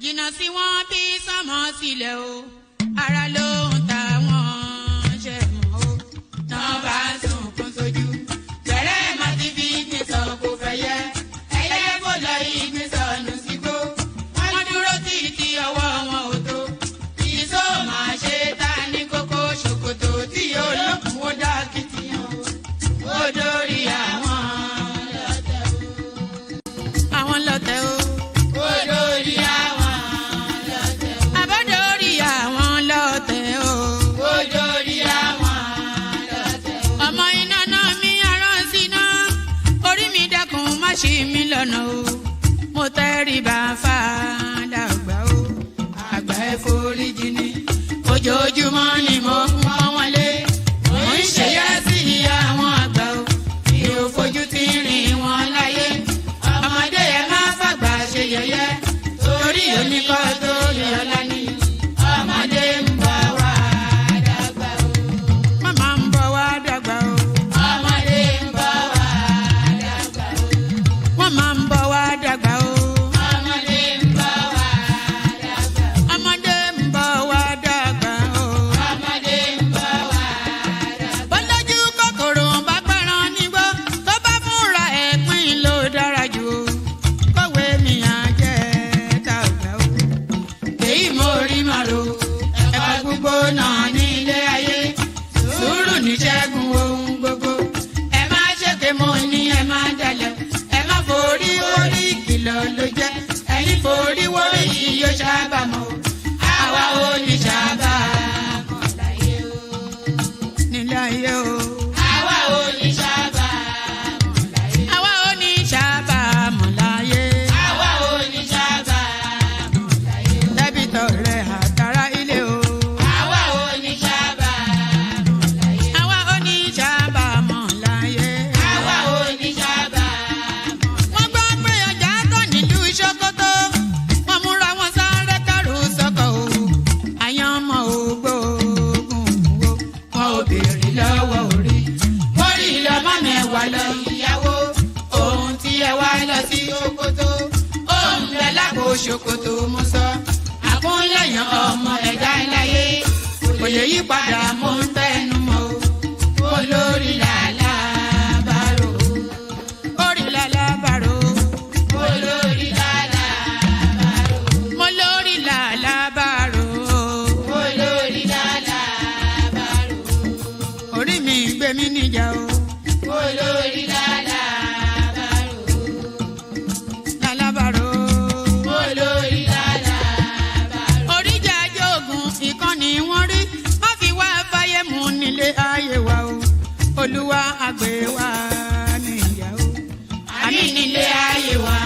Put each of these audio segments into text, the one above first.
jìnnà sí wọn bí sọmọ sílẹ̀ o ara ló ń ta wọn ṣe mọ́ o náà bá sunkún sójú bẹ̀rẹ̀ má ti fi gbé sọ kó fẹ́ yẹ ẹyẹ kó lọ ìgbé sọnù sígbó wọn dúró títí ọwọ́ wọn ò tó ìṣó máa ṣe ta ní kókó ṣòkòtò tí olókùn ó dá kìtìyàn ó dórí àwọn lọ́tẹ̀ o. Ṣí mi lọ́nà o, mo tẹ́rí bá fàdà àgbà o, àgbà ẹ̀ foríjì ni, ojoojúmọ́ ni mo ń pọ́n wọn lé, mo ń ṣèyá sí àwọn àgbà o, mi ò fojú tí rìn wọn láyé, ọmọdé yẹn má fàgbà ṣe yẹ̀yẹ́, torí oníkọ́ tó yọ ọ̀la ni, ọmọdé ń bọ̀ wá dàgbà o, màmá ń bọ̀ wá dàgbà o. Máa ń bọ̀ wá dàgbà o. Ọmọdé ń bọ̀ wá dàgbà. Ọmọdé ń bọ̀ wá dàgbà o. Ọmọdé ń bọ̀ wá dàgbà. Bọ́lájú kòkòrò bá gbẹ́ran nígbó tó bá fúnra ẹ̀ pín ló dára jù o. Kọ̀wé mi á jẹ́ dàgbà o. Èyí mo rí màrò ẹ̀ka gbogbo náà ní ilé ayé. Sùúrù ní ṣẹ́gun ohun gbogbo. Ẹ má ṣèké mo ní ẹ má dalẹ̀. Forí orí kìlọ̀ ló jẹ́ ẹ̀yin forí wọ́rí yóò ṣàbàmọ́ àwa ò ní ṣàbàmọ́ láyé o. nílé ayé o. àwa ò ní ṣàbàmọ́ láyé. àwa ò ní ṣàbàmọ́ láyé. àwa ò ní ṣàbàmọ́ láyé. dẹ́bìtọ̀ rẹ̀ àtàrà ilé o. àwa ò ní ṣàbàmọ́ láyé. àwa ò ní ṣàbàmọ́ láyé. àwa ò ní ṣàbàmọ́. Ṣòkòtò wọn múra wọn sáré kẹrù sọkọ o àyànmọ́ ògbóògùn wo wọn ò béèrè lọ́wọ́ orí mórí lọ́mọ mẹ́wàá lọ ìyàwó ohun tí ẹ wá lọ sí Ṣòkòtò ohun bẹ lápò Ṣòkòtò mo sọ àkúnlẹ̀yàn ọmọ ẹ̀dá láyé kò lè yí padà mo ń tẹnu mọ́ o olórí làlá bàrò orí làlá bàrò olórí mi níjà o. olórí lálàbàrò. lálàbàrò. olórí lálàbàrò. oríjà jogun ìkànnì wọn rí má fi wá fáyé mu nílé ayé wa o. olúwa àgbẹ̀ wa níyà o. àmì nílé ayé wa.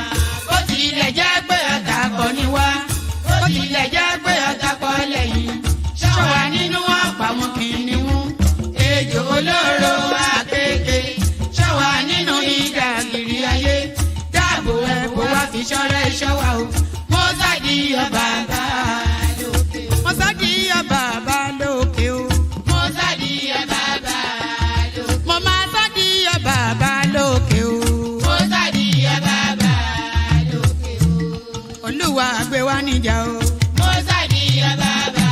ó tilẹ̀ jẹ́ pé ọ̀tá kọ́ ni wá. ó tilẹ̀ jẹ́ pé ọ̀tá kọ́ lẹ́yìn. ṣọ́wa nínú ọ̀pá wọn kìnìún. ejò olóró àkékè ṣọ́wa nínú ìdàgìrì ayé dáàbò ẹ̀bùn wá fi ṣọ́rẹ́ ṣọ́wa o mo sáàdì ọba bá lókè o mo sáàdì ọba bá lókè o mo sáàdì ọba bá lókè mo máa sáàdì ọba bá lókè o mo sáàdì ọba bá lókè o olúwa gbé wa níjà o mo sáàdì ọba bá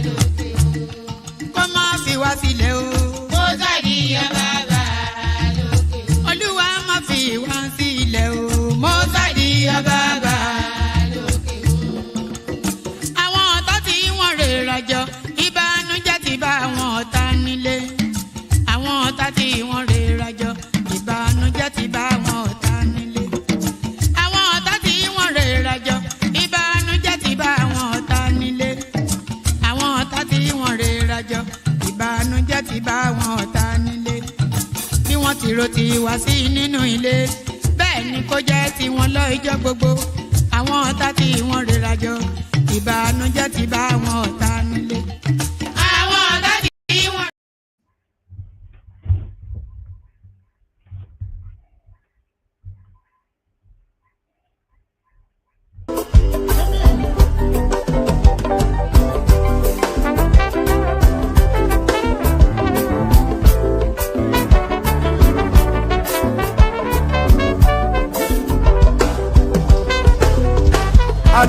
lókè o kó má fi wá sílẹ̀ o. Olúwa má fi wá sílẹ̀ o. Mo sáàdì bàbá lókè o. Àwọn ọ̀tá tí wọ́n rèrà jọ ìbànújẹ́ ti bá àwọn ọ̀tá nílé. Àwọn ọ̀tá tí wọ́n rèrà jọ ìbànújẹ́ ti bá àwọn ọ̀tá nílé. Àwọn ọ̀tá tí wọ́n rèrà jọ ìbànújẹ́ ti bá àwọn ọ̀tá nílé. Àwọn ọ̀tá tí wọ́n rèrà jọ ìbànújẹ́ ti bá àwọn ọ̀tá nílé. Bí wọ́n ti ro ti wá sí nínú ilé bẹ́ẹ̀ ni kó jẹ́ tiwọn lọ ijọ́ gbogbo. Àwọn ọ̀tá tí wọ́n rèrà jọ ìbànújẹ́ ti bá àwọn ọ̀tá nílé. Àwọn ọ̀tá tí wọ́n.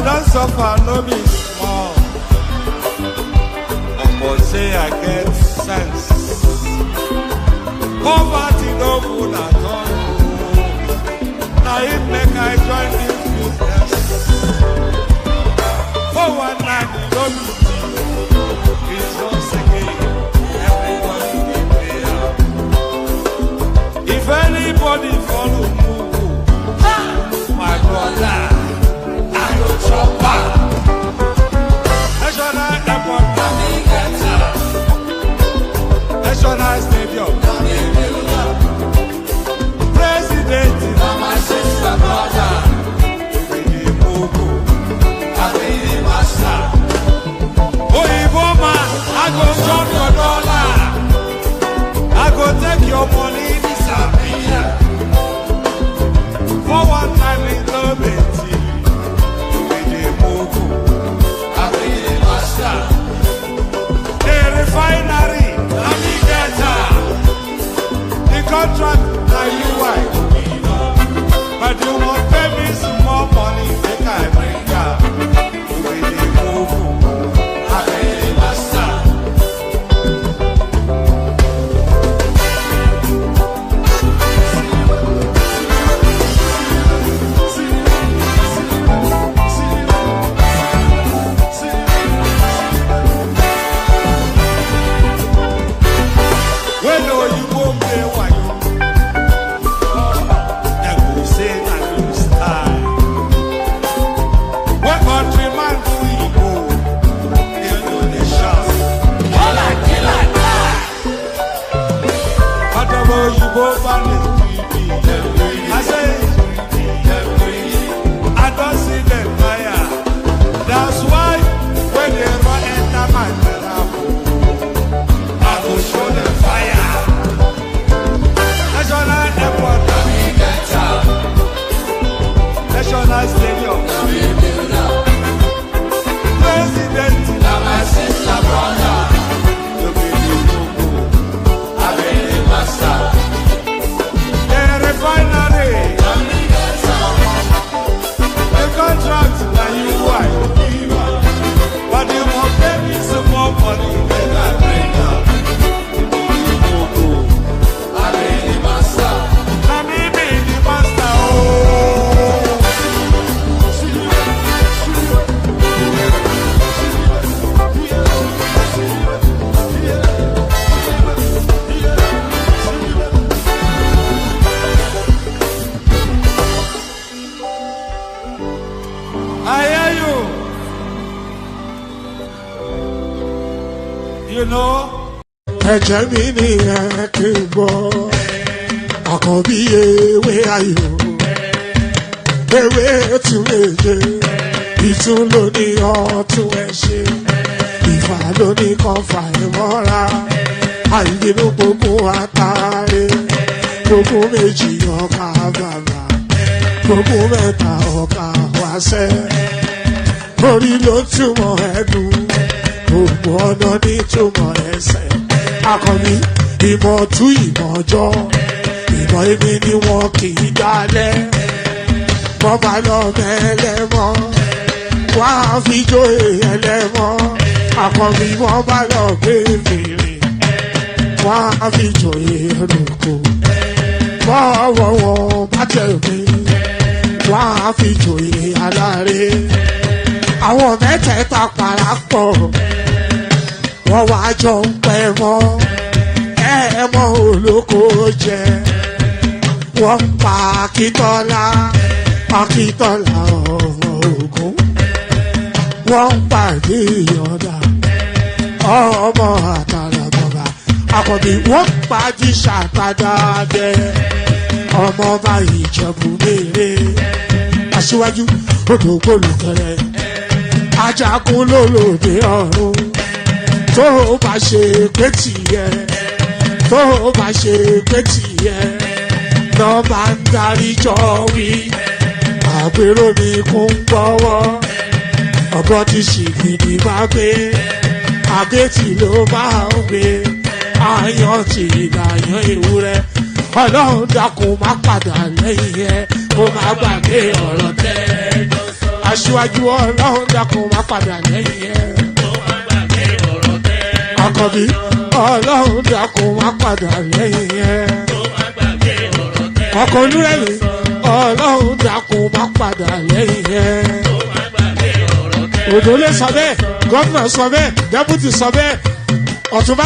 don't suffer, no be small. But say I get sense. Poverty no good at all. Now it make I join this business. For one night, no be it's once again. Everybody be prayer. If anybody follow Mugu, my brother, I go chopper. National airport, National stadium, Presidency, my sister, brother, Mugu, I be the master. Oh, man, I go chop your dollar. I go take your money, disappear. For one time in love, refinery, navigator, the contract, now you wife. But you must pay me some more money, make I bring her. You be the Mugu, I be the master. I don't see them fire. That's why when they run enter my therapy, I go show them fire. National airport, National stadium, Presidency, my sister, brother, you be the Mugu, I be the master. Refinery, the contract, now you wife. But you must pay me some more money, then I bring up. I be the master. Now me be the master, oh. You know, ẹ̀jẹ̀ mi ni ẹ kí n gbọ́ àkọ́bí ewé ayò ewé tún méje ìtún ló ní ọtún ẹ ṣe ìfà ló ní kan fà ẹ mọ́ra àìbínú gbogbo àtàrẹ gbogbo méjì ọkà bàbà gbogbo mẹ́ta ọkà wáṣẹ́ orí ló túmọ̀ ẹnu. Gbogbo ọ̀nà ní túmọ̀ ẹsẹ̀. Akọni ìmọ̀ tú ìmọ̀ jọ. Ìmọ̀ èmi ni wọn kì í dálẹ̀. Wọ́n bá lọ mẹ́lẹ́mọ́. Wọ́n á fi jóye ẹlẹ́mọ́. Akọni wọ́n bá lọ gbé fèrè. Wọ́n á fi jóye ẹlòkò. Bọ́wọ́ wọn bá tẹ̀lé. Wọ́n á fi jóye aláre. Àwọn mẹ́tẹ̀ẹ̀ta parapọ̀. Wọ́n wá jọ ń pẹ́ mọ́ ẹ̀ẹ́mọ́ olóko jẹ. Wọ́n pa Akíntọ́lá ọmọ Ògún. Wọ́n pa Ìyọ̀dà ọmọ Àtàràbọ̀bà. Àkọ́bí wọ́n pa Jíṣà Tádàdé ọmọ ọba Ìjẹ̀bú Mèrè. Aṣíwájú odò gbólùkẹrẹ ajagun lólòdì ọ̀run. Tó o bá ṣe pé tìyẹ tó o bá ṣe pé tìyẹ lọ bá ń darí jọ wí. Àpérò mi kún gbọ́wọ́ ọ̀bọ ti ṣìgìdì máa gbé àgétì ló máa ń gbé àyàn ti ìlàyàn ewúrẹ́. Ọlọ́run dákun má padà lẹ́yìn ẹ kó má gbàgbé ọ̀rọ̀ tẹ́ aṣíwájú ọlọ́run dákun má padà lẹ́yìn ẹ̀. Àkànbí ọlọ́run dákun má padà lẹ́yìn ẹ̀. Ọkọ̀ onírẹ̀lẹ̀ ọlọ́run dákun má padà lẹ́yìn ẹ̀. Òdòlé sọ bẹ́ẹ̀, gómìnà sọ bẹ́ẹ̀, dẹ́pútì sọ bẹ́ẹ̀, ọ̀túnba.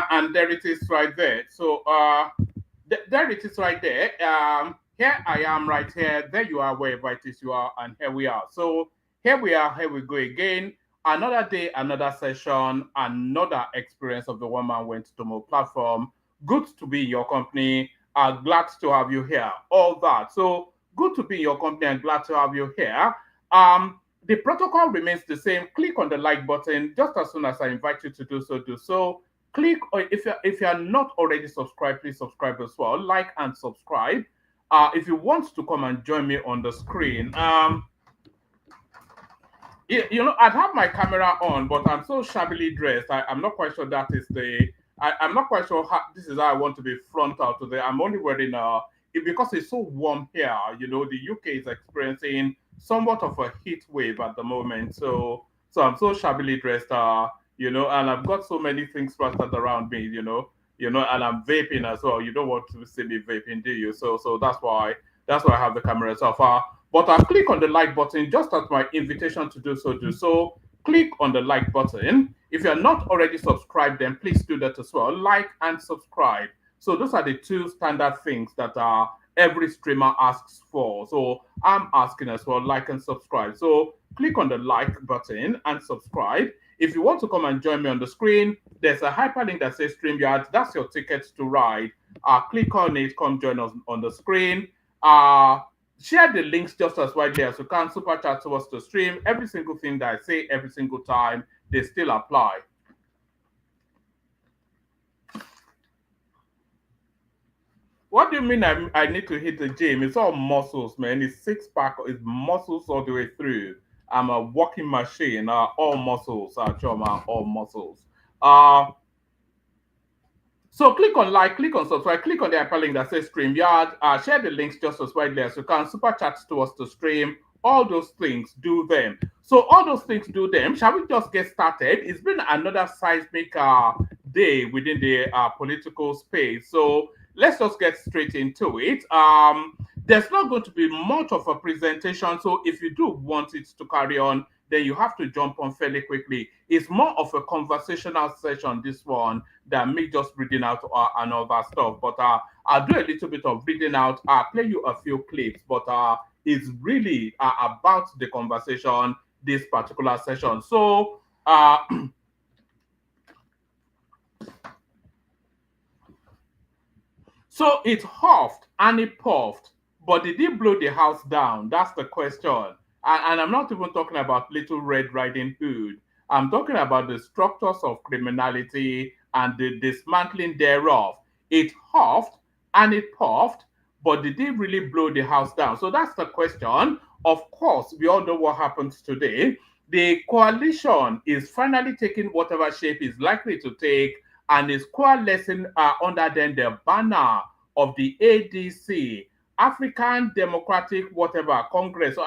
And there it is right there. So there it is right there. Here I am right here. There you are, wherever it is you are, and here we are. So here we are. Here we go again. Another day, another session, another experience of the One Man Went to More platform. Good to be in your company. Glad to have you here. All that. So good to be in your company and glad to have you here. The protocol remains the same. Click on the like button just as soon as I invite you to do so. Do so. Click, or if you are not already subscribed, please subscribe as well. Like and subscribe. If you want to come and join me on the screen, you know, I'd have my camera on, but I'm so shabbily dressed. I'm not quite sure that is the. I'm not quite sure how this is how I want to be frontal today. I'm only wearing because it's so warm here. You know, the UK is experiencing somewhat of a heat wave at the moment. So I'm so shabbily dressed. You know, and I've got so many things plastered around me, you know, and I'm vaping as well. You don't want to see me vaping, do you? So that's why I have the camera so far. But I'll click on the like button just as my invitation to do so. Do so. Click on the like button. If you're not already subscribed, then please do that as well. Like and subscribe. So those are the two standard things that every streamer asks for. So I'm asking as well, like and subscribe. So click on the like button and subscribe. If you want to come and join me on the screen, there's a hyperlink that says StreamYard. That's your ticket to ride. Click on it, come join us on the screen. Share the links just as widely as you can. Super chat to us to stream. Every single thing that I say every single time, they still apply. What do you mean I need to hit the gym? It's all muscles, man. It's six-pack. It's muscles all the way through. I'm a walking machine. All muscles, Choma, all muscles. So click on like, click on subscribe, click on the hyperlink that says StreamYard. Share the links just as widely as you can. Super chats to us to stream. All those things, do them. So all those things, do them. Shall we just get started? It's been another seismic day within the political space. So let's just get straight into it. There's not going to be much of a presentation. So if you do want it to carry on, then you have to jump on fairly quickly. It's more of a conversational session, this one, than me just reading out and all that stuff. But I'll do a little bit of reading out. I'll play you a few clips, but it's really about the conversation, this particular session. So, so it huffed and it puffed, but did it blow the house down? That's the question. And I'm not even talking about Little Red Riding Hood. I'm talking about the structures of criminality and the dismantling thereof. It huffed and it puffed, but did it really blow the house down? So that's the question. Of course, we all know what happened today. the coalition is finally taking whatever shape is likely to take and is coalescing under then the banner of the ADC, African Democratic whatever Congress, or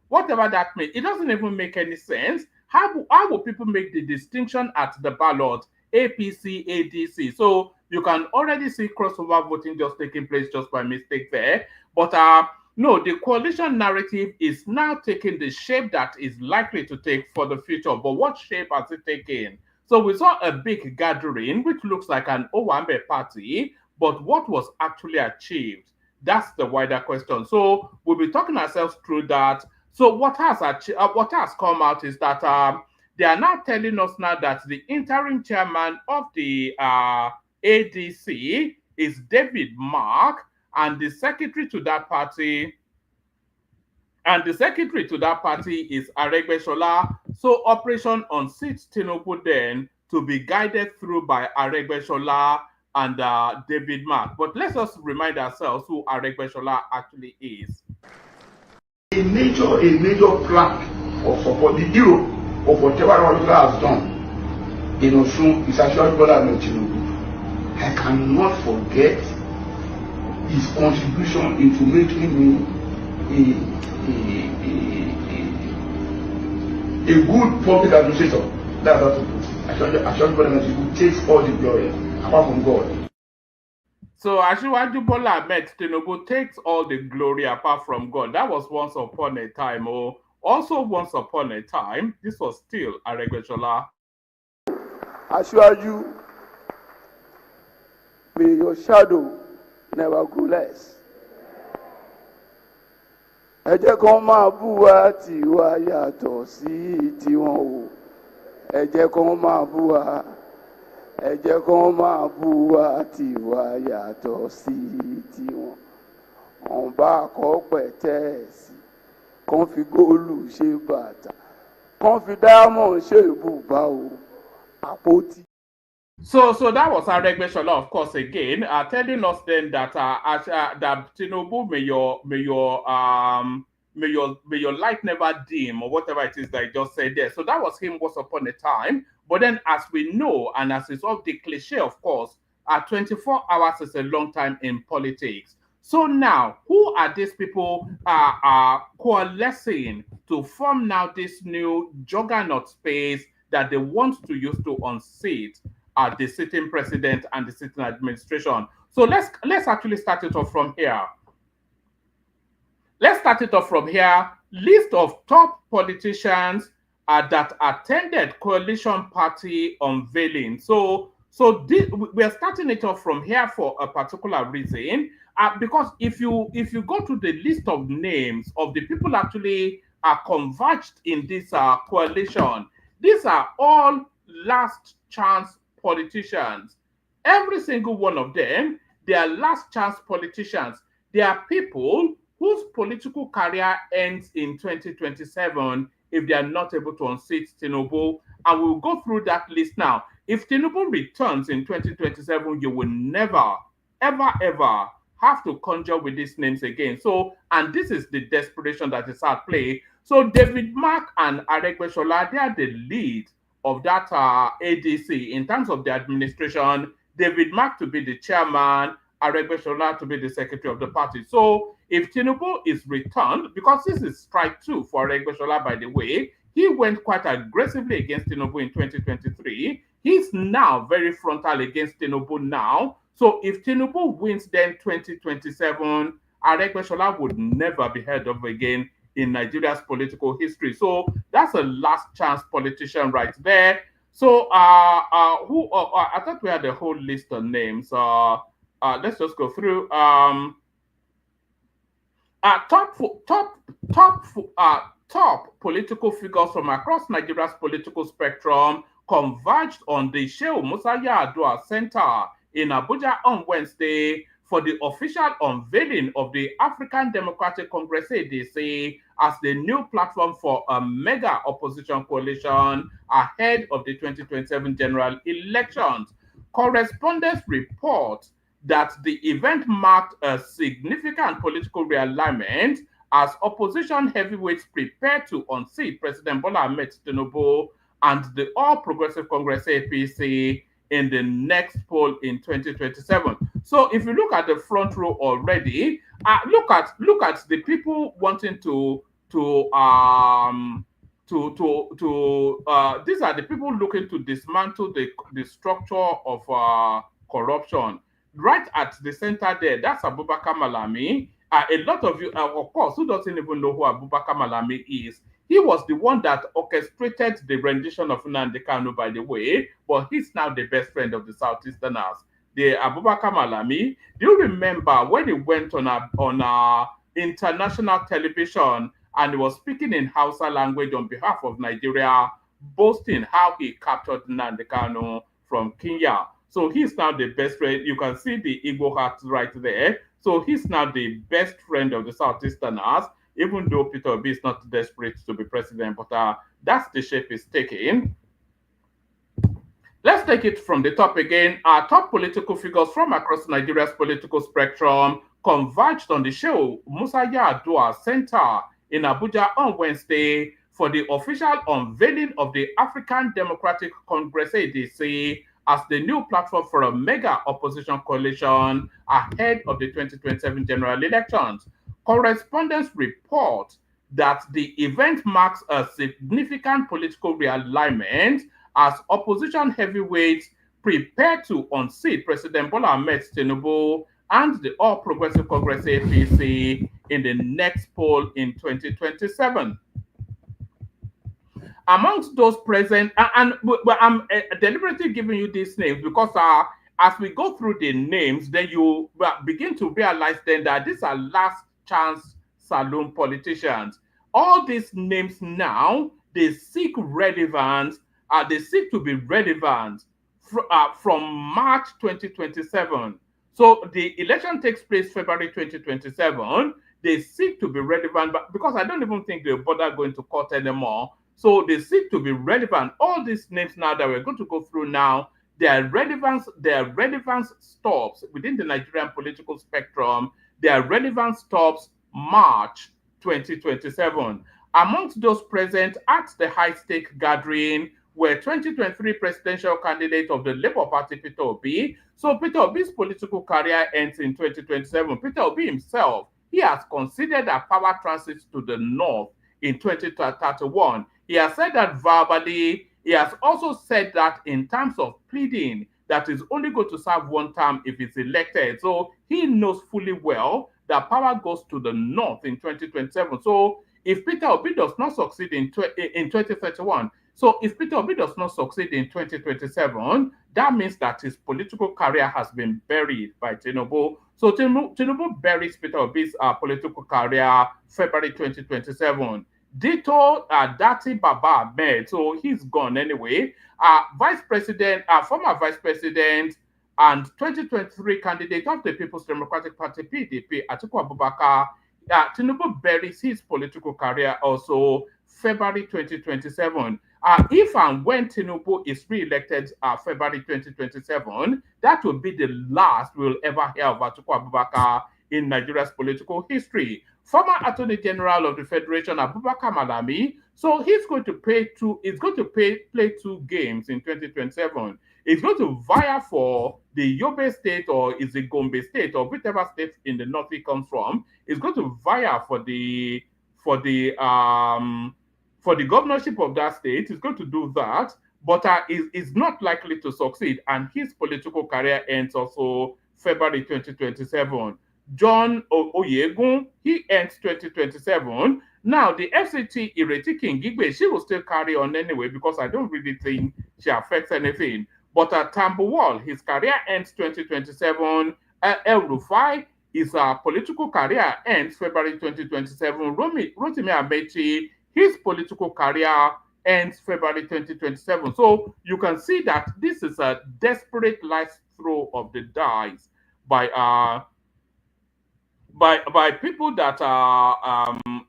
whatever that means. It doesn't even make any sense. How will people make the distinction at the ballot, APC, ADC? So you can already see crossover voting just taking place just by mistake there. But no, the coalition narrative is now taking the shape that is likely to take for the future. But what shape has it taken? So we saw a big gathering, which looks like an Owambe party, but what was actually achieved? That's the wider question. So we'll be talking ourselves through that. So what has come out is that they are now telling us now that the interim chairman of the ADC is David Mark, and the secretary to that party is Aregbesola. So operation on seat Tinubu then to be guided through by Aregbesola and David Mark. But let's just remind ourselves who Aregbesola actually is. A major plank of support, the hero of whatever Aregbesola has done in Osun is actually Bola Tinubu. I cannot forget his contribution into making me a good public administrator. That's how to put it. Actually, Bola Tinubu takes all the glory apart from God. So Asiwaju Bola Ahmed Tinubu takes all the glory apart from God. That was once upon a time. Oh, also once upon a time, this was still Aregbesola. Asiwaju, may your shadow never grow less. Ẹ jẹ́ kó máa bú wa tiwa yàtọ̀ sí tiwọn o. Ẹ jẹ́ kó máa bú wa. Ẹ jẹ́ kó máa bú wa tiwa yàtọ̀ sí tiwọn. Wọ́n bá kọ́ pẹ̀tẹ́ẹ̀sì, kàn fi góòlù ṣe bàtà, kàn fi diamond ṣe bùbá o, àpótí. So that was Aregbesola, of course, again, telling us then that that Tinubu may your light never dim, or whatever it is that I just said there. So that was him once upon a time. But then, as we know, and as is of the cliche, of course, 24 hours is a long time in politics. So now, who are these people coalescing to form now this new juggernaut space that they want to use to unseat the sitting president and the sitting administration? So let's actually start it off from here. Let's start it off from here. List of top politicians that attended coalition party unveiling. So we're starting it off from here for a particular reason, because if you go to the list of names of the people actually converged in this coalition, these are all last chance politicians. Every single one of them, they are last chance politicians. They are people whose political career ends in 2027 if they are not able to unseat Tinubu. And we'll go through that list now. If Tinubu returns in 2027, you will never, ever, ever have to conjure with these names again. So, and this is the desperation that is at play. So David Mark and Aregbesola, they are the lead of that ADC in terms of the administration. David Mark to be the chairman, Aregbesola to be the secretary of the party. So if Tinubu is returned, because this is strike two for Aregbesola, by the way, he went quite aggressively against Tinubu in 2023. He's now very frontal against Tinubu now. So if Tinubu wins then 2027, Aregbesola would never be heard of again in Nigeria's political history. So that's a last chance politician right there. So I thought we had a whole list of names. Let's just go through. Top political figures from across Nigeria's political spectrum converged on the Shehu Musa Yar'Adua Center in Abuja on Wednesday for the official unveiling of the African Democratic Congress ADC as the new platform for a mega opposition coalition ahead of the 2027 general elections. Correspondents report that the event marked a significant political realignment as opposition heavyweights prepare to unseat President Bola Ahmed Tinubu and the All Progressive Congress APC in the next poll in 2027. So if you look at the front row already, look at the people wanting these are the people looking to dismantle the structure of corruption. Right at the center there, that's Abubakar Malami. A lot of you, of course, who doesn't even know who Abubakar Malami is? He was the one that orchestrated the rendition of Nnamdi Kanu, by the way, but he's now the best friend of the Southeasterners. The Abubakar Malami. Do you remember when he went on international television and he was speaking in Hausa language on behalf of Nigeria, boasting how he captured Nnamdi Kanu from Kenya? So he's now the best friend. You can see the Igbo hat right there. So he's now the best friend of the Southeasterners, even though Peter Obi is not desperate to be president, but that's the shape he's taking. Let's take it from the top again. Our top political figures from across Nigeria's political spectrum converged on the show Musa Yar'Adua Center in Abuja on Wednesday for the official unveiling of the African Democratic Congress ADC as the new platform for a mega opposition coalition ahead of the 2027 general elections. Correspondents report that the event marks a significant political realignment as opposition heavyweights prepare to unseat President Bola Ahmed Tinubu and the All Progressive Congress APC in the next poll in 2027. Amongst those present, and I'm deliberately giving you these names because as we go through the names, then you begin to realize then that these are last chance saloon politicians. All these names now, they seek relevance, they seek to be relevant from March 2027. So the election takes place February 2027. They seek to be relevant, but because I don't even think they'll bother going to court anymore. So they seek to be relevant. All these names now that we're going to go through now, their relevance stops within the Nigerian political spectrum. Their relevance stops March 2027. Amongst those present at the high-stake gathering were 2023 presidential candidate of the Labour Party, Peter Obi. So Peter Obi's political career ends in 2027. Peter Obi himself, he has considered a power transit to the north in 2031. He has said that verbally. He has also said that in terms of pleading, that is only going to serve one term if it's elected. So he knows fully well that power goes to the north in 2027. So if Peter Obi does not succeed in 2031, so if Peter Obi does not succeed in 2027, that means that his political career has been buried by Tinubu. So Tinubu buries Peter Obi's political career February 2027. Ditto Dati Baba Ahmed, so he's gone anyway. Former vice president and 2023 candidate of the People's Democratic Party (PDP), Atiku Abubakar, Tinubu buries his political career also February 2027. If and when Tinubu is re-elected February 2027, that will be the last we'll ever hear of Atiku Abubakar in Nigeria's political history. Former Attorney General of the Federation, Abubakar Malami, so he's going to play two games in 2027. He's going to vie for the Yobe state, or is it Gombe state, or whichever state in the north he comes from. He's going to vie for the governorship of that state. He's going to do that, but is not likely to succeed, and his political career ends also February 2027. John Oyegun, he ends 2027. Now, the FCT Ireti Kingigbe, she will still carry on anyway because I don't really think she affects anything. But Tambuwal, his career ends 2027. El Rufai, his political career ends February 2027. Rotimi Amechi, his political career ends February 2027. So you can see that this is a desperate last throw of the dice by people that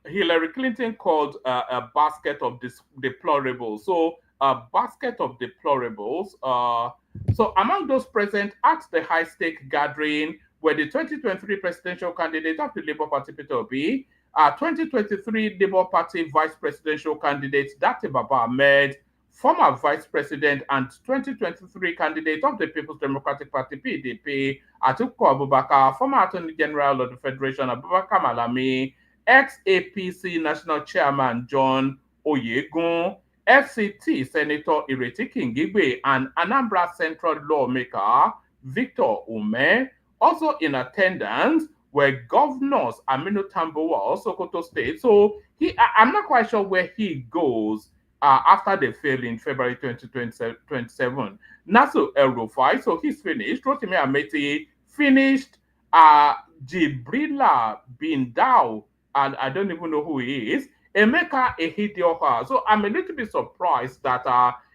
Hillary Clinton called a basket of deplorables. So a basket of deplorables. So among those present at the high-stake gathering were the 2023 presidential candidate of the Labour Party, Peter Obi, 2023 Labour Party vice presidential candidate Dr. Ahmed, former vice president and 2023 candidate of the People's Democratic Party (PDP), Atiku Abubakar, former Attorney General of the Federation Abubakar Malami, ex-APC National Chairman John Oyegun, FCT Senator Ireti Kingigbe, and Anambra Central lawmaker Victor Ume. Also in attendance were governors Aminu Tambuwal of Sokoto State. So I'm not quite sure where he goes after they failed in February 2027. Nasu El-Rufai, so he's finished. Rotimi Ameti finished. Jibrila Bindao, and I don't even know who he is. Emeka Ehidioha. So I'm a little bit surprised that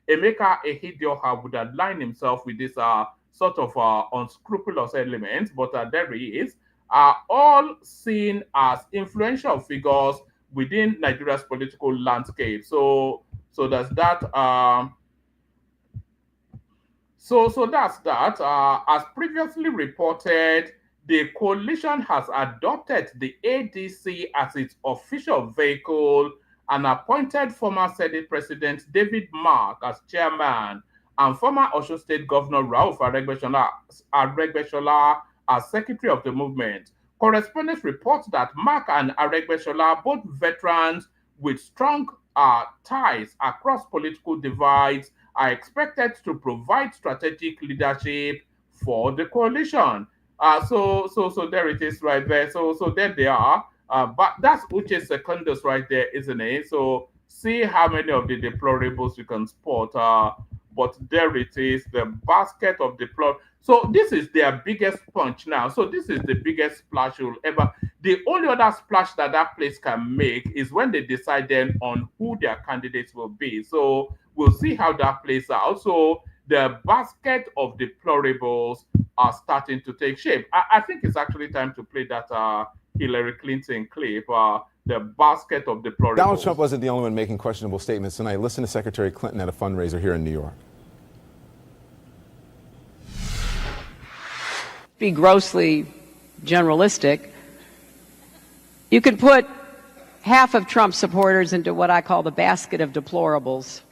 Emeka Ehidioha would align himself with this sort of unscrupulous elements, but there he is. All seen as influential figures within Nigeria's political landscape. So that's that. So that's that. As previously reported, the coalition has adopted the ADC as its official vehicle and appointed former Senate President David Mark as chairman and former Osun State Governor Rauf Aregbesola as secretary of the movement. Correspondents report that Mark and Aregbesola, both veterans with strong ties across political divides, are expected to provide strategic leadership for the coalition. So there it is right there. So there they are. But that's Uche Secondus right there, isn't it? So see how many of the deplorables you can spot. But there it is, the basket of deplorables. So this is their biggest punch now. So this is the biggest splash you'll ever. The only other splash that place can make is when they decide then on who their candidates will be. So we'll see how that plays out. So the basket of deplorables are starting to take shape. I think it's actually time to play that Hillary Clinton clip, the basket of deplorables. Donald Trump wasn't the only one making questionable statements tonight. Listen to Secretary Clinton at a fundraiser here in New York. Be grossly generalistic. You can put half of Trump supporters into what I call the basket of deplorables.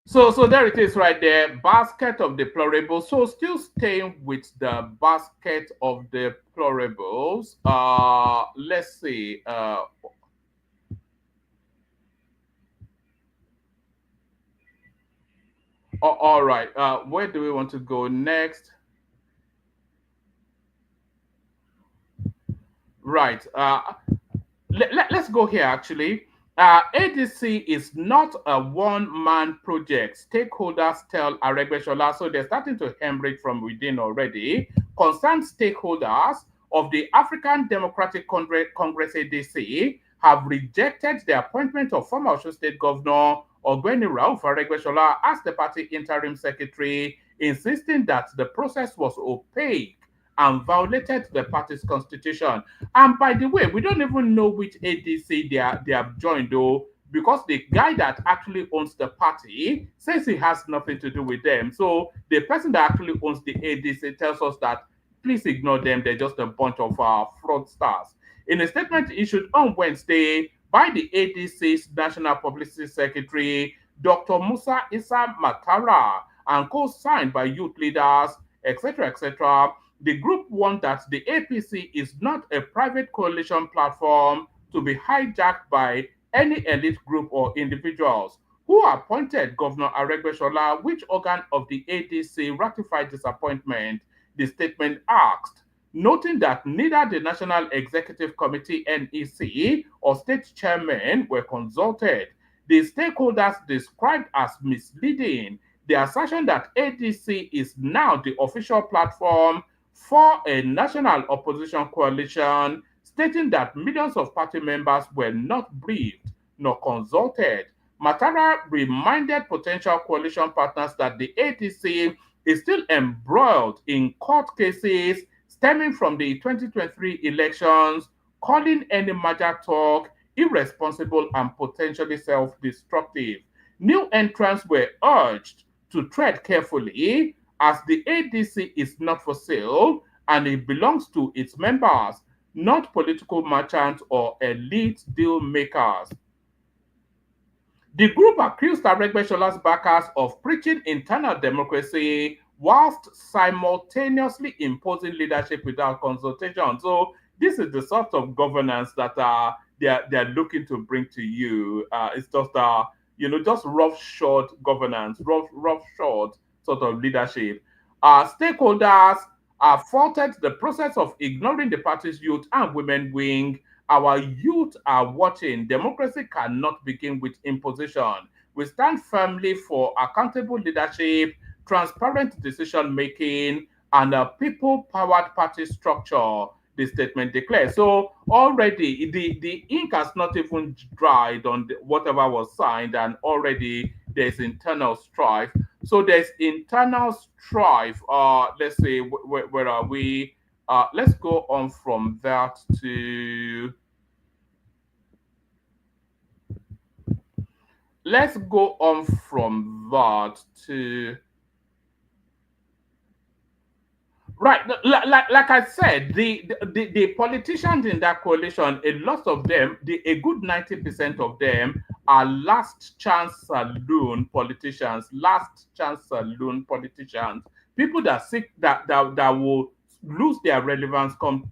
So there it is right there, basket of deplorables. So still staying with the basket of deplorables. Let's see. All right. Where do we want to go next? Right. Let's go here, actually. ADC is not a one-man project. Stakeholders tell Aregbesola, so they're starting to hemorrhage from within already. Concerned stakeholders of the African Democratic Congress ADC have rejected the appointment of former Osun State Governor Ogbeni Rauf Aregbesola as the party interim secretary, insisting that the process was opaque and violated the party's constitution. And by the way, we don't even know which ADC they have joined, though, because the guy that actually owns the party says he has nothing to do with them. So the person that actually owns the ADC tells us that please ignore them. They're just a bunch of fraudsters. In a statement issued on Wednesday by the ADC's National Publicity Secretary, Dr. Musa Issa Matara, and co-signed by youth leaders, etc., the group warned that the APC is not a private coalition platform to be hijacked by any elite group or individuals. Who appointed Governor Aregbesola? Which organ of the ADC ratified this appointment? The statement asked, noting that neither the National Executive Committee (NEC) or state chairmen were consulted. The stakeholders described as misleading the assertion that ADC is now the official platform for a national opposition coalition, stating that millions of party members were not briefed nor consulted. Matara reminded potential coalition partners that the ADC is still embroiled in court cases stemming from the 2023 elections, calling any merger talk irresponsible and potentially self-destructive. New entrants were urged to tread carefully, as the ADC is not for sale and it belongs to its members. not political merchants or elite deal makers. The group accused Aregbesol's backers of preaching internal democracy whilst simultaneously imposing leadership without consultation. So this is the sort of governance that they're looking to bring to you. It's just just roughshod governance, roughshod sort of leadership. Stakeholders faulted the process of ignoring the party's youth and women wing. Our youth are watching. Democracy cannot begin with imposition. We stand firmly for accountable leadership, transparent decision making, and a people-powered party structure, the statement declares. So already the ink has not even dried on whatever was signed, and already there's internal strife. So there's internal strife. Let's say where are we? Let's go on from that to. Let's go on from that to. Right, like I said, the politicians in that coalition, a lot of them, a good 90% of them are last chance saloon politicians, people that seek that will lose their relevance come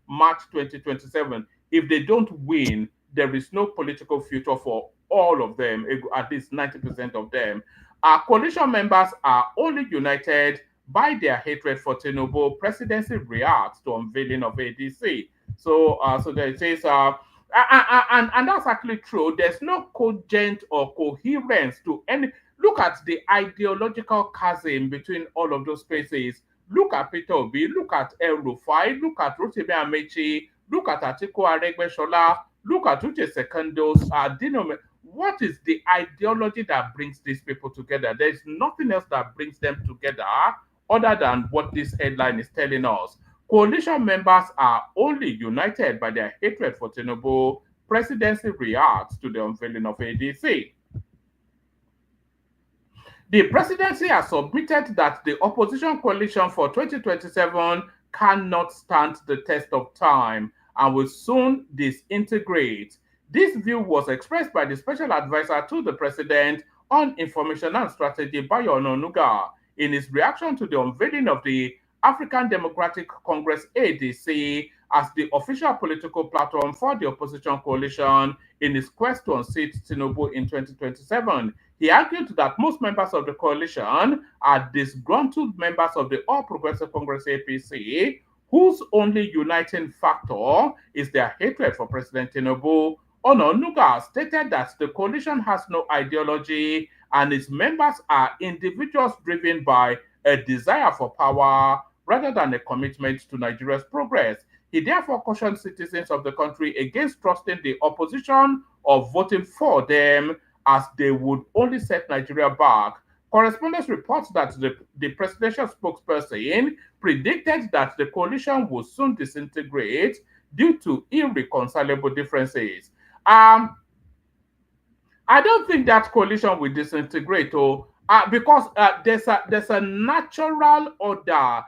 March 2027. If they don't win, there is no political future for all of them, at least 90% of them. Our coalition members are only united by their hatred for Tinubu. Presidency reacts to unveiling of ADC. So there it says, and that's actually true. There's no cogent or coherence to any. Look at the ideological chasm between all of those spaces. Look at Peter Obi, look at El Rufai, look at Atiku Amaechi, look at Atiku Amaechi, look at Uche Secondos, what is the ideology that brings these people together? There's nothing else that brings them together other than what this headline is telling us. Coalition members are only united by their hatred for Tinubu. Presidency reacts to the unveiling of ADC. The presidency has submitted that the opposition coalition for 2027 cannot stand the test of time and will soon disintegrate. This view was expressed by the special advisor to the president on information and strategy, Bayo Onanuga, in his reaction to the unveiling of the African Democratic Congress ADC as the official political platform for the opposition coalition in his quest to unseat Tinubu in 2027. He argued that most members of the coalition are disgruntled members of the All Progressive Congress APC, whose only uniting factor is their hatred for President Tinubu. Onanuga stated that the coalition has no ideology and its members are individuals driven by a desire for power rather than a commitment to Nigeria's progress. He therefore cautioned citizens of the country against trusting the opposition or voting for them, as they would only set Nigeria back. Correspondents report that the presidential spokesperson predicted that the coalition would soon disintegrate due to irreconcilable differences. I don't think that coalition will disintegrate, because there's a natural order.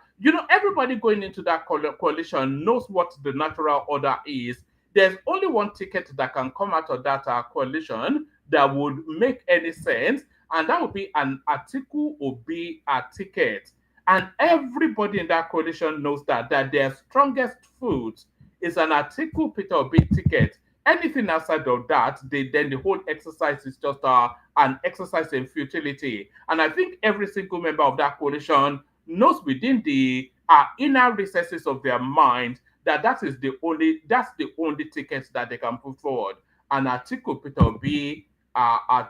Everybody going into that coalition knows what the natural order is. There's only one ticket that can come out of that coalition that would make any sense, and that would be an Atiku Obi ticket. And everybody in that coalition knows that their strongest foot is an Atiku Peter Obi ticket. Anything outside of that, then the whole exercise is just an exercise in futility. And I think every single member of that coalition knows within the inner recesses of their mind that's the only ticket that they can put forward. And Atiku Peter Obi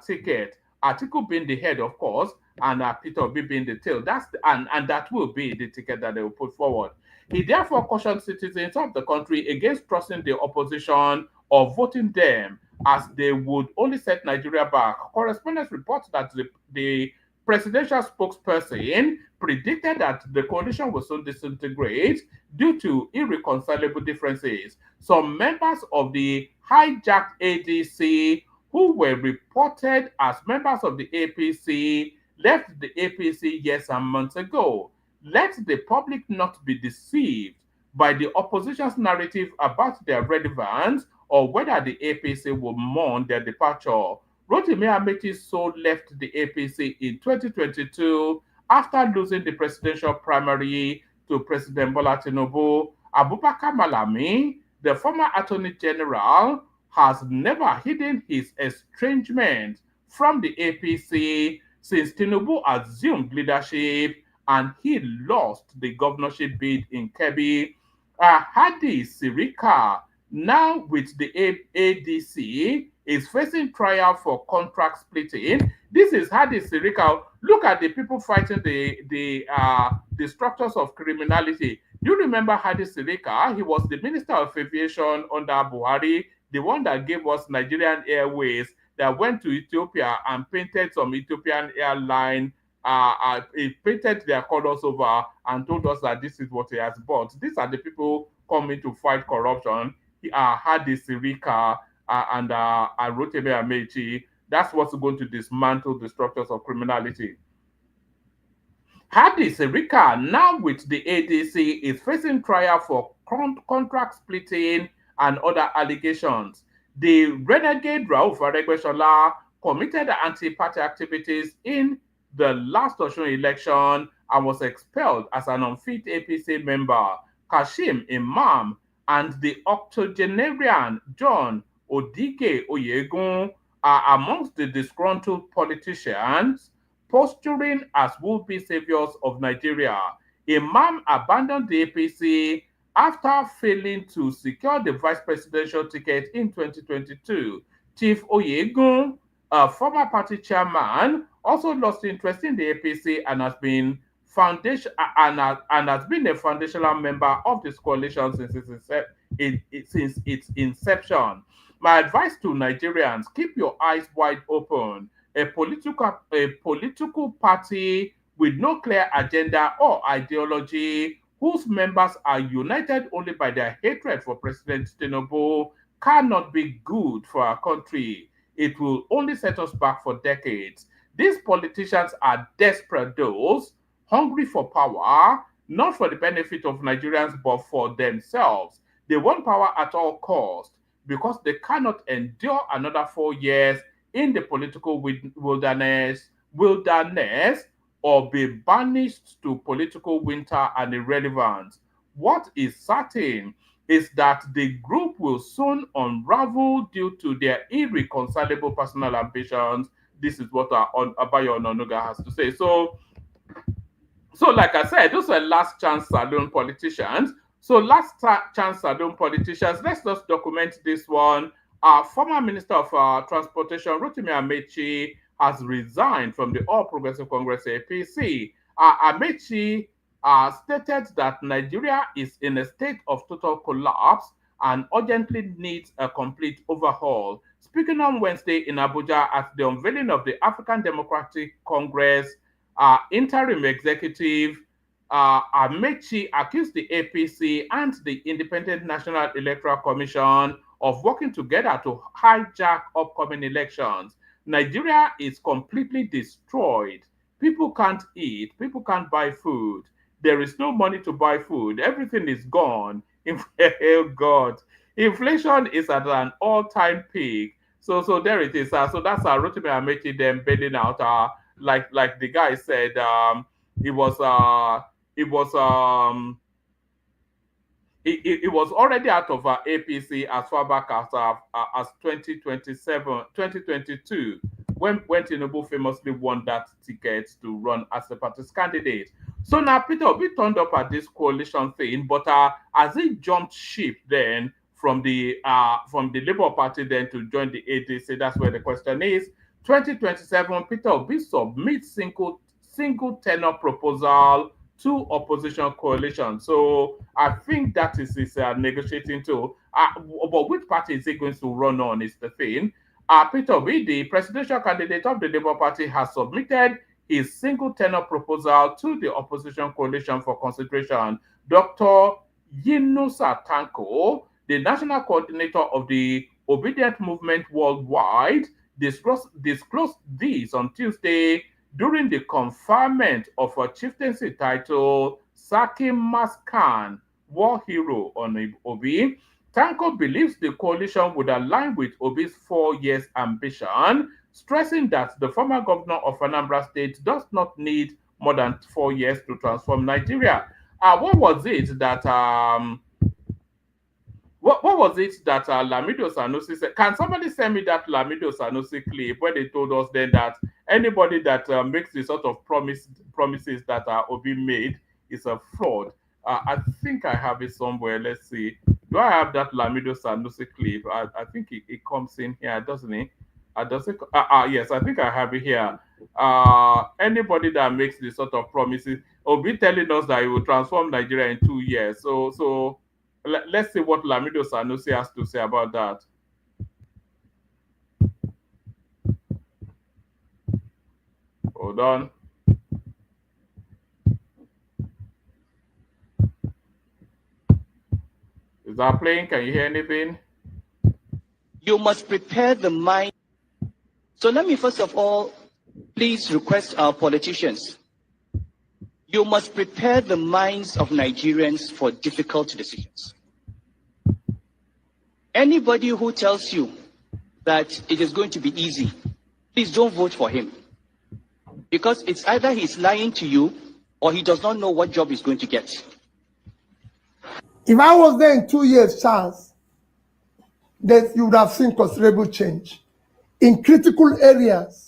ticket. Atiku being the head, of course, and Peter Obi being the tail. And that will be the ticket that they will put forward. He therefore cautioned citizens of the country against trusting the opposition or voting them, as they would only set Nigeria back. Correspondents report that the presidential spokesperson predicted that the coalition will soon disintegrate due to irreconcilable differences. Some members of the hijacked ADC, who were reported as members of the APC, left the APC years and months ago. Let the public not be deceived. by the opposition's narrative about their relevance or whether the APC will mourn their departure. Rotimi Amaechi so left the APC in 2022 after losing the presidential primary to President Bola Tinubu. Abubakar Malami, the former Attorney General, has never hidden his estrangement from the APC since Tinubu assumed leadership and he lost the governorship bid in Kebbi. Hadi Sirika, now with the ADC, is facing trial for contract splitting. This is Hadi Sirika. Look at the people fighting the structures of criminality. You remember Hadi Sirika? He was the Minister of Aviation under Buhari, the one that gave us Nigerian Airways, that went to Ethiopia and painted some Ethiopian airline. He painted their colors over and told us that this is what he has bought. These are the people coming to fight corruption. Hadi Sirika and Rotimi Amaechi. That's what's going to dismantle the structures of criminality. Hadi Sirika, now with the ADC, is facing trial for contract splitting and other allegations. The renegade Rauf Aregbesola committed anti-party activities in the last Osun election and was expelled as an unfit APC member. Kashim Imam and the octogenarian John Odike Oyegun are amongst the disgruntled politicians posturing as would-be saviors of Nigeria. Imam abandoned the APC after failing to secure the vice presidential ticket in 2022. Chief Oyegun, a former party chairman, also lost interest in the APC and has been a foundational member of this coalition since its inception. My advice to Nigerians: keep your eyes wide open. A political party with no clear agenda or ideology, whose members are united only by their hatred for President Tinubu, cannot be good for our country. It will only set us back for decades. These politicians are desperate those hungry for power, not for the benefit of Nigerians, but for themselves. They want power at all costs because they cannot endure another 4 years in the political wilderness or be banished to political winter and irrelevance. What is certain is that the group will soon unravel due to their irreconcilable personal ambitions. This is what Abayo Ononuga has to say. So like I said, those are last chance saloon politicians. So last chance saloon politicians, let's just document this one. Our former Minister of Transportation, Rotimi Amaechi, has resigned from the All Progressive Congress APC. Amaechi stated that Nigeria is in a state of total collapse and urgently needs a complete overhaul. Speaking on Wednesday in Abuja at the unveiling of the African Democratic Congress interim executive, Amaechi accused the APC and the Independent National Electoral Commission of working together to hijack upcoming elections. Nigeria is completely destroyed. People can't eat. People can't buy food. There is no money to buy food. Everything is gone. Oh God. Inflation is at an all-time peak. So there it is. So that's Rotimi Amaechi them bailing out. Like the guy said, it was already out of APC as far back as 2022, when Tinubu famously won that ticket to run as the party's candidate. So now Peter Obi turned up at this coalition thing, but as he jumped ship then from the Labour Party then to join the ADC, that's where the question is. 2027, Peter Obi submits single tenor proposal to opposition coalition. So I think that is his negotiating tool. But which party is he going to run on is the thing. Peter Obi, the presidential candidate of the Labour Party, has submitted his single tenor proposal to the opposition coalition for consideration. Dr. Yunusa Tanko, the national coordinator of the Obedient Movement Worldwide, disclosed this on Tuesday during the conferment of a chieftaincy title, Saki Maskan, war hero on Obi. Tanko believes the coalition would align with Obi's 4 years ambition, stressing that the former governor of Anambra State does not need more than 4 years to transform Nigeria. What was it that what was it that Lamido Sanusi said? Can somebody send me that Lamido Sanusi clip where they told us then that anybody that makes the sort of promises that Obi made is a fraud? I think I have it somewhere. Let's see. Do I have that Lamido Sanusi clip? I think it comes in here, doesn't it? Does it? Yes, I think I have it here. Anybody that makes the sort of promises, Obi telling us that he will transform Nigeria in 2 years. So let's see what Lamido Sanusi has to say about that. Hold on. Is that playing? Can you hear anything? You must prepare the mind. So let me first of all, please request our politicians. You must prepare the minds of Nigerians for difficult decisions. Anybody who tells you that it is going to be easy, please don't vote for him. Because it's either he's lying to you or he does not know what job he's going to get. If I was there in 2 years' chance, that you would have seen considerable change in critical areas.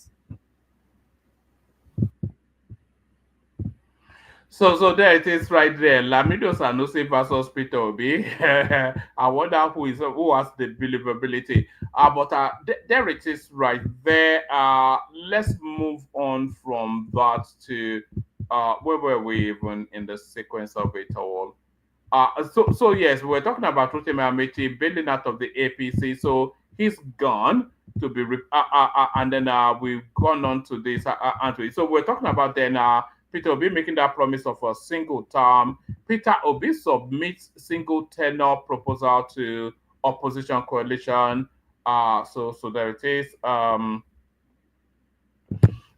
So there it is right there. Lamido Sanusi versus Peter Obi. I wonder who has the believability. But there it is right there. Let's move on from that to where were we even in the sequence of it all? So yes, we're talking about Rotimi Amaechi bailing out of the APC. So he's gone to be, and then we've gone on to this. So we're talking about then Peter Obi making that promise of a single term. Peter Obi submits single tenure proposal to opposition coalition. So there it is.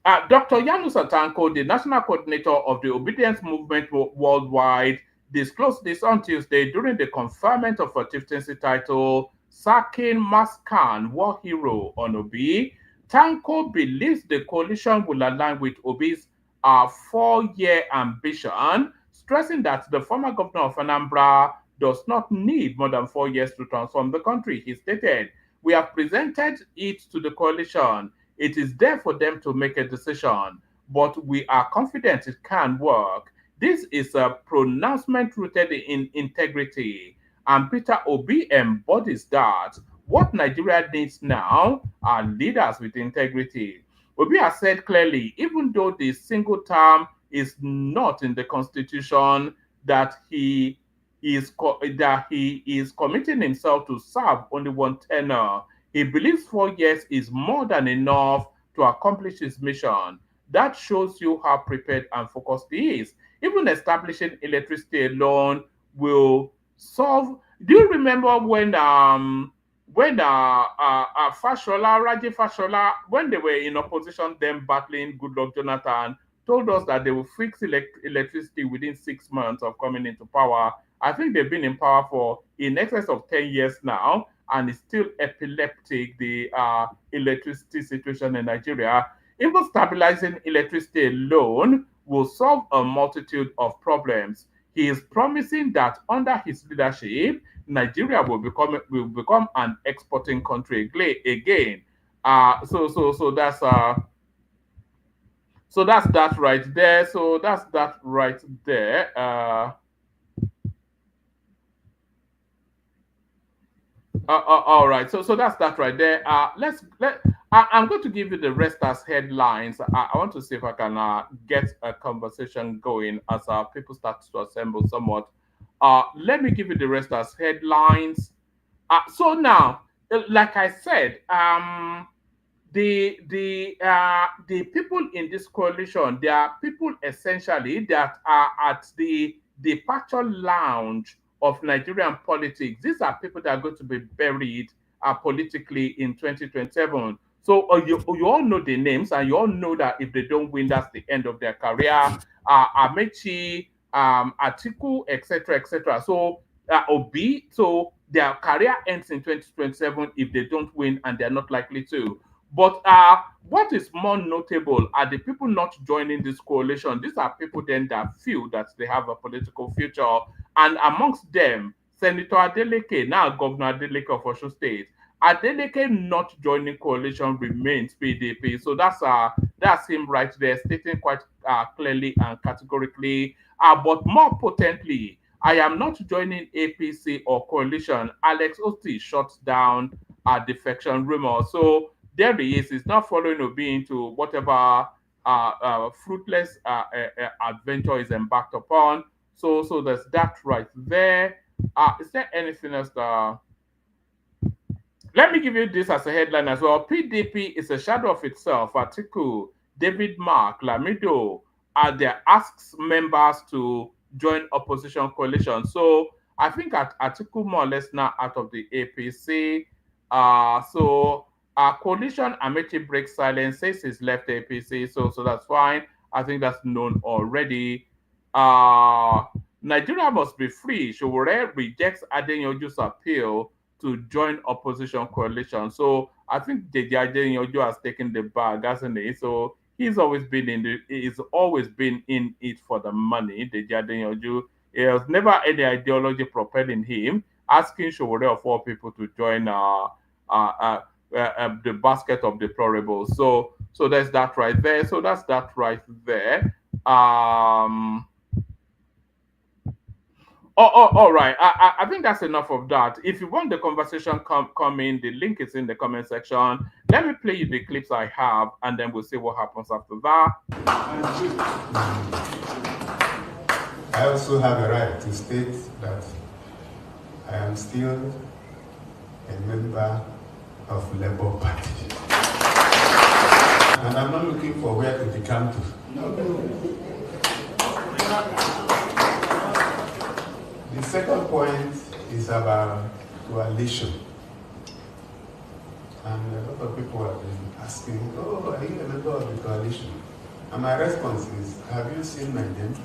Dr. Yanus Atanko, the national coordinator of the Obedience Movement Worldwide, disclosed this on Tuesday during the conferment of a chieftaincy title, sacking Maskan war hero on Obi. Tanko believes the coalition will align with Obi's 4-year ambition, stressing that the former governor of Anambra does not need more than 4 years to transform the country. He stated, "We have presented it to the coalition. It is there for them to make a decision, but we are confident it can work. This is a pronouncement rooted in integrity, and Peter Obi embodies that. What Nigeria needs now are leaders with integrity." Obi has said clearly, even though the single term is not in the constitution, that he is committing himself to serve only one tenure. He believes 4 years is more than enough to accomplish his mission. That shows you how prepared and focused he is. Even establishing electricity alone will solve. Do you remember when Fashola, Raji Fashola, when they were in opposition, them battling Goodluck Jonathan, told us that they will fix electricity within 6 months of coming into power. I think they've been in power for in excess of 10 years now, and it's still epileptic, the electricity situation in Nigeria. Even stabilizing electricity alone will solve a multitude of problems. He is promising that under his leadership, Nigeria will become an exporting country again. So that's that right there. So that's that right there. All right. So that's that right there. I'm going to give you the rest as headlines. I want to see if I can get a conversation going as people start to assemble somewhat. Let me give you the rest as headlines. So now, like I said, the people in this coalition, they are people essentially that are at the departure lounge of Nigerian politics. These are people that are going to be buried politically in 2027. So you all know the names, and you all know that if they don't win, that's the end of their career. Amaechi, Atiku, etc., etc. So Obi, so their career ends in 2027 if they don't win, and they're not likely to. But what is more notable are the people not joining this coalition. These are people then that feel that they have a political future, and amongst them, Senator Adeleke, now Governor Adeleke of Osun State. Adeleke not joining coalition remains PDP. So that's him right there, stating quite clearly and categorically. But more potently, I am not joining APC or coalition. Alex Otti shuts down defection rumor. So there he is. He's not following Obi into whatever fruitless adventure is embarked upon. So there's that right there. Is there anything else? Let me give you this as a headline as well. PDP is a shadow of itself. Atiku, David Mark, Lamido there asks members to join opposition coalition. So I think Atiku more or less now out of the APC. Coalition Amaechi breaks silence, says he's left APC. So that's fine. I think that's known already. Nigeria must be free. Showore rejects Adenyoju's appeal to join opposition coalition. So I think Deji Adenyoju has taken the bag, hasn't he? So he's always been in it for the money. Deji Adenyoju, there's never any ideology propelling him. Asking Showore of all people to join the basket of deplorables. So there's that right there. So that's that right there. All right. I think that's enough of that. If you want the conversation come in, the link is in the comment section. Let me play you the clips I have, and then we'll see what happens after that. I also have a right to state that I am still a member of Labour Party. And I'm not looking for where to become to. The second point is about coalition. And a lot of people have been asking, oh, are you a member of the coalition? And my response is, have you seen my name?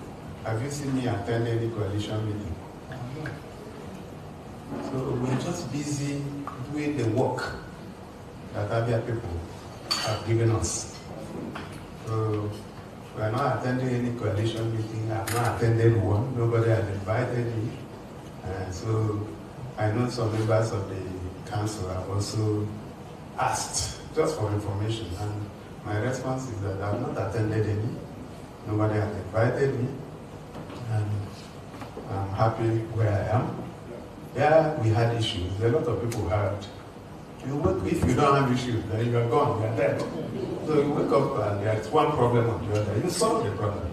Have you seen me attend any coalition meeting? So we're just busy doing the work that other people have given us. So we're not attending any coalition meeting. I've not attended one. Nobody has invited me. So I know some members of the council have also asked just for information. And my response is that I've not attended any. Nobody has invited me. And I'm happy where I am. Yeah, we had issues. A lot of people had. If you don't have issues, then you are gone, you are dead. So you wake up and there's one problem or the other. You solve the problem.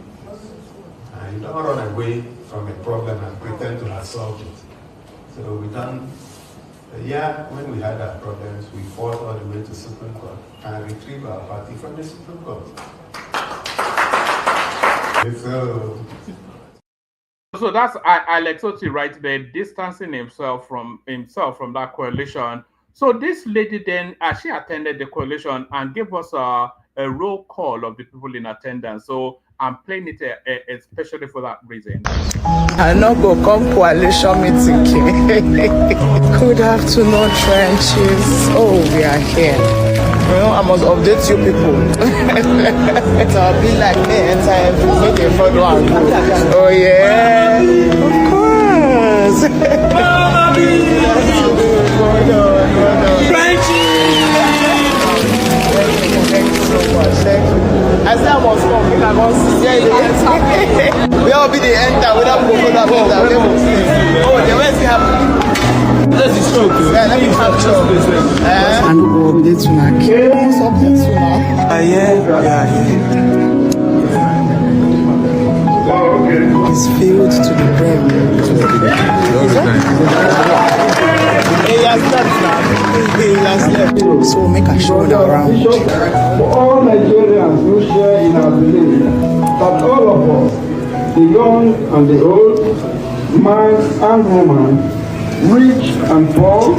And you don't run away from a problem and pretend to have solved it. So we done, when we had our problems, we fought all the way to Supreme Court and retrieved our party from the Supreme Court. So that's Alex Otti right there, distancing himself from that coalition. So this lady then, she attended the coalition and gave us a roll call of the people in attendance. So I'm playing it especially for that reason. I not go come coalition meeting. Good afternoon, trenches. Oh, we are here. You know, I must update you people. So I'll be like, hey, enter every meeting for one. Oh yeah, of course. I said I must come, I must see. We all be the enter without coconut water. Oh, the rest happening. Let's just choke. Yeah, let me capture. And we'll update you now. What's update you now? Yeah. It's filled to the brim. He has left. So make a show around. For all Nigerians who share in our belief that all of us, the young and the old, man and woman, rich and poor.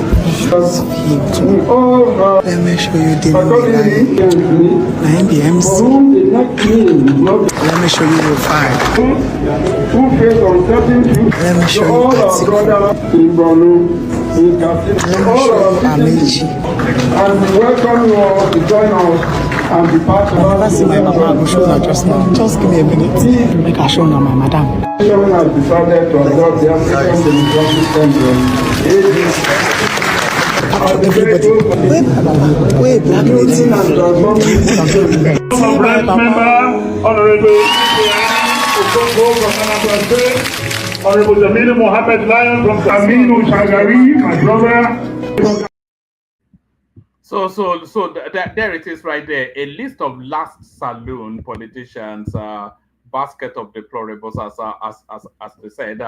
We all Let me show you the for whom the next meal is not. Let me show you the fire. Who face uncertain future. Let me show you all our Atiku. brothers in Borno, in Katsina, all our Amaechi. and we welcome you all to join us and be part of I never see my mama, I will show her just now. Just give me a minute. Make her show her my madam. Nation has decided to adopt the African Democratic Congress, Wait, black lady. Honorable Honorable Jamil Mohammed Lion from Aminu Shagari, my brother. So there it is right there. A list of last saloon politicians, basket of deplorables, as they said.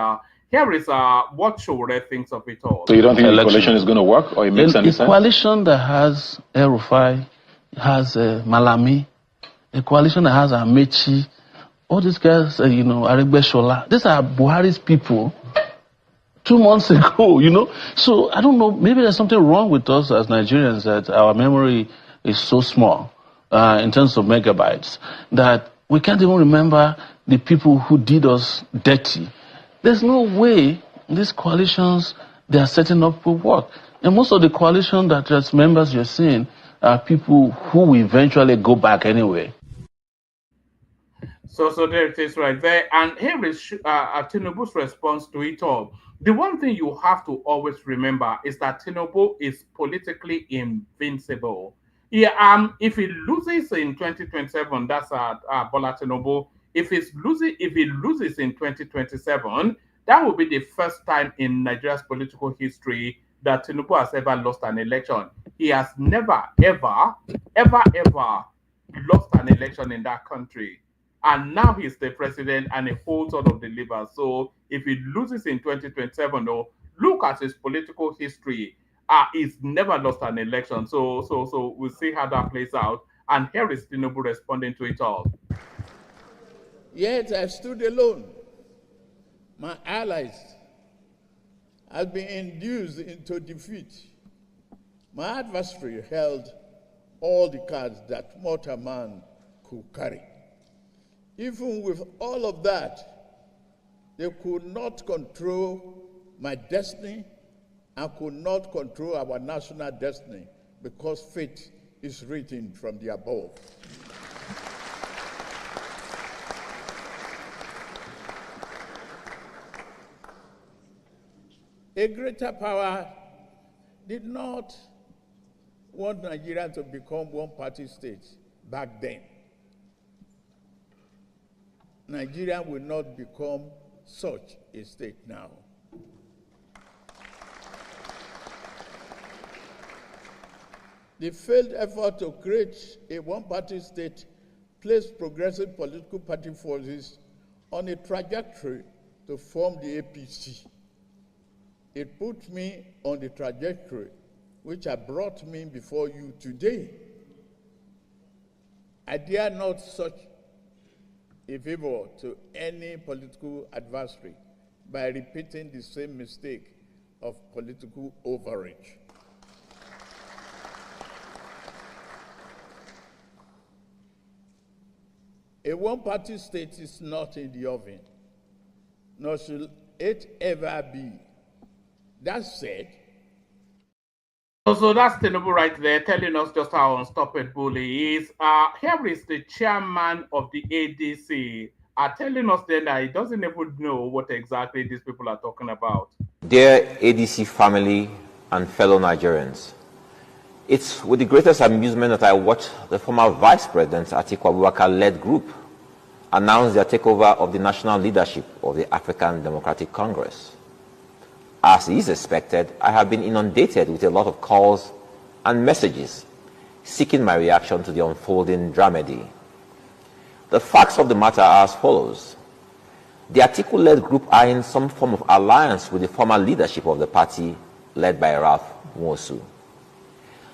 Here is what Shore thinks of it all. So you don't think the coalition is going to work, or it makes any sense? A coalition that has El-Rufai, has Malami, a coalition that has Amaechi, all these guys, Aregbesola, these are Buhari's people 2 months ago, So I don't know, maybe there's something wrong with us as Nigerians, that our memory is so small in terms of megabytes, that we can't even remember the people who did us dirty. There's no way these coalitions they are setting up will work. And most of the coalition that as members you're seeing are people who will eventually go back anyway. So there it is right there. And here is Tinubu's response to it all. The one thing you have to always remember is that Tinubu is politically invincible. Yeah, if he loses in 2027, that's Bola Tinubu. If he loses in 2027, that will be the first time in Nigeria's political history that Tinubu has ever lost an election. He has never, ever lost an election in that country. And now he's the president and he holds all of the lever. So if he loses in 2027, look at his political history. He's never lost an election. So we'll see how that plays out. And here is Tinubu responding to it all. Yet I stood alone. My allies had been induced into defeat. My adversary held all the cards that mortal man could carry. Even with all of that, they could not control my destiny and could not control our national destiny, because fate is written from the above. A greater power did not want Nigeria to become one-party state back then. Nigeria will not become such a state now. The failed effort to create a one-party state placed progressive political party forces on a trajectory to form the APC. It put me on the trajectory which has brought me before you today. I dare not such a favor to any political adversary by repeating the same mistake of political overreach. A one-party state is not in the oven, nor should it ever be. That said, so that's Tinubu right there, telling us just how unstoppable he is. Here is the chairman of the ADC, telling us then that he doesn't even know what exactly these people are talking about. Dear ADC family and fellow Nigerians, it's with the greatest amusement that I watched the former Vice President Atiku Abubakar-led group announce their takeover of the national leadership of the African Democratic Congress. As is expected, I have been inundated with a lot of calls and messages seeking my reaction to the unfolding dramedy. The facts of the matter are as follows. The Atiku-led group are in some form of alliance with the former leadership of the party led by Ralph Nwosu.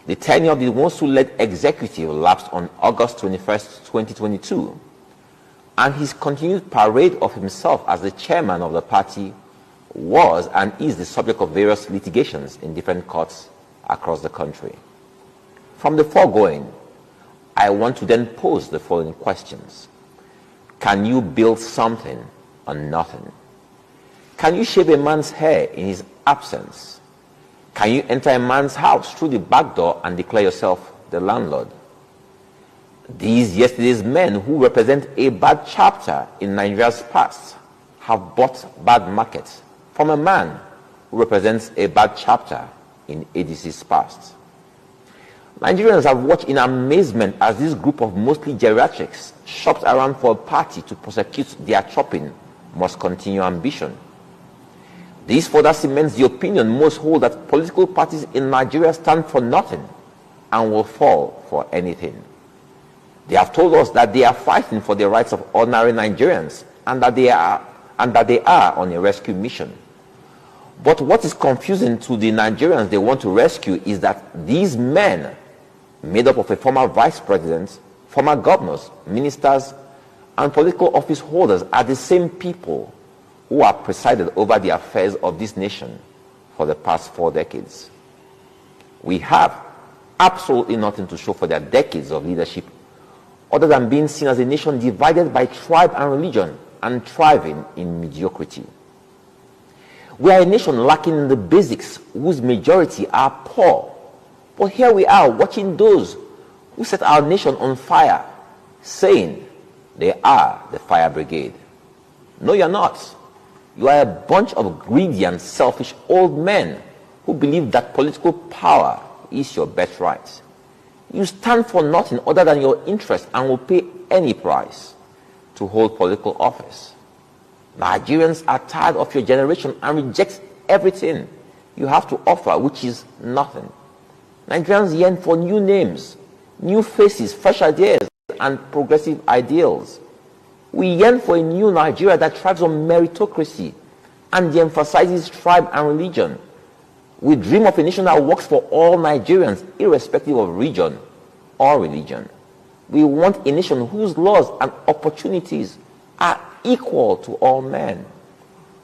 The tenure of the Nwosu-led executive lapsed on August 21st, 2022, and his continued parade of himself as the chairman of the party was and is the subject of various litigations in different courts across the country. From the foregoing, I want to then pose the following questions. Can you build something on nothing? Can you shave a man's hair in his absence? Can you enter a man's house through the back door and declare yourself the landlord? These yesterday's men who represent a bad chapter in Nigeria's past have bought bad markets from a man who represents a bad chapter in ADC's past. Nigerians have watched in amazement as this group of mostly geriatrics shopped around for a party to prosecute their chopping must continue ambition. This further cements the opinion most hold that political parties in Nigeria stand for nothing and will fall for anything. They have told us that they are fighting for the rights of ordinary Nigerians and that they are on a rescue mission. But what is confusing to the Nigerians they want to rescue is that these men, made up of a former vice president, former governors, ministers, and political office holders, are the same people who have presided over the affairs of this nation for the past 4 decades. We have absolutely nothing to show for their decades of leadership other than being seen as a nation divided by tribe and religion and thriving in mediocrity. We are a nation lacking in the basics whose majority are poor. But here we are watching those who set our nation on fire, saying they are the fire brigade. No, you're not. You are a bunch of greedy and selfish old men who believe that political power is your birthright. You stand for nothing other than your interest and will pay any price to hold political office. Nigerians are tired of your generation and reject everything you have to offer, which is nothing. Nigerians yearn for new names, new faces, fresh ideas, and progressive ideals. We yearn for a new Nigeria that thrives on meritocracy and de-emphasizes tribe and religion. We dream of a nation that works for all Nigerians, irrespective of region or religion. We want a nation whose laws and opportunities are equal to all men.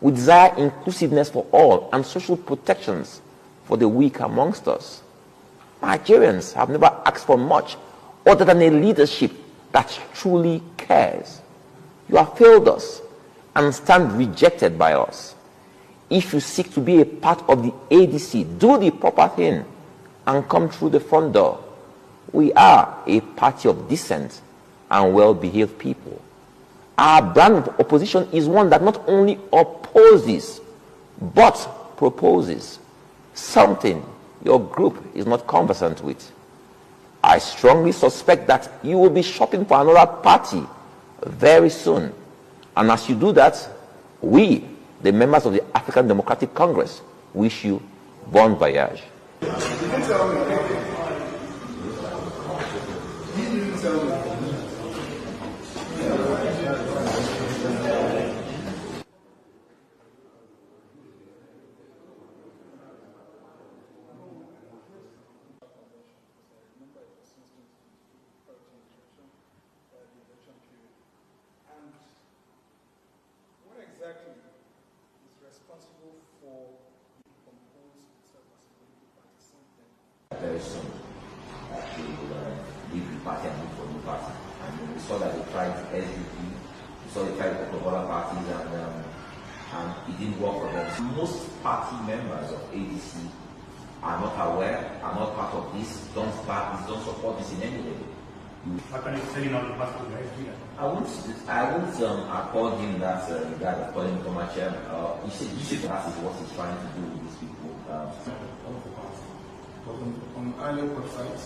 We desire inclusiveness for all and social protections for the weak amongst us. Nigerians have never asked for much other than a leadership that truly cares. You have failed us and stand rejected by us. If you seek to be a part of the ADC, do the proper thing and come through the front door. We are a party of decent and well-behaved people. Our brand of opposition is one that not only opposes, but proposes something your group is not conversant with. I strongly suspect that you will be shopping for another party very soon. And as you do that, we, the members of the African Democratic Congress, wish you bon voyage. Very soon to leave the party and look for a new party. And we saw that they tried SDP, we saw they tried a couple of other parties, and it didn't work for them. Most party members of ADC are not aware, are not part of this, don't support this in any way. How can you say you're not part of the idea? I won't accord him that guy that called him former chairman. You should ask what he's trying to do with these people. But on INEC website,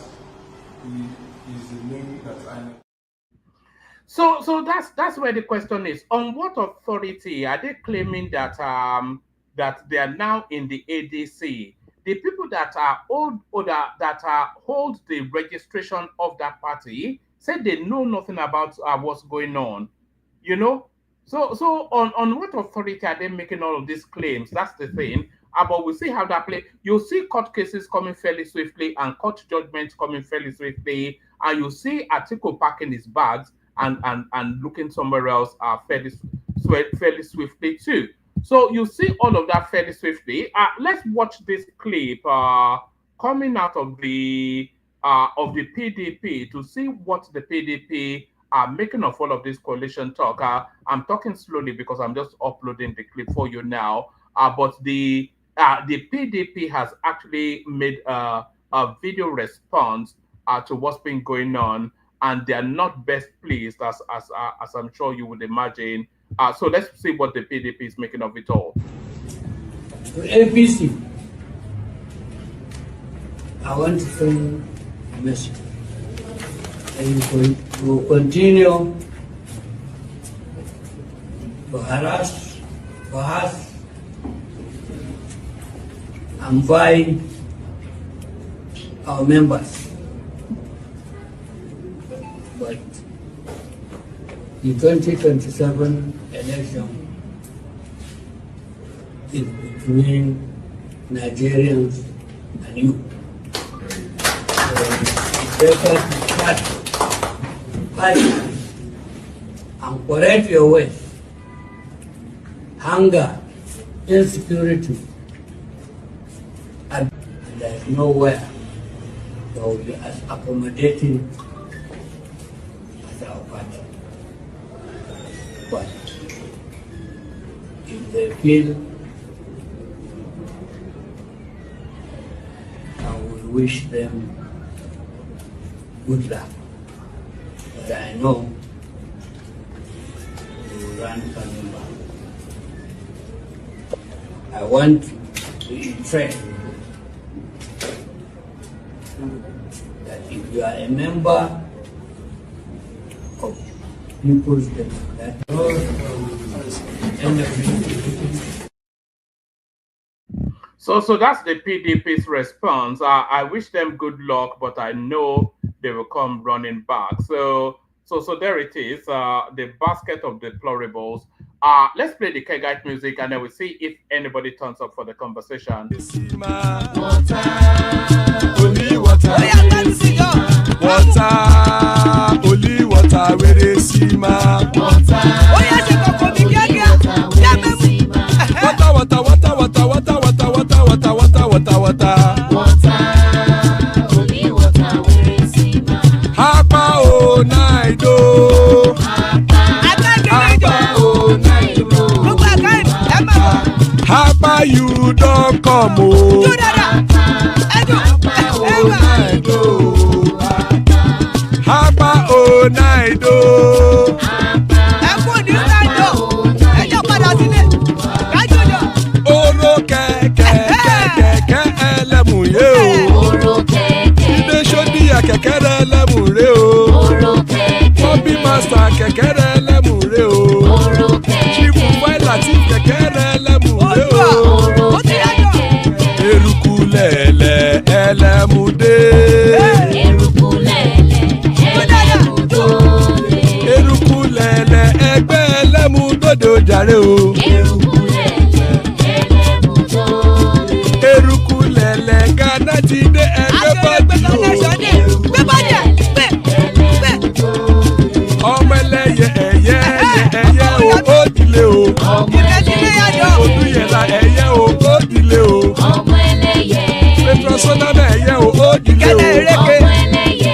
he is the name that INEC. So that's where the question is. On what authority are they claiming that that they are now in the ADC? The people that are hold the registration of that party said they know nothing about what's going on. You know, so on what authority are they making all of these claims? That's the thing. But we'll see how that plays. You'll see court cases coming fairly swiftly and court judgments coming fairly swiftly, and you'll see Atiku packing his bags and looking somewhere else fairly swiftly too. So you see all of that fairly swiftly. Let's watch this clip coming out of the PDP to see what the PDP are making of all of this coalition talk. I'm talking slowly because I'm just uploading the clip for you now. But the PDP has actually made a video response to what's been going on, and they are not best pleased, as I'm sure you would imagine. So let's see what the PDP is making of it all. APC, I want to send a message. And you will continue to harass, perhaps, and buy our members. But the 2027 election is between Nigerians and you. So it's better to start fighting and correct your ways. Hunger, insecurity, and there's nowhere that will be as accommodating as our party. But if they feel, I will wish them good luck. But I know they will run coming back. I want to entreat that if you are a member of People's Democratic So that's the PDP's response. I wish them good luck, but I know they will come running back. So there it is, the basket of deplorables. Let's play the Kegite music, and then we'll see if anybody turns up for the conversation. Only water, where they see ma. Water. Only water, where they see ma. Hapa o naido. Hapa o naido. Hapa you don't come o. Hapa o naido. Oro kẹ̀kẹ́ ẹlẹ́mù yé o. Ilé ṣọ́dí àkẹ́kẹ́ ẹlẹ́mù ré o. Bobby Master kẹ̀kẹ́ ẹlẹ́mù ré o. Chief Wáìlà tí kẹ̀kẹ́ ẹlẹ́mù ré o. Eruku lẹ̀lẹ̀ ẹlẹ́mù dé. Eruku lẹ̀lẹ̀ ẹgbẹ́ ẹlẹ́mù dòde ojàre o. Eruku lẹ̀lẹ̀ Ghana ti dé ẹgbẹ́ bọ́ọ̀dì o. Ọmọ ẹlẹ́yẹ ẹ̀yẹ o ó dìlé o. Olúyẹ̀lá ẹ̀yẹ o ó dìlé o. Petrosonama ẹ̀yẹ o ó dìlé o.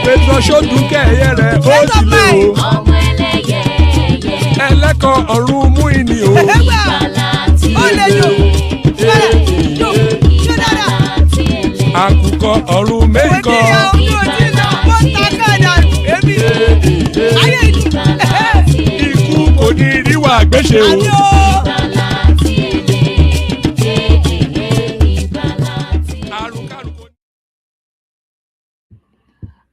Petrosodunke ẹ̀yẹ rẹ̀ ó dìlé o. Ẹlẹ́kọ̀ ọ̀run mú ìní o. Àkùkọ ọ̀run mẹ́kọ. Ikú kò ní ríwà gbéṣe o.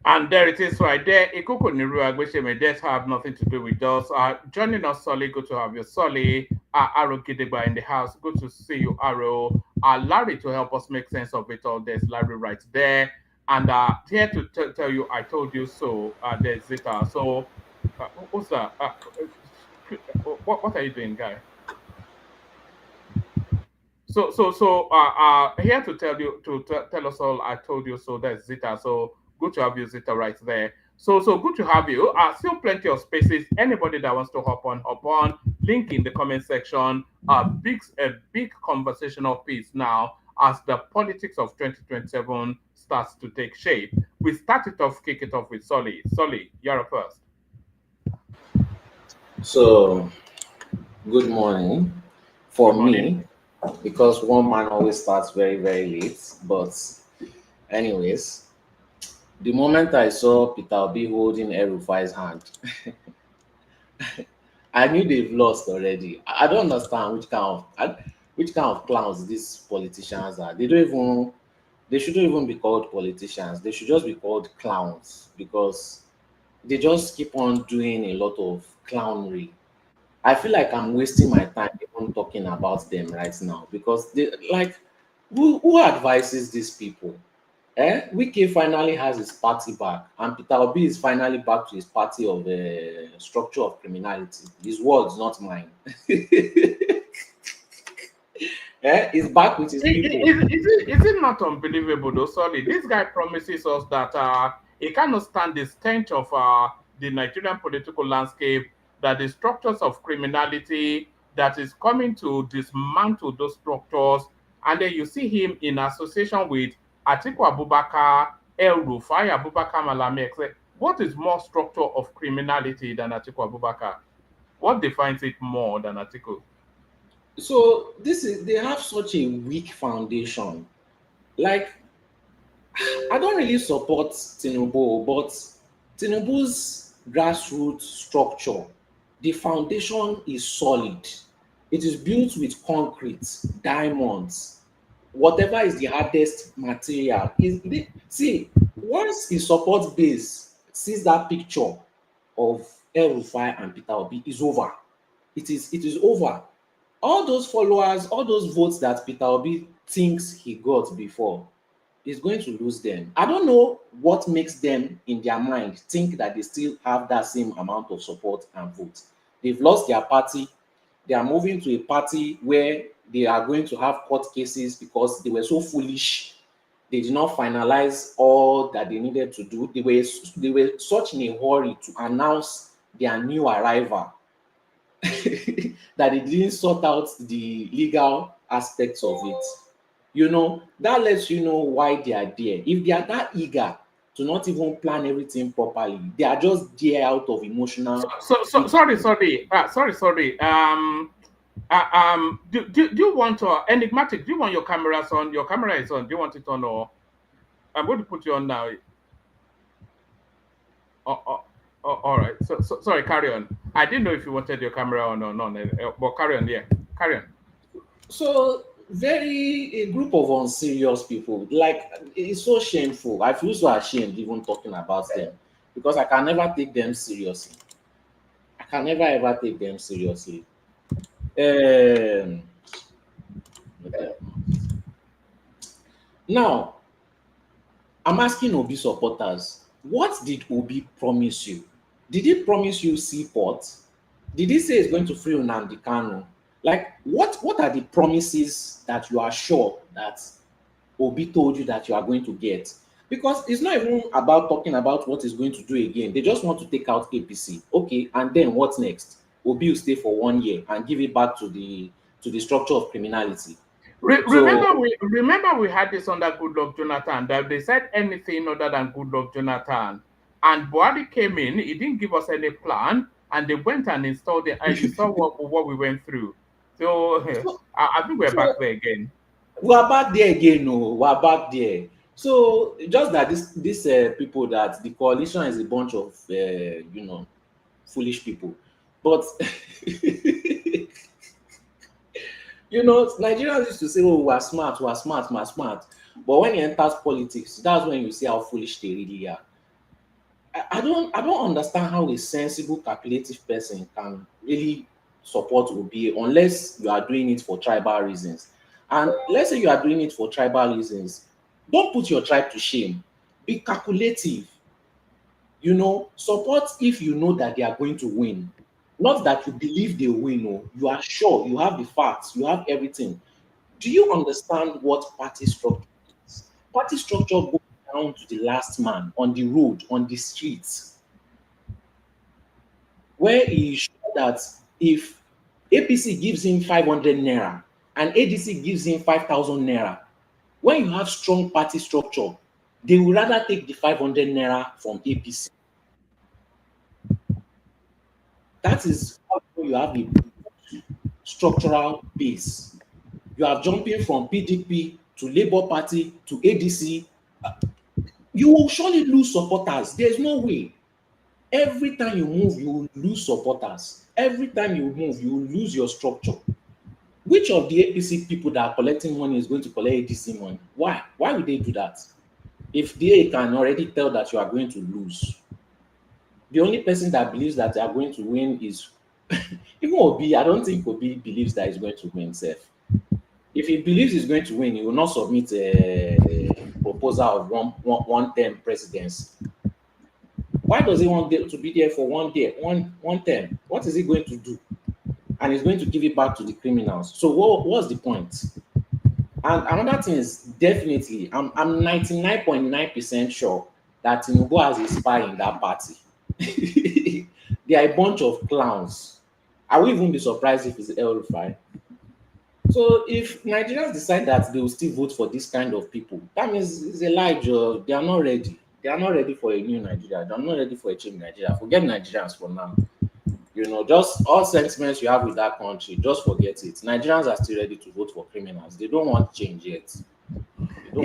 And there it is right there. Ikuko Niru Agbesheme, that have nothing to do with us. Joining us, Solly, good to have you. Solly, Aro Gidegba in the house. Good to see you, Aro. Larry, to help us make sense of it all. There's Larry right there. And here to tell you, I told you so. There's Zita. So, what's that? What are you doing, guy? So, here to tell you, tell us all, I told you so. There's Zita. So, good to have you, Zita, right there. So good to have you. Still plenty of spaces. Anybody that wants to hop on. Link in the comment section. A big conversational piece now as the politics of 2027 starts to take shape. We kick it off with Solly. Solly, you're up first. So, good morning. For Good morning. me, because one man always starts very, very late. But, anyways, the moment I saw Peter Obi holding El-Rufai's hand, I knew they've lost already. I don't understand which kind of clowns these politicians are. They shouldn't even be called politicians. They should just be called clowns because they just keep on doing a lot of clownery. I feel like I'm wasting my time even talking about them right now because they like who advises these people? Wike finally has his party back, and Peter Obi is finally back to his party of structure of criminality. His words, not mine. He's back with his people. Is it not unbelievable though? Sorry, this guy promises us that he cannot stand the stench of the Nigerian political landscape, that the structures of criminality that is coming to dismantle those structures, and then you see him in association with Atiku Abubakar, El-Rufai, Abubakar Malami, etc. What is more structure of criminality than Atiku Abubakar? What defines it more than Atiku? So they have such a weak foundation. Like, I don't really support Tinubu, but Tinubu's grassroots structure, the foundation is solid. It is built with concrete, diamonds, whatever is the hardest material. See, once the support base sees that picture of El-Rufai and Peter Obi, is over. It is over. All those followers, all those votes that Peter Obi thinks he got before, is going to lose them. I don't know what makes them in their mind think that they still have that same amount of support and votes. They've lost their party. They are moving to a party where they are going to have court cases because they were so foolish. They did not finalize all that they needed to do. They were such in a hurry to announce their new arrival that they didn't sort out the legal aspects of it. That lets you know why they are there. If they are that eager to not even plan everything properly, they are just there out of emotional. Sorry. Do you want enigmatic? Do you want your cameras on? Your camera is on. Do you want it on, or I'm going to put you on now? All right. So sorry. Carry on. I didn't know if you wanted your camera on or not, but carry on. Yeah, carry on. So a group of unserious people. Like, it's so shameful. I feel so ashamed even talking about them because I can never take them seriously. I can never ever take them seriously. Now, I'm asking Obi supporters, what did Obi promise you? Did he promise you seaport? Did he say he's going to free Nnamdi Kanu? Like, what are the promises that you are sure that Obi told you that you are going to get? Because it's not even about talking about what he's going to do again. They just want to take out APC. Okay, and then what's next? Obi will stay for 1 year and give it back to the structure of criminality. Remember we had this under Goodluck Jonathan, that they said anything other than Goodluck Jonathan. And Buhari came in, he didn't give us any plan, and they went and installed it, and you saw what we went through. So I think we're back there again. We're back there again, no. We're back there. So just that these people, that the coalition is a bunch of foolish people. But Nigerians used to say, "Oh, we're smart. But when it enters politics, that's when you see how foolish they really are. I don't understand how a sensible, calculative person can really support Obi unless you are doing it for tribal reasons. And let's say you are doing it for tribal reasons, don't put your tribe to shame. Be calculative. Support if you know that they are going to win. Not that you believe they will win. No, you are sure, you have the facts, you have everything. Do you understand what party structure is? Party structure goes down to the last man on the road, on the streets, where he showed that if APC gives him 500 naira and ADC gives him 5,000 naira, when you have strong party structure, they would rather take the 500 naira from APC. That is how you have a structural base. You are jumping from PDP to Labour Party to ADC. You will surely lose supporters. There's no way. Every time you move, you will lose supporters. Every time you move, you will lose your structure. Which of the APC people that are collecting money is going to collect ADC money? Why? Why would they do that? If they can already tell that you are going to lose. The only person that believes that they are going to win is even Obi. I don't think Obi believes that he's going to win himself. If he believes he's going to win, he will not submit a proposal of one term presidency. Why does he want to be there for one term? What is he going to do? And he's going to give it back to the criminals. So what's the point? And another thing is definitely, I'm 99.9% sure that Tinubu has a spy in that party. They are a bunch of clowns. I won't even be surprised if it's El-Rufai. So if Nigerians decide that they will still vote for this kind of people, that means it's a lie, Joe. They are not ready. They are not ready for a new Nigeria. They are not ready for a change Nigeria. Forget Nigerians for now. You know, just all sentiments you have with that country, just forget it. Nigerians are still ready to vote for criminals. They don't want change yet. I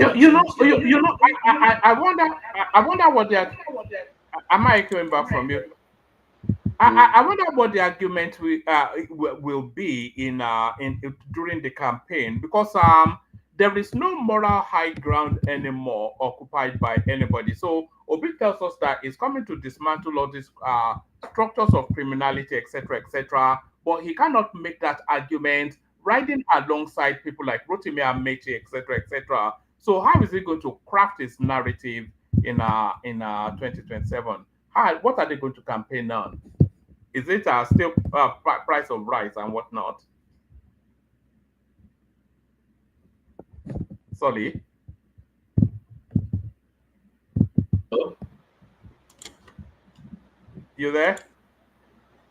wonder what they are. Am I coming back from you? I wonder what the argument will be in during the campaign, because there is no moral high ground anymore occupied by anybody. So Obi tells us that he's coming to dismantle all these structures of criminality, etc., but he cannot make that argument riding alongside people like Rotimi Amaechi, etc. So how is he going to craft his narrative in 2027? What are they going to campaign on? Is it still price of rice and whatnot? Sorry. Hello? You there?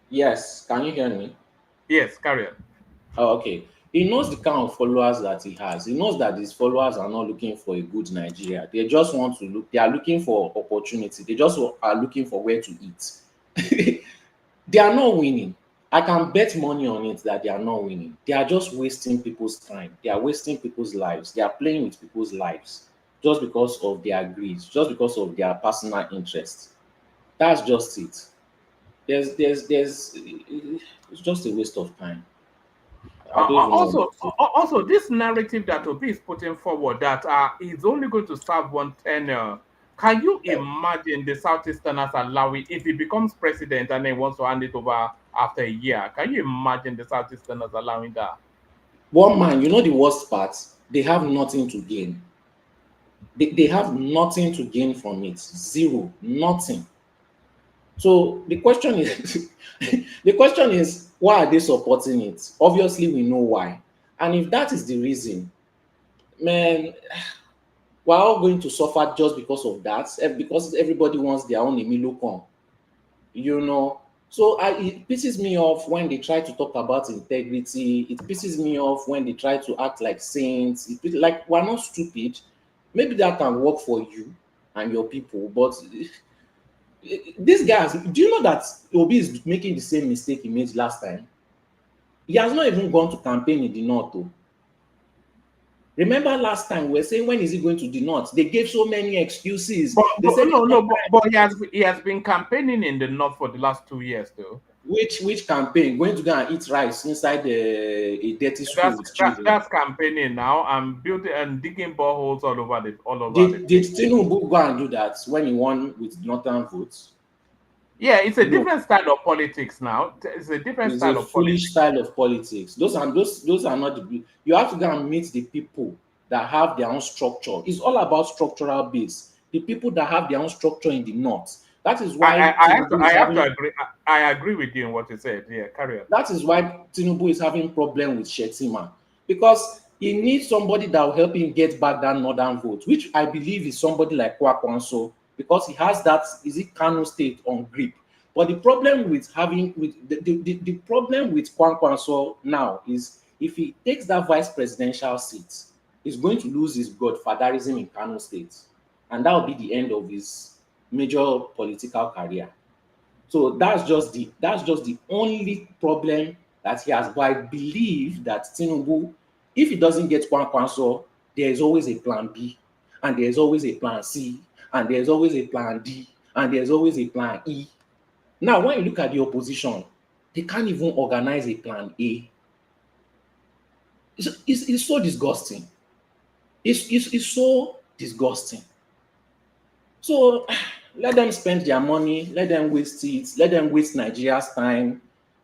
Yes. Can you hear me? Yes, carry on. Oh, okay. He knows the kind of followers that he has. He knows that his followers are not looking for a good Nigeria. They just want to look, they are looking for opportunity. They just are looking for where to eat. They are not winning. I can bet money on it that they are not winning. They are just wasting people's time. They are wasting people's lives. They are playing with people's lives just because of their greed, just because of their personal interest. That's just it. It's just a waste of time. Also, this narrative that Obi is putting forward that he's only going to serve one tenure. Can you imagine the Southeasterners allowing, if he becomes president and then wants to hand it over after a year? Can you imagine the Southeasterners allowing that? One man, you know the worst part? They have nothing to gain. They have nothing to gain from it. Zero, nothing. So the question is, why are they supporting it? Obviously, we know why. And if that is the reason, man, we're all going to suffer just because of that, because everybody wants their own Emilokon, you know. So it pisses me off when they try to talk about integrity. It pisses me off when they try to act like saints. Like, we're not stupid. Maybe that can work for you and your people, but these guys, do you know that Obi is making the same mistake he made last time? He has not even gone to campaign in the North, though. Remember last time we were saying, when is he going to the North? They gave so many excuses. But he has been campaigning in the North for the last 2 years, though. Which campaign? Going to go and eat rice inside a dirty school with children? That's campaigning now. I'm building and digging boreholes all over. Did Tinubu go and do that when he won with Northern votes? Yeah, it's a different style of politics now. It's a different style of foolish style of politics. Those are not the. You have to go and meet the people that have their own structure. It's all about structural base. The people that have their own structure in the North. That is why I have to agree. I agree with you in what you said. Yeah, carry on. That is why Tinubu is having problem with Shettima, because he needs somebody that will help him get back that northern vote, which I believe is somebody like Kwakwanso, because he has that, is it Kano State on grip. But the problem with having, with the problem with Kwakwanso now is if he takes that vice presidential seat, he's going to lose his godfatherism in Kano State. And that will be the end of his major political career. So that's just the only problem that he has. But I believe that Tinubu, if he doesn't get Kwankwanso, there is always a plan B, and there's always a plan C, and there's always a plan D, and there's always a plan E. Now, when you look at the opposition, they can't even organize a plan A. It's so disgusting. It's so disgusting. So let them spend their money, let them waste it, let them waste Nigeria's time.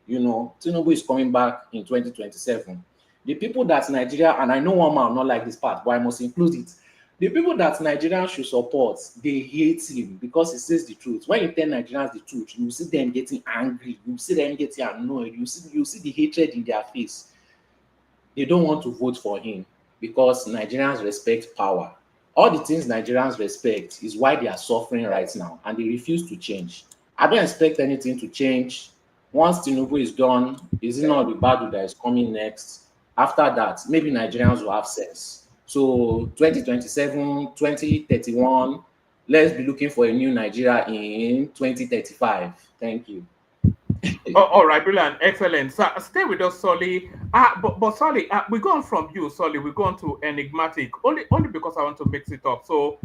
You know, Tinubu is coming back in 2027. The people that Nigeria, and I know one man will not like this part, but I must include it. The people that Nigerians should support, they hate him because he says the truth. When you tell Nigerians the truth, you see them getting angry, you see them getting annoyed, you see the hatred in their face. They don't want to vote for him because Nigerians respect power. All the things Nigerians respect is why they are suffering right now, and they refuse to change. I don't expect anything to change. Once Tinubu is done, is it not Ribadu that is coming next? After that, maybe Nigerians will have sense. So 2027, 2031, let's be looking for a new Nigeria in 2035. Thank you. Oh, all right, brilliant, excellent. So stay with us, Solly. But Solly, we go on from you, Solly. We go on to enigmatic only because I want to mix it up. So,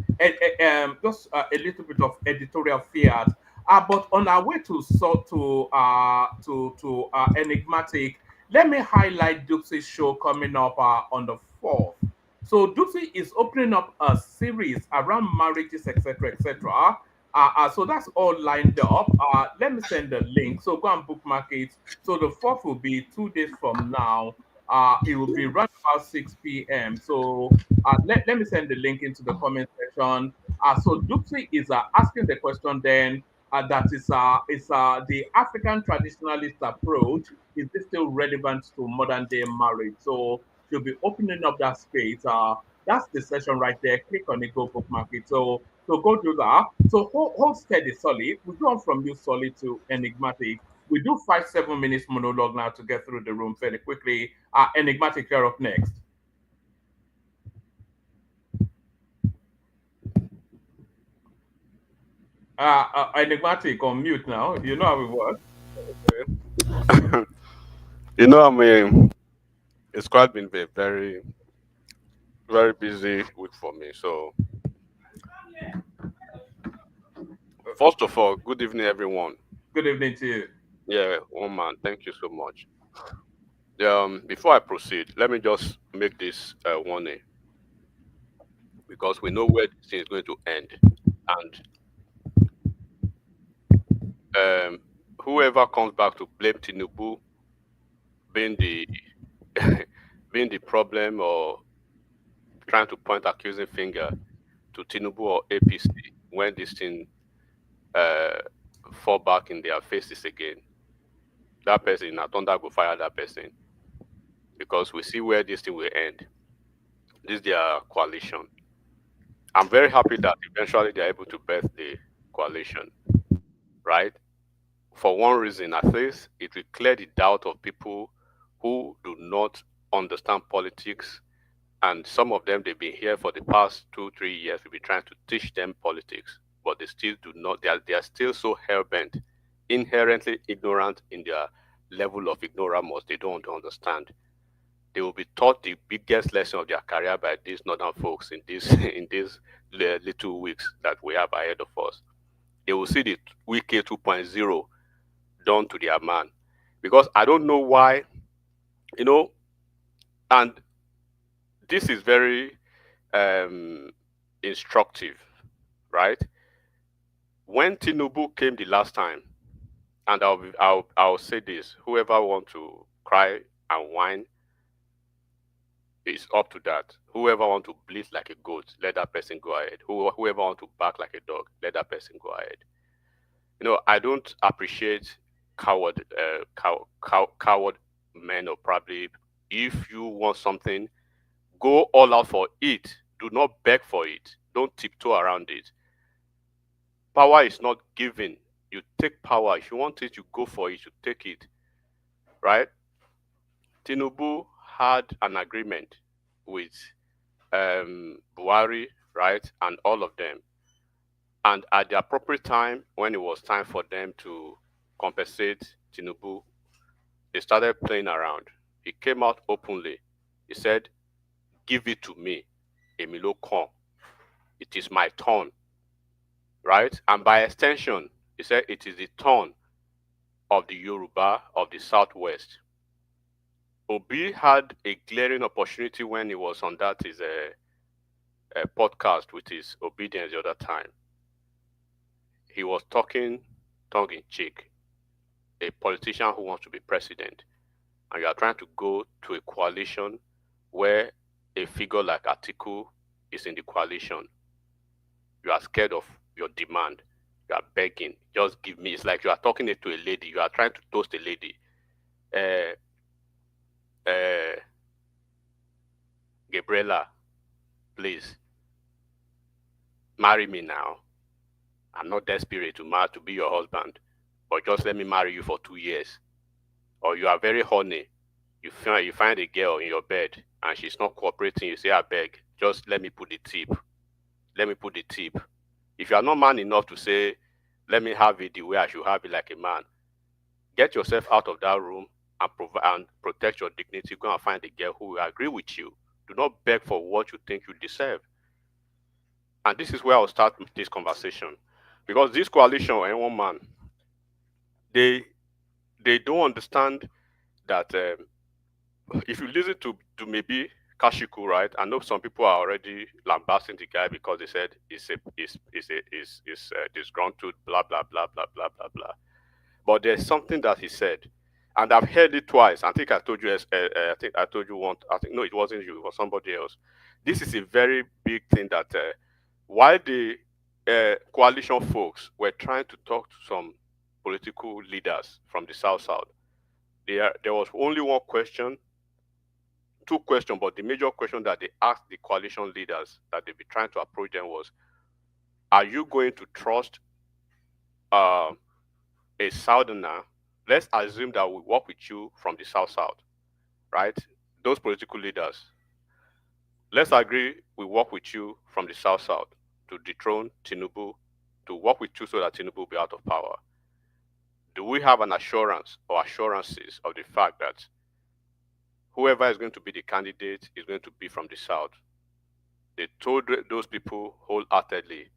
just a little bit of editorial fiat. But on our way to enigmatic, let me highlight Duxie's show coming up on the 4th. So Duxie is opening up a series around marriages, etc., etc. So that's all lined up. Let me send the link. So go and bookmark it. So the 4th will be 2 days from now. It will be right about 6 p.m. So let me send the link into the comment section. So Duxie is asking the question then, that is the African traditionalist approach, is this still relevant to modern day marriage? So she'll be opening up that space. That's the session right there. Click on it, go bookmark it. So go do that. So hold steady, Solid. We go on from you, Solid, to enigmatic. We do 5-7 minutes monologue now to get through the room fairly quickly. Enigmatic, you're up next. Enigmatic on mute now. You know how it works. You know, I mean, it's quite been a very, very busy week for me. So, first of all, good evening, everyone. Good evening to you. Yeah, one man, thank you so much. Before I proceed, let me just make this warning, because we know where this thing is going to end, and whoever comes back to blame Tinubu being the being the problem, or trying to point accusing finger to Tinubu or APC when this thing fall back in their faces again, that person, I thunder go fire that person, because we see where this thing will end. This is their coalition. I'm very happy that eventually they're able to birth the coalition, right? For one reason, at least it will clear the doubt of people who do not understand politics, and some of them, they've been here for the past 2-3 years. We've been trying to teach them politics, but they still do not. They are still so hell-bent, inherently ignorant in their level of ignoramus. They don't understand. They will be taught the biggest lesson of their career by these northern folks in these little weeks that we have ahead of us. They will see the Wiki 2.0 done to their man, because I don't know why, and this is very instructive, right? When Tinubu came the last time, and I'll say this: whoever want to cry and whine, it's up to that. Whoever want to bleat like a goat, let that person go ahead. Whoever want to bark like a dog, let that person go ahead. I don't appreciate coward men, or probably, if you want something, Go all out for it. Do not beg for it. Don't tiptoe around it. Power is not given. You take power. If you want it, you go for it. You take it. Right? Tinubu had an agreement with Buhari, right, and all of them. And at the appropriate time, when it was time for them to compensate Tinubu, they started playing around. He came out openly. He said, "Give it to me, Emilio Kong. It is my turn." Right? And by extension, he said it is the turn of the Yoruba of the Southwest. Obi had a glaring opportunity when he was on that his podcast with his Obedience the other time. He was talking tongue-in-cheek, a politician who wants to be president, and you are trying to go to a coalition where a figure like Atiku is in the coalition. You are scared of your demand. You are begging, just give me. It's like you are talking to a lady. You are trying to toast a lady. Gabriela, please marry me now. I'm not desperate to be your husband, but just let me marry you for 2 years. Or you are very horny. You find a girl in your bed and she's not cooperating. You say, I beg, just let me put the tip. Let me put the tip. If you are not man enough to say, let me have it the way I should have it like a man, get yourself out of that room and protect your dignity. Go and find a girl who will agree with you. Do not beg for what you think you deserve. And this is where I'll start with this conversation. Because this coalition, and one man, they don't understand that if you listen to maybe Kashiku, right? I know some people are already lambasting the guy because they said he's disgruntled, blah blah blah blah blah blah blah. But there's something that he said, and I've heard it twice. I think I told you. I think I told you once. I think no, it wasn't you. It was somebody else. This is a very big thing that while the coalition folks were trying to talk to some political leaders from the South, there was only one question. Two questions, but the major question that they asked the coalition leaders that they've been trying to approach them was, are you going to trust a Southerner? Let's assume that we work with you from the South, right? Those political leaders. Let's agree we work with you from the South to dethrone Tinubu, to work with you so that Tinubu will be out of power. Do we have an assurance or assurances of the fact that whoever is going to be the candidate is going to be from the South? They told those people wholeheartedly,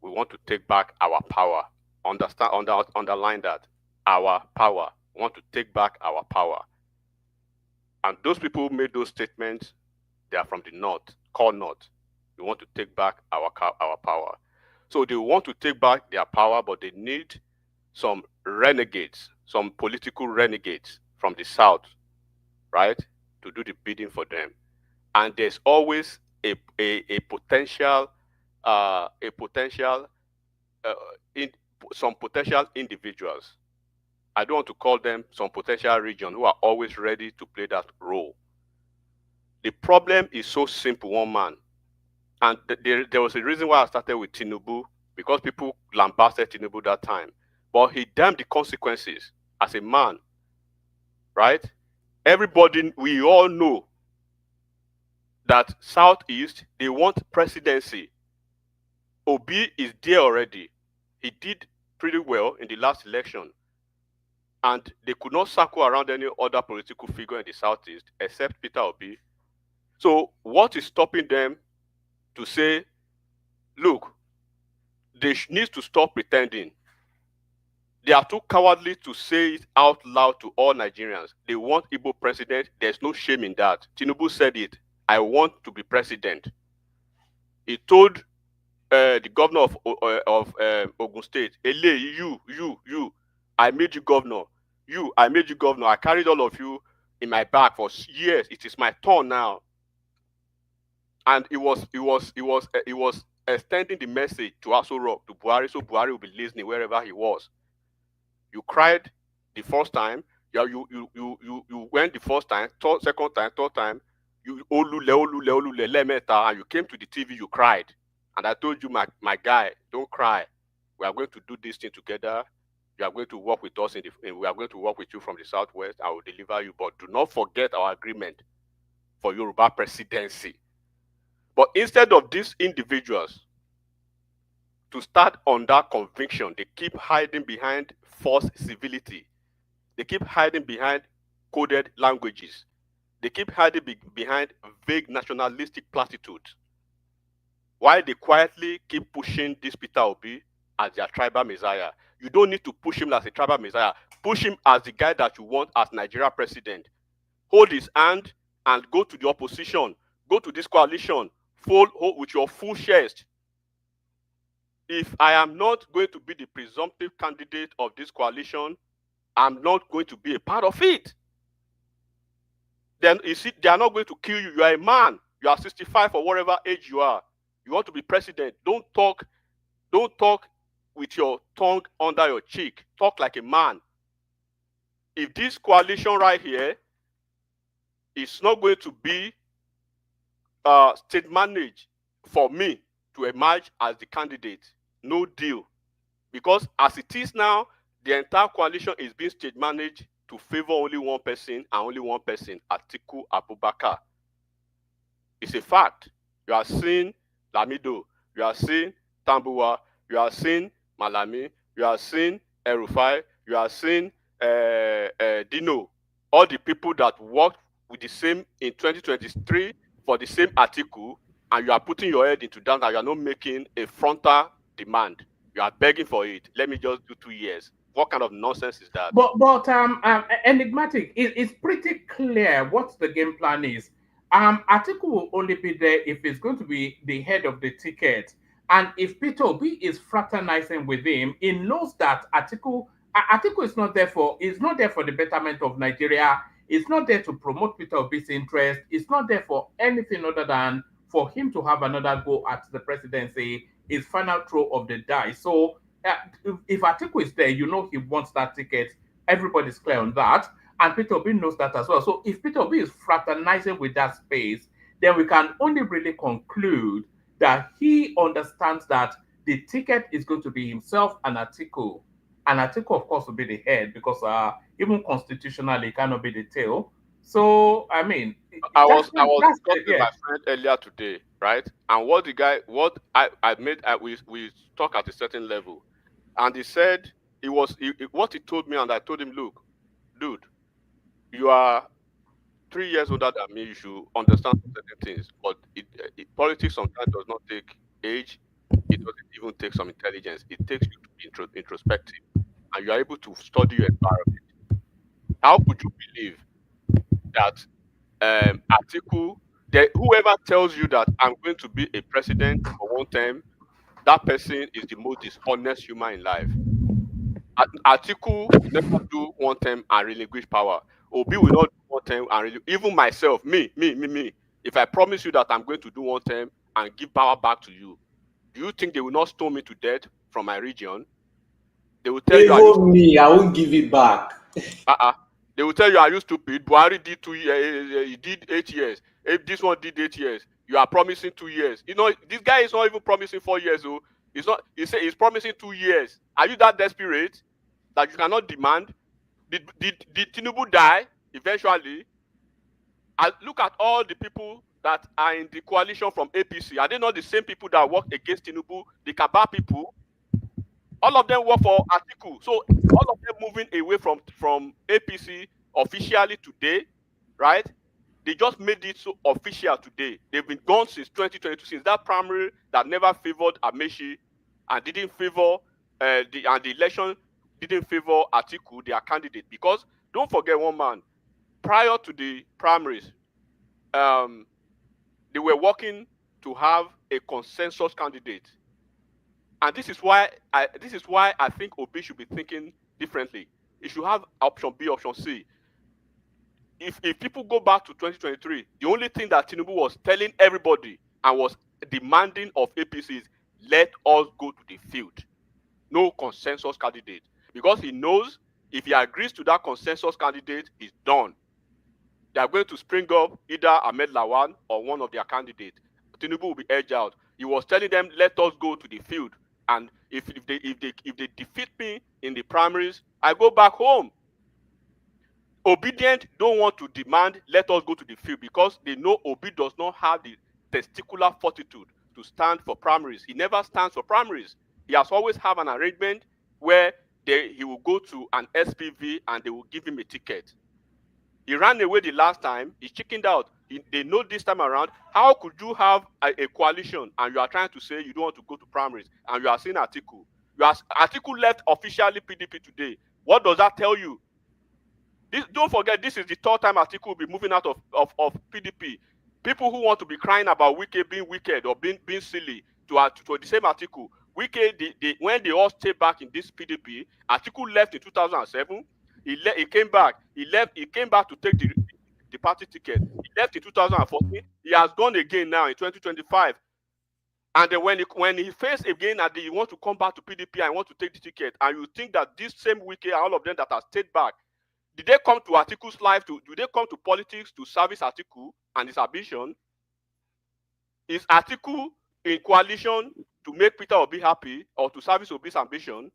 we want to take back our power. Underline that. Our power. We want to take back our power. And those people who made those statements, they are from the North, core North. We want to take back our power. So they want to take back their power, but they need some renegades, some political renegades from the South, right, to do the bidding for them. And there's always some potential individuals. I don't want to call them some potential region who are always ready to play that role. The problem is so simple, one man. And there was a reason why I started with Tinubu, because people lambasted Tinubu that time. But he damned the consequences as a man, right? Everybody, we all know that Southeast, they want presidency. Obi is there already. He did pretty well in the last election. And they could not circle around any other political figure in the Southeast except Peter Obi. So what is stopping them to say, look, they need to stop pretending? They are too cowardly to say it out loud to all Nigerians. They want Igbo president. There's no shame in that. Tinubu said it. I want to be president. He told the governor of Ogun State, Ele, you, I made you governor. I made you governor. I carried all of you in my back for years. It is my turn now. And it was extending the message to Aso Rock, to Buhari, so Buhari will be listening wherever he was. You cried the first time. You went the first time, second time, third time. you olule lemeta, and you came to the TV, you cried. And I told you, my guy, don't cry. We are going to do this thing together. You are going to work with us we are going to work with you from the Southwest. I will deliver you, but do not forget our agreement for Yoruba presidency. But instead of these individuals to start on that conviction, they keep hiding behind false civility. They keep hiding behind coded languages. They keep hiding behind vague nationalistic platitudes. While they quietly keep pushing this Peter Obi as their tribal messiah. You don't need to push him as a tribal messiah. Push him as the guy that you want as Nigeria president. Hold his hand and go to the opposition. Go to this coalition. Hold with your full chest. If I am not going to be the presumptive candidate of this coalition, I'm not going to be a part of it. Then you see, they are not going to kill you. You are a man. You are 65 or whatever age you are. You want to be president. Don't talk with your tongue under your cheek. Talk like a man. If this coalition right here is not going to be state managed for me to emerge as the candidate, no deal. Because as it is now, the entire coalition is being state managed to favor only one person and only one person, Atiku Abubakar. It's a fact. You are seeing Lamido, you are seeing Tambuwa, you are seeing Malami, you are seeing Erufai, you are seeing Dino. All the people that worked with the same in 2023 for the same Atiku, and you are putting your head into that and you are not making a frontal demand. You are begging for it. Let me just do 2 years. What kind of nonsense is that? But enigmatic. It's pretty clear what the game plan is. Atiku will only be there if he's going to be the head of the ticket. And if Peter Obi is fraternizing with him, he knows that Atiku is not there for the betterment of Nigeria. It's not there to promote Peter Obi's interest. It's not there for anything other than for him to have another go at the presidency, his final throw of the die. So if Atiku is there, you know he wants that ticket. Everybody's clear on that. And Peter Obi knows that as well. So if Peter Obi is fraternizing with that space, then we can only really conclude that he understands that the ticket is going to be himself and Atiku. And Atiku, of course, will be the head because even constitutionally, he cannot be the tail. So, I mean, I was discussing with my friend earlier today, right? And we talk at a certain level. And he said, what he told me, and I told him, look, dude, you are 3 years older than me, you should understand certain things. But politics sometimes does not take age. It doesn't even take some intelligence. It takes you to be introspective. And you are able to study your environment. How could you believe that Atiku, whoever tells you that I'm going to be a president for one term, that person is the most dishonest human in life. Atiku never do one term and relinquish power. Obi will not do one term and even myself, me. If I promise you that I'm going to do one term and give power back to you, do you think they will not stone me to death from my region? They will tell you I won't give it back. They will tell you, are you stupid? Buhari did 2 years, he did 8 years. If this one did 8 years, you are promising 2 years. You know, this guy is not even promising 4 years. So he's promising 2 years. Are you that desperate that you cannot demand? Did Tinubu die eventually? Look at all the people that are in the coalition from APC. Are they not the same people that work against Tinubu? The Kaba people? All of them work for Atiku. So all of them moving away from APC officially today, right? They just made it so official today. They've been gone since 2022, since that primary that never favored Amaechi and didn't favor the election didn't favor Atiku, their candidate. Because don't forget one man, prior to the primaries, they were working to have a consensus candidate. And this is why I think Obi should be thinking differently. He should have option B, option C. If people go back to 2023, the only thing that Tinubu was telling everybody and was demanding of APC is, let us go to the field. No consensus candidate. Because he knows if he agrees to that consensus candidate, he's done. They are going to spring up either Ahmed Lawan or one of their candidates. Tinubu will be edged out. He was telling them, let us go to the field. And if they defeat me in the primaries, I go back home. Obedient don't want to demand, let us go to the field, because they know Obi does not have the testicular fortitude to stand for primaries. He never stands for primaries. He has always have an arrangement where he will go to an SPV and they will give him a ticket. He ran away the last time. He chickened out. They know this time around. How could you have a coalition and you are trying to say you don't want to go to primaries and you are seeing Atiku? Atiku left officially PDP today. What does that tell you? Don't forget, this is the third time Atiku will be moving out of PDP. People who want to be crying about Wike being wicked or being silly to the same Atiku. Wike, when they all stayed back in this PDP, Atiku left in 2007. He came back. He came back to take the party ticket. He left in 2014. He has gone again now in 2025. And then when he faced again and he wants to come back to PDP and want to take the ticket, and you think that this same Wike and all of them that have stayed back, did they come to Atiku's life? Do they come to politics to service Atiku and his ambition? Is Atiku in coalition to make Peter Obi happy or to service Obi's ambition?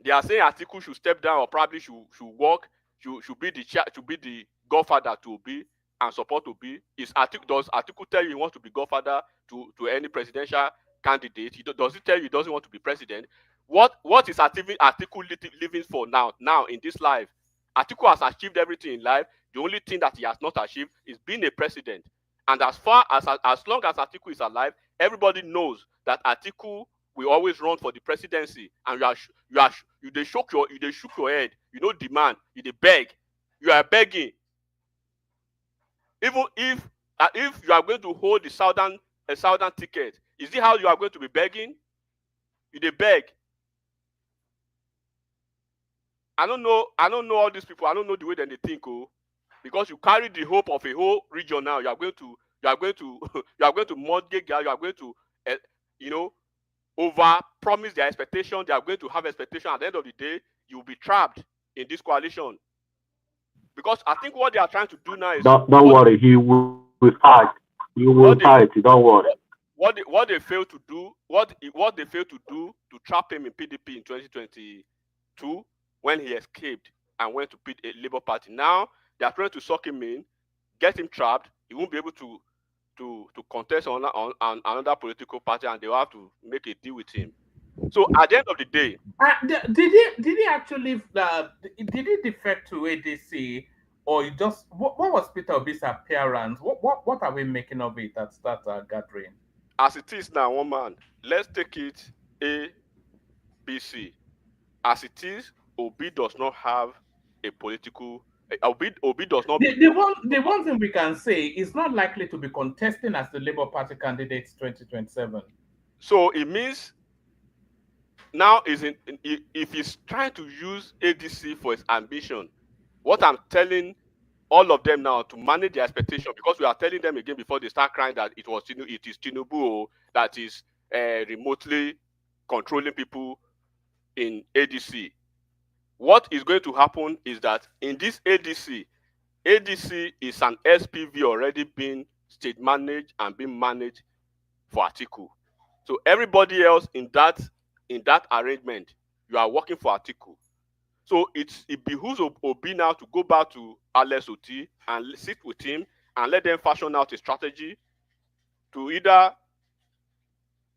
They are saying Atiku should step down or probably should walk, should be the godfather to Obi and support Obi. Does Atiku tell you he wants to be godfather to any presidential candidate? Does he tell you he doesn't want to be president? What is Atiku living for now in this life? Atiku has achieved everything in life. The only thing that he has not achieved is being a president. And as long as Atiku is alive, everybody knows that Atiku will always run for the presidency. And they shook your head. You don't demand. You they beg. You are begging. Even if you are going to hold the southern ticket, is it how you are going to be begging? You they beg. I don't know all these people. I don't know the way that they think, because you carry the hope of a whole region now. You are going to mortgage. You are going to over promise their expectation. They are going to have expectation. At the end of the day, you will be trapped in this coalition. Because I think what they are trying to do now is don't worry. He will fight. You will fight. Don't worry. What they failed to do, what they failed to do to trap him in PDP in 2022 when he escaped and went to a Labour Party. Now they are trying to suck him in, get him trapped. He won't be able to contest on another political party, and they will have to make a deal with him. So at the end of the day, did he actually did he defect to ADC, or you just what was Peter Obi's appearance? What are we making of it at that gathering? As it is now, one man. Let's take it A, B, C. As it is, Obi does not have a political. Obi does not. The one thing we can say is not likely to be contesting as the Labour Party candidate 2027. So it means now if he's trying to use ADC for his ambition, what I'm telling all of them now to manage their expectation, because we are telling them again before they start crying that it is Tinubu that is remotely controlling people in ADC. What is going to happen is that in this ADC is an SPV already being state managed and being managed for Atiku. So everybody else in that arrangement, you are working for Atiku. So it behooves Obi now to go back to Alex Oti and sit with him and let them fashion out a strategy to either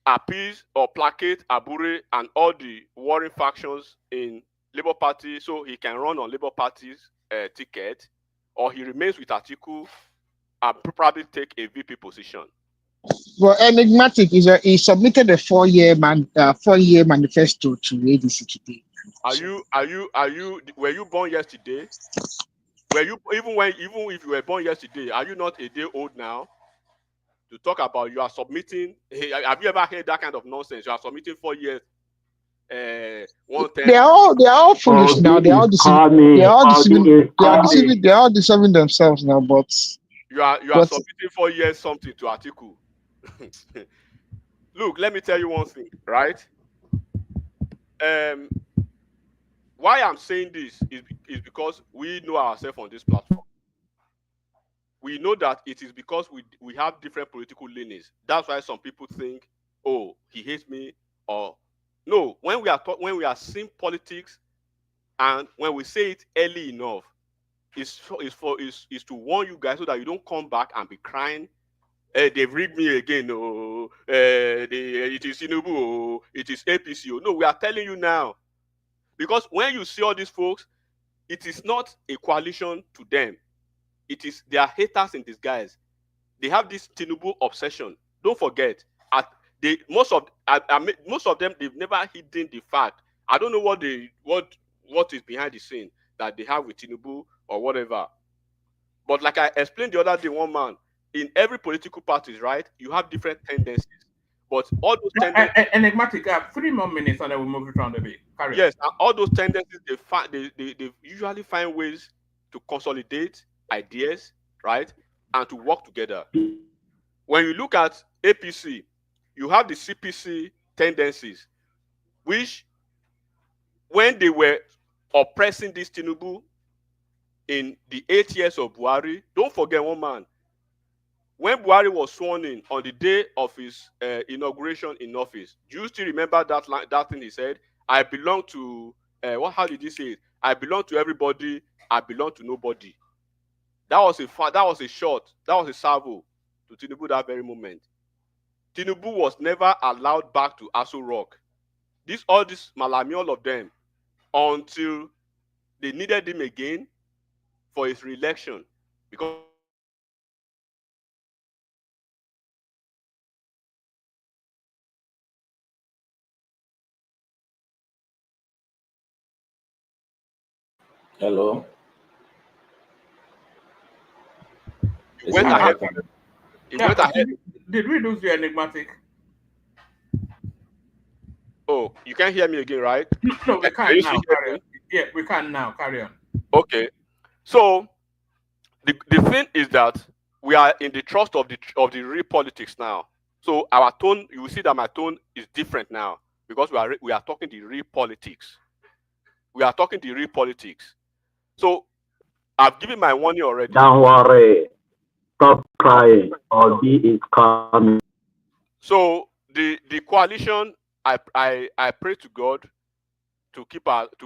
appease or placate Abure and all the warring factions in Labour Party, so he can run on Labour Party's ticket, or he remains with Atiku and probably take a VP position. Well, enigmatic is he submitted a 4-year manifesto to ADC today. Were you born yesterday? Even if you were born yesterday, are you not a day old now? To talk about you are submitting. Hey, have you ever heard that kind of nonsense? You are submitting 4 years. 110. They are all foolish now. They are all deceiving. They are all deceiving themselves now. But you are submitting 4 years something to Atiku. Look, let me tell you one thing, right? why I'm saying this is because we know ourselves on this platform. We know that it is because we have different political leanings. That's why some people think, oh, he hates me, or no. When we are seeing politics, and when we say it early enough, is to warn you guys so that you don't come back and be crying. They've rigged me again. Oh, it is Tinubu. Oh, it is APC. Oh. No, we are telling you now, because when you see all these folks, it is not a coalition to them. They are haters in disguise. They have this Tinubu obsession. Don't forget, most of them, they've never hidden the fact. I don't know what is behind the scene that they have with Tinubu or whatever. But like I explained the other day, one man, in every political parties, right, you have different tendencies. But all those tendencies, enigmatic. 3 more minutes, and then we'll move it around a bit. Carry yes, and all those tendencies, they usually find ways to consolidate ideas, right, and to work together. When you look at APC, you have the CPC tendencies, which when they were oppressing this Tinubu in the 8 years of Buhari, don't forget one man. When Buhari was sworn in on the day of his inauguration in office, do you still remember that thing he said? I belong to how did he say it? I belong to everybody. I belong to nobody. That was a shot. That was a salvo to Tinubu that very moment. Tinubu was never allowed back to Aso Rock. All this Malami, all of them, until they needed him again for his re-election, because Hello. he went ahead. Did we lose the enigmatic? Oh, you can't hear me again, right? No, we can't now. Carry on. Yeah, we can now. Carry on. Okay. So the thing is that we are in the trust of the real politics now. So our tone, you will see that my tone is different now, because we are talking the real politics. We are talking the real politics. So I've given my warning already. Don't worry. Stop crying. Obi is coming. So the coalition, I pray to God to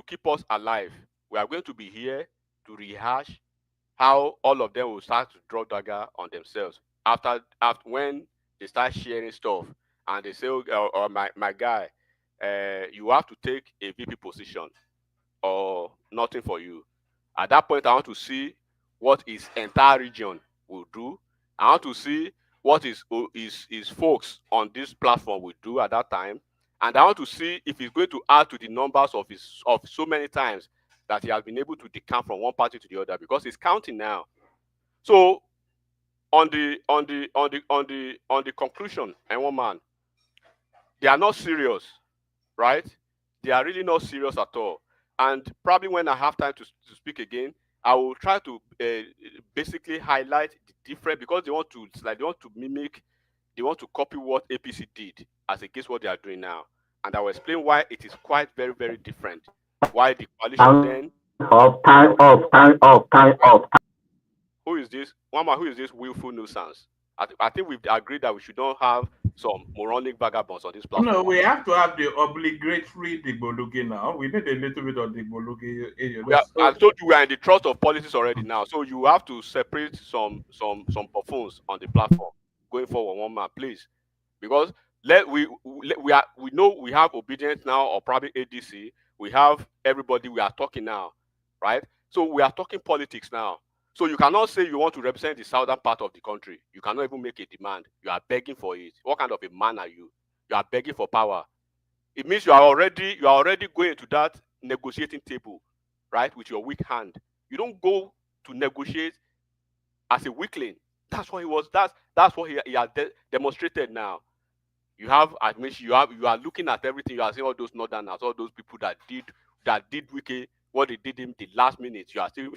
keep us alive. We are going to be here to rehash how all of them will start to draw dagger on themselves after when they start sharing stuff and they say, oh, my guy, you have to take a VP position or nothing for you. At that point, I want to see what his entire region will do. I want to see what his folks on this platform will do at that time. And I want to see if he's going to add to the numbers of so many times that he has been able to decamp from one party to the other, because he's counting now. So on the conclusion, and one man, they are not serious, right? They are really not serious at all. And probably when I have time to speak again, I will try to basically highlight the difference, because they want to mimic, they want to copy what APC did as against what they are doing now. And I will explain why it is quite very, very different. Why the coalition then. Time off. Who is this? Mama, who is this willful nuisance? I think we've agreed that we should not have some moronic vagabonds on this platform. No, we have to have the obligatory Digbolugi now. We need a little bit of Digbolugi. I told you we are in the trust of politics already now, so you have to separate some buffoons on the platform going forward, one man, please, because we know we have obedience now, or probably ADC. We have everybody. We are talking now, right? So we are talking politics now. So you cannot say you want to represent the southern part of the country. You cannot even make a demand. You are begging for it. What kind of a man are you? You are begging for power. It means you are already going to that negotiating table, right, with your weak hand. You don't go to negotiate as a weakling. That's what he was. That's what he has demonstrated now. You have admission. You are looking at everything. You are seeing all those northerners, all those people that did wicked what they did him the last minute. You are still.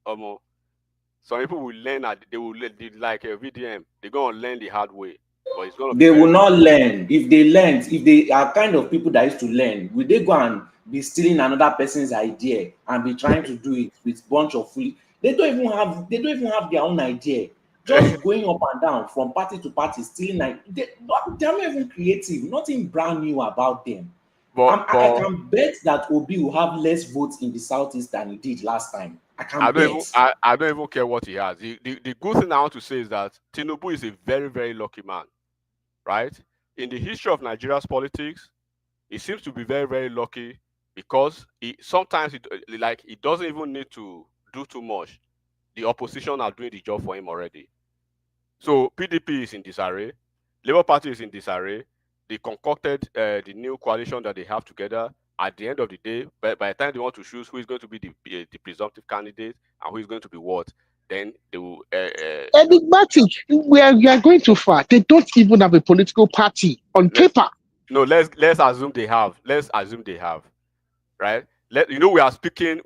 Some people will learn they will like a VDM. They're gonna learn the hard way. but it's going to They be will not learn. If they learn, if they are kind of people that used to learn, will they go and be stealing another person's idea and be trying to do it with bunch of foolish? They don't even have their own idea. Just going up and down from party to party, stealing. They're not even creative. Nothing brand new about them. I can bet that Obi will have less votes in the Southeast than he did last time. I don't even care what he has. The good thing I want to say is that Tinubu is a very, very lucky man, right? In the history of Nigeria's politics, he seems to be very, very lucky because sometimes he doesn't even need to do too much. The opposition are doing the job for him already. So PDP is in disarray, Labour Party is in disarray. They concocted the new coalition that they have together. At the end of the day, by the time they want to choose who is going to be the presumptive candidate and who is going to be what, then they will. Enigmatic. We are going too far. They don't even have a political party on paper. No, let's assume they have. Let's assume they have, right? We are speaking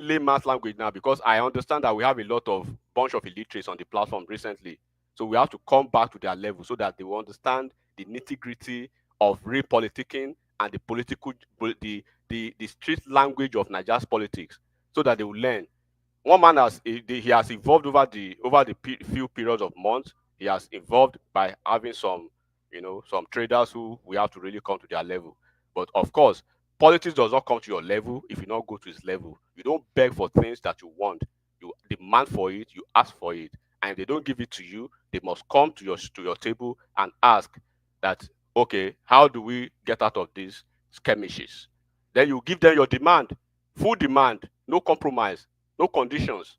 layman's language now because I understand that we have a lot of bunch of illiterates on the platform recently. So we have to come back to their level so that they will understand the nitty-gritty of real politicking and the street language of Nigeria's politics, so that they will learn. One man he has evolved over the few periods of months. He has evolved by having some traders who we have to really come to their level. But of course, politics does not come to your level if you don't go to his level. You don't beg for things that you want. You demand for it. You ask for it. And if they don't give it to you, they must come to your table and ask that, okay, how do we get out of these skirmishes? Then you give them your demand, full demand, no compromise, no conditions.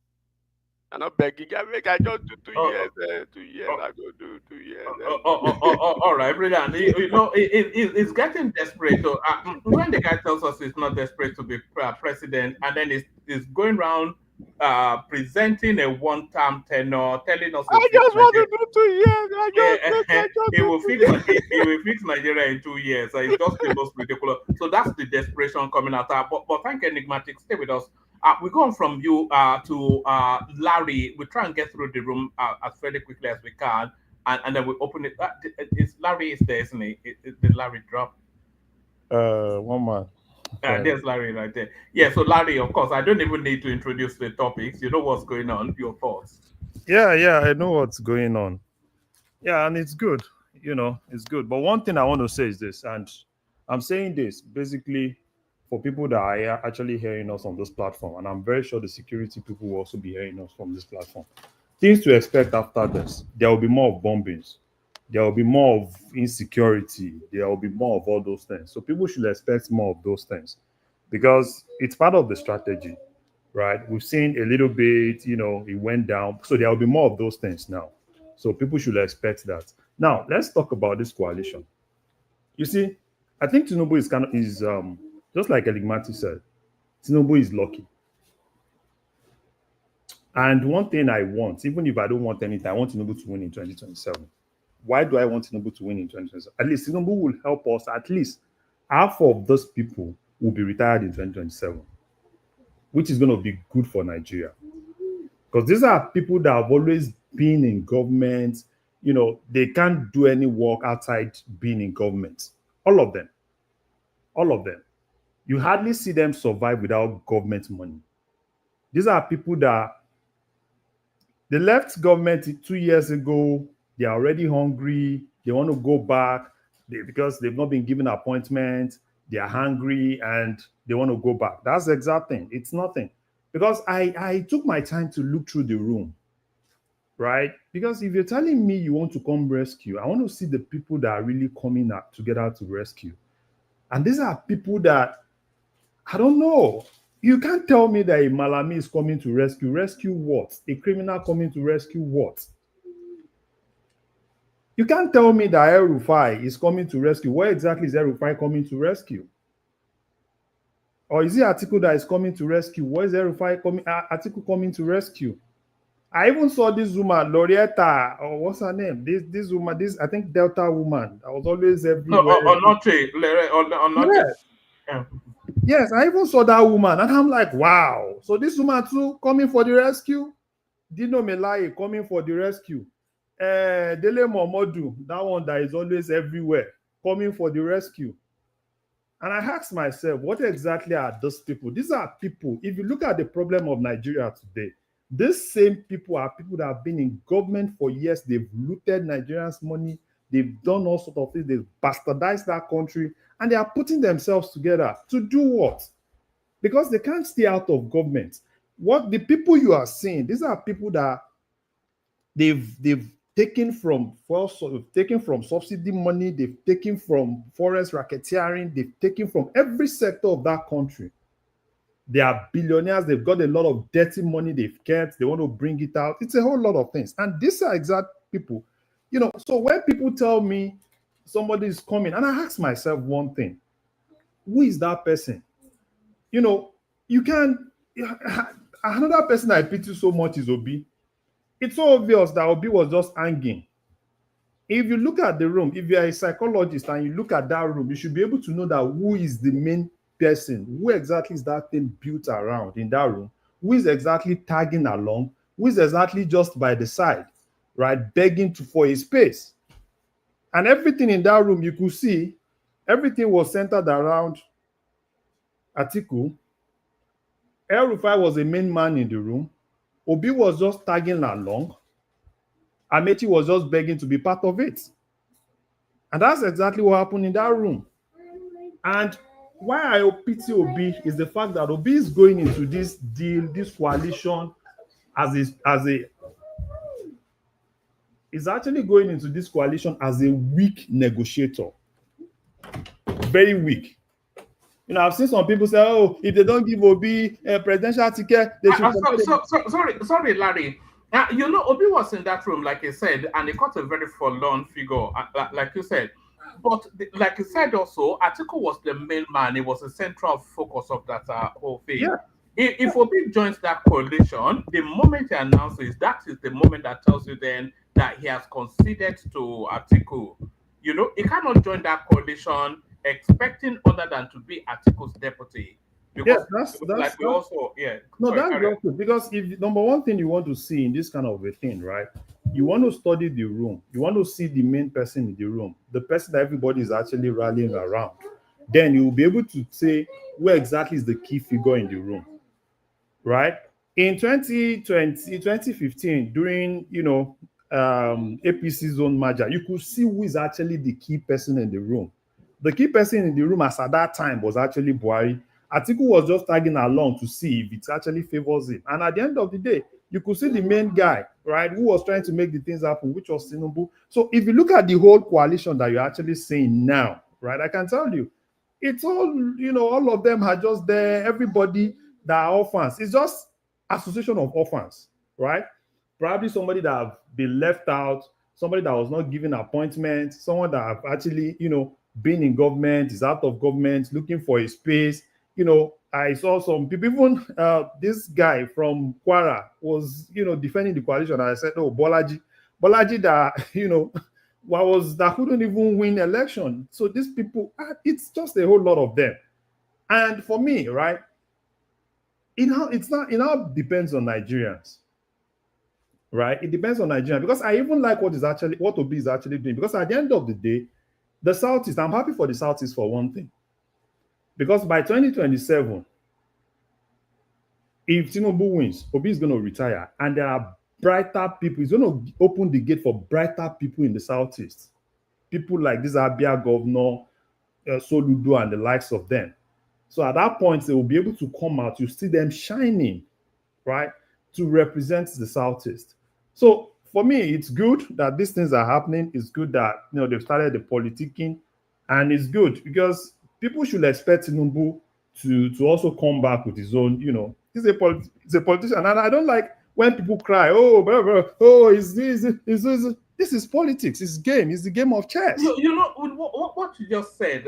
I'm not begging. I just do 2 years. 2 years. I go do 2 years. All right, brilliant. It's getting desperate. So, when the guy tells us he's not desperate to be president, and then he's going around presenting a one-term tenure, telling us I just want to do 2 years. He will fix Nigeria in 2 years. It's just the most ridiculous. So that's the desperation coming out. But thank you, Enigmatic. Stay with us. We go on from you to Larry. We try and get through the room as fairly quickly as we can, and then we open it. Larry is there, isn't he? Did Larry drop? One man. There's Larry right there. Yeah, so Larry, of course, I don't even need to introduce the topics. You know what's going on. Your thoughts? Yeah, I know what's going on. Yeah, and it's good. It's good. But one thing I want to say is this, and I'm saying this basically for people that are actually hearing us on this platform, and I'm very sure the security people will also be hearing us from this platform. Things to expect after this: there will be more of bombings, there will be more of insecurity, there will be more of all those things. So people should expect more of those things because it's part of the strategy, right? We've seen a little bit, it went down. So there will be more of those things now. So people should expect that. Now, let's talk about this coalition. You see, I think Tinubu is just like Enigmatic said, Tinubu is lucky. And one thing I want, even if I don't want anything, I want Tinubu to win in 2027. Why do I want Tinubu to win in 2027? At least Tinubu will help us. At least half of those people will be retired in 2027, which is going to be good for Nigeria. Because these are people that have always been in government. They can't do any work outside being in government. All of them. You hardly see them survive without government money. These are people that they left government 2 years ago. They are already hungry. They want to go back because they've not been given appointments. They are hungry and they want to go back. That's the exact thing. It's nothing. Because I took my time to look through the room, right? Because if you're telling me you want to come rescue, I want to see the people that are really coming up together to rescue. And these are people that, I don't know. You can't tell me that a Malami is coming to rescue. Rescue what? A criminal coming to rescue what? You can't tell me that El-Rufai is coming to rescue. Where exactly is El-Rufai coming to rescue? Or is it Atiku that is coming to rescue? Where is El-Rufai coming? Atiku coming to rescue? I even saw this woman, Lorietta, or what's her name? This woman, I think Delta woman. I was always everywhere. Onoche. Yes, I even saw that woman, and I'm like, wow. So this woman too coming for the rescue? Dino Melaye coming for the rescue. Dele Momodu, that one that is always everywhere, coming for the rescue. And I asked myself, what exactly are those people? These are people, if you look at the problem of Nigeria today, these same people are people that have been in government for years. They've looted Nigerians' money. They've done all sorts of things. They've bastardized that country. And they are putting themselves together to do what? Because they can't stay out of government. What the people you are seeing, these are people that they've taken from taken from subsidy money, they've taken from forest racketeering, they've taken from every sector of that country. They are billionaires, they've got a lot of dirty money they've kept, they want to bring it out. It's a whole lot of things. And these are exact people, so when people tell me somebody is coming, and I ask myself one thing, who is that person? You can another person I pity so much is Obi. It's so obvious that Obi was just hanging. If you look at the room, if you're a psychologist and you look at that room, you should be able to know that who is the main person, who exactly is that thing built around in that room, who is exactly tagging along, who is exactly just by the side, right, begging for a space. And everything in that room, you could see, everything was centered around Atiku. El-Rufai was the main man in the room. Obi was just tagging along. Amaechi was just begging to be part of it. And that's exactly what happened in that room. And why I pity Obi is the fact that Obi is going into this deal, this coalition, is actually going into this coalition as a weak negotiator. Very weak. I've seen some people say, "Oh, if they don't give Obi a presidential ticket, they should." Sorry, Larry. Obi was in that room, like you said, and he got a very forlorn figure, like you said. But like you said also, Atiku was the main man. He was the central focus of that whole thing. Yeah. If Obi joins that coalition, the moment he announces, that is the moment that tells you then that he has conceded to Atiku. He cannot join that coalition expecting other than to be Atiku's deputy. Because that's good. Because if number one thing you want to see in this kind of a thing, right? You want to study the room. You want to see the main person in the room, the person that everybody is actually rallying around. Then you will be able to say where exactly is the key figure in the room, right? In 2015, during APC zone merger, you could see who is actually the key person in the room. The key person in the room as at that time was actually Buhari. Atiku was just tagging along to see if it actually favors him. And at the end of the day, you could see the main guy, right, who was trying to make the things happen, which was Tinubu. So if you look at the whole coalition that you're actually seeing now, right, I can tell you, it's all, all of them are just there. Everybody that are orphans. It's just association of orphans, right? Probably somebody that have been left out, somebody that was not given appointments, someone that have actually, been in government, is out of government, looking for a space. I saw some people, even this guy from Kwara was, defending the coalition. And I said, oh, Bolaji that, that couldn't even win election. So these people, it's just a whole lot of them. And for me, right, it now depends on Nigerians. Right? It depends on Nigerians. Because I even like what Obi is actually doing. Because at the end of the day, the Southeast, I'm happy for the Southeast for one thing. Because by 2027, if Tinubu wins, Obi is going to retire. And there are brighter people. He's going to open the gate for brighter people in the Southeast. People like this Abia governor, Soludo, and the likes of them. So at that point, they will be able to come out. You see them shining, right, to represent the Southeast. So for me, it's good that these things are happening. It's good that they've started the politicking, and it's good because people should expect Tinubu to also come back with his own. He's a politician, and I don't like when people cry. Oh, blah, blah, oh, this is politics. It's game. It's the game of chess. What you just said.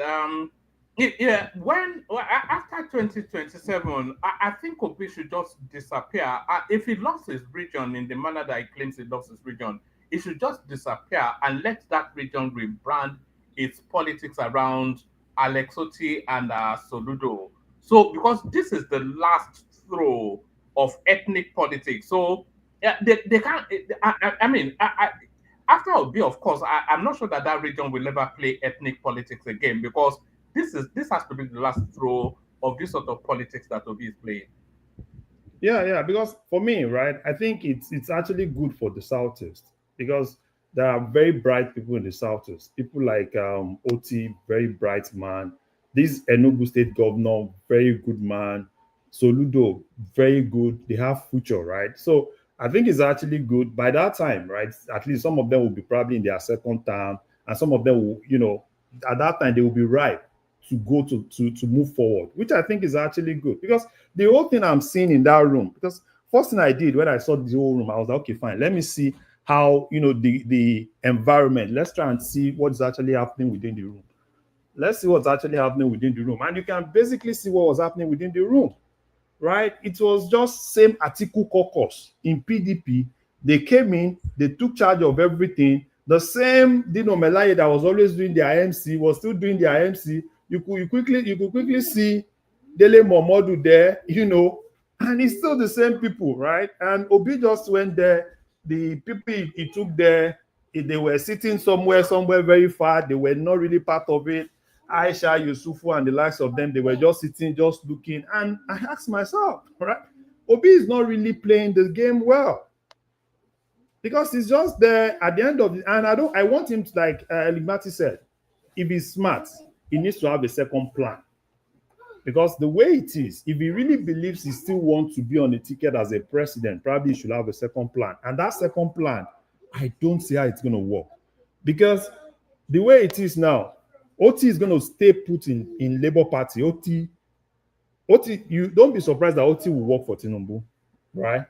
After 2027, I think Obi should just disappear. If he lost his region in the manner that he claims he lost his region, he should just disappear and let that region rebrand its politics around Alex Otti and Soludo. So, because this is the last throw of ethnic politics, so they can't. after Obi, of course, I'm not sure that that region will ever play ethnic politics again, because this has to be the last throw of this sort of politics that Obi is playing. Yeah, because for me, right, I think it's actually good for the Southeast, because there are very bright people in the Southeast. People like Oti, very bright man. This Enugu State governor, very good man. Soludo, very good. They have future, right? So I think it's actually good. By that time, right, at least some of them will be probably in their second term, and some of them will, at that time they will be ripe to go to move forward, which I think is actually good, because the whole thing I'm seeing in that room, because first thing I did when I saw the whole room, I was like, okay, fine, let me see how, the environment, let's try and see what's actually happening within the room. Let's see what's actually happening within the room. And you can basically see what was happening within the room, right? It was just same Atiku caucus in PDP. They came in, they took charge of everything. The same Dino Melaye that was always doing their MC was still doing their MC. You could quickly see Dele Momodu there, and it's still the same people, right? And Obi just went there. The people he took there, they were sitting somewhere very far. They were not really part of it. Aisha, Yusufu, and the likes of them, they were just sitting, just looking. And I asked myself, right, Obi is not really playing the game well, because he's just there at the end of it. And I want him to, like Ligmati said, if he's smart, he needs to have a second plan. Because the way it is, if he really believes he still wants to be on the ticket as a president, probably he should have a second plan. And that second plan, I don't see how it's going to work. Because the way it is now, Oti is going to stay put in Labour Party. Oti, you don't be surprised that Oti will work for Tinubu, right?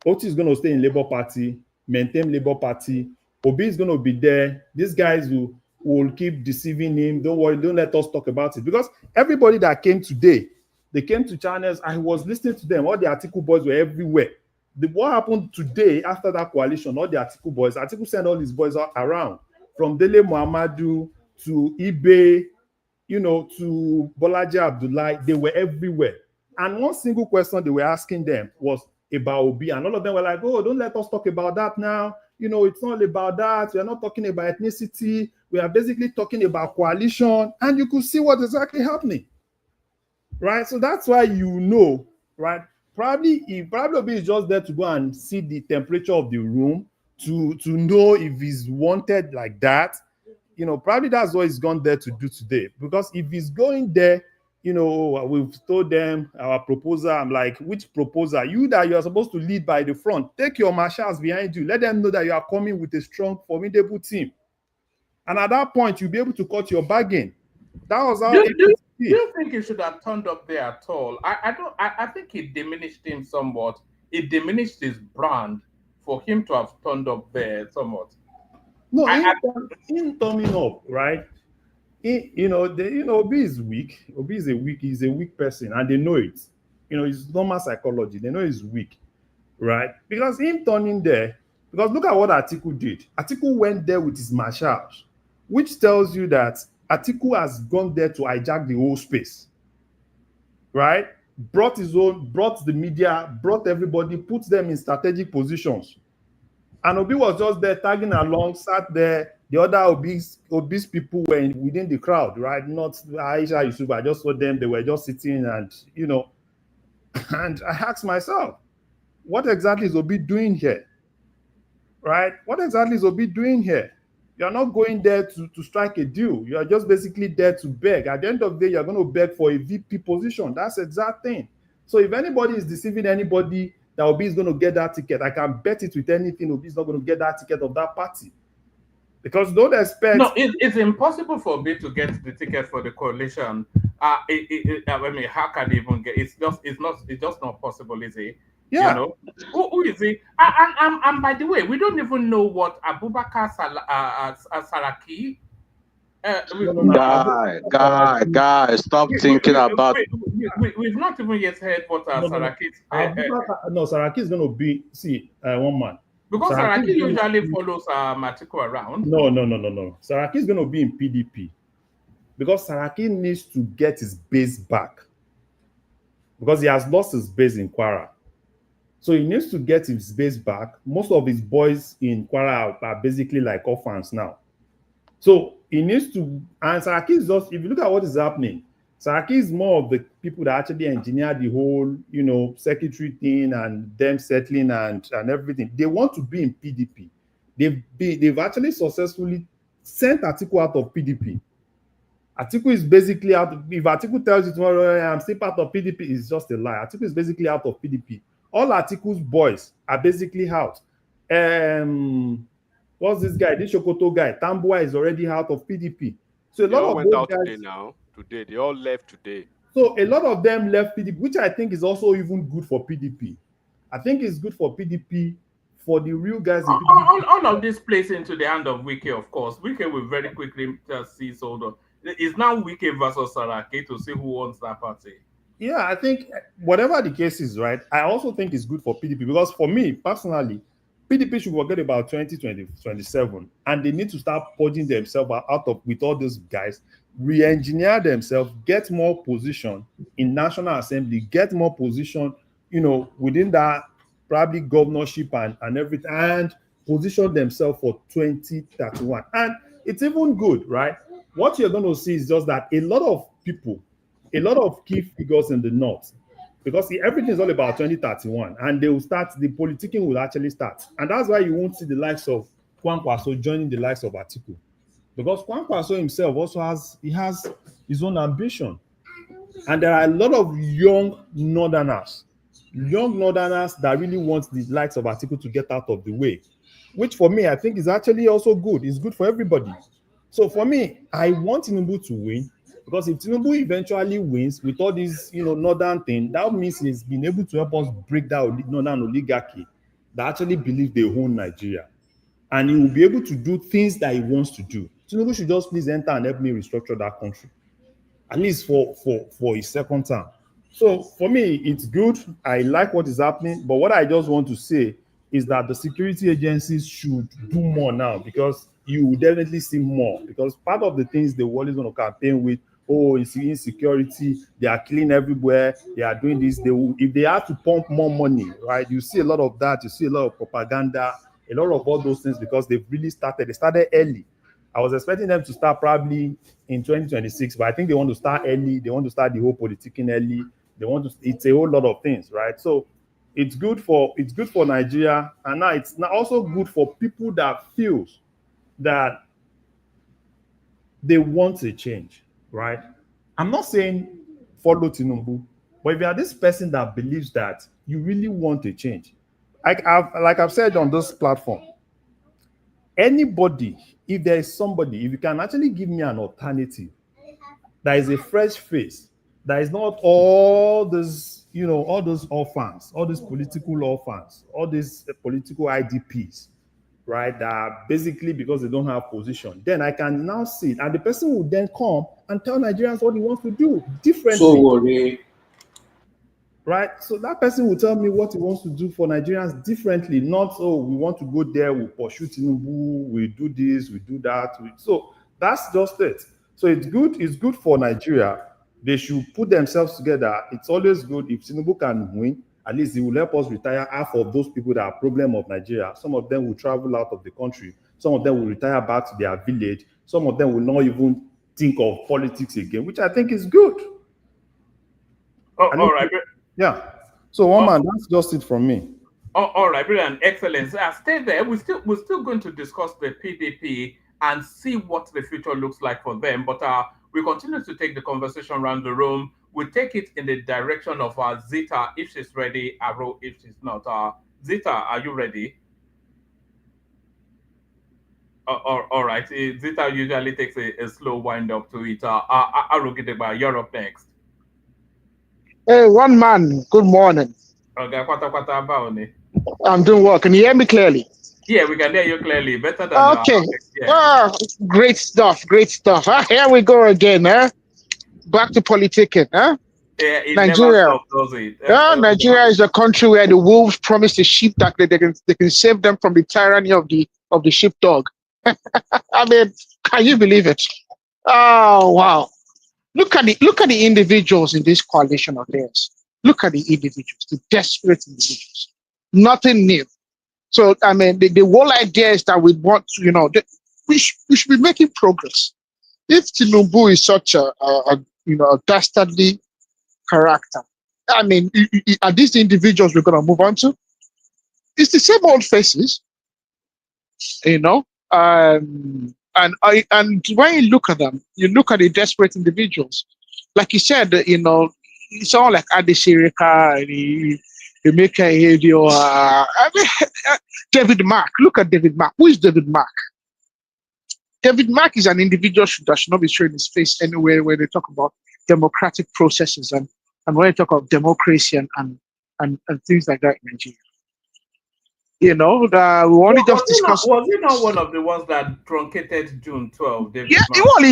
Oti is going to stay in Labour Party, maintain Labour Party. Obi is going to be there. These guys will keep deceiving him. Don't worry, don't let us talk about it. Because everybody that came today, they came to channels. I was listening to them. All the Atiku boys were everywhere. What happened today after that coalition, all the Atiku boys, Atiku sent all his boys around, from Dele Muhammadu to Ibe, to Bolaji Abdullahi. They were everywhere. And one single question they were asking them was about Obi. And all of them were like, oh, don't let us talk about that now. It's not about that. We are not talking about ethnicity. We are basically talking about coalition. And you could see what is exactly happening, right? So that's why right? Probably Obi is just there to go and see the temperature of the room to know if he's wanted like that. Probably that's what he's gone there to do today. Because if he's going there, we've told them our proposal. I'm like, which proposal? You that you are supposed to lead by the front. Take your marshals behind you. Let them know that you are coming with a strong, formidable team. And at that point, you'll be able to cut your bargain. That was how do you think he should have turned up there at all? I think it diminished him somewhat. It diminished his brand for him to have turned up there somewhat. No, in turning up, right? Obi is weak. Obi is he's a weak person, and they know it. It's normal psychology. They know he's weak, right? Because him turning there, because look at what Atiku did. Atiku went there with his marshals, which tells you that Atiku has gone there to hijack the whole space, right? Brought the media, brought everybody, put them in strategic positions. And Obi was just there tagging along, sat there. The other obese people were within the crowd, right? Not Aisha, Yusuf. I just saw them. They were just sitting and, and I asked myself, what exactly is Obi doing here? Right? What exactly is Obi doing here? You're not going there to strike a deal. You are just basically there to beg. At the end of the day, you're going to beg for a VP position. That's the exact thing. So if anybody is deceiving anybody that Obi is going to get that ticket, I can bet it with anything Obi is not going to get that ticket of that party. Because don't expect... No, it's impossible for Obi to get the ticket for the coalition. I mean, how can he even get... It's just not possible, is it? Yeah. Who is he? And by the way, we don't even know what Abubakar Saraki... Guy, stop thinking about... We've not even yet heard what Saraki... Saraki is going to be... one man. Because Saraki usually follows Atiku around. No. Saraki is going to be in PDP. Because Saraki needs to get his base back. Because he has lost his base in Kwara. So he needs to get his base back. Most of his boys in Kwara are basically like orphans now. So he needs to, and Saraki is just, if you look at what is happening, Saraki is more of the people that actually engineer the whole, secretary thing and them settling and everything. They want to be in PDP. They've actually successfully sent Atiku out of PDP. Atiku is basically out. If Atiku tells you tomorrow, I'm still part of PDP, it's just a lie. Atiku is basically out of PDP. All Atiku's boys are basically out. What's this guy? This Shokoto guy, Tambua, is already out of PDP. So a They lot all of went those out guys, today now. Today, they all left today. so a lot of them left PDP, which I think is also even good for PDP. I think it's good for PDP, for the real guys in PDP. All of this plays into the hand of Wike, of course. Wike will very quickly just see sold on. It's now Wike versus Saraki to see who owns that party. Yeah, I think whatever the case is, right, I also think it's good for PDP because for me, personally, PDP should forget about 2027 and they need to start purging themselves out of with all those guys, re-engineer themselves, get more position in National Assembly, get more position, within that probably governorship and everything, and position themselves for 2031. And it's even good, right? What you're going to see is just that a lot of people, a lot of key figures in the north, because everything is all about 2031, and they will start, the politicking will actually start. And that's why you won't see the likes of Kwankwaso joining the likes of Atiku. Because Kwankwaso himself also has his own ambition. And there are a lot of young northerners that really want the likes of Atiku to get out of the way, which for me, I think is actually also good. It's good for everybody. So for me, I want Tinubu to win, because if Tinubu eventually wins with all these, northern thing, that means he's been able to help us break down northern oligarchy that actually believe they own Nigeria. And he will be able to do things that he wants to do. Tinubu should just please enter and help me restructure that country, at least for his second term. So for me, it's good. I like what is happening. But what I just want to say is that the security agencies should do more now, because you will definitely see more. Because part of the things they were always going to campaign with, insecurity, they are killing everywhere, they are doing this. If they have to pump more money, right? You see a lot of that. You see a lot of propaganda, a lot of all those things, because they've really started. They started early. I was expecting them to start probably in 2026, but I think they want to start early. They want to start the whole politicking early. It's a whole lot of things, right? So it's good for Nigeria, and now it's also good for people that feels that they want a change, right? I'm not saying follow Tinubu, but if you are this person that believes that you really want a change, like I've said on this platform, anybody, if there is somebody, if you can actually give me an alternative that is a fresh face, that is not all this, all those orphans, all these political orphans, all these political IDPs, right, that are basically because they don't have position, then I can now see it. And the person will then come and tell Nigerians what he wants to do differently. So worry. Right? So that person will tell me what he wants to do for Nigerians differently, not, we want to go there, we pursue Tinubu, we do this, we do that. So that's just it. So it's good for Nigeria. They should put themselves together. It's always good if Tinubu can win. At least it will help us retire half of those people that are problem of Nigeria. Some of them will travel out of the country. Some of them will retire back to their village. Some of them will not even think of politics again, which I think is good. Oh, all right. Yeah. So one man, that's just it from me. Oh, all right, brilliant, excellent. Stay there. We're still going to discuss the PDP and see what the future looks like for them. But we continue to take the conversation around the room. We take it in the direction of Zita if she's ready, Aro if she's not. Zita, are you ready? All right. Zita usually takes a slow wind up to it. Aro Gideba, you're up next. Hey, one man, good morning. Okay, I'm doing well. Can you hear me clearly? Yeah, we can hear you clearly. Better than okay. Yeah. Great stuff. Here we go again, huh? Back to politicking, huh? Yeah, Nigeria. Never stops, does it? Nigeria is a country where the wolves promise the sheep that they can save them from the tyranny of the sheepdog. I mean, can you believe it? Oh wow. Look at the individuals in this coalition of theirs. Look at the individuals, the desperate individuals. Nothing new. So, I mean, the whole idea is that we want to, we should be making progress. If Tinubu is such a dastardly character, I mean, are these the individuals we're going to move on to? It's the same old faces, and when you look at them, you look at the desperate individuals. Like you said, it's all like Adesirika, David Mark. Look at David Mark. Who is David Mark? David Mark is an individual that should not be showing his face anywhere where they talk about democratic processes and when they talk of democracy and things like that in Nigeria. We only just discussed. Was he not one of the ones that truncated June 12? David He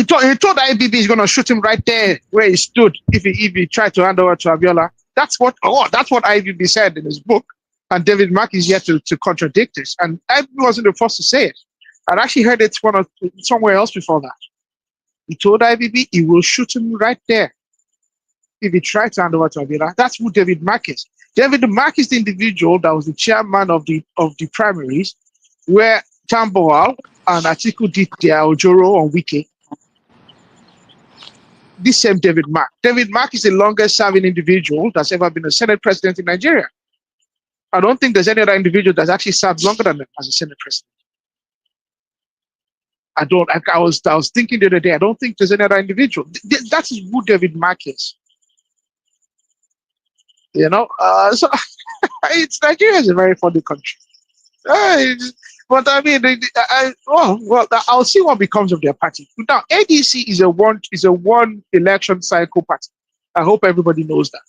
told IBB he's going to shoot him right there where he stood if he tried to hand over to Abiola. That's what IBB said in his book, and David Mark is yet to contradict this. And IBB wasn't the first to say it. I'd actually heard it somewhere else before that. He told IBB he will shoot him right there if he tried to hand over to Abiola. That's who David Mark is. David Mark is the individual that was the chairman of the primaries, where Tamboal and Atiku did their Ojoro on Wiki. This same David Mark. David Mark is the longest serving individual that's ever been a Senate president in Nigeria. I don't think there's any other individual that's actually served longer than him as a Senate president. I was thinking the other day, I don't think there's any other individual. That is who David Mark is. So Nigeria is a very funny country. But I mean, I'll see what becomes of their party. Now, ADC is a one election cycle party. I hope everybody knows that.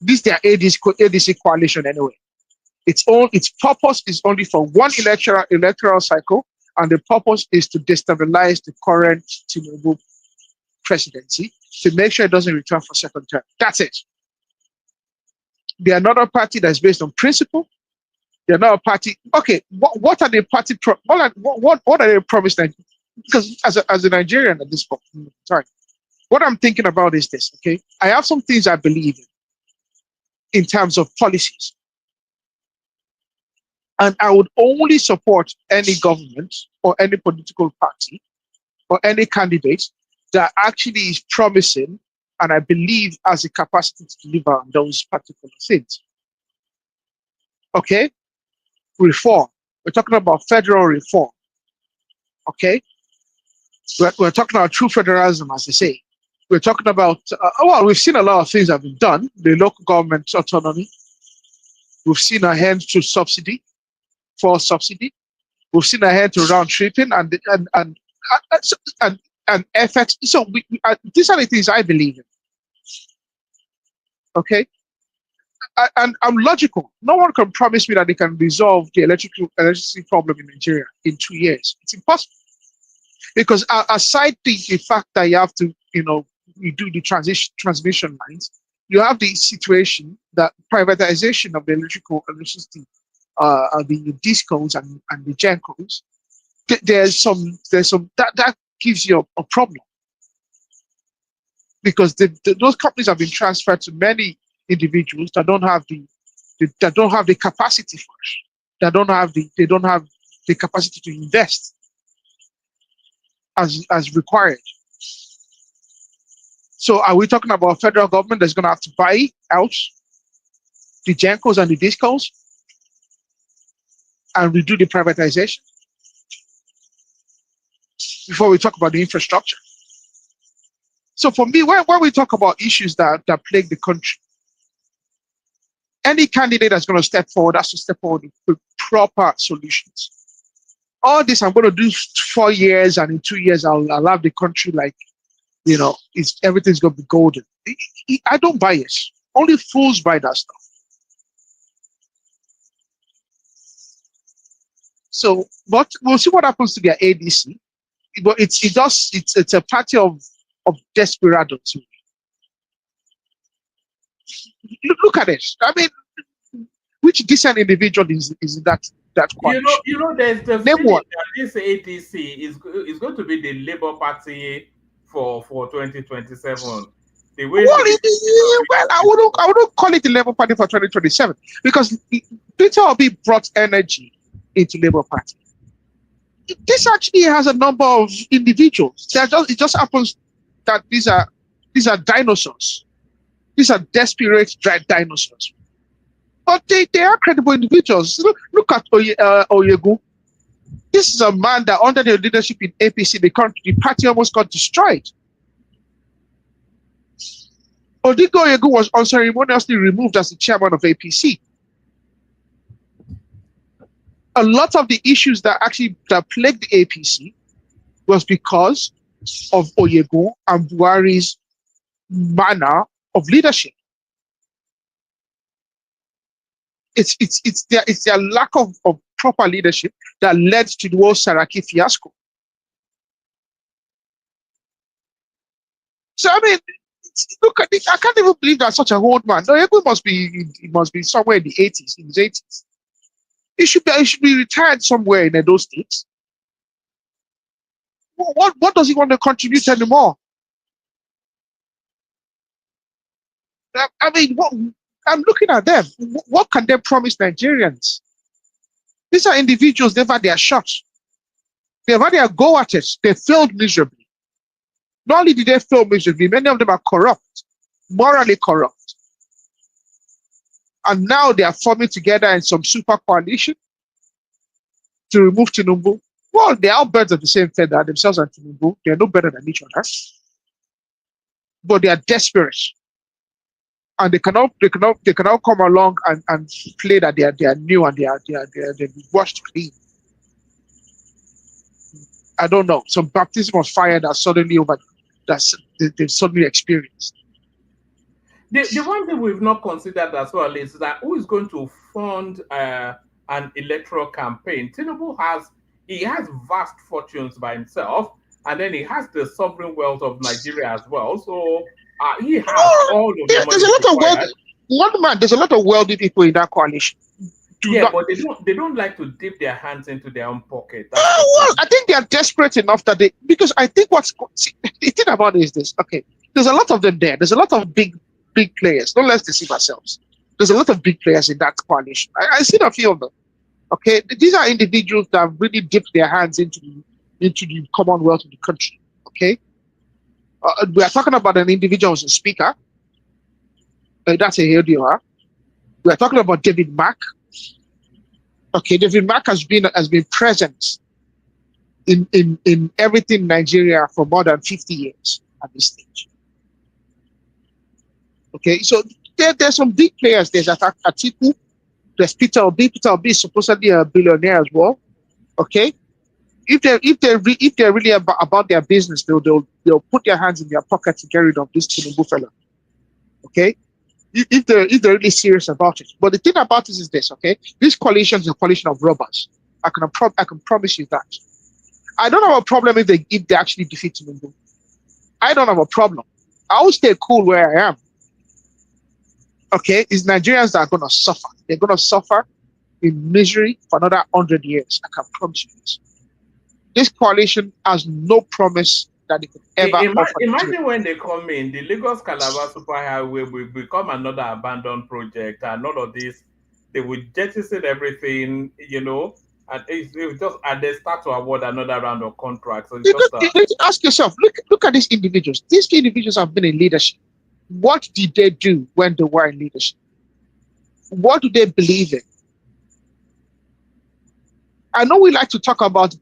This their ADC coalition anyway. Its purpose is only for one electoral cycle, and the purpose is to destabilize the current Tinubu presidency to make sure it doesn't return for second term. That's it. They are not a party that's based on principle. They're not a party. Okay, what are the party? What are they promising? Because as a Nigerian at this point, sorry, what I'm thinking about is this. Okay, I have some things I believe in terms of policies, and I would only support any government or any political party or any candidate that actually is promising and I believe has the capacity to deliver on those particular things. Okay? Reform. We're talking about federal reform. Okay? We're talking about true federalism, as they say. We're talking about, we've seen a lot of things have been done. The local government autonomy. We've seen a hand to subsidy, forced subsidy. We've seen a hand to round tripping and effects. So these are the things I believe in. Okay, and I'm logical. No one can promise me that they can resolve the electricity problem in Nigeria in 2 years. It's impossible. Because aside the fact that you have to, you do the transmission lines, you have the situation that privatization of the electricity, the discos and the gencos, there's some that gives you a problem. Because those companies have been transferred to many individuals that don't have the capacity for it. They don't have the capacity to invest as required. So are we talking about a federal government that's going to have to buy out the gencos and the discos and redo the privatization before we talk about the infrastructure? So for me, when we talk about issues that plague the country, any candidate that's going to step forward has to step forward with proper solutions. All this I'm going to do 4 years, and in 2 years I'll have the country like, everything's going to be golden. I don't buy it. Only fools buy that stuff. So, but we'll see what happens to their ADC. But it's a party of desperados. Look at it. I mean, which decent individual is that quality? There's the feeling that this ADC is going to be the Labour Party for 2027. The way Well, I wouldn't call it the Labour Party for 2027 because Peter Obi brought energy into Labour Party. This actually has a number of individuals. It just happens that these are dinosaurs. These are desperate dinosaurs. But they are credible individuals. Look at Oyegu. This is a man that under the leadership in APC, the party almost got destroyed. Odigo Oyegu was unceremoniously removed as the chairman of APC. A lot of the issues that plagued the APC was because of Oyegu and Buhari's manner of leadership. It's their lack of proper leadership that led to the whole Saraki fiasco. So I mean, look at it. I can't even believe that such a old man. No, Oyegu must be somewhere in the 80s, in his 80s. He should be retired somewhere in those states. What does he want to contribute anymore? I mean, I'm looking at them. What can they promise Nigerians? These are individuals, they've had their shots. They've had their go at it. They failed miserably. Not only did they fail miserably, many of them are corrupt, morally corrupt. And now they are forming together in some super coalition to remove Tinubu. Well, they are birds of the same feather, themselves and Tinubu. They are no better than each other. But they are desperate. And they cannot come along and play that they are new and they're washed clean. I don't know. Some baptism of fire they've suddenly experienced. The one thing we've not considered as well is that who is going to fund an electoral campaign? Tinubu has vast fortunes by himself, and then he has the sovereign wealth of Nigeria as well. So he has all of the money. There's a lot of wealth. There's a lot of wealthy people in that coalition. But they don't like to dip their hands into their own pocket. Well, I think they are desperate enough that because I think the thing about it is this. Okay, there's a lot of them there. There's a lot of big players. Don't let's deceive ourselves. There's a lot of big players in that coalition. I see a few of them. Okay, these are individuals that have really dipped their hands into the commonwealth of the country. Okay, we are talking about an individual who's a speaker. That's a HDR. We are talking about David Mack. Okay, David Mack has been present in everything in Nigeria for more than 50 years at this stage. Okay, so there's some big players. There's Atiku. There's Peter Obi. Peter Obi is supposedly a billionaire as well. Okay, if they're really about their business, they'll put their hands in their pocket to get rid of this Tinubu fella. Okay, if they're really serious about it. But the thing about this is this. Okay, this coalition is a coalition of robbers. I can promise you that. I don't have a problem if they actually defeat Tinubu. I don't have a problem. I will stay cool where I am. Okay, it's Nigerians that are going to suffer. They're going to suffer in misery for another 100 years. I can promise you this. This coalition has no promise that it could ever offer. Imagine when they come in, the Lagos Calabar Superhighway will become another abandoned project, and all of this, they will jettison everything, and they start to award another round of contracts. So ask yourself, look at these individuals. These individuals have been in leadership. What did they do when they were in leadership? What do they believe in? I know we like to talk about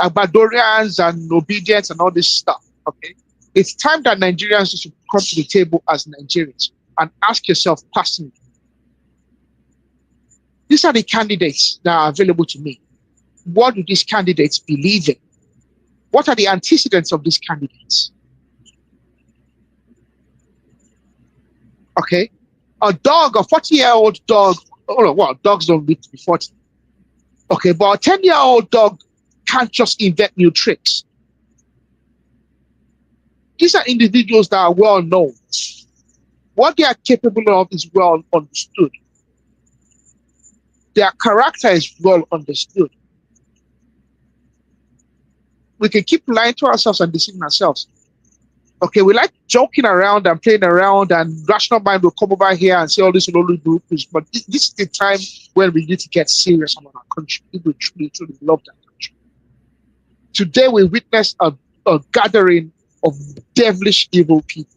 Abadorians and obedience and all this stuff. Okay, it's time that Nigerians should come to the table as Nigerians and ask yourself personally. These are the candidates that are available to me. What do these candidates believe in? What are the antecedents of these candidates? Okay, a 40-year-old dog. Oh, well, dogs don't live to be 40. Okay, but a 10-year-old dog can't just invent new tricks. These are individuals that are well known. What they are capable of is well understood. Their character is well understood. We can keep lying to ourselves and deceiving ourselves. Okay, we like joking around and playing around, and rational mind will come over here and say all this will only do this. But this is the time when we need to get serious about our country. If we truly, truly love that country. Today we witnessed a gathering of devilish evil people.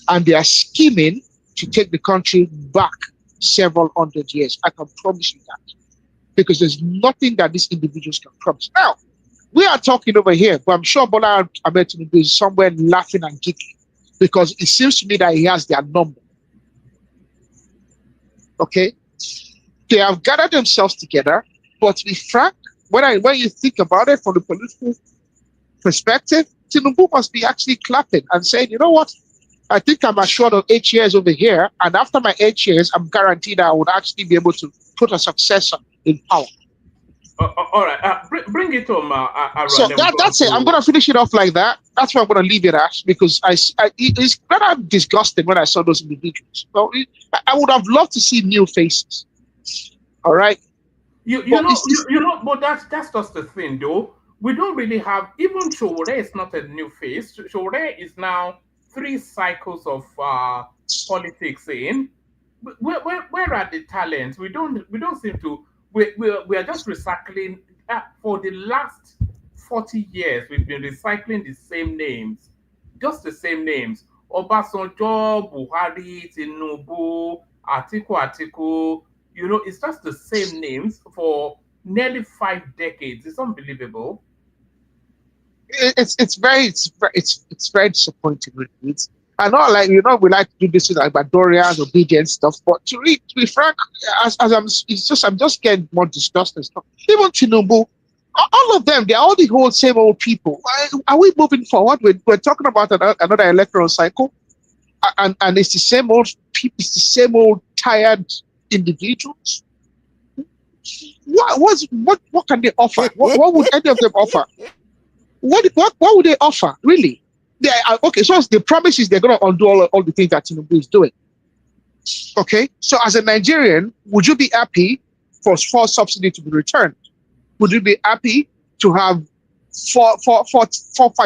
And they are scheming to take the country back several hundred years. I can promise you that. Because there's nothing that these individuals can promise. Now, we are talking over here, but I'm sure Bola Ahmed Tinubu is somewhere laughing and giggling because it seems to me that he has their number. Okay? They have gathered themselves together, but to be frank, when you think about it from the political perspective, Tinubu must be actually clapping and saying, you know what? I think I'm assured of 8 years over here, and after my 8 years, I'm guaranteed I would actually be able to put a successor in power. All right, bring it home. So that's it. I'm going to finish it off like that. That's where I'm going to leave it at, because it's rather disgusting when I saw those individuals. So I would have loved to see new faces. All right. You know, but that's just the thing, though. We don't really have, even Shore is not a new face. Shore is now 3 cycles of politics in. Where are the talents? We don't seem to. We are just recycling. For the last 40 years, we've been recycling the same names, just the same names. Obasanjo, Buhari, Tinubu, Atiku. You know, it's just the same names for nearly 5 decades. It's unbelievable. It's very disappointing. Really. I know, like, you know, we like to do this with Ibadorians, obedient stuff, but to be frank, I'm just getting more disgusted stuff. Even Tinubu, all of them, they're all the whole same old people. Are we moving forward? We're talking about another electoral cycle, and it's the same old people, it's the same old tired individuals. What can they offer? What would any of them offer? What would they offer, really? Okay, so the promise is they're going to undo all the things that Tinubu is doing. Okay, so as a Nigerian, would you be happy for subsidy to be returned? Would you be happy to have 5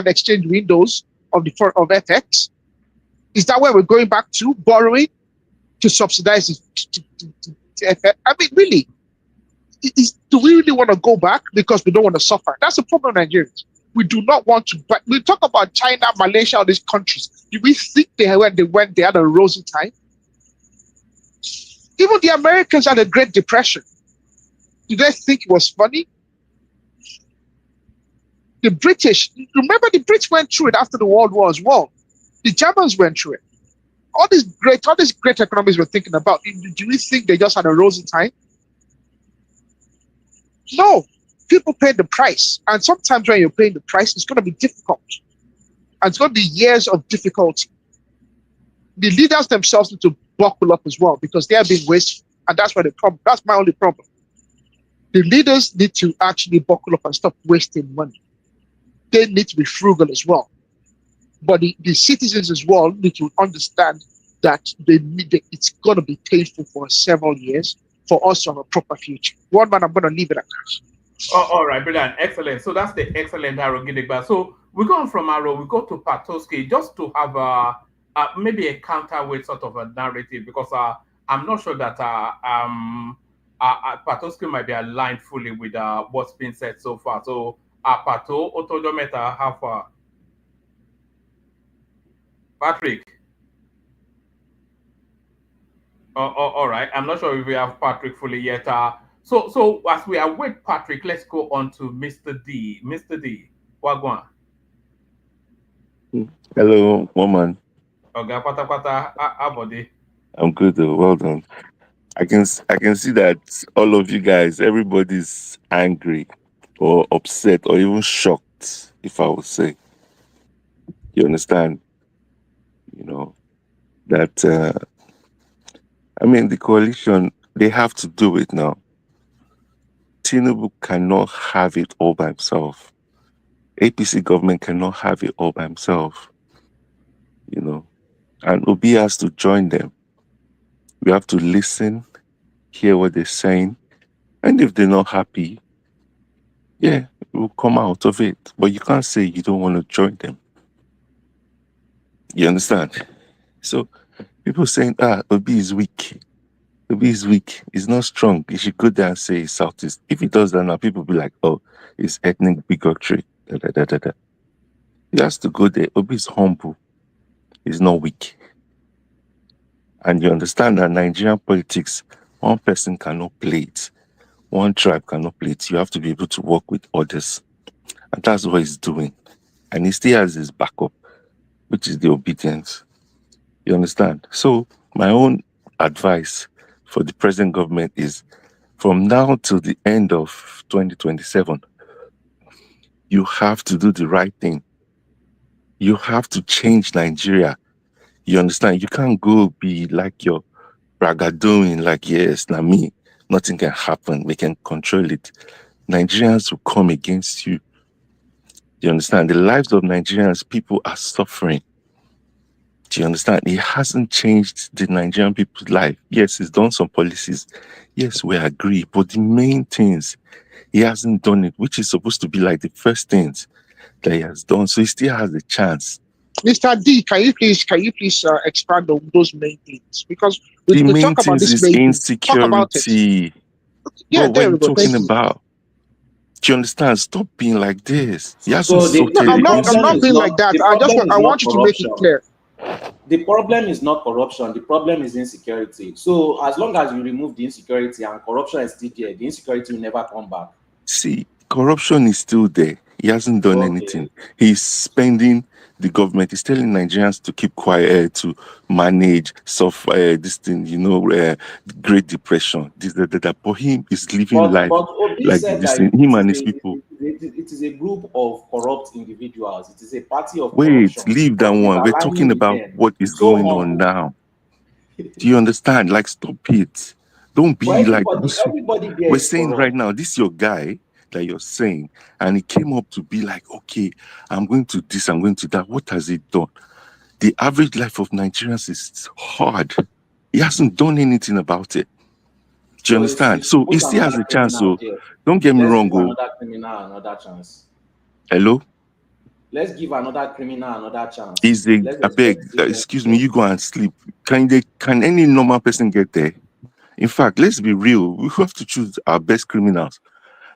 exchange windows of FX? Is that where we're going back to, borrowing to subsidize to FX? I mean, really, do we really want to go back because we don't want to suffer? That's the problem of Nigerians. We do not want to, but we talk about China, Malaysia, all these countries. Do we think they had a rosy time? Even the Americans had a Great Depression. Do they think it was funny? The British, remember the Brits went through it after the World War as well. The Germans went through it. All these great economies we're thinking about, do we think they just had a rosy time? No. People pay the price, and sometimes when you're paying the price, it's going to be difficult, and it's going to be years of difficulty. The leaders themselves need to buckle up as well, because they are being wasteful, and that's why the problem. That's my only problem. The leaders need to actually buckle up and stop wasting money. They need to be frugal as well, but the citizens as well need to understand that it's going to be painful for several years for us to have a proper future. One man, I'm going to leave it at that. Oh, all right, brilliant, excellent. So that's the excellent Arrow Gidigba. So we're going from Arrow, we go to Patoski, just to have maybe a counterweight sort of a narrative, because I'm not sure that Patoski might be aligned fully with what's been said so far. So Pato, Otojometa, how far? Patrick. All right, I'm not sure if we have Patrick fully yet. So as we are with Patrick, let's go on to Mr. D. Mr. D, Wagwan. Hello, woman. Okay, pata, abody. I'm good though. Well done. I can see that all of you guys, everybody's angry or upset or even shocked, if I would say. You understand? You know, that I mean, the coalition, they have to do it now. Tinubu cannot have it all by himself. APC government cannot have it all by himself. You know, and Obi has to join them. We have to listen, hear what they're saying, and if they're not happy, yeah, we'll come out of it. But you can't say you don't want to join them. You understand? So people saying, Obi is weak. Obi is weak. He's not strong. He should go there and say he's Southeast. If he does that now, people be like, oh, it's ethnic bigotry. Da, da, da, da, da. He has to go there. Obi is humble. He's not weak. And you understand that Nigerian politics, one person cannot play it. One tribe cannot play it. You have to be able to work with others. And that's what he's doing. And he still has his backup, which is the obedience. You understand? So my own advice for the present government is from now till the end of 2027, you have to do the right thing. You have to change Nigeria. You understand? You can't go be like your bragadoing, like, yes, now me, nothing can happen. We can control it. Nigerians will come against you. You understand? The lives of Nigerians, people are suffering. Do you understand? It hasn't changed the Nigerian people's life. Yes, he's done some policies. Yes, we agree. But the main things, he hasn't done it, which is supposed to be like the first things that he has done. So he still has a chance. Mr. D, can you please expand on those main things? Because The we main talk about things this is main thing. Talk about it. insecurity. Yeah, What there are we you go. talking Thank you. about? Do you understand? Stop being like this. He hasn't So sorted I'm not insecurity. being like that. the I problem want you to make it clear. The problem is not corruption. The problem is insecurity. So as long as you remove the insecurity and corruption is still there, the insecurity will never come back. See, corruption is still there. He hasn't done anything. He's spending the government. He's telling Nigerians to keep quiet, to manage this thing, Great Depression. This, that. But him is living life But Obi like said this that thing. Him and his people. it is a group of corrupt individuals. It is a party of Wait, corruption. leave that But he's one. We're aligning talking with about them. what is So going on humble. now. Do you understand? Like, stop it. Don't be But like everybody there we're is saying corrupt. right now. This is your guy that you're saying, and he came up to be like, okay, I'm going to this, I'm going to that. What has he done? The average life of Nigerians is hard. He hasn't done anything about it. Do you understand? So he still has a chance. So don't get me Let's wrong. give another criminal another chance. Hello? Let's give another criminal another chance. I beg, excuse me, you go and sleep. Can any normal person get there? In fact, let's be real. We have to choose our best criminals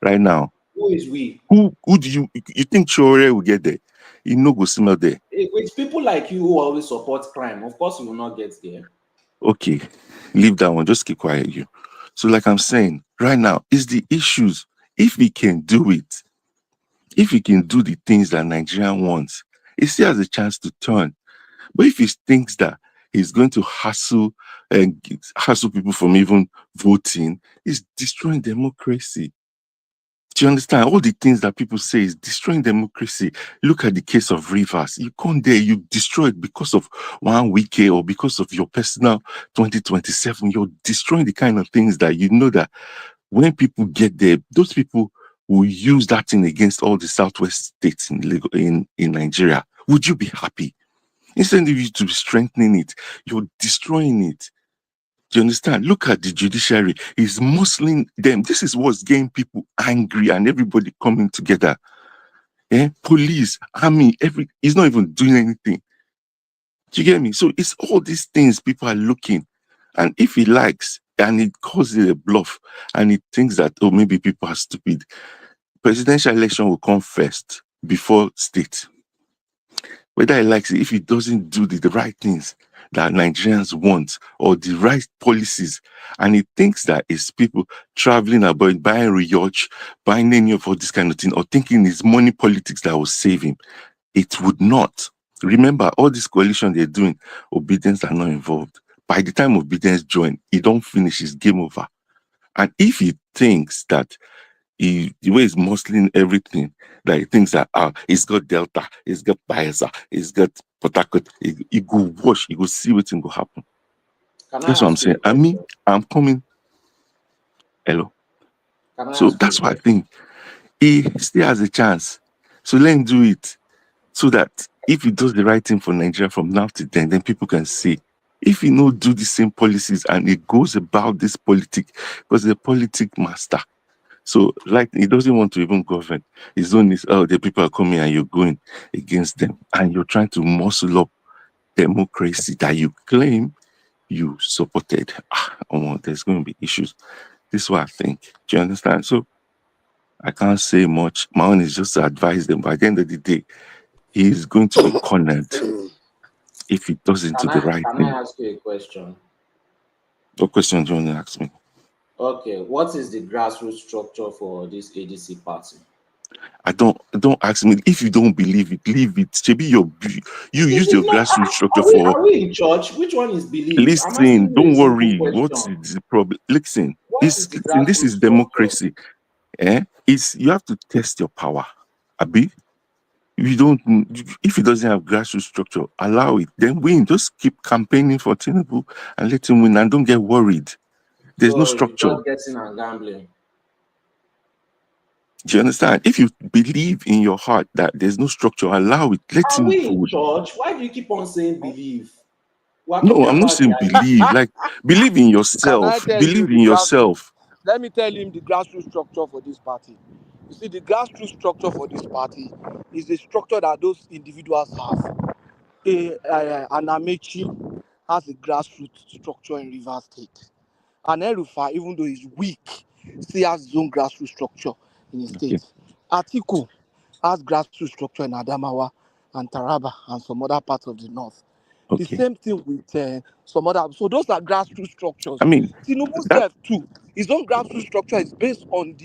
right now. Who is we? Who do you think Chore will get there? You know, go smell there. With people like you who always support crime, of course you will not get there. Okay, leave that one. Just keep quiet, you. So, like I'm saying, right now, is the issues. If we can do it, if he can do the things that Nigeria wants, he still has a chance to turn. But if he thinks that he's going to hassle people from even voting, he's destroying democracy. Do you understand? All the things that people say is destroying democracy. Look at the case of Rivers. You come there, you destroy it because of one weekend or because of your personal 2027. You're destroying the kind of things that you know that when people get there, those people will use that thing against all the southwest states in Nigeria. Would you be happy? Instead of you to be strengthening it, you're destroying it. Do you understand? Look at the judiciary. He's muscling them. This is what's getting people angry and everybody coming together. Police, army, he's not even doing anything. Do you get me? So it's all these things people are looking. And if he likes and he calls it a bluff and he thinks that, oh, maybe people are stupid, presidential election will come first before state. Whether he likes it, if he doesn't do the right things that Nigerians want or the right policies, and he thinks that it's people traveling about, buying yachts, buying any of all this kind of thing, or thinking it's money politics that will save him, it would not. Remember, all this coalition they're doing, obedience are not involved. By the time obedience join, he don't finish his game over. And if he thinks that the way he's muscling everything, that he thinks that he's got Delta, he's got Bayelsa, he's got Port Harcourt, he go watch, he go see what's going to happen. That's what I'm saying. I'm coming. Hello. So that's why I think he still has a chance. So let him do it, so that if he does the right thing for Nigeria from now to then people can see. If he not do the same policies and he goes about this politic, because the politic master. So, like, he doesn't want to even govern. His own is, the people are coming and you're going against them. And you're trying to muscle up democracy that you claim you supported. There's going to be issues. This is what I think. Do you understand? So I can't say much. My own is just to advise them. By the end of the day, he's going to be cornered if he doesn't do the right Can thing. I ask you a question? What question do you want to ask me? Okay, what is the grassroots structure for this ADC party? Don't ask me. If you don't believe it, leave it. Maybe you use your grassroots structure for. Are we in church? Which one is belief? Listen, don't worry. What is the problem? Listen, this is democracy. You have to test your power. Abi, if it doesn't have grassroots structure, allow it. Then win. Just keep campaigning for Tinubu and let him win, and don't get worried. There's no structure. You're just guessing and gambling. Do you understand? If you believe in your heart that there's no structure, allow it. Let him we in vote. church? Why do you keep on saying believe? No, I'm not saying believe. Like, believe in yourself. Believe in yourself. Let me tell him the grassroots structure for this party. You see, the grassroots structure for this party is the structure that those individuals have. An Amaechi has a grassroots structure in Rivers State. And El-Rufai, even though he's weak, still has his own grassroots structure in his state. Atiku has grassroots structure in Adamawa and Taraba and some other parts of the north. The same thing with some other. So those are grassroots structures. I mean, Tinubu self too. His own grassroots structure is based on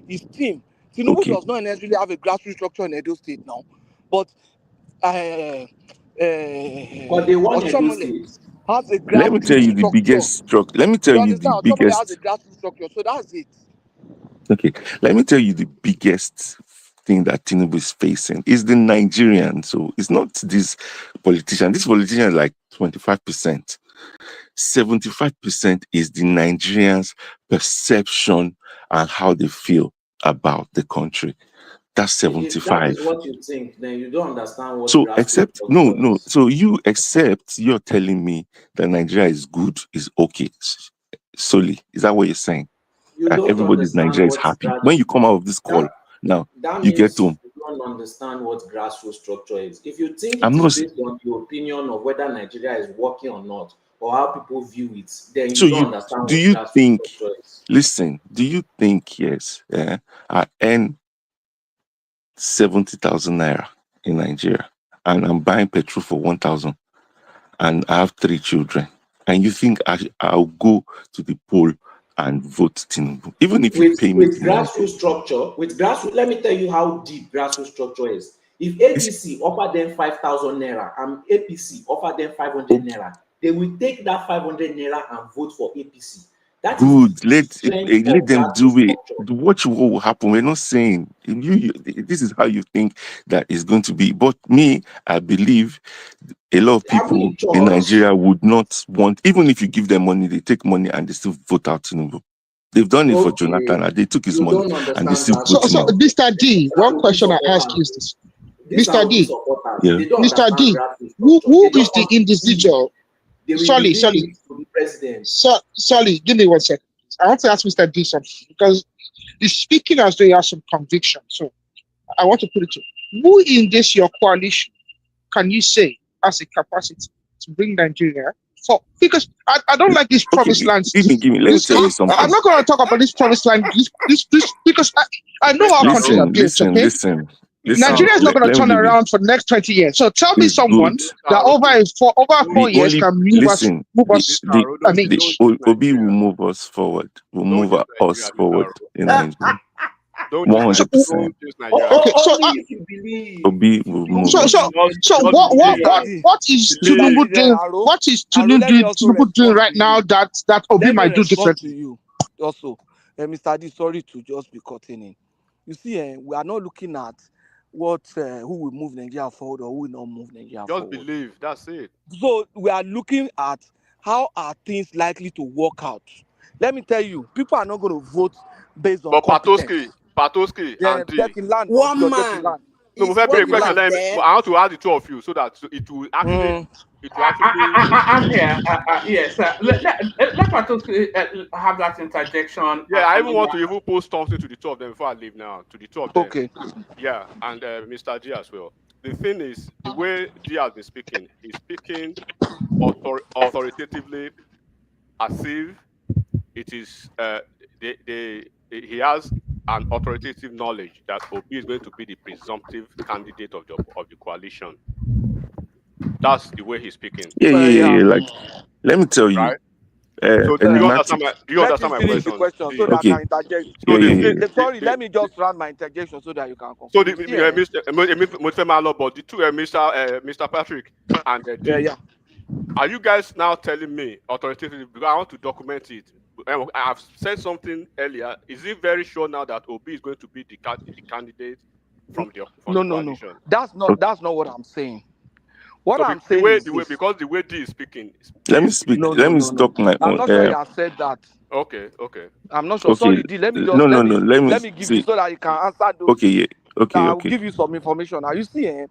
his team. Tinubu does not necessarily have a grassroots structure in Edo State now, but they want Edo State. Has a grassroots Let me tell you the biggest structure. Let me tell you the biggest. Has a grassroots structure, so that's it. Okay, let me tell you the biggest thing that Tinubu is facing is the Nigerian. So it's not this politician. This politician is like 25%. 75% is the Nigerians' perception and how they feel about the country. That's 75. If that is what you think, then you don't understand what. So So you accept you're telling me that Nigeria is good, is okay. Solely, is that what you're saying? Everybody's Nigeria is happy. When you come out of this call, you get home. You don't understand what grassroots structure is. If you think it is based on your opinion of whether Nigeria is working or not, or how people view it, then you don't understand what grassroots structure is. Listen, do you think, yes, I earn 70,000 naira in Nigeria and I'm buying petrol for 1,000 and I have 3 children, and you think I'll go to the poll and vote Tinubu, even if you pay me with grassroots structure? With grassroots, let me tell you how deep grassroots structure is. If APC offer them 5,000 naira and APC offer them 500 naira, they will take that 500 naira and vote for APC. Good. Let them do it. Watch what will happen. We're not saying this is how you think that is going to be. But me, I believe a lot of people in Nigeria would not want, even if you give them money, they take money and they still vote out Tinubu. They've done it for Jonathan, and they took his money and they still vote him out. Mr. D, one question I ask you is this. Mr. D, Mr. D, who is the individual? Sorry, give me 1 second. I want to ask Mr. D something, because he's speaking as though he has some conviction. So I want to put it to you. Who in this your coalition can you say has a capacity to bring Nigeria for? Because I don't like this promised land. Give me. Let me tell you something. I'm not going to talk about this promised land. This because I know how countries are built. Okay. Nigeria is not going to turn around for the next 20 years. So tell me someone that over 4 years can move us. Obi will move us forward. Will move us forward in Nigeria. 100%. Okay, so Obi will move. So what is Tinubu doing? What is Tinubu doing right now that Obi might do differently? Also, Mr. D, sorry to just be cutting in. You see, we are not looking at who will move Nigeria forward or who will not move Nigeria forward. Just believe, that's it. So we are looking at how are things likely to work out. Let me tell you, people are not going to vote based on competence. Patoski, and one man. No, but very question. I want to ask the two of you so that it will actually. I'm here. Yes. Let Patoski have that interjection. Yeah, I even want to even post something to the two of them before I leave now. To the two of them. Okay. Yeah, and Mr. G as well. the thing is, the way G has been speaking, he's speaking authoritatively, as if it is he has an authoritative knowledge that Obi is going to be the presumptive candidate of the coalition. That's the way he's speaking. Yeah. Like, let me tell you. Right? So do you understand my Finish the question? question so that I can interject. Sorry, let me just run my interjection so that you can conclude. So Mr. but the two Mr. Patrick and G, are you guys now telling me authoritatively, because I want to document it? I have said something earlier. Is it very sure now that Obi is going to be the candidate from the coalition? That's not what I'm saying. What I'm saying is because the way D is speaking. Let me speak. Let me stop my I'm own. not sure you have said that. Okay. I'm not sure. Okay. Sorry, D. Let me just let me give you so that you can answer those. Okay. Yeah. Okay. I'll give you some information. Now you see,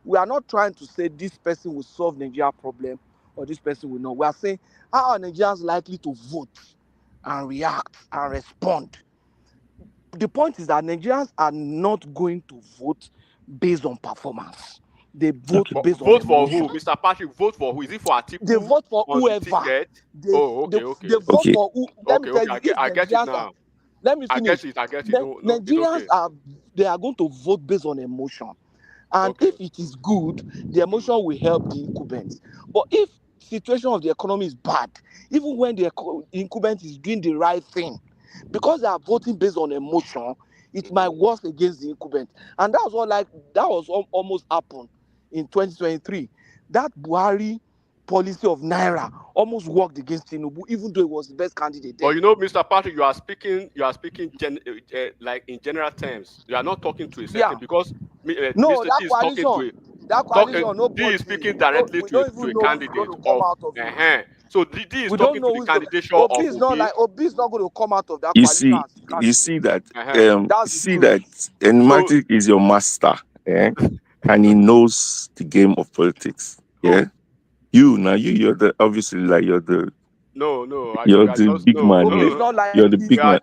we are not trying to say this person will solve Nigeria problem or this person will not. We are saying how are Nigerians likely to vote and react and respond. The point is that Nigerians are not going to vote based on performance. They vote based on for emotion. who, Mr. Patrick? Vote for who? Is it for Atiku? They vote for whoever. The They vote for who. Let me tell you, I get it now. Let me finish. I get it. Nigerians are going to vote based on emotion, and if it is good, the emotion will help the incumbents. But if situation of the economy is bad, even when the incumbent is doing the right thing, because they are voting based on emotion, it might work against the incumbent, and that was almost happened in 2023. That Buhari policy of Naira almost worked against Tinubu, even though it was the best candidate. But you know, Mr. Patrick, you are speaking like in general terms. You are not talking to a certain because no, Mr. that T is coalition, talking to D is speaking directly to a candidate of So D is talking to the candidature of Obi is not like Obi is not going to come out of that You coalition. see that Enigmatic is your master, and he knows the game of politics. Yeah, you're the obviously like you're the big man here. You're the big man,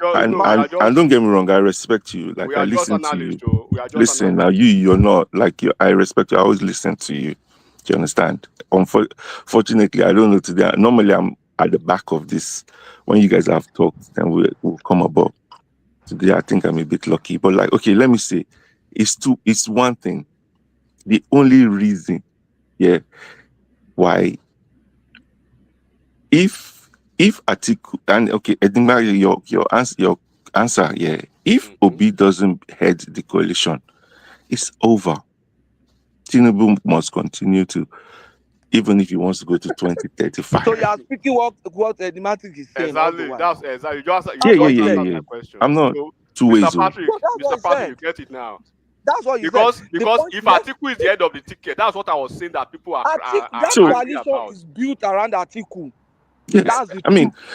and don't get me wrong, I respect you. Like I listen to you. Listen, now you're not like you. I respect you. I always listen to you. Do you understand? Fortunately, I don't know today. Normally, I'm at the back of this. When you guys have talked, then we'll come above. Today, I think I'm a bit lucky. But like, okay, let me say, it's one thing. The only reason, why if Atiku and okay, Edinburgh, your answer, if Obi doesn't head the coalition, it's over. Tinubu must continue to, even if he wants to go to 2035. So you are speaking what Enigmatic is saying. Exactly. That's exactly. You just yeah. my question. I'm not two ways. Mr. Patrick, you get it now. That's what you said. Because if Atiku is the head of the ticket, that's what I was saying that people are that coalition is built around Atiku. Yes.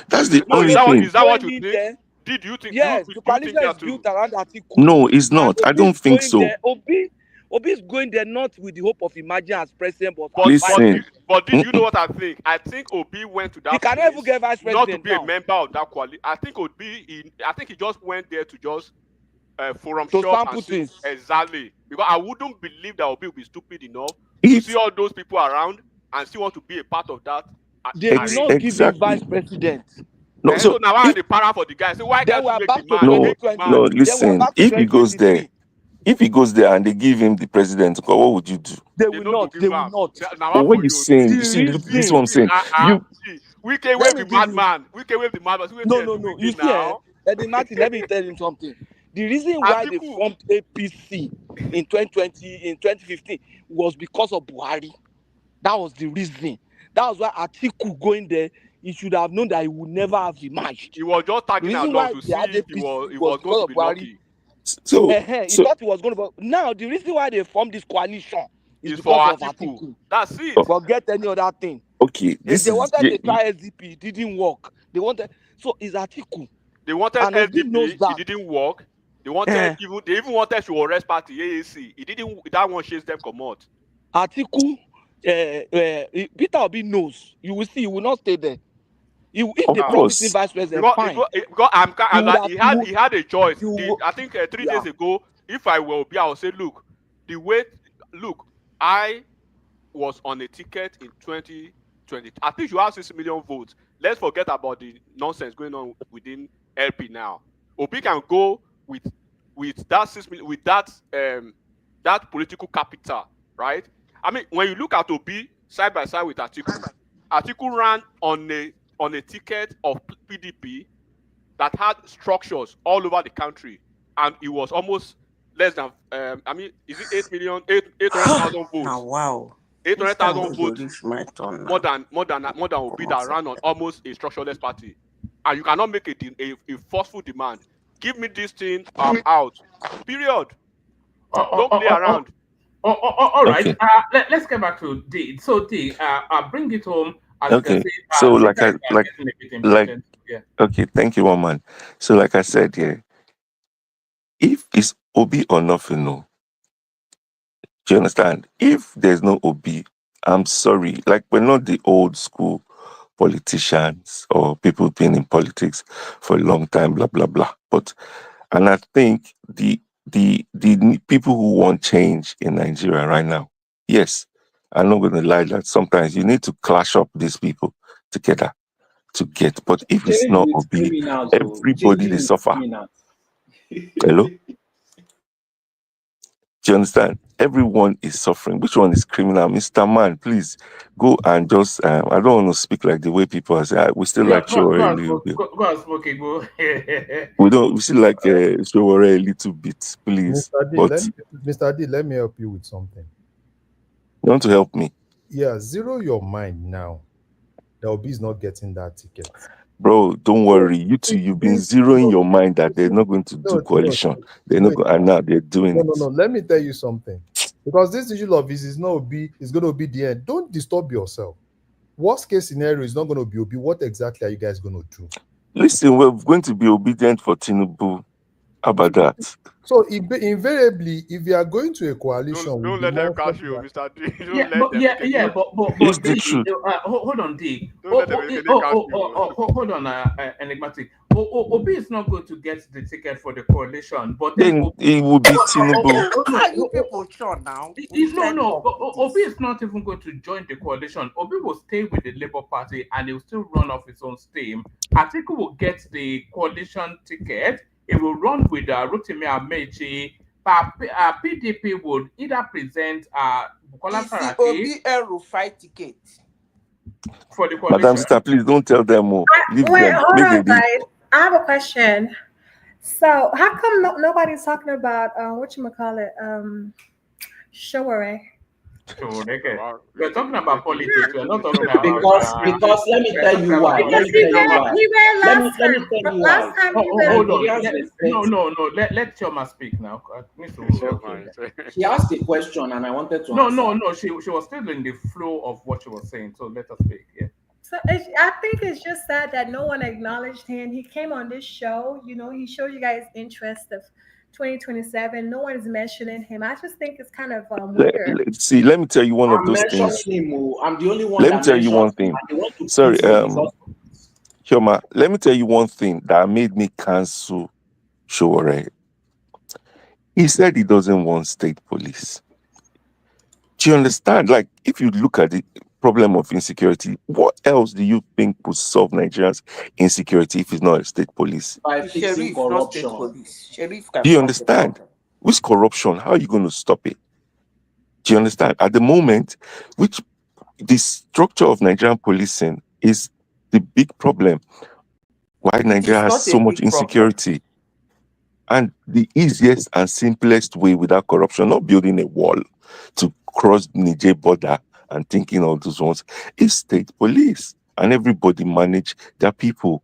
That's the only thing. Is that what you think? Did you think? Yes, the coalition is built around Atiku. No, it's not. I don't think so. Obi is going there not with the hope of emerging as president, but listen. But did you know what I think? I think Obi went to that. He can never get vice president. Not to be a member of that coalition. I think he just went there to just forum shop and see exactly, because I wouldn't believe that Obi will be stupid enough to see all those people around and still want to be a part of that. They will not give him vice president. No, so now I have the power for the guy. So why can't you make the man? No, listen. If he goes there and they give him the president, what would you do? They will not. But what you saying? You see, this is what I'm saying. We can wave the madman. We can wave the madman. No. You see, Eddie Martin, let me tell him something. The reason why they formed APC in 2020, in 2015, was because of Buhari. That was the reason. That was why Atiku going there, he should have known that he would never have emerged. He was just tagging along to see if he was going to be lucky. So he thought he was going to. Now the reason why they formed this coalition is because of Atiku. That's it. Forget any other thing. Okay, if they wanted to try SDP, it didn't work. They wanted, so it's Atiku. They wanted SDP, it didn't work. They wanted they even wanted to arrest party AAC. It didn't. That one chased them come out. Atiku, Peter Obi knows. You will see. He will not stay there. If they promise him vice president, fine. Because he had a choice. I think 3 days ago, if I were Obi, I would say, look, I was on a ticket in 2020. I think you have 6 million votes. Let's forget about the nonsense going on within LP now. Obi can go with that 6 million, with that that political capital, right? I mean, when you look at Obi side by side with Atiku, Atiku ran on a ticket of PDP that had structures all over the country, and it was almost less than I mean, is it 800,000 votes? Now, wow. 800,000 votes more than Come Obi on, that sir. ran on almost a structureless party, and you cannot make a forceful demand. Give me this thing, I'm out. Period. Don't play around. All right. Okay. Let's get back to D. So D, bring it home. As you can Okay. see, So things like I are getting a bit impatient. Yeah. okay, thank you, one man. So like I said, yeah, if it's Obi or nothing, no. Do you understand? If there's no Obi, I'm sorry. Like, we're not the old school politicians or people been in politics for a long time, blah blah blah. And I think the people who want change in Nigeria right now, yes, I'm not going to lie that sometimes you need to clash up these people together to get. But if it's Change not with Obi, criminals, everybody they changing with suffer. criminals. Hello. Do you understand? Everyone is suffering. Which one is criminal? Mr. Man, please go and just, I don't want to speak like the way people are saying, we still like Go Showore a and little smoke. bit. Go and smoke it. Go. We still like Showore a little bit, please. But Mr. D, let me help you with something. you want to help me? Yeah, zero your mind now. The Obi is not getting that ticket. Bro, don't worry. You two, you've been zeroing your mind that they're not going to do coalition. They're not going, and now they're doing it. No. Let me tell you something. Because this issue of is not Obi, is going to be the end. Don't disturb yourself. Worst case scenario is not going to be Obi. What exactly are you guys going to do? Listen, we're going to be obedient for Tinubu. How about that? So invariably, if you are going to a coalition, Don't let them catch you, Mr. D. But It's the D, truth. hold on, D. Don't let them catch you. Hold on, enigmatic. Obi is not going to get the ticket for the coalition, but then it will be Tinubu. You people sure now? No. Obi is not even going to join the coalition. Obi will stay with the Labour Party and he will still run off his own steam. Atiku will get the coalition ticket. He will run with Rotimi Amaechi. PDP would either present Bukola Saraki Obi Rufai ticket for the coalition. Madam Sister, please don't tell them more. Leave Wait, them. hold Make on, them guys. I have a question. So, how come nobody's talking about whatchamacallit, Showore? We're talking about politics. We're not talking about because let me tell you why. Because he ran last time. Last time he ran. Hold on. No. Let Chioma speak now. She asked a question and I wanted to answer. No. She was still in the flow of what she was saying. So let her speak. Yeah. So I think it's just sad that no one acknowledged him. He came on this show. He showed you guys interest of 2027. No one is mentioning him. I just think it's kind of weird. See, let me tell you one of those things. I'm the only one. Let me tell you one thing. Sorry, Chioma, let me tell you one thing that made me cancel Showore. He said he doesn't want state police. Do you understand? Like, if you look at the problem of insecurity, what else do you think would solve Nigeria's insecurity if it's not a state police? By fixing corruption. Do you understand? With corruption, how are you going to stop it? Do you understand? At the moment, the structure of Nigerian policing is the big problem. Why Nigeria has so much insecurity. And the easiest and simplest way without corruption, not building a wall to cross Niger border and thinking all those ones, is state police. And everybody manage their people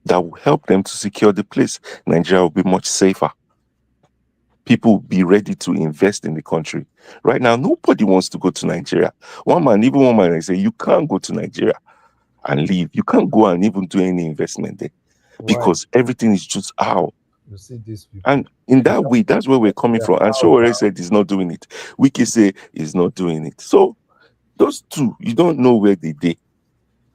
that will help them to secure the place. Nigeria will be much safer. People will be ready to invest in the country. Right now, nobody wants to go to Nigeria. One man, I say, you can't go to Nigeria and leave. You can't go and even do any investment there. Because everything is just out. You see this people. And in that way, that's where we're coming from. And Showore said he's not doing it. Wiki say he's not doing it. So those two, you don't know where they did.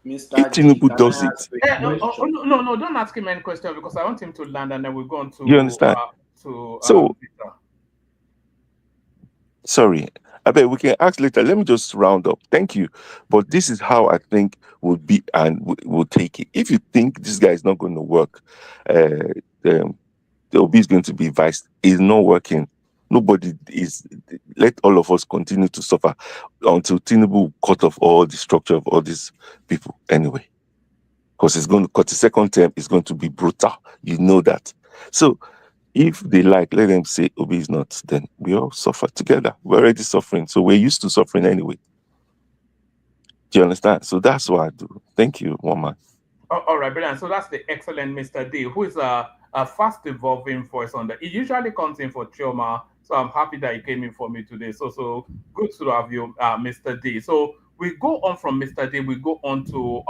If Tinubu does it. No, don't ask him any question because I want him to land and then we'll go on to. You understand? So Sorry, I bet we can ask later. Let me just round up. Thank you. But this is how I think would be, and we'll take it. If you think this guy is not going to work, the Obi is going to be vice, is not working. Nobody is. Let all of us continue to suffer until Tinubu cut off all the structure of all these people. Anyway, because it's going to cut the second term is going to be brutal. You know that. So if they like, let them say Obi is not, then we all suffer together. We're already suffering. So we're used to suffering anyway. Do you understand? So that's what I do. Thank you, woman. All right, brilliant. So that's the excellent Mr. D, who is a fast evolving voice on that. He usually comes in for Chioma, so I'm happy that he came in for me today. So good to have you, Mr. D. So we go on from Mr. D, we go on to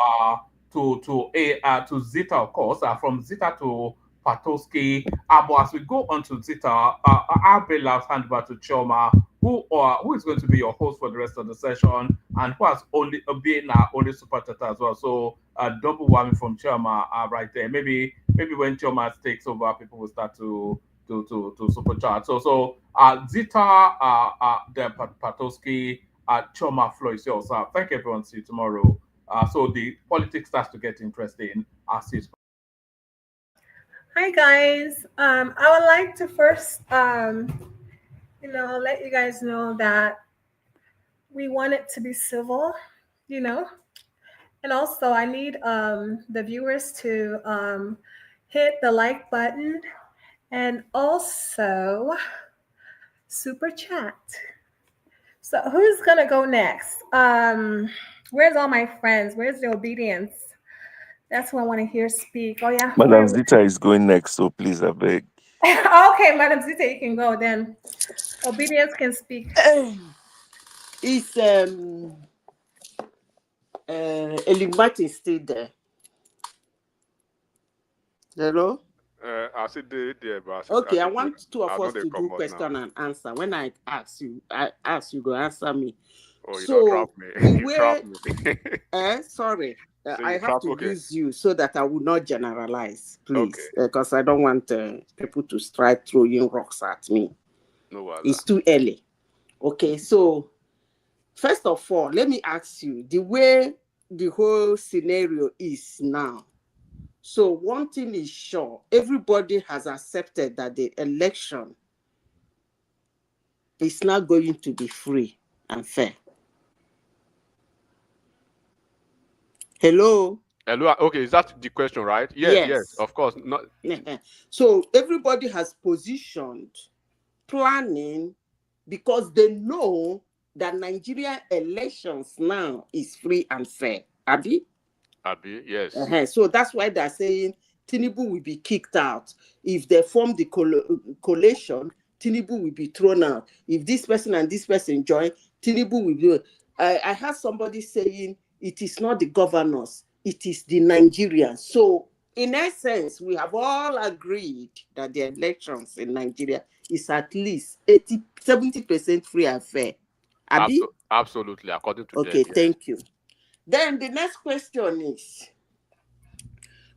Zita, of course. From Zita to Patoski. But as we go on to Zita, I'll be last hand over to Chioma, who is going to be your host for the rest of the session, and who has only been our only super tata as well. So double whammy from Chioma right there. Maybe when Chioma takes over, people will start to supercharge. So Zita, the Patoski, Chioma, floor is yours. Thank you, everyone. See you tomorrow. So the politics starts to get interesting as it's. Hi guys. I would like to first, let you guys know that we want it to be civil, and also I need the viewers to hit the like button and also super chat. So who's gonna go next? Where's all my friends? Where's the obedience? That's who I want to hear speak. Oh yeah. Madam Zita is going next, so please, I beg. Okay, Madam Zita, you can go then. Obedience can speak. Is Elimati still there? Hello? I said there, but Okay, I want two of us to do question and answer. When I ask you, go answer me. Oh, you don't trap me. You trap me. Sorry. So I have to use you so that I will not generalize, please, because I don't want people to start throwing rocks at me. No, it's too early. Okay, so first of all, let me ask you, the way the whole scenario is now. So one thing is sure, everybody has accepted that the election is not going to be free and fair. Hello? Hello. Okay, is that the question, right? Yes, of course. Not. So everybody has positioned, planning, because they know that Nigeria elections now is free and fair. Abi, yes. So that's why they're saying Tinubu will be kicked out. If they form the coalition, Tinubu will be thrown out. If this person and this person join, Tinubu will be. I heard somebody saying it is not the governors, it is the Nigerians. So in essence, we have all agreed that the elections in Nigeria is at least 70% free and fair. Abi? Absolutely, according to okay, them, yes. Thank you. Then the next question is,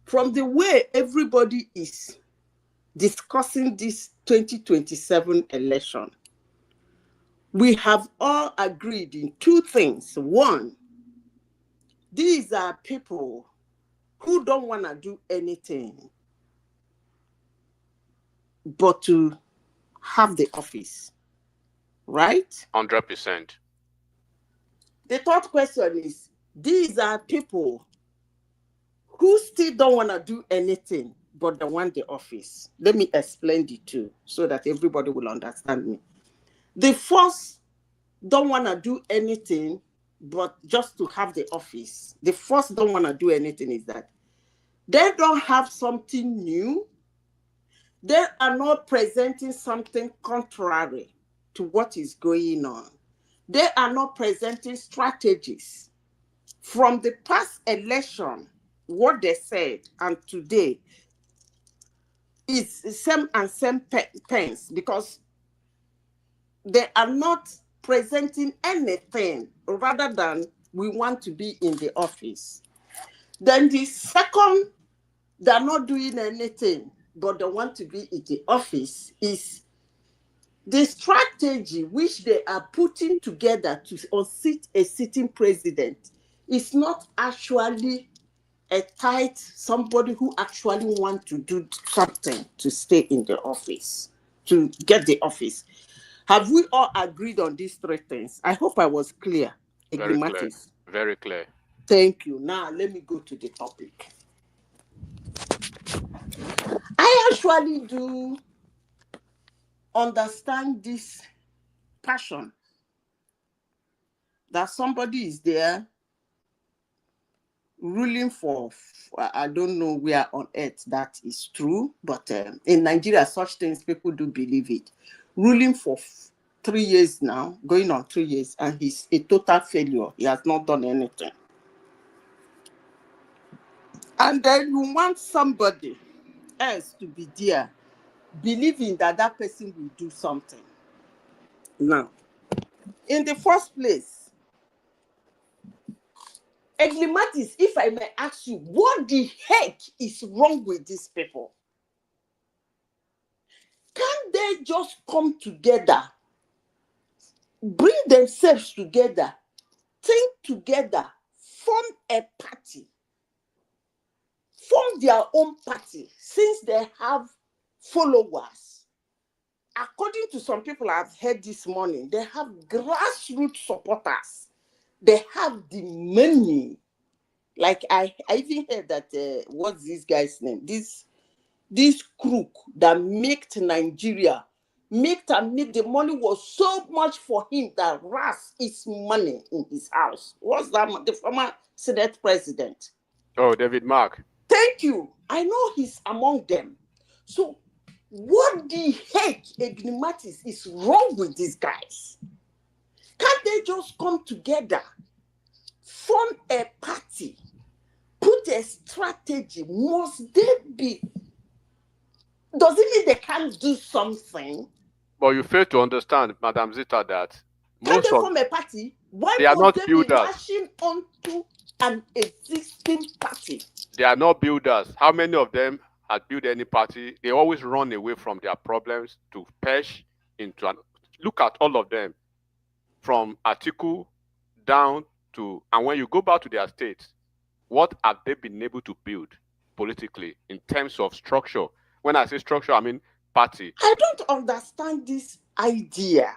from the way everybody is discussing this 2027 election, we have all agreed in two things. One, these are people who don't want to do anything but to have the office, right? 100%. The third question is, these are people who still don't want to do anything but they want the office. Let me explain the two so that everybody will understand me. The first don't want to do anything but just to have the office. The first don't want to do anything is that they don't have something new. They are not presenting something contrary to what is going on. They are not presenting strategies. From the past election, what they said and today is same and same pens, because they are not presenting anything rather than we want to be in the office. Then the second, they're not doing anything but they want to be in the office, is The strategy which they are putting together to unseat a sitting president is not actually a tight somebody who actually want to do something to stay in the office, to get the office. Have we all agreed on these three things? I hope I was clear. Very clear. Very clear. Thank you. Now let me go to the topic. I actually do understand this passion that somebody is there ruling for, I don't know where on earth that is true, but in Nigeria, such things, people do believe it. Ruling for 3 years now, going on 3 years, and he's a total failure. He has not done anything. And then you want somebody else to be there, believing that that person will do something. Now, in the first place, Eglimatis, if I may ask you, what the heck is wrong with these people? Can't they just come together, bring themselves together, think together, form a party, form their own party, since they have followers? According to some people I've heard this morning, they have grassroots supporters. They have the money. Like I even heard that, what's this guy's name? This crook that made Nigeria, make the money was so much for him that Ras is money in his house. What's that? The former Senate president. Oh, David Mark. Thank you. I know he's among them. So what the heck, Egnimatis, is wrong with these guys? Can't they just come together, form a party, put a strategy? Must they be? Does it mean they can't do something? But you fail to understand, Madam Zita, that Can't they form a party? Why they are must not they builders. be rushing onto an existing party? They are not builders. How many of them had built any party? They always run away from their problems to perch into an... Look at all of them, from Atiku down to... And when you go back to their states, what have they been able to build politically in terms of structure? When I say structure, I mean party. I don't understand this idea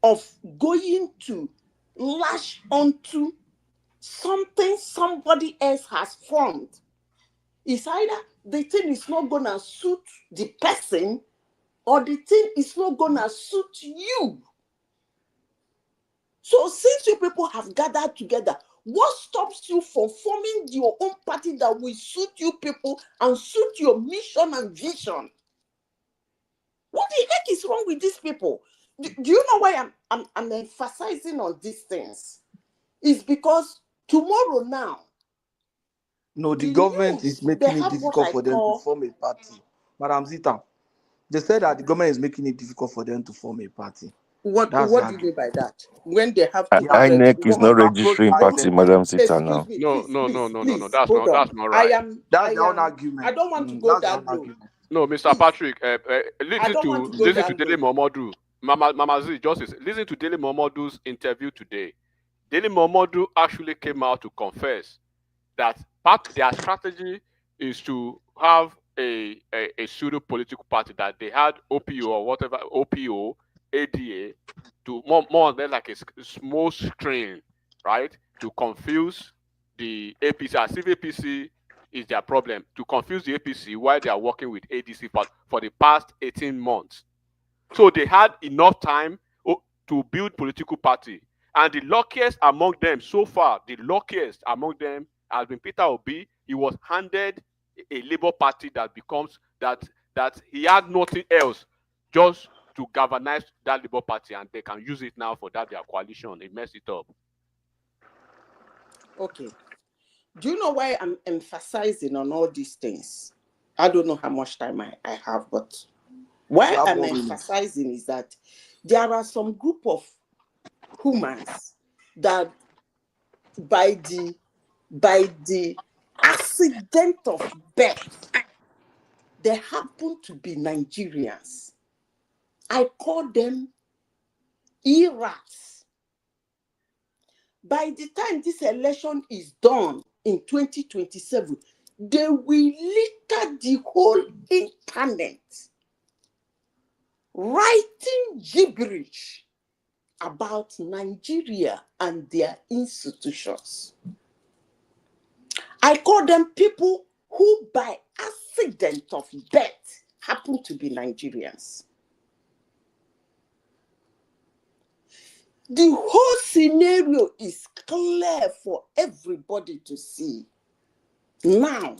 of going to lash onto something somebody else has formed. It's either the thing is not going to suit the person or the thing is not going to suit you. So since you people have gathered together, what stops you from forming your own party that will suit you people and suit your mission and vision? What the heck is wrong with these people? Do you know why I'm emphasizing on these things? It's because tomorrow now, No, the government is making it difficult for them to form a party. Madam Zita, they said that the government is making it difficult for them to form a party. What do you mean by that? When they have to INEC is not registering party, Madam Zita, now. No. That's not right. That's their own argument. I don't want to go that low. No, Mr. Patrick, listen to Dele Momodu. Mama Z, Justice, listen to Dele Momodu's interview today. Dele Momodu actually came out to confess that their strategy is to have a pseudo political party, that they had OPO or whatever, OPO, ADA, to more or less like a small screen, right? To confuse the APC, as if APC is their problem, to confuse the APC while they are working with ADC for the past 18 months. So they had enough time to build political party. And the luckiest among them so far, has been Peter Obi. He was handed a Labour Party that he had nothing else just to galvanize that Labour Party, and they can use it now for that their coalition. They messed it up. Okay. Do you know why I'm emphasizing on all these things? I don't know how much time I have, but why I'm emphasizing is that there are some group of humans that by the accident of birth, they happen to be Nigerians. I call them errats. By the time this election is done in 2027, they will litter the whole internet, writing gibberish about Nigeria and their institutions. I call them people who by accident of birth happen to be Nigerians. The whole scenario is clear for everybody to see. Now,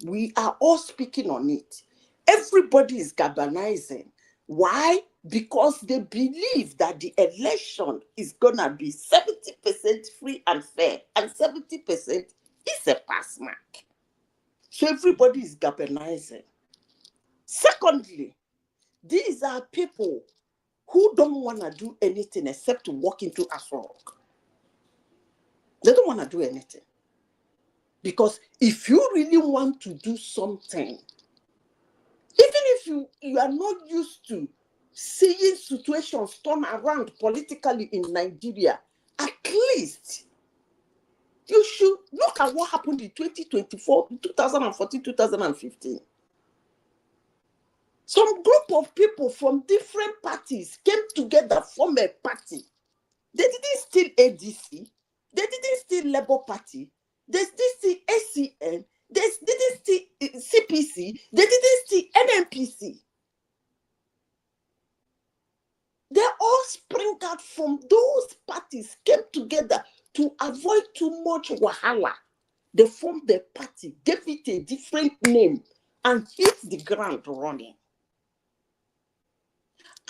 we are all speaking on it. Everybody is galvanizing. Why? Because they believe that the election is going to be 70% free and fair, and 70% is a pass mark. So everybody is galvanizing. Secondly, these are people who don't want to do anything except to walk into a frog. They don't want to do anything. Because if you really want to do something, even if you are not used to seeing situations turn around politically in Nigeria, at least you should look at what happened in 2024, 2014, 2015. Some group of people from different parties came together, formed a party. They didn't steal ADC. They didn't steal Labour Party. They didn't steal ACN. They didn't steal CPC. They didn't steal NMPC. They all spring out from those parties, came together to avoid too much wahala. They formed the party, gave it a different name, and hit the ground running.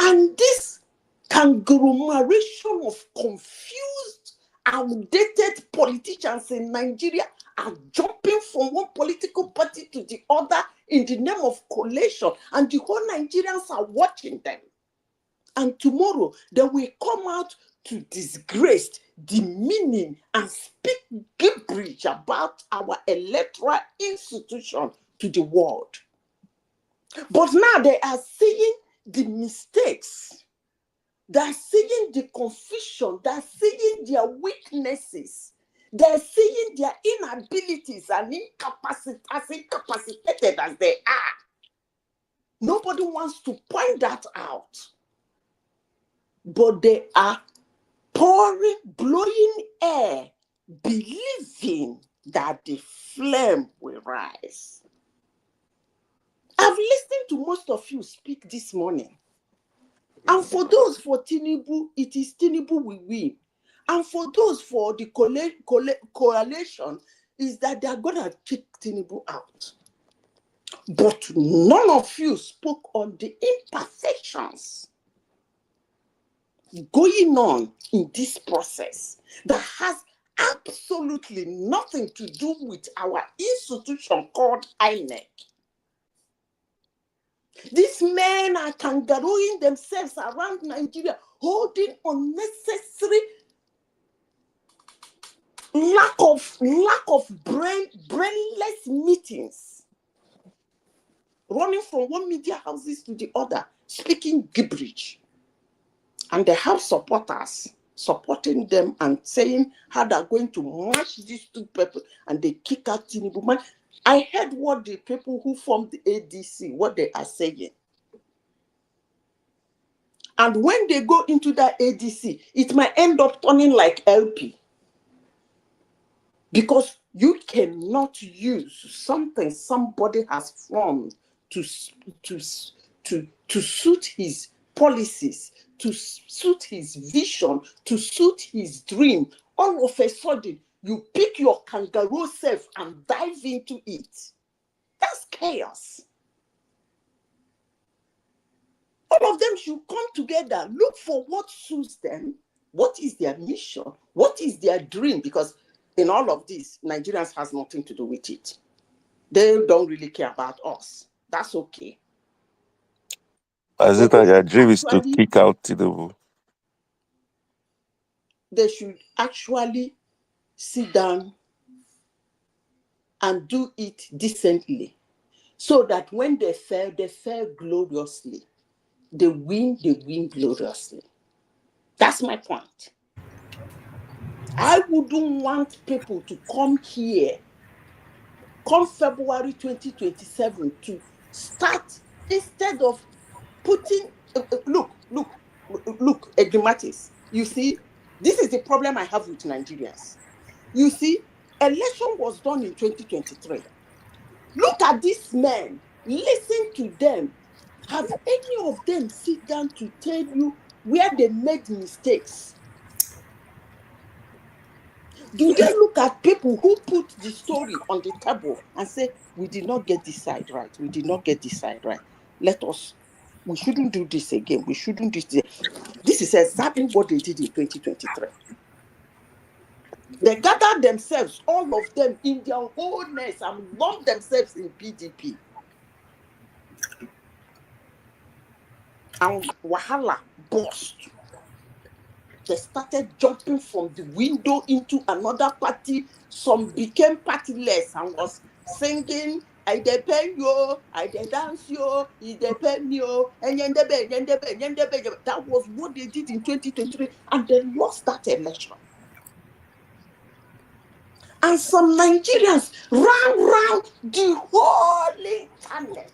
And this conglomeration of confused, outdated politicians in Nigeria are jumping from one political party to the other in the name of coalition, and the whole Nigerians are watching them. And tomorrow they will come out to disgrace, demeaning, and speak gibberish about our electoral institution to the world. But now they are seeing the mistakes, they're seeing the confusion, they're seeing their weaknesses, they're seeing their inabilities and incapacitated as they are. Nobody wants to point that out. But they are pouring, blowing air, believing that the flame will rise. I've listened to most of you speak this morning. And for those for Tinubu, it is Tinubu will win. And for those for the coalition, is that they are going to kick Tinubu out. But none of you spoke on the imperfections going on in this process that has absolutely nothing to do with our institution called INEC. These men are kangarooing themselves around Nigeria, holding unnecessary lack of brainless meetings, running from one media houses to the other, speaking gibberish. And they have supporters supporting them and saying how they're going to match these two people, and they kick out Tinubu. Man, I heard what the people who formed the ADC, what they are saying. And when they go into that ADC, it might end up turning like LP. Because you cannot use something somebody has formed to suit his policies, to suit his vision, to suit his dream. All of a sudden, you pick your kangaroo self and dive into it. That's chaos. All of them should come together, look for what suits them, what is their mission, what is their dream, because in all of this, Nigerians has nothing to do with it. They don't really care about us. That's okay. As it your dream is to kick out Tinubu. They should actually sit down and do it decently, so that when they fail gloriously. they win gloriously. That's my point. I wouldn't want people to come here, come February 2027, to start, instead of putting, look, Edrimatis, you see, this is the problem I have with Nigerians. You see, election was done in 2023. Look at these men, listen to them. Have any of them sit down to tell you where they made mistakes? Do they look at people who put the story on the table and say, we did not get this side right, we did not get this side right, we shouldn't do this again, we shouldn't do this. This is exactly what they did in 2023. They gathered themselves, all of them, in their wholeness, and lumped themselves in PDP. And Wahala burst. They started jumping from the window into another party. Some became partyless and was singing, I depend you, I dance you, I depend you, and that was what they did in 2023, and they lost that election. And some Nigerians ran around the whole internet,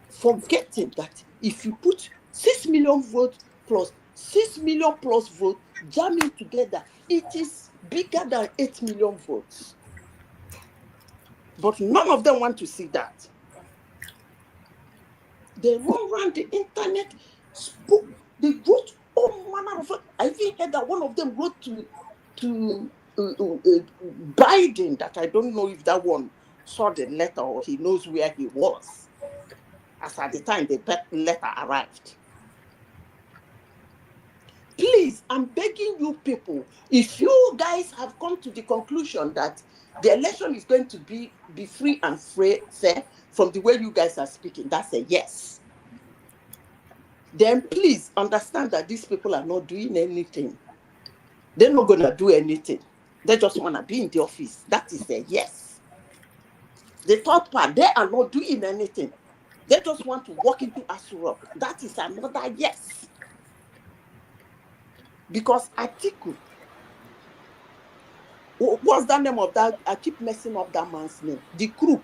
forgetting that if you put 6 million votes plus 6 million plus votes, jamming together, it is bigger than 8 million votes. But none of them want to see that. They run around the internet, spoke, they wrote all manner of. I even heard that one of them wrote to Biden, that I don't know if that one saw the letter or he knows where he was, as at the time the letter arrived. Please, I'm begging you people, if you guys have come to the conclusion that the election is going to be free and fair from the way you guys are speaking, that's a yes. Then please understand that these people are not doing anything. They're not going to do anything. They just want to be in the office. That is a yes. The third part, they are not doing anything. They just want to walk into Aso Rock. That is another yes. Because Atiku, what's the name of that? I keep messing up that man's name. The crook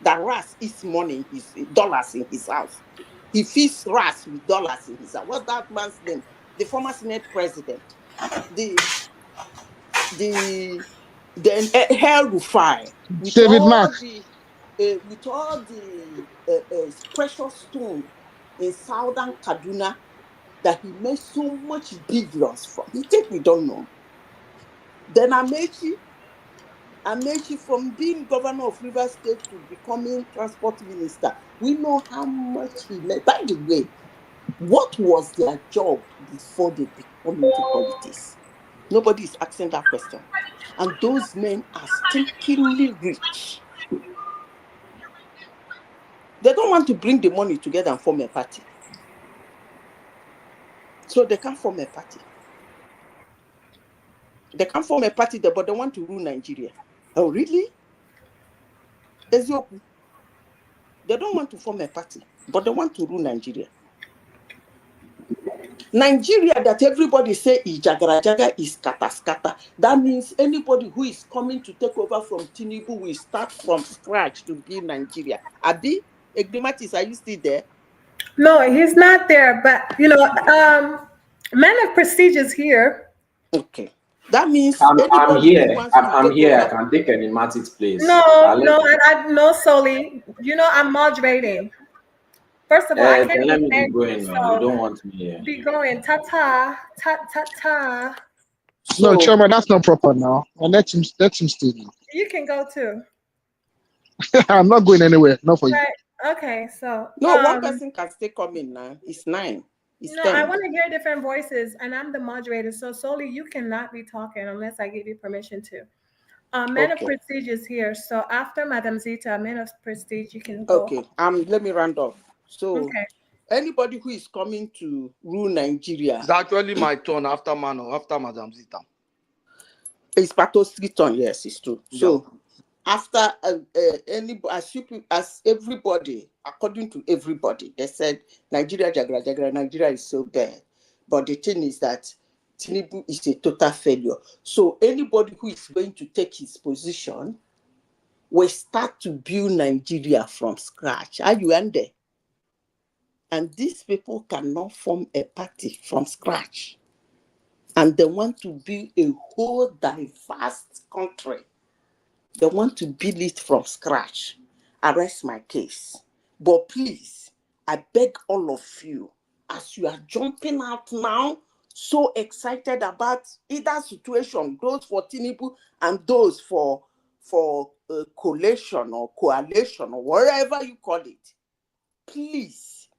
that Ras eats money, his dollars in his house. He feeds Ras with dollars in his house. What's that man's name? The former Senate president. The El-Rufai. David Mark. With all the precious stone in southern Kaduna that he made so much billions from. You think we don't know? Then Amaechi from being governor of Rivers State to becoming transport minister, we know how much he made. By the way, what was their job before they become into politics? Nobody is asking that question. And those men are stinkingly rich. They don't want to bring the money together and form a party. So they can't form a party. They can't form a party, but they want to rule Nigeria. Oh, really? Ezioku. They don't want to form a party, but they want to rule Nigeria. Nigeria that everybody say is jagara is kata. That means anybody who is coming to take over from Tinubu will start from scratch to build Nigeria. Abi, Egrimatis, are you still there? No, he's not there. But man of prestige is here. Okay, that means I'm here. Who wants I'm here. I can take Egrimatis' place. No, Soli. You know I'm moderating. First of all, I can't let me be going. so You don't want me here. Be going ta. No, Chairman, that's not proper now. And let him stay. You can go too. I'm not going anywhere. Not for you. Okay, so no, one person can still come in now. It's 9. It's 10. I want to hear different voices, and I'm the moderator, so Soli, you cannot be talking unless I give you permission to. Man of prestige is here, so after Madam Zita, man of prestige, you can go. Okay, let me round off. So, anybody who is coming to rule Nigeria, it's actually my turn after Madam Zita. It's Pato's turn. Yes, it's true. So, after as everybody according to everybody, they said Nigeria, Jagra, Jagra, Nigeria is so bad. But the thing is that Tinubu is a total failure. So anybody who is going to take his position will start to build Nigeria from scratch. Are you under? And these people cannot form a party from scratch. And they want to build a whole diverse country. They want to build it from scratch. I rest my case. But please, I beg all of you, as you are jumping out now, so excited about either situation, those for Tinubu and those for coalition or coalition or whatever you call it, please,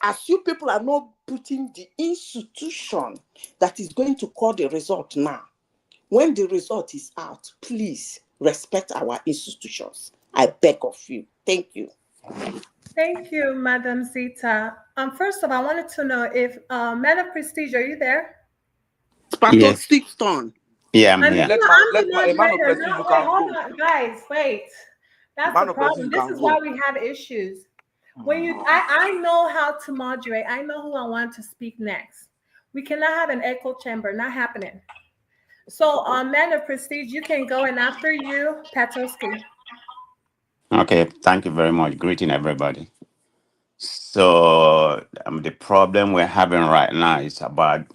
as you people are not putting the institution that is going to call the result now, when the result is out, please respect our institutions. I beg of you. Thank you. Thank you, Madam Zita. First of all, I wanted to know if Man of Prestige, are you there? Spartan Sticks on. Yeah, I'm here. I'm the moderator. No, wait, hold on, guys, wait. That's the problem. This is why we have issues. When I know how to moderate. I know who I want to speak next. We cannot have an echo chamber. Not happening. So, Man of Prestige, you can go, and after you, Petowski. Okay, thank you very much. Greeting everybody. So the problem we're having right now is about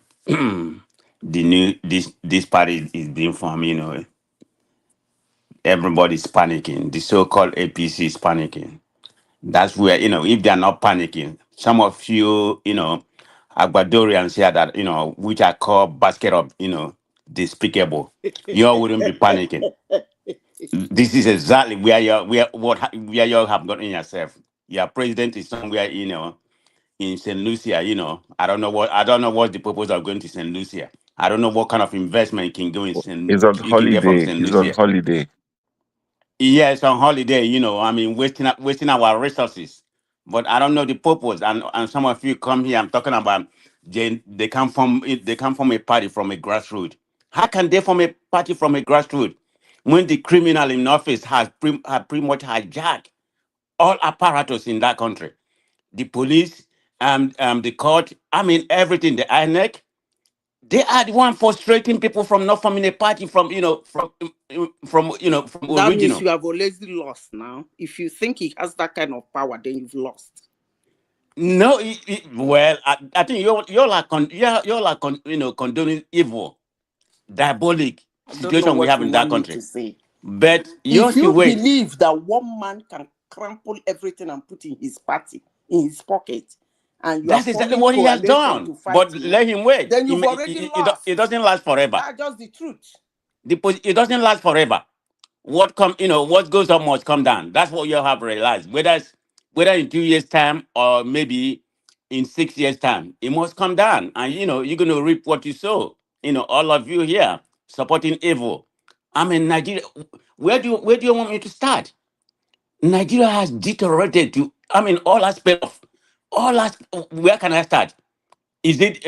this party is being formed. You know, everybody's panicking. The so-called APC is panicking. That's where, you know, if they're not panicking, some of you, you know, Agbadorians here that, you know, which I call basket of, you know, despicable, you all wouldn't be panicking. This is exactly where you have gotten yourself. Your president is somewhere, you know, in St. Lucia, you know. I don't know what the purpose of going to St. Lucia. I don't know what kind of investment you can go in He's on you can get from holiday. St. He's on Lucia. holiday. Yes, on holiday, you know, I mean, wasting our resources. But I don't know the purpose. And some of you come here, I'm talking about they come from a party from a grassroots. How can they form a party from a grassroots when the criminal in office have pretty much hijacked all apparatus in that country? The police, the court, I mean everything, the INEC. They are the one frustrating people from not forming a party from from That means original. you have already lost now. If you think he has that kind of power, then you've lost. No, well, I think you're condoning evil, diabolic I don't know situation we what have you in that want me country. to say. But If you you wait. believe that one man can crumple everything and put in his party, in his pocket, and you That's are exactly forming what he has coalition done. to fight But him, let him wait. then you've already lost. It doesn't last forever. That's just the truth. It doesn't last forever. What goes up must come down. That's what you have realized. Whether in 2 years' time or maybe in 6 years' time, it must come down. And you're gonna reap what you sow. All of you here supporting evil. I mean, Nigeria. Where do you want me to start? Nigeria has deteriorated to. I mean, all aspects. Where can I start? Is it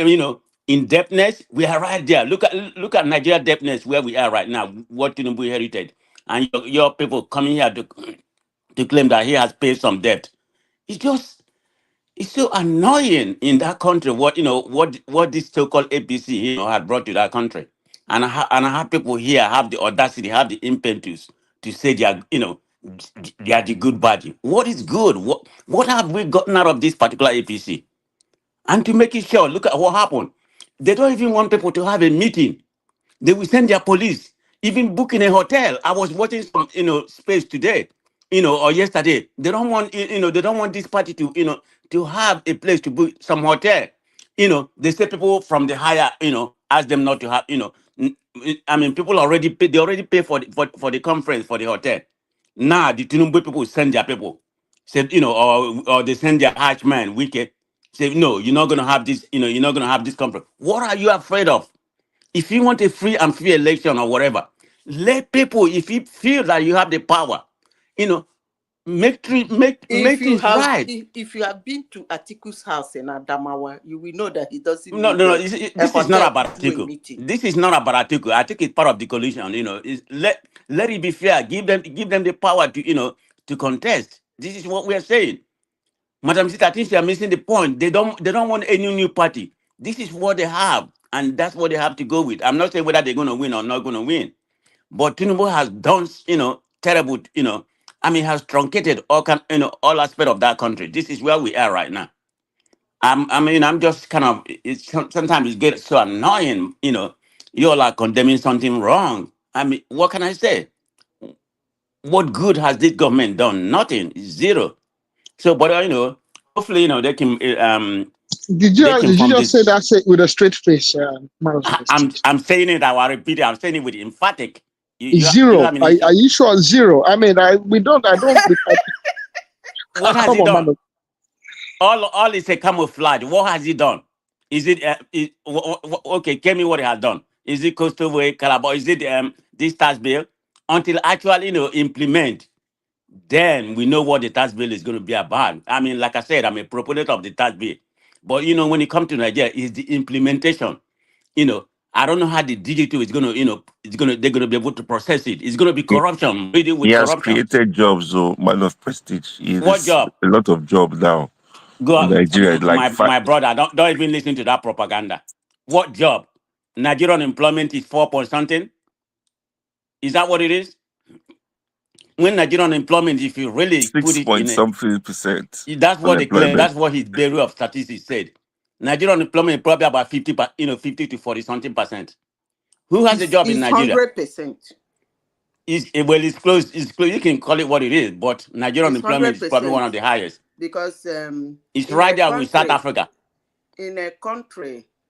indebtedness? We are right there. Look at Nigeria debtness where we are right now. What Tinubu inherited, and your people coming here to claim that he has paid some debt. It's so annoying in that country. What this so-called APC had brought to that country, and I have people here have the audacity, have the impetus to say they are the good body. What is good? What have we gotten out of this particular APC? And to make it sure, look at what happened. They don't even want people to have a meeting. They will send their police, even booking a hotel. I was watching some, space today, or yesterday. They don't want, they don't want this party to have a place to book some hotel. They say people from the higher, ask them not to have, I mean, people already pay. They already pay for the conference for the hotel. Now the Tinubu people send their people, say, or they send their hatchman, wicked. Say, no, you're not gonna have this, you're not gonna have this conference. What are you afraid of? If you want a free and fair election or whatever, let people, if you feel that you have the power, make things right. If you have been to Atiku's house in Adamawa, you will know that he doesn't. No. This is not about Atiku. This is not about Atiku. Atiku is part of the coalition. Let it be fair. Give them the power to to contest. This is what we are saying. Madam Sita, I think you are missing the point. They don't want any new party. This is what they have, and that's what they have to go with. I'm not saying whether they're going to win or not going to win, but Tinubu has done, terrible, I mean, has truncated all aspect of that country. This is where we are right now. I'm just kind of, sometimes it gets so annoying, you all are condemning something wrong. I mean, what can I say? What good has this government done? Nothing, zero. So, but hopefully, Did they can you from just say this. that with a straight face, man of I'm saying it. I will repeat it. I'm saying it with emphatic. You Zero. have Are you sure? Zero. I mean, I don't. what has Come he on, man. done? All is a camouflage. What has he done? Is it okay? Tell me what he has done. Is it Coastal Calabar? Is it this tax bill? Until actually implement, then we know what the tax bill is going to be about. I mean, like I said, I'm a proponent of the tax bill, but when it comes to Nigeria, is the implementation. I don't know how the digital is going to, they're going to be able to process it. It's going to be corruption, really He with has corruption. created jobs, so man of prestige. What There's job? a lot of jobs now in Go, Nigeria. Like my brother, don't even listen to that propaganda. What job? Nigerian employment is 4 point something. Is that what it is? When Nigerian employment, if you really put six it in point it, something percent that's what they claim. unemployment. That's what his Bureau of Statistics said. Nigerian employment is probably about 50 to 40 something percent. Who has a job in It's Nigeria? 100%. It's close. It's close. You can call it what it is, but Nigerian It's employment is probably 100% one of the highest. because It's in right a there with South country, Africa.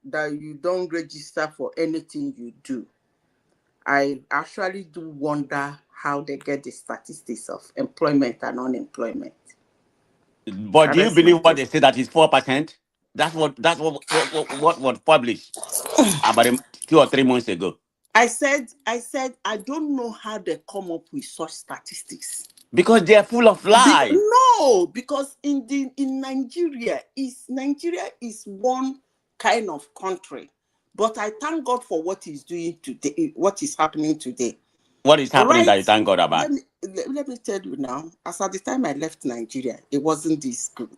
that you don't register for anything you do, I actually do wonder how they get the statistics of employment and unemployment. But do you believe what they say that is 4%? That's what was published about 2 or 3 months ago. I said I don't know how they come up with such statistics. Because they are full of lies. No, because in Nigeria is one kind of country. But I thank God for what he's doing today, what is happening today. What is happening that you thank God about? Let me tell you now, as at the time I left Nigeria, it wasn't this good.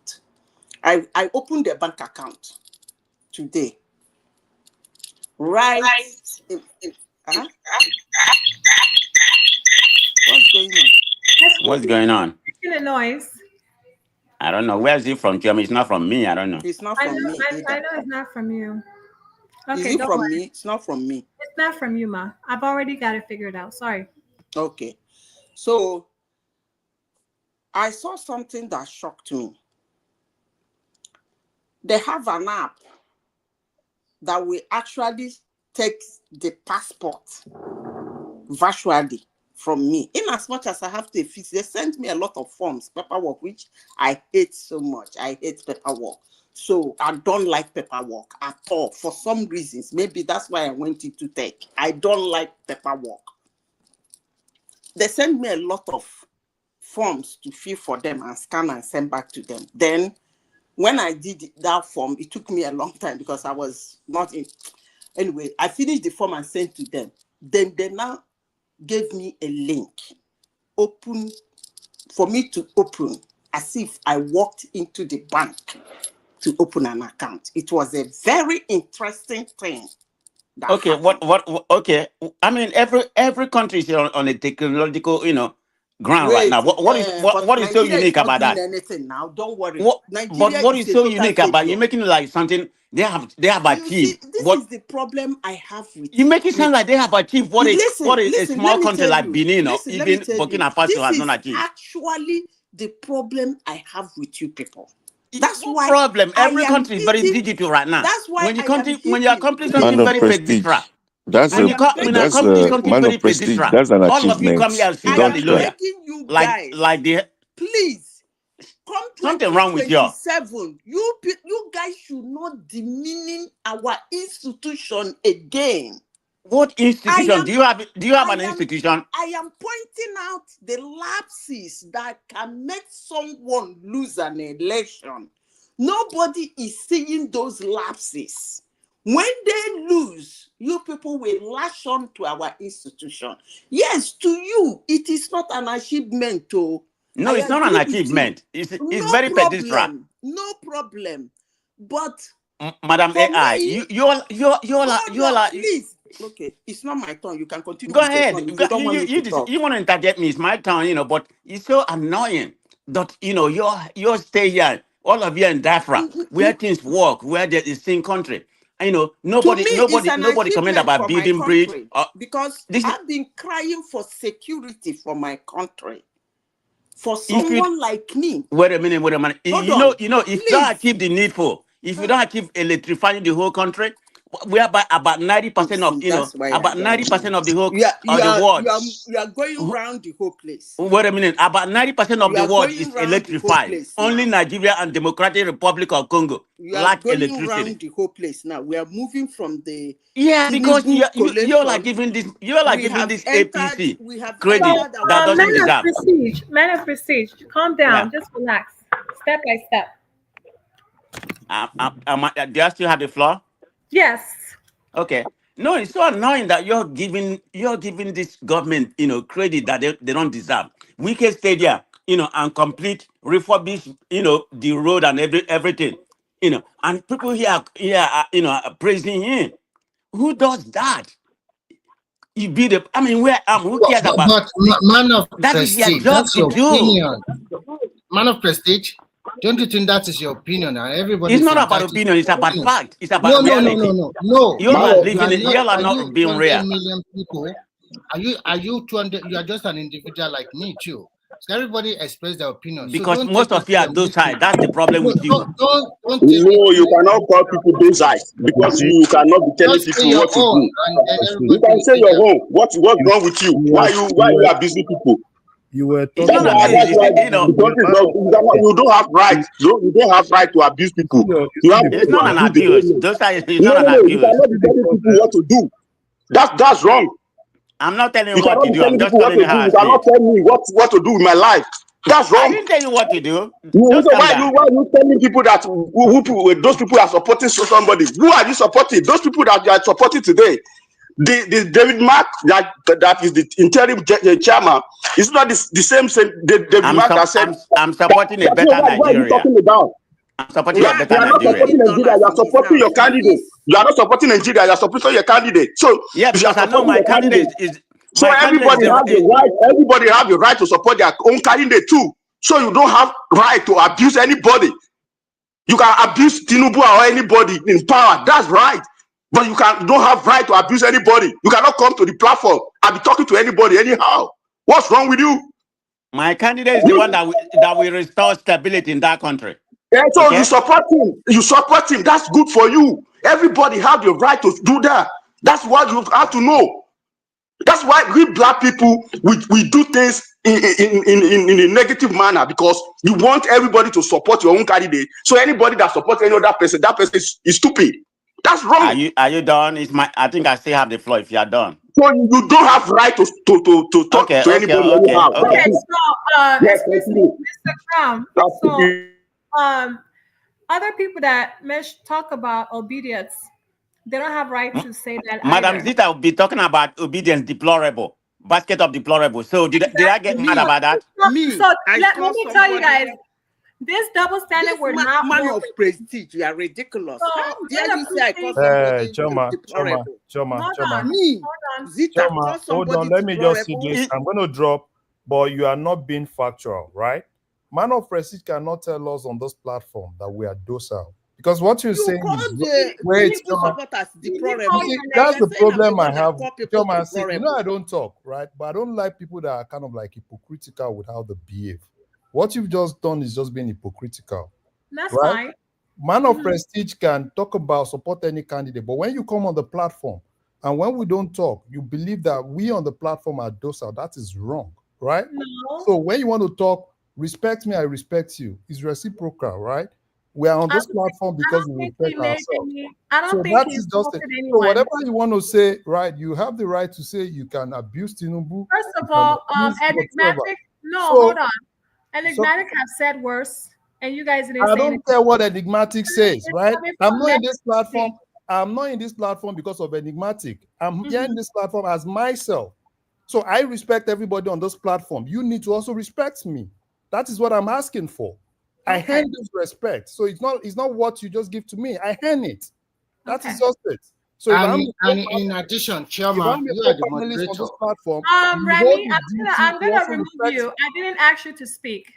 I opened a bank account today. Right. What's going on? What's going on? Making a noise. I don't know. Where is it from? It's not from me. I don't know. It's not from me either. I know it's not from you. Okay, is it from me? It's not from me. It's not from you, Ma. I've already got it figured out. Sorry. Okay. So I saw something that shocked me. They have an app that will actually take the passport virtually from me. In as much as I have to fix, they sent me a lot of forms, paperwork, which I hate so much. I hate paperwork. So I don't like paperwork at all. For some reasons, maybe that's why I went into tech. I don't like paperwork. They sent me a lot of forms to fill for them and scan and send back to them. Then when I did that form, it took me a long time because I was not in. Anyway, I finished the form and sent to them. Then they now gave me a link for me to open as if I walked into the bank to open an account. It was a very interesting thing. Okay, okay. I mean, every country is on a technological, ground right now. What is so unique about that? Anything now? Don't worry. What is so unique about you making it like something they have achieved? This is the problem I have with you. Make it sound like they have achieved what a small country like Benin or even Burkina Faso has not achieved. Actually, the problem I have with you people. That's why problem. Every country is very digital right now. That's why when you accomplish something very pedestrian. That's when you accomplish something very pedestrian. That's an all achievement. of you come here and sing hallelujah. Like the please come something wrong with you. You guys should not demean our institution again. What institution? Do you have an institution? I am pointing out the lapses that can make someone lose an election. Nobody is seeing those lapses. When they lose, you people will lash on to our institution. Yes, to you, it is not an achievement. No, I it's not agree an with you. achievement. It's No very pedestrian. problem. No problem. But Madam for AI, me, you're like, please. Okay, it's not my turn. You can continue go with your ahead. turn if you don't want me to talk. You want to interject me? It's my turn, but it's so annoying that you stay here, all of you in Biafra, where things work, where there is same country. And, To nobody me, it's an comment achievement about for my building bridge. country because This I've been crying for security for my country. For if you someone like me. wait a minute. Hold You on, know, if you don't achieve the needful, if you don't achieve electrifying the whole country, whereby about 90% of that's why I about don't 90% of the whole you of the world. are going round the whole place. Wait a minute. About 90% of You the are world going is round the whole electrified. place Only now. Nigeria and Democratic Republic of Congo You are lack going electricity. round the whole place now. We are moving from the Because Tinubu you're like giving this APC credit that doesn't Men of deserve. prestige, calm down, just relax, step by step. Do I still have the floor? Yes. Okay. No, it's so annoying that you're giving this government, credit that they don't deserve. We can stay there, and complete refurbish, the road and everything, and people here are praising him. Who does that? You be the. I mean, who cares about? But man of That is their prestige, job that's to your do. opinion. Man of prestige, don't you think that is your opinion? And everybody. It's not about opinion. It's about fact. It's about no, reality. No. You all are living it. You all are not being 200 real. million people. Are you 200? You are just an individual like me too. So everybody express their opinion. Because so most of you are those sides. That's the problem with you. Don't take No, you cannot call people those eyes because you cannot be telling just say people your what to own, do. and then You can say your own. What's wrong with you? Why you abusing people? You were It's talking not about abuse. The country you don't have right. You don't have right to abuse people. You have It's to not an abuse the abuse. government. Those are it's No, not an you abuse. cannot be telling people what to do. That's wrong. I'm not telling you You what cannot to be do. I'm telling just people what telling to you do. how I You see cannot it. tell me what to do with my life. That's I wrong. didn't tell you what to do. Why Just calm down. you telling people that those people are supporting somebody? Who are you supporting? Those people that you are supporting today. The David Mark that is the interim chairman. It's not the same David Mark that said I'm supporting a what better are you Nigeria. talking about? I'm supporting a better You are not Nigeria. supporting Nigeria. You are supporting your candidate. You are not supporting Nigeria. You are supporting your candidate. So Yeah, if you are because I know supporting my your candidate, candidate is so my candidate everybody have the right. Everybody have the right to support their own candidate too. So you don't have right to abuse anybody. You can abuse Tinubu or anybody in power. That's right. But don't have right to abuse anybody. You cannot come to the platform and be talking to anybody anyhow. What's wrong with you? My candidate is the one that will restore stability in that country. And so Okay? you support him. You support him. That's good for you. Everybody have the right to do that. That's what you have to know. That's why we black people we do things in a negative manner because you want everybody to support your own candidate. So anybody that supports any other person, that person is stupid. That's wrong. Are you done? I think I still have the floor if you are done. So you don't have right to talk to anybody anyhow. Okay, so excuse me, Mr. Crown. So other people that talk about obedience, they don't have right to say that Madam either. Zita will be talking about obedience deplorable, basket of deplorable. So did I get mad about that? So let me tell you guys, this double standard we're not man of prestige. You are ridiculous. So, How dare you say I call somebody deplorable? Choma. Me, Zita, Choma, call hold somebody on. Let me just see deplorable? this. I'm going to drop, but you are not being factual, right? Man of prestige cannot tell us on this platform that we are docile. Because what you're saying is, wait, Choma, that's the problem I have. Choma, see, I don't talk, right? But I don't like people that are kind of like hypocritical with how they behave. What you've just done is just being hypocritical. That's right? fine. Man of prestige can talk about support any candidate, but when you come on the platform and when we don't talk, you believe that we on the platform are docile. That is wrong, right? No. So when you want to talk, respect me, I respect you. It's reciprocal, right? We are on this platform because we respect ourselves. I don't think he insulted anyone. So whatever you want to say, right? You have the right to say you can abuse Tinubu. First of all, enigmatic. Hold on. Enigmatic have said worse, and you guys didn't say anything. I don't care what enigmatic says, right? I'm not in this platform. I'm not in this platform because of enigmatic. I'm here in this platform as myself. So I respect everybody on this platform. You need to also respect me. That is what I'm asking for. I hand this respect. So it's not what you just give to me. I hand it. That is just it. So if in addition, Chairman, you are the moderator on this platform. Remy, I'm gonna remove you. I didn't ask you to speak.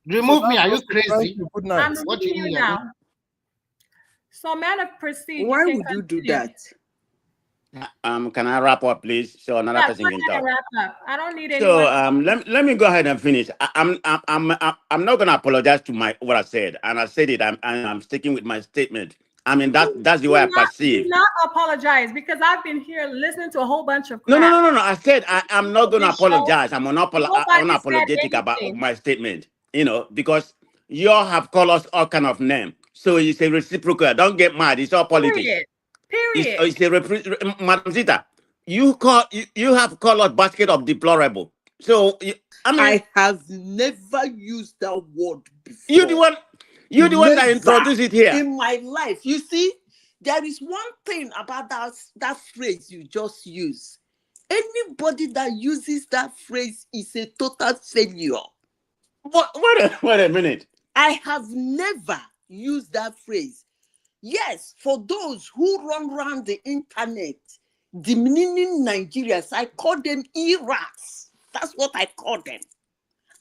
Remove me. Are you crazy? Good night. I'm removing you now. So, man of proceed. Why would you do that? Can I wrap up, please, so another person can talk? Wrap up. I don't need anyone. So let me go ahead and finish. I'm not gonna apologize to what I said, and I said it. I'm sticking with my statement. I mean that's the way I perceive. Do not apologize, because I've been here listening to a whole bunch of crap. No. I said I'm not gonna apologize. I'm unapologetic about my statement. Because you all have called us all kind of name. So it's a reciprocal. Don't get mad. It's all politics. Period. Madam Zita, you have called us basket of deplorable. So I have never used that word before. You're the one that introduced it here in my life. You see, there is one thing about that phrase you just used. Anybody that uses that phrase is a total failure. Wait a minute. I have never used that phrase. Yes, for those who run around the internet demeaning Nigerians, I call them Iraqs. That's what I call them.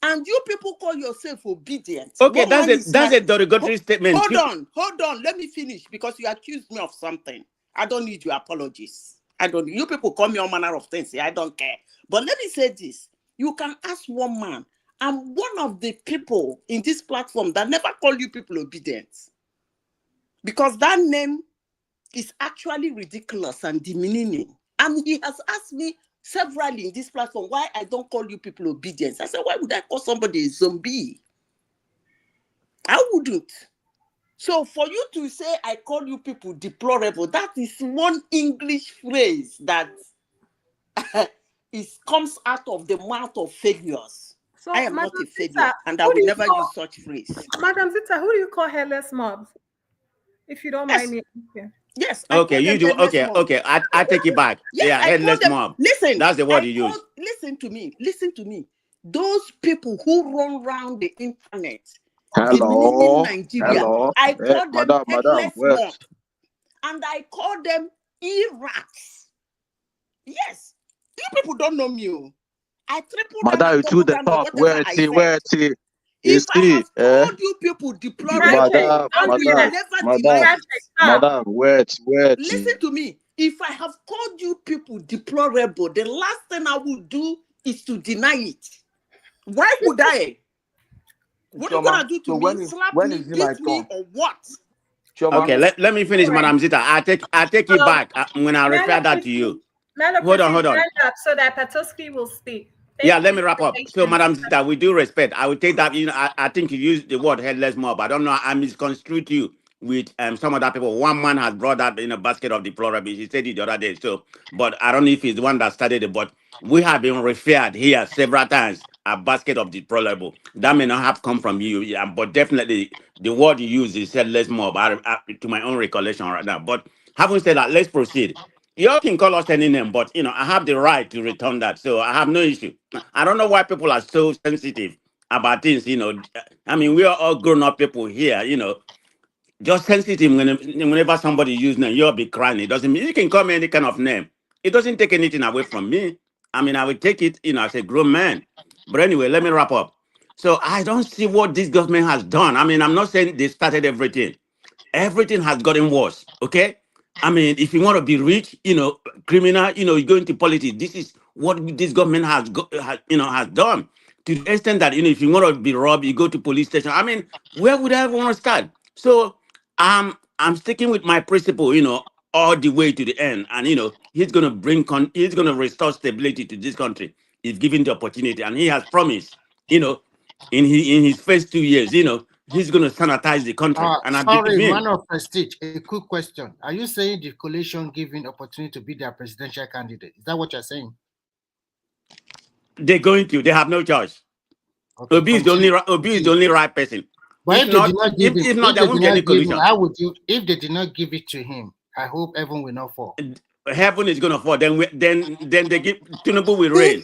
And you people call yourself obedient. Okay, that's a derogatory statement. Hold on. Let me finish, because you accused me of something. I don't need your apologies. You people call me all manner of things. I don't care. But let me say this. You can ask one man. I'm one of the people in this platform that never call you people obedient. Because that name is actually ridiculous and demeaning. And he has asked me severally in this platform why I don't call you people obedience. I said, why would I call somebody a zombie? I wouldn't. So for you to say I call you people deplorable, that is one English phrase that comes out of the mouth of failures. So I am not a failure, and I will never use such phrase. Madam Zita, who do you call headless mobs? If you don't mind me. Yes. Okay, you do. Okay. I take it back. Yes, headless mob. Listen. That's the word you use. Listen to me. Those people who run around the internet, Hello. Nigeria, I call them headless mob, and I call them Iraqs. Yes, you people don't know me. I triple Madam, to the top. Where it? If I have called you people deplorable, Madam, wait. Listen to me. If I have called you people deplorable, the last thing I will do is to deny it. Why would I? What are you gonna do to me? Slap me, beat me, or what? Okay, let me finish, Madam Zita. I take it back when I refer that to you. Hold on. Up so that Petoskey will speak. Let me wrap up. So, Madam Zita, with due respect, I will take that. I think you used the word headless mob. I don't know. I misconstrued you with some other people. One man has brought that in a basket of deplorables. He said it the other day. So, but I don't know if he's the one that started it. But we have been referred here several times a basket of deplorable. That may not have come from you, but definitely the word you use is headless mob. To my own recollection right now. But having said that, let's proceed. You all can call us any name, but I have the right to return that, so I have no issue. I don't know why people are so sensitive about things. I mean, we are all grown-up people here. Just sensitive whenever somebody uses name, you'll be crying. It doesn't mean you can call me any kind of name. It doesn't take anything away from me. I mean, I will take it, as a grown man. But anyway, let me wrap up. So I don't see what this government has done. I mean, I'm not saying they started everything. Everything has gotten worse. Okay. I mean, if you want to be rich, criminal, you go into politics. This is what this government has done, to the extent that, if you want to be robbed, you go to police station. I mean, where would I want to start? So I'm sticking with my principle, all the way to the end. And, he's going to restore stability to this country if given the opportunity. And he has promised, in his first 2 years, he's going to sanitize the country. And sorry, man of prestige, a quick question. Are you saying the coalition giving opportunity to be their presidential candidate? Is that what you're saying? They're going to. They have no choice. Okay, Obi is the only right person. But if they won't get any coalition. How would you? If they did not give it to him, I hope everyone will not fall. heaven is gonna fall, then they give Tinubu will reign.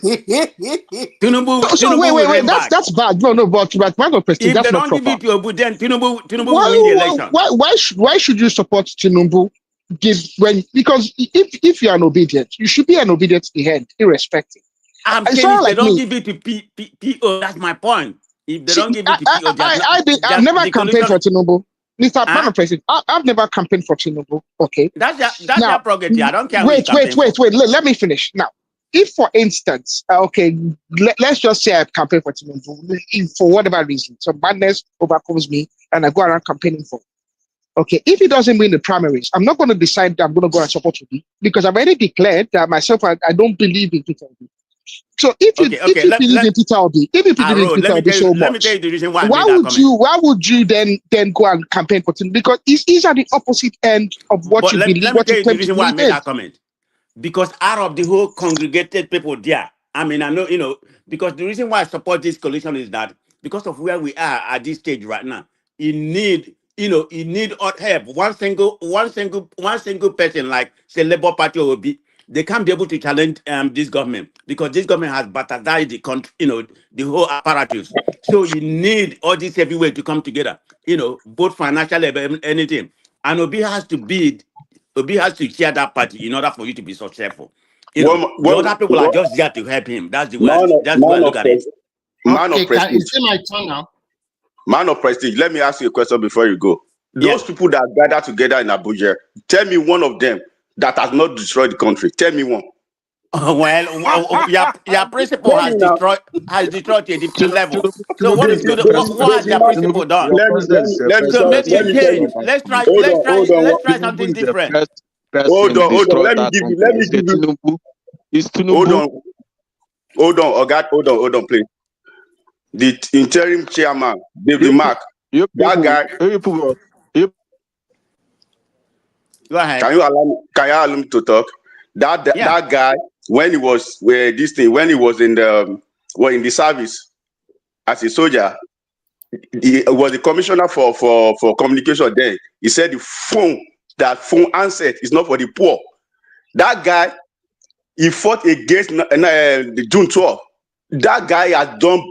Tinubu Wait, will reign back. that's bad. No, but man of Prestige, If that's they not don't give proper. it to Obu, then Tinubu will win the election. Why should you support Tinubu? Because if you are an obedient, you should be an obedient to the end, irrespective. I'm saying if they don't give it to PO, that's my point. If they don't give it to PO, I've never campaigned for Tinubu. Mr. Man of President, I've never campaigned for Tinubu. Okay. That's your prerogative. I don't care. Wait. Let me finish. Now, if for instance, let's just say I campaign for Tinubu for whatever reason, so madness overcomes me and I go around campaigning for. Okay, if he doesn't win the primaries, I'm not going to decide that I'm going to go and support Obi because I've already declared that myself, I don't believe in Peter Obi. So if you believe in Peter Obi, so much, why would you then go and campaign for him? Because he's at the opposite end of what you believe. Let me tell you the reason why I made that comment. Because out of the whole congregated people there, I mean, I know, because the reason why I support this coalition is that because of where we are at this stage right now, you need help. One single person like say Labour Party or Obi, they can't be able to challenge this government because this government has bastardized the country, the whole apparatus. So you need all this everywhere to come together, both financially and anything. And Obi has to share that party in order for you to be successful. The other people are just there to help him. That's the way I look at it. Man of Prestige. Is it my turn now? Man of Prestige, let me ask you a question before you go. Those people that gather together in Abuja, tell me one of them that has not destroyed the country. Tell me one. Well, your principle has destroyed to a different level. So what has your principle done? So make it change. Let's try something different. Hold on. Let me give you. Is Tinubu? Hold on, please. The interim chairman, David Mark, that guy. Go ahead. Can you allow me to talk? That guy, when he was in the service as a soldier, he was the commissioner for communication then. He said the phone handset is not for the poor. That guy, he fought against the June 12. That guy has done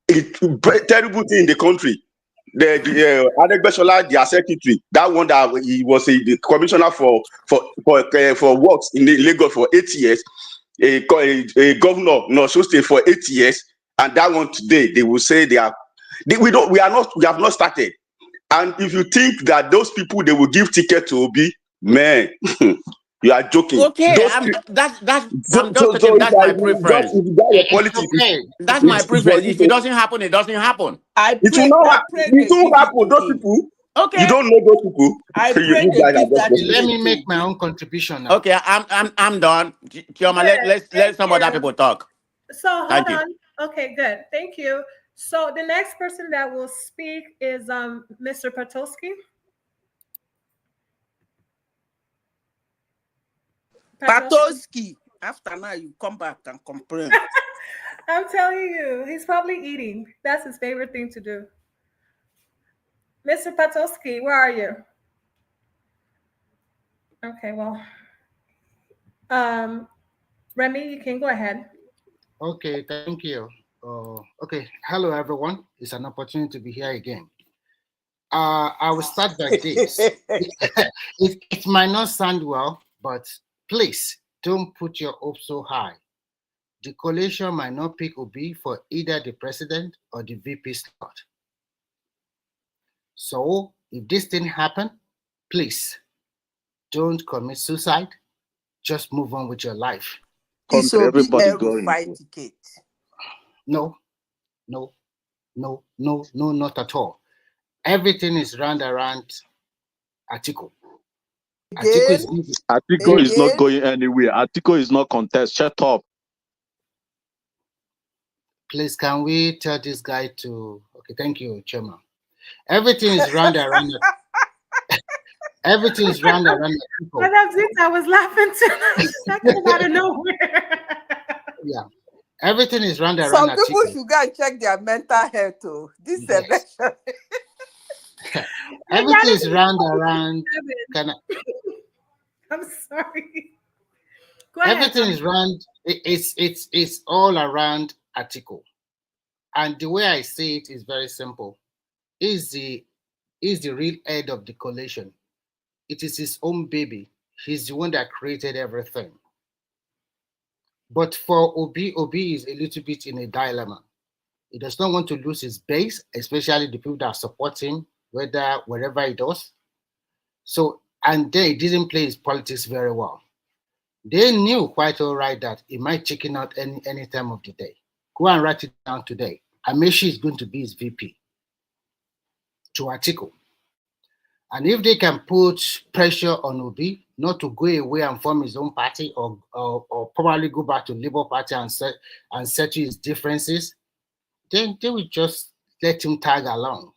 a terrible thing in the country. The Adegbeshola, their secretary, that one that he was the commissioner for works in Lagos for 8 years, a governor in Osun State for 8 years, and that one today they will say we have not started. And if you think that those people they will give ticket to Obi, man, you are joking. Okay, that's my preference. That's my preference. If it doesn't happen, it doesn't happen. It will happen. Those people. Okay. You don't know those people. Let me make my own contribution now. Okay, I'm done. Chioma, let some other people talk. So hold on. Okay, good. Thank you. So the next person that will speak is Mr. Patowski. Patowski. After now, you come back and complain. I'm telling you, he's probably eating. That's his favorite thing to do. Mr. Patowski, where are you? Okay, well, Remy, you can go ahead. Okay, thank you. Okay, hello everyone. It's an opportunity to be here again. I will start by this. It might not sound well, but please don't put your hopes so high. The coalition might not pick Obi for either the president or the VP slot. So if this thing happen, please don't commit suicide. Just move on with your life. Is Obi fight ticket? No, not at all. Everything is round around Atiku. Atiku is not going anywhere. Atiku is not contest. Shut up. Please, can we tell this guy to? Okay, thank you, Chairman. Everything is round around. Everything is round around Atiku. I was laughing too. That came out of nowhere. Yeah. Everything is round around. Some people should go and check their mental health too. This election. Everything is round around. I'm sorry. Go ahead. Everything is around. It's all around Atiku, and the way I see it is very simple. Is the real head of the coalition. It is his own baby. He's the one that created everything. But for Obi is a little bit in a dilemma. He does not want to lose his base, especially the people that support him, wherever he does. So, and then he didn't play his politics very well. They knew quite all right that he might chicken out any time of the day. Go and write it down today. Amaechi is going to be his VP to Atiku. And if they can put pressure on Obi not to go away and form his own party or probably go back to Labour Party and settle his differences, then they will just let him tag along.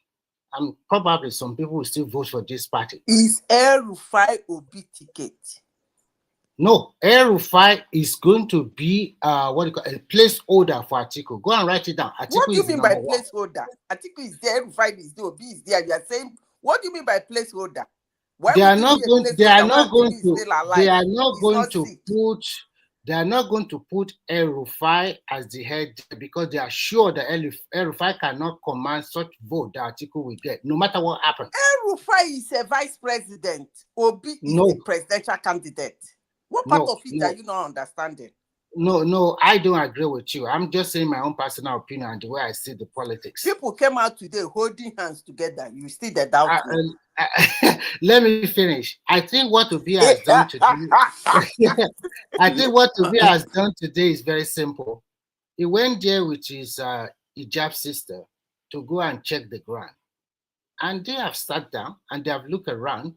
And probably some people will still vote for this party. Is El-Rufai Obi ticket? No, El-Rufai is going to be a placeholder for Atiku. Go and write it down. Atiku What do you mean by one. placeholder? Atiku is there, El-Rufai is there, Obi is there. You are saying, what do you mean by placeholder? They are not going to put El-Rufai as the head because they are sure that El-Rufai cannot command such vote that Atiku will get, no matter what happens. El-Rufai is a vice president. Obi is the presidential candidate. What part of it are you not understanding? No, I don't agree with you. I'm just saying my own personal opinion and the way I see the politics. People came out today holding hands together. You still the doubt. Let me finish. I think what Obi has done today. I think what Obi has done today is very simple. He went there with his hijab sister to go and check the ground, and they have sat down and they have looked around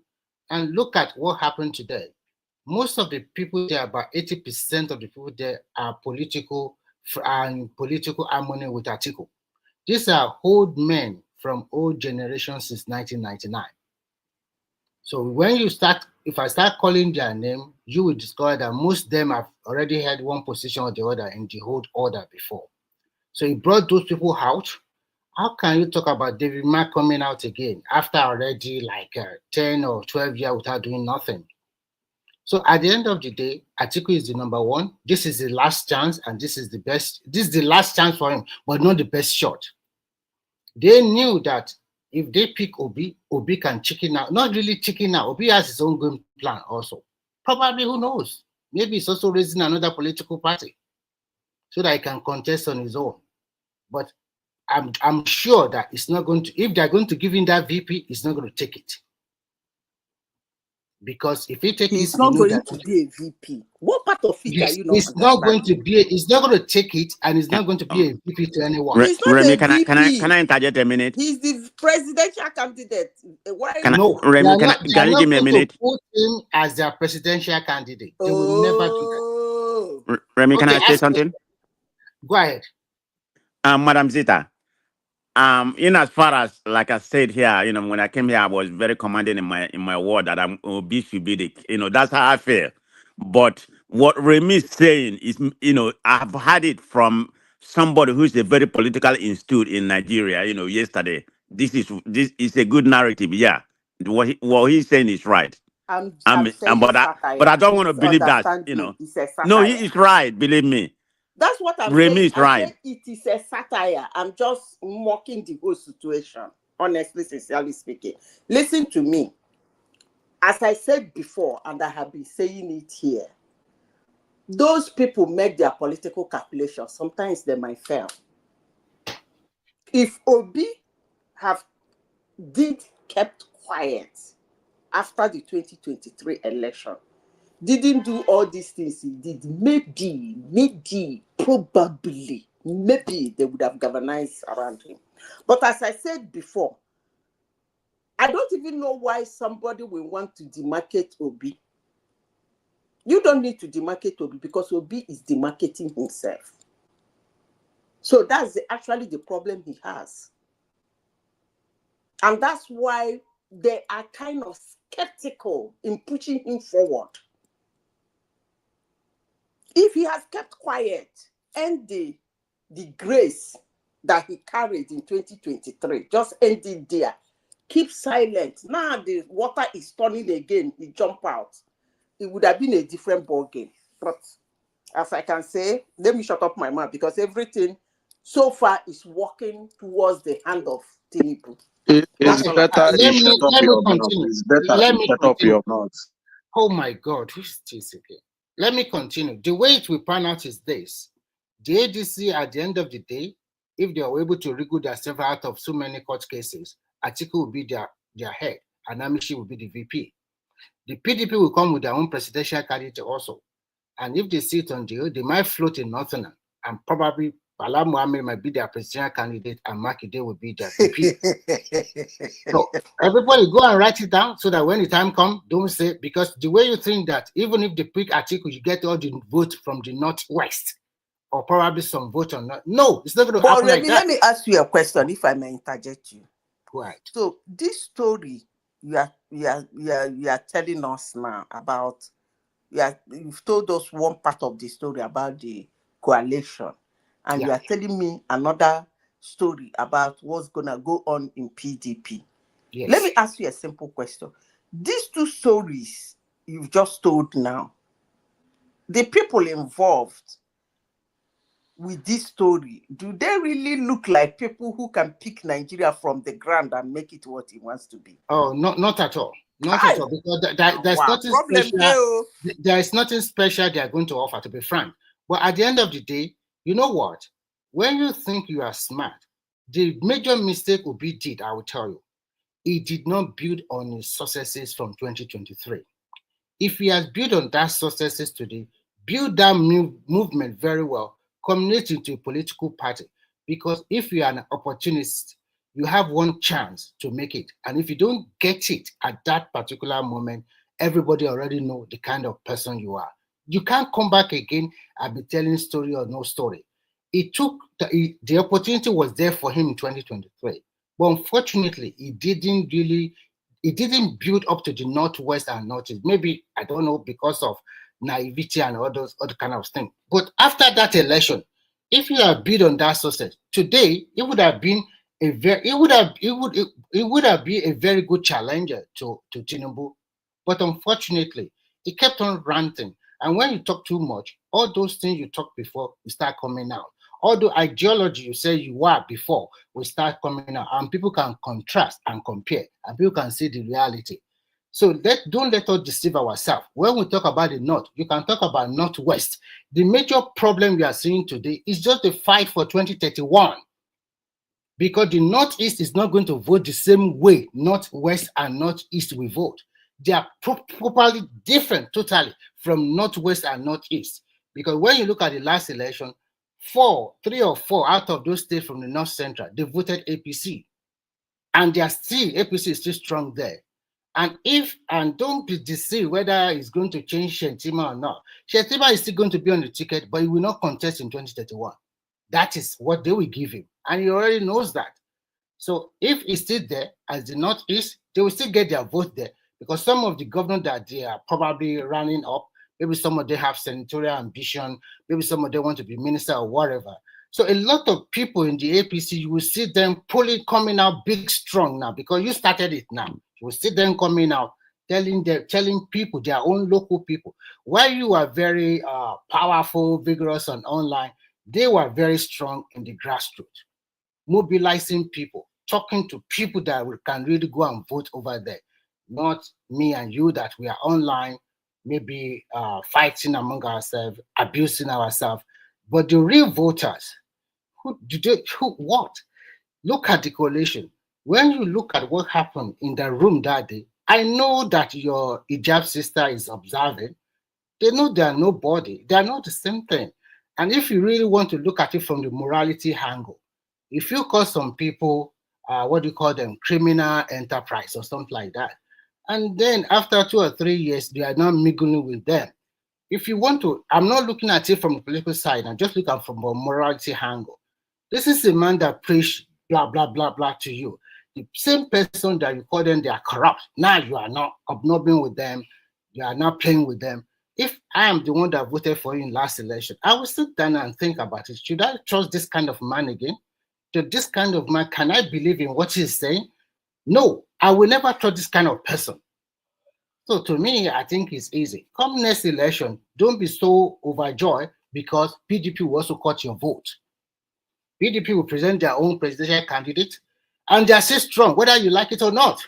and look at what happened today. Most of the people there, about 80% of the people there, are political harmony with Atiku. These are old men from old generations since 1999. So when if I start calling their name, you will discover that most of them have already had one position or the other in the old order before. So he brought those people out. How can you talk about David Mark coming out again after already like 10 or 12 years without doing nothing? So at the end of the day, Atiku is the number one. This is the last chance, and this is the best. This is the last chance for him, but not the best shot. They knew that if they pick Obi can chicken out. Not really chicken out. Obi has his own game plan also. Probably, who knows? Maybe he's also raising another political party so that he can contest on his own. But I'm sure that it's not going to. If they're going to give him that VP, he's not going to take it. Because if he takes he's not going to be a VP. What part of it are you not? He's not going to be. He's not going to take it, and he's not going to be a VP to anyone. He's not Remy, can I interject a minute? He's the presidential candidate. Why? Remy, can you give me a minute? Put him as their presidential candidate. They will never do that. Remy, can I say something? Go ahead. Madam Zita. As far as like I said here, when I came here, I was very commanding in my word that I'm Obi should be the, that's how I feel. But what Remy is saying is, I've had it from somebody who's a very political institute in Nigeria, yesterday. This is a good narrative, yeah. What he's saying is right. But I don't want to believe that, No, he is right, believe me. That's what I'm Remy saying. is right. It is a satire. I'm just mocking the whole situation, honestly, sincerely speaking. Listen to me. As I said before, and I have been saying it here, those people make their political calculations. Sometimes they might fail. If Obi kept quiet after the 2023 election, didn't do all these things he did, maybe, probably, maybe they would have galvanized around him. But as I said before, I don't even know why somebody will want to demarcate Obi. You don't need to demarcate Obi because Obi is demarcating himself. So that's actually the problem he has. And that's why they are kind of skeptical in pushing him forward. If he has kept quiet and the grace that he carried in 2023, just ended there, keep silent. Now the water is turning again, he jump out. It would have been a different ball game. But as I can say, let me shut up my mouth because everything so far is working towards the hand of Tinubu. It's That's all I better have to you say. shut up let me your mouth. continue. It's better Let you me shut up continue. your mouth. Oh my God, who's this again? Let me continue. The way it will pan out is this. The ADC, at the end of the day, if they are able to wriggle themselves out of so many court cases, Atiku will be their head, and Amaechi will be the VP. The PDP will come with their own presidential candidate also. And if they sit on jail, they might float in Northern, and probably Bala Mohammed might be their presidential candidate, and Makinde will be their VP. So everybody go and write it down so that when the time comes, don't say, because the way you think that even if they pick Atiku, you get all the vote from the Northwest, or probably some vote on not. No, it's not going to But happen like Remy, that. let me ask you a question, if I may interject you. Right. So this story you are telling us now about, you've told us one part of the story about the coalition, and you are telling me another story about what's gonna go on in PDP. Yes. Let me ask you a simple question. These two stories you've just told now, the people involved with this story, do they really look like people who can pick Nigeria from the ground and make it what it wants to be? Oh, not at all. Not at all. Because there's nothing special. There is nothing special they are going to offer, to be frank. But at the end of the day, you know what? When you think you are smart, the major mistake Obi did, I will tell you, he did not build on his successes from 2023. If he has built on that successes today, build that movement very well, communicate into a political party. Because if you are an opportunist, you have one chance to make it. And if you don't get it at that particular moment, everybody already know the kind of person you are. You can't come back again and be telling story or no story. It took the opportunity was there for him in 2023. But unfortunately, he didn't build up to the Northwest and Northeast. Maybe, I don't know, because of naivety and all those other kind of things. But after that election, if you had built on that success, today it would have been a very good challenger to Tinubu. But unfortunately, he kept on ranting. And when you talk too much, all those things you talked before will start coming out. All the ideology you say you were before will start coming out, and people can contrast and compare, and people can see the reality. So don't let us deceive ourselves. When we talk about the North, you can talk about Northwest. The major problem we are seeing today is just the fight for 2031. Because the Northeast is not going to vote the same way Northwest and Northeast will vote. They are properly different totally from Northwest and Northeast. Because when you look at the last election, 3 or 4 out of those states from the North Central, they voted APC. And APC is still strong there. And don't be deceived whether it's going to change Shentima or not. Shentima is still going to be on the ticket, but he will not contest in 2031. That is what they will give him. And he already knows that. So if he's still there as the Northeast, they will still get their vote there, because some of the governors that they are probably running up, maybe some of them have senatorial ambition, maybe some of them want to be minister or whatever. So a lot of people in the APC, you will see them coming out big, strong now, because you started it now. You will see them coming out, telling people, their own local people, while you are very powerful, vigorous and online, they were very strong in the grassroots, mobilizing people, talking to people that can really go and vote over there. Not me and you that we are online, maybe fighting among ourselves, abusing ourselves. But the real voters, what? Look at the coalition. When you look at what happened in the room that day, I know that your hijab sister is observing. They know they are nobody. They are not the same thing. And if you really want to look at it from the morality angle, if you call some people, what do you call them, criminal enterprise or something like that, and then after 2 or 3 years, they are not mingling with them. If you want to, I'm not looking at it from the political side, I'm just looking at it from a morality angle. This is a man that preached blah, blah, blah, blah to you. The same person that you call them, they are corrupt. Now you are not obnobbing with them. You are not playing with them. If I am the one that voted for you in last election, I will sit down and think about it. Should I trust this kind of man again? To this kind of man, can I believe in what he's saying? No, I will never trust this kind of person. So to me, I think it's easy. Come next election, don't be so overjoyed because PDP will also cut your vote. PDP will present their own presidential candidate, and they are still strong, whether you like it or not.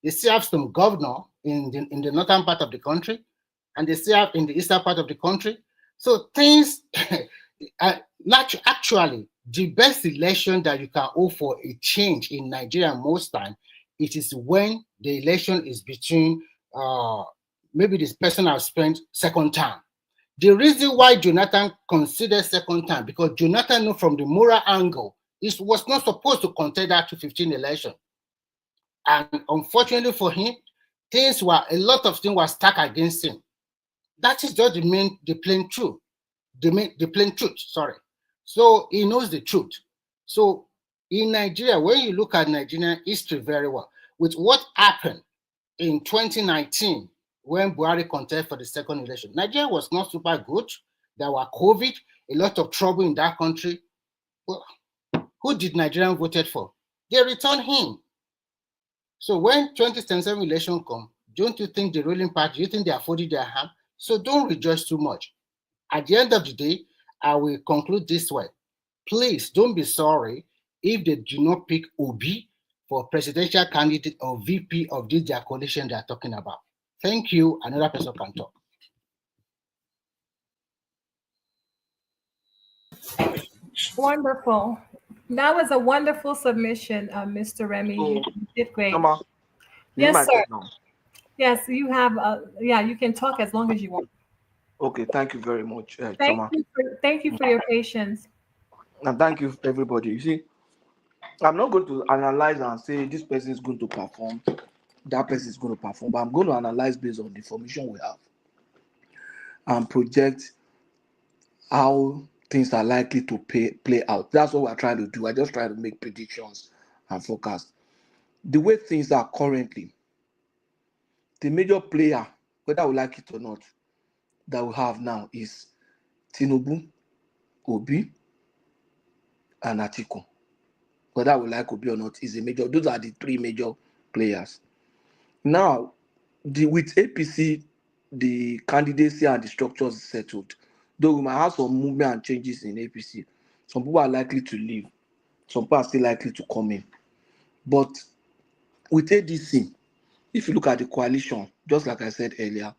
They still have some governor in the northern part of the country, and they still have in the eastern part of the country. So things, actually, the best election that you can hope for a change in Nigeria most time, it is when the election is between maybe this person has spent second term. The reason why Jonathan considered second time, because Jonathan knew from the moral angle, he was not supposed to contest that 2015 election. And unfortunately for him, a lot of things were stuck against him. That is just the plain truth. The plain truth, sorry. So he knows the truth. So in Nigeria, when you look at Nigerian history very well, with what happened in 2019, when Buhari contested for the second election, Nigeria was not super good. There were COVID, a lot of trouble in that country. Well, who did Nigerians voted for? They returned him. So when 2027 election come, don't you think the ruling party, you think they are folding their hand? So don't rejoice too much. At the end of the day, I will conclude this way. Please don't be sorry if they do not pick Obi for presidential candidate or VP of this their coalition they are talking about. Thank you. Another person can talk. Wonderful. That was a wonderful submission, Mr. Remy. You did great. Yes, sir. Yes, you have. You can talk as long as you want. Okay, thank you very much, Thank you for your patience. And thank you, everybody. You see, I'm not going to analyze and say this person is going to perform, that person is going to perform, but I'm going to analyze based on the information we have and project how things are likely to play out. That's what we're trying to do. I just try to make predictions and forecast. The way things are currently, the major player, whether we like it or not, that we have now is Tinubu, Obi, and Atiku. Whether we like Obi or not is a major. Those are the three major players. Now, with APC, the candidacy and the structures is settled. Though we might have some movement and changes in APC. Some people are likely to leave. Some people are still likely to come in. But with ADC, if you look at the coalition, just like I said earlier,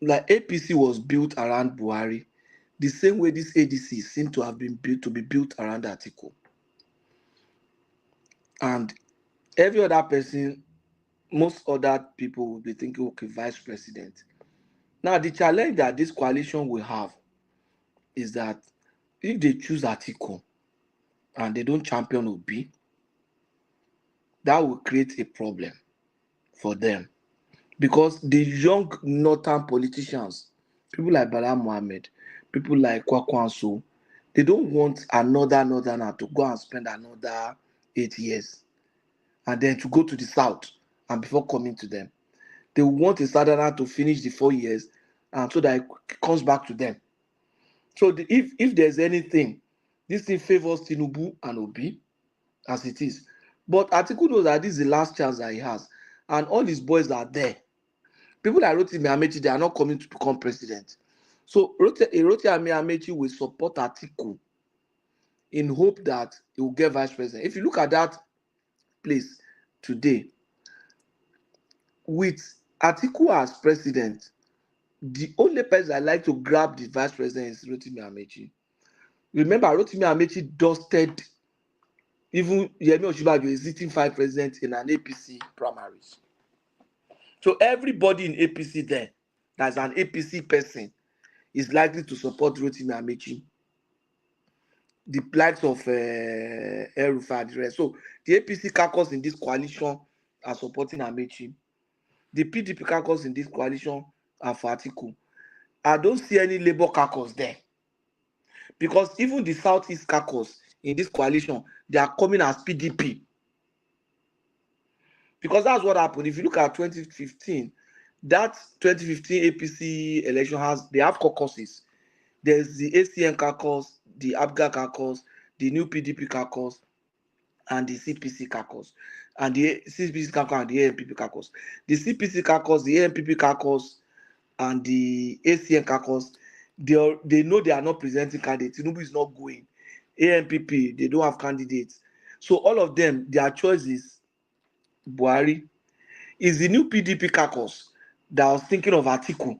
like APC was built around Buhari, the same way this ADC seemed to have been built around Atiku. And every other person, most other people will be thinking, okay, vice president. Now, the challenge that this coalition will have is that if they choose Atiku and they don't champion Obi, that will create a problem for them. Because the young northern politicians, people like Bala Mohammed, people like Kwakwanso, they don't want another northerner to go and spend another 8 years and then to go to the south and before coming to them. They want a southerner to finish the 4 years and so that it comes back to them. So if there's anything, this thing favors Tinubu and Obi as it is. But Atiku knows that this is the last chance that he has. And all his boys are there. People like Rotimi Amaechi, they are not coming to become president. So Rotimi Amaechi will support Atiku in hope that he will get vice president. If you look at that place today, with Atiku as president, the only person I like to grab the vice president is Rotimi Amaechi. Remember, Rotimi Amaechi dusted even Yemi Osinbajo is sitting vice president in an APC primaries. So everybody in APC there, that's an APC person, is likely to support Rotimi Amaechi. The likes of El-Rufai and the rest. So the APC caucus in this coalition are supporting Amaechi. The PDP caucus in this coalition are for Atiku. I don't see any Labour caucus there. Because even the Southeast caucus in this coalition, they are coming as PDP. Because that's what happened. If you look at 2015, that 2015 APC election they have caucuses. There's the ACN caucus, the ABGA caucus, the new PDP caucus, and the CPC caucus. and the CPC caucus and the ANPP caucus. The CPC caucus, the ANPP caucus, and the ACN caucus, they know they are not presenting candidates. Tinubu is not going. ANPP, they don't have candidates. So all of them, their choice is Buhari. Is the new PDP caucus that was thinking of Atiku.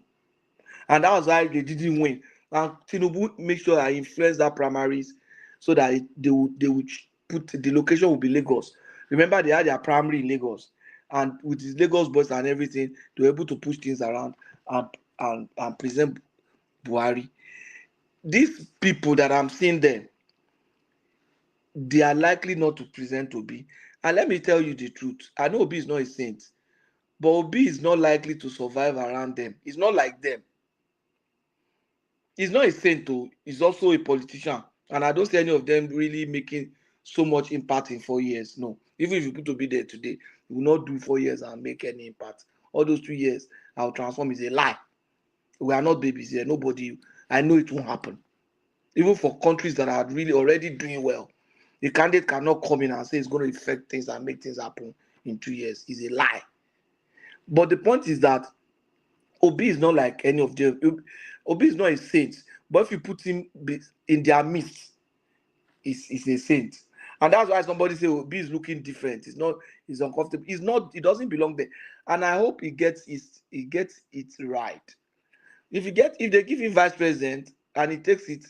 And that was why they didn't win. And Tinubu make sure I influence that primaries so that they would put the location will be Lagos. Remember, they had their primary in Lagos, and with his Lagos boys and everything, they were able to push things around and present Buhari. These people that I'm seeing there, they are likely not to present Obi. And let me tell you the truth. I know Obi is not a saint, but Obi is not likely to survive around them. He's not like them. He's not a saint, though. He's also a politician. And I don't see any of them really making so much impact in 4 years. No. Even if you put Obi there today, he will not do 4 years and make any impact. All those 2 years, I'll transform is a lie. We are not babies here. Nobody, I know it won't happen. Even for countries that are really already doing well, the candidate cannot come in and say it's going to affect things and make things happen in 2 years. It's a lie. But the point is that Obi is not like any of them. Obi is not a saint, but if you put him in their midst, he's a saint. And that's why somebody say Obi is looking different. He's uncomfortable. He's not, he doesn't belong there. And I hope he gets it right. If they give him vice president and he takes it,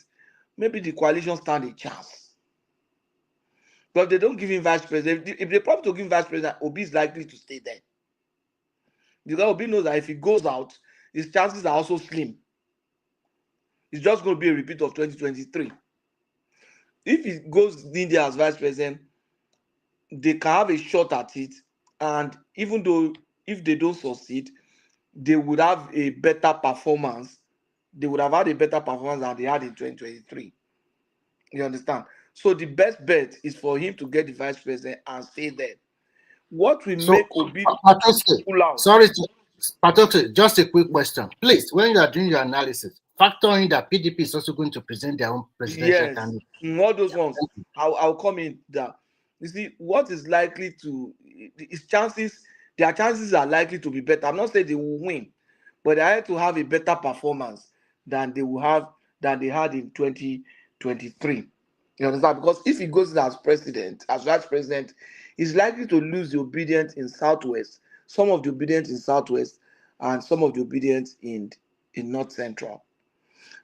maybe the coalition stand a chance. But if they don't give him vice president, if they promise to give him vice president, Obi is likely to stay there. Because Obi knows that if he goes out, his chances are also slim. It's just going to be a repeat of 2023. If he goes in there as vice president, they can have a shot at it. And even though if they don't succeed, they would have a better performance. They would have had a better performance than they had in 2023. You understand? So the best bet is for him to get the vice president and stay there. What will make Obi pull out? Sorry, Patoke, just a quick question. Please, when you are doing your analysis, factor in that PDP is also going to present their own presidential candidate. All those ones, I'll come in that. You see, what is likely to, their chances are likely to be better. I'm not saying they will win, but they have to have a better performance than they had in 2023. You understand? Because if he goes as president, as vice president, he's likely to lose the obedience in Southwest, some of the obedience in Southwest, and some of the obedience in North Central.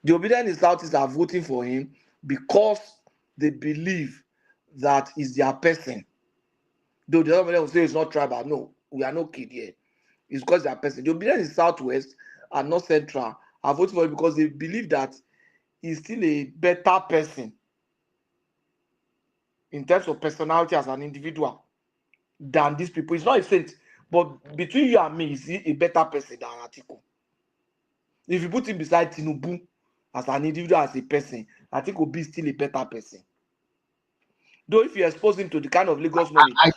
The obedient in Southeast are voting for him because they believe that he's their person. Though the other will say it's not tribal. No, we are no kid here. It's because they're person. The obedient in Southwest and North Central are voting for him because they believe that he's still a better person in terms of personality as an individual than these people. He's not a saint, but between you and me, he's a better person than Atiku. If you put him beside Tinubu as an individual, as a person, I think will be still a better person. Though if you expose him to the kind of Lagos money, I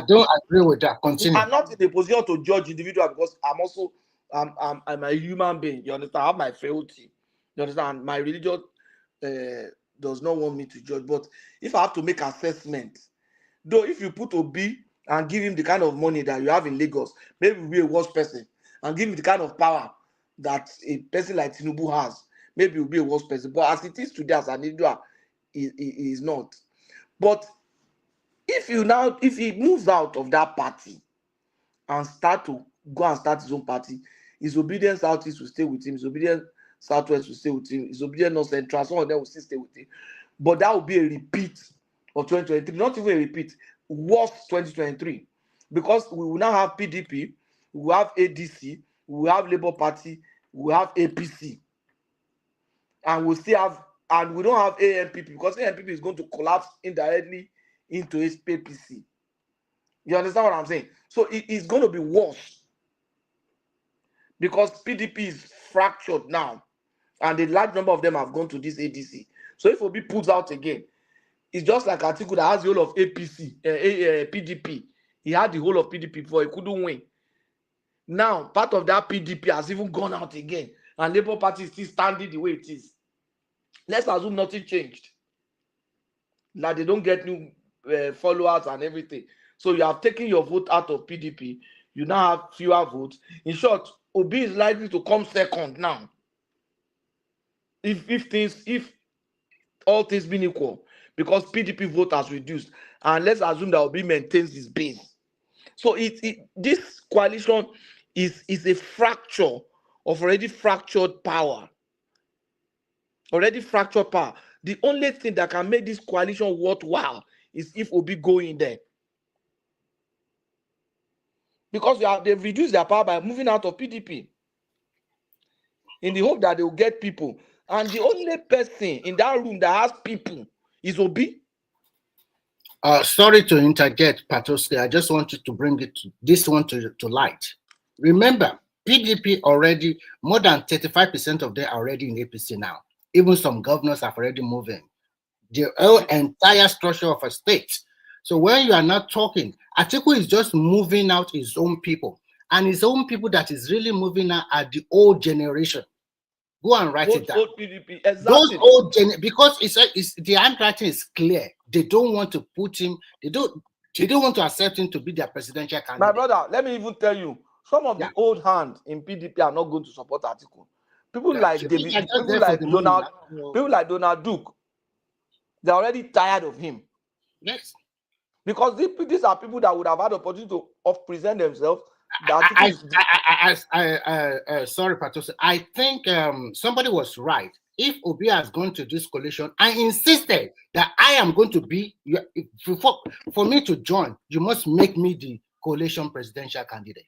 don't agree with that. Continue. I'm not in a position to judge individual because I'm a human being. You understand? I have my frailty. You understand? My religion does not want me to judge. But if I have to make assessment, though if you put Obi and give him the kind of money that you have in Lagos, maybe he'll be a worse person, and give him the kind of power that a person like Tinubu has, maybe he'll be a worse person. But as it is today, as an individual, he is not. But if he moves out of that party and start to go and start his own party, his obedient Southeast will stay with him, his obedient Southwest will stay with him, his obedient North Central, some of them will still stay with him. But that will be a repeat of 2023, not even a repeat, worse 2023. Because we will now have PDP, we will have ADC, we will have Labour Party, we will have APC. And we still have, and we don't have ANPP because ANPP is going to collapse indirectly into APC. You understand what I'm saying? So it's going to be worse because PDP is fractured now, and a large number of them have gone to this ADC. So if Obi pulls out again, it's just like Atiku that has the whole of PDP. He had the whole of PDP before, he couldn't win. Now, part of that PDP has even gone out again, and Labour Party is still standing the way it is. Let's assume nothing changed. Like they don't get new followers and everything. So you have taken your vote out of PDP. You now have fewer votes. In short, Obi is likely to come second now. If all things being equal, because PDP vote has reduced, and let's assume that Obi maintains his base. So this coalition is a fracture of already fractured power. Already fractured power. The only thing that can make this coalition worthwhile is if Obi go in there. Because they've reduced their power by moving out of PDP in the hope that they will get people. And the only person in that room that has people is Obi. Sorry to interject, Patoski. I just wanted to bring this one to light. Remember, PDP already, more than 35% of them are already in APC now. Even some governors have already moved in. The whole entire structure of a state. So when you are not talking, Atiku is just moving out his own people. And his own people that is really moving out are the old generation. Go and write it down. Old PDP, exactly. Those old because it's the handwriting is clear. They don't want to put him. They don't want to accept him to be their presidential candidate. My brother, let me even tell you, some of the old hands in PDP are not going to support Atiku. People like David, people like Donald Duke, they're already tired of him. Yes. Because these are people that would have had the opportunity to present themselves. Sorry, Patos. I think somebody was right. If Obi has gone to this coalition, I insisted that I am going to be, for me to join, you must make me the coalition presidential candidate.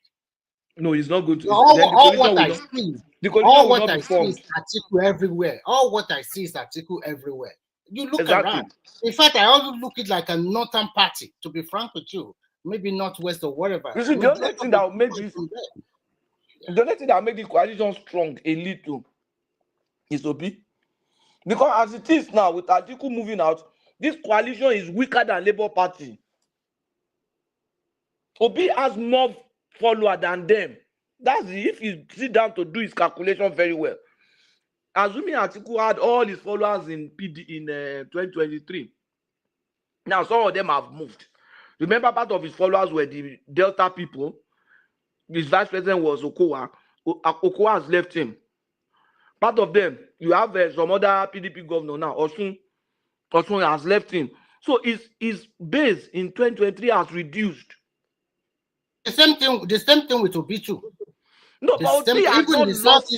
No, he's not going to. All what I see is Atiku everywhere. All what I see is Atiku everywhere. You look around. In fact, I also look it like a northern party, to be frank with you. Maybe Northwest or whatever. You see, the only thing that will make this coalition strong a little is Obi. Because as it is now, with Atiku moving out, this coalition is weaker than Labour Party. Obi has more followers than them. That's if he sit down to do his calculation very well. Assuming Atiku had all his followers in 2023. Now some of them have moved. Remember, part of his followers were the Delta people. His vice president was Okowa. Okowa has left him. Part of them, you have some other PDP governor now. Osun has left him. So his base in 2023 has reduced. The same thing with Obi too. No, but Obi has not lost.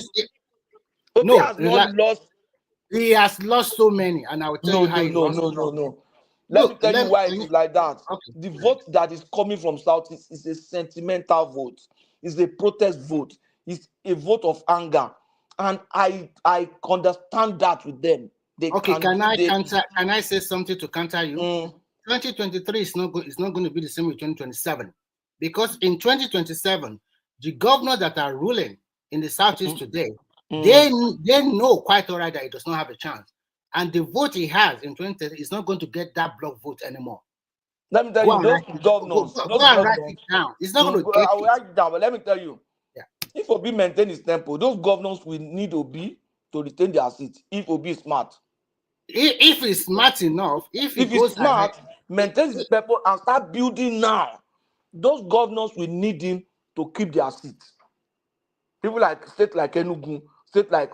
Obi has not lost. He has lost so many, and I will tell you how he lost. No. Let me tell you why it is like that. Okay. The vote that is coming from Southeast is a sentimental vote. It's a protest vote. It's a vote of anger. And I understand that with them. Can I say something to counter you? 2023 is not going to be the same with 2027. Because in 2027, the governors that are ruling in the Southeast today, they know quite all right that he does not have a chance. And the vote he has in 2030 is not going to get that block vote anymore. Let me tell you, those governors. Go and write it down. It's not going to get it. I will write it down, but let me tell you. Yeah. If Obi maintain his tempo, those governors will need Obi to retain their seat. If Obi is smart. If he's smart enough, if he's smart, maintain his tempo and start building now, those governors will need him to keep their seats. People like state like Enugu,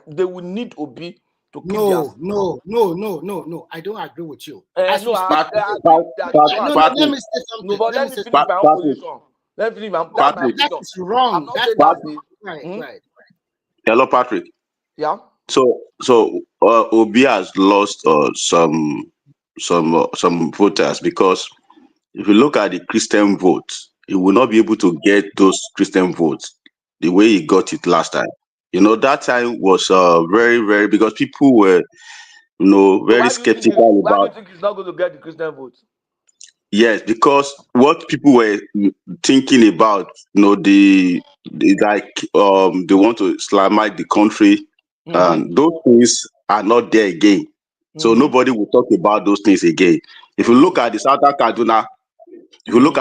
they will need Obi. No. I don't agree with you. Let me say something. Let me finish my own position. Let me finish my position. That is wrong. Right. Hello, Patrick. Yeah. So Obi has lost some voters because if you look at the Christian vote, he will not be able to get those Christian votes the way he got it last time. That time was very, very, because people were, very skeptical about. Why do you think he's not going to get the Christian vote? Yes, because what people were thinking about, they want to Islamite the country, and those things are not there again. So nobody will talk about those things again. If you look at the Southern Kaduna, I was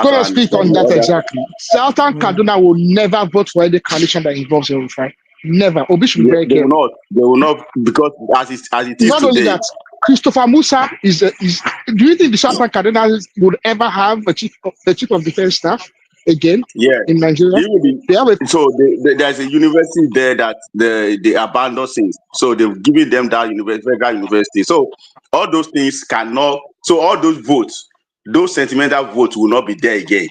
going to speak on that exactly. Southern Kaduna will never vote for any coalition that involves Yorùbá. Never. Obi should be very careful. They will not, because as it is not today. Only that, Christopher Musa is. Do you think the South Cardinals would ever have the chief of defense staff again Yeah. in Nigeria? They have a, So there's a university there that they abandoned since. So they've given them that federal university. So all those things cannot. So all those votes, those sentimental votes, will not be there again.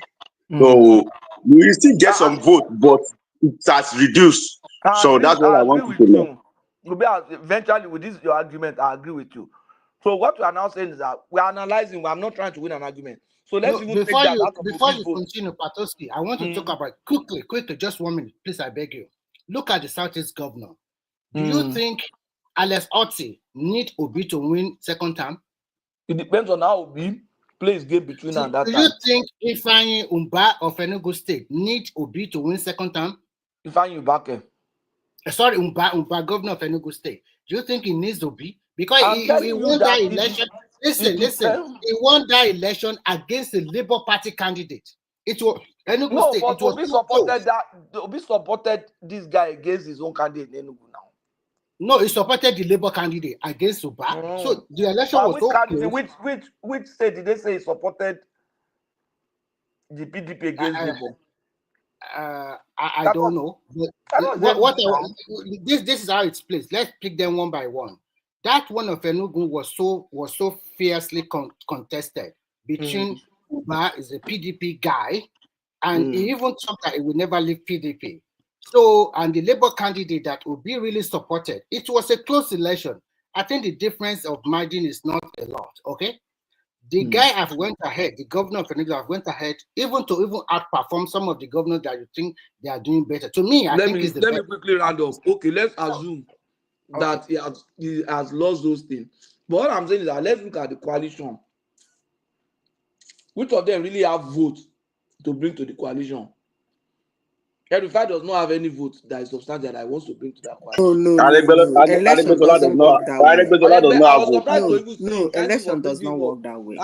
So you will still get some votes, but it has reduced. So that's what I want you to know. Eventually, with this your argument, I agree with you. So what we are now saying is that we are analyzing. We are not trying to win an argument. So let's even take before that you out of before the you vote. continue, Patoski, I want to talk about quickly, just 1 minute, please. I beg you. Look at the Southeast governor. Do you think Alex Otti need Obi to win second term? It depends on how Obi plays game between and that Do time. you think Ifeanyi Umba of Enugu State need Obi to win second term? Ifeanyi Ubake. Sorry, Umba, governor of Enugu State. Do you think he needs Obi? Because he won that election. Listen. He won that election against the Labour Party candidate. It was Enugu State. But It was Obi supported that. Obi supported this guy against his own candidate in Enugu now. No, he supported the Labour candidate against Uba. So the election was so close. Which state did they say he supported the PDP against Labour? I don't know. But this is how it's placed. Let's pick them one by one. That one of Enugu was so fiercely contested between Uba is a PDP guy, and he even thought that he would never leave PDP. So, and the Labour candidate that Obi really supported, it was a close election. I think the difference of margin is not a lot. Okay. The guy have went ahead, the governor of Enugu have went ahead, even outperform some of the governors that you think they are doing better. To me, I think it's the Let me quickly round off. Okay, let's assume that he has lost those things. But what I'm saying is that let's look at the coalition. Which of them really have votes to bring to the coalition? Erifai does not have any votes that is substantial that I wants to bring to that coalition. No. Election doesn't work that way. No, election does not work that way.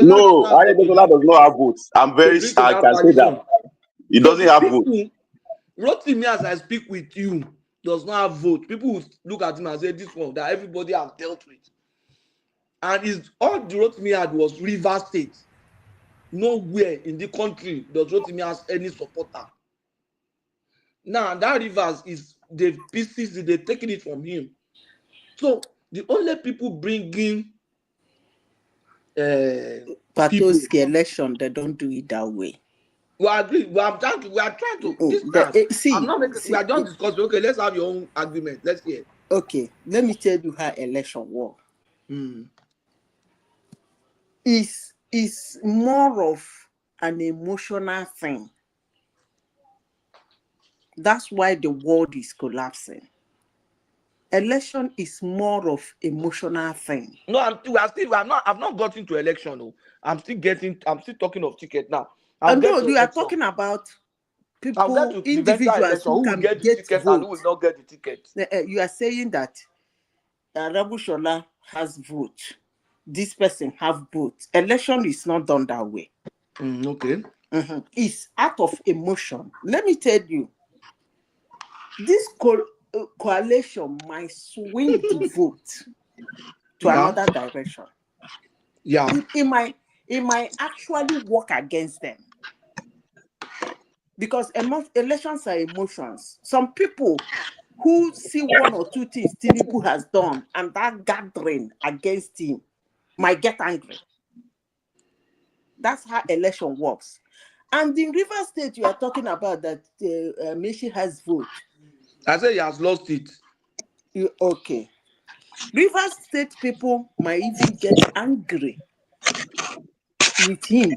No, Adegbetola does not have votes. I can say that. He doesn't have votes. Rotimi, as I speak with you, does not have votes. People will look at him and say this one that everybody has dealt with. And all the Rotimi had was River State. Nowhere in the country does Rotimi has any supporter. Now that Rivers they've taken it from him. So the only people bringing Patoski election, they don't do it that way. We agree. We are trying to. We are just discussing. Okay, let's have your own argument. Let's hear. Okay, let me tell you how election work. It's more of an emotional thing. That's why the world is collapsing. Election is more of emotional thing. No, I've not gotten to election. No. I'm still talking of ticket now. No, you are talking about people, individuals who can get the ticket and who will not get the ticket. You are saying that Rabu Shola has vote. This person have vote. Election is not done that way. Okay. It's out of emotion. Let me tell you. This coalition might swing the vote to another direction. Yeah. It might actually work against them. Because elections are emotions. Some people who see one or two things Tinubu has done and that gathering against him might get angry. That's how election works. And in River State, you are talking about that Amaechi has vote. I say he has lost it. Okay. River State people might even get angry with him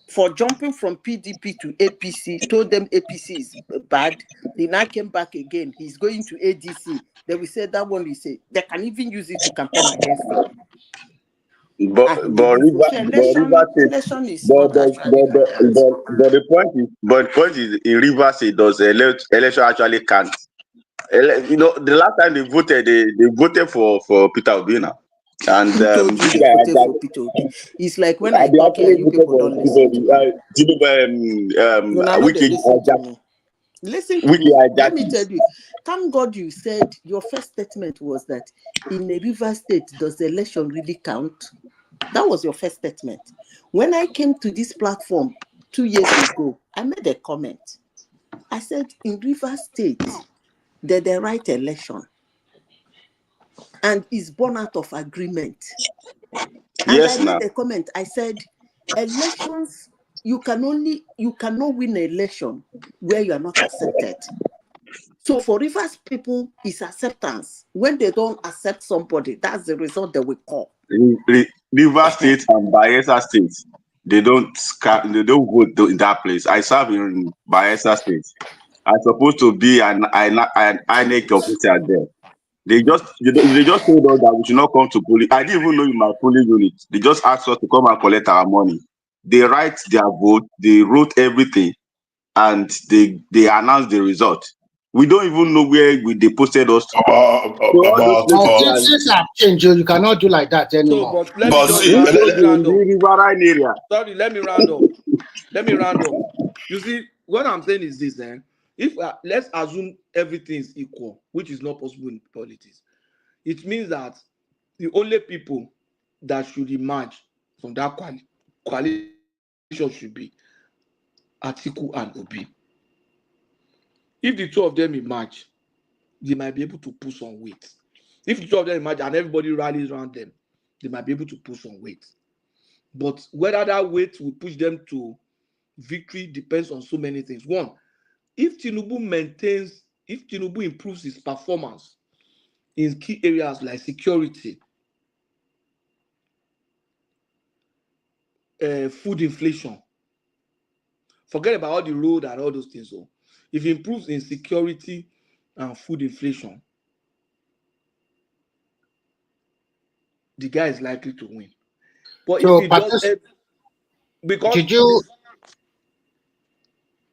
for jumping from PDP to APC, told them APC is bad. He now came back again. He's going to ADC. They will say that one, they can even use it to campaign against him. But the point is in Rivers State, does election actually count? You know, the last time they voted for Peter Obi now. And who told you they voted for Peter Obi? It's like when I talk here, you people don't listen to me. Listen to me. Let me tell you, thank God you said your first statement was that in a river state, does the election really count? That was your first statement. When I came to this platform 2 years ago, I made a comment. I said, in River State, the right election and is born out of agreement. Yes, and I now. made a comment. I said, elections, you cannot win an election where you are not accepted. So for Rivers people, it's acceptance. When they don't accept somebody, that's the result they will call. River State and Bayelsa State, they don't vote in that place. I serve in Bayelsa State. I'm supposed to be an INEC officer there. They just told us that we should not come to police. I didn't even know in my polling unit. They just asked us to come and collect our money. They write their vote, they wrote everything, and they announced the result. We don't even know where they posted us to. Since I've changed, you cannot do like that anymore. So, but let me just round up. Sorry, let me round up. You see, what I'm saying is this, if let's assume everything is equal, which is not possible in politics, it means that the only people that should emerge from that coalition should be Atiku and Obi. If the two of them emerge, they might be able to pull some weight. If the two of them emerge and everybody rallies around them, they might be able to pull some weight. But whether that weight will push them to victory depends on so many things. One, if Tinubu improves his performance in key areas like security, food inflation, forget about all the road and all those things. So if he improves in security and food inflation, the guy is likely to win. But so, if he does, because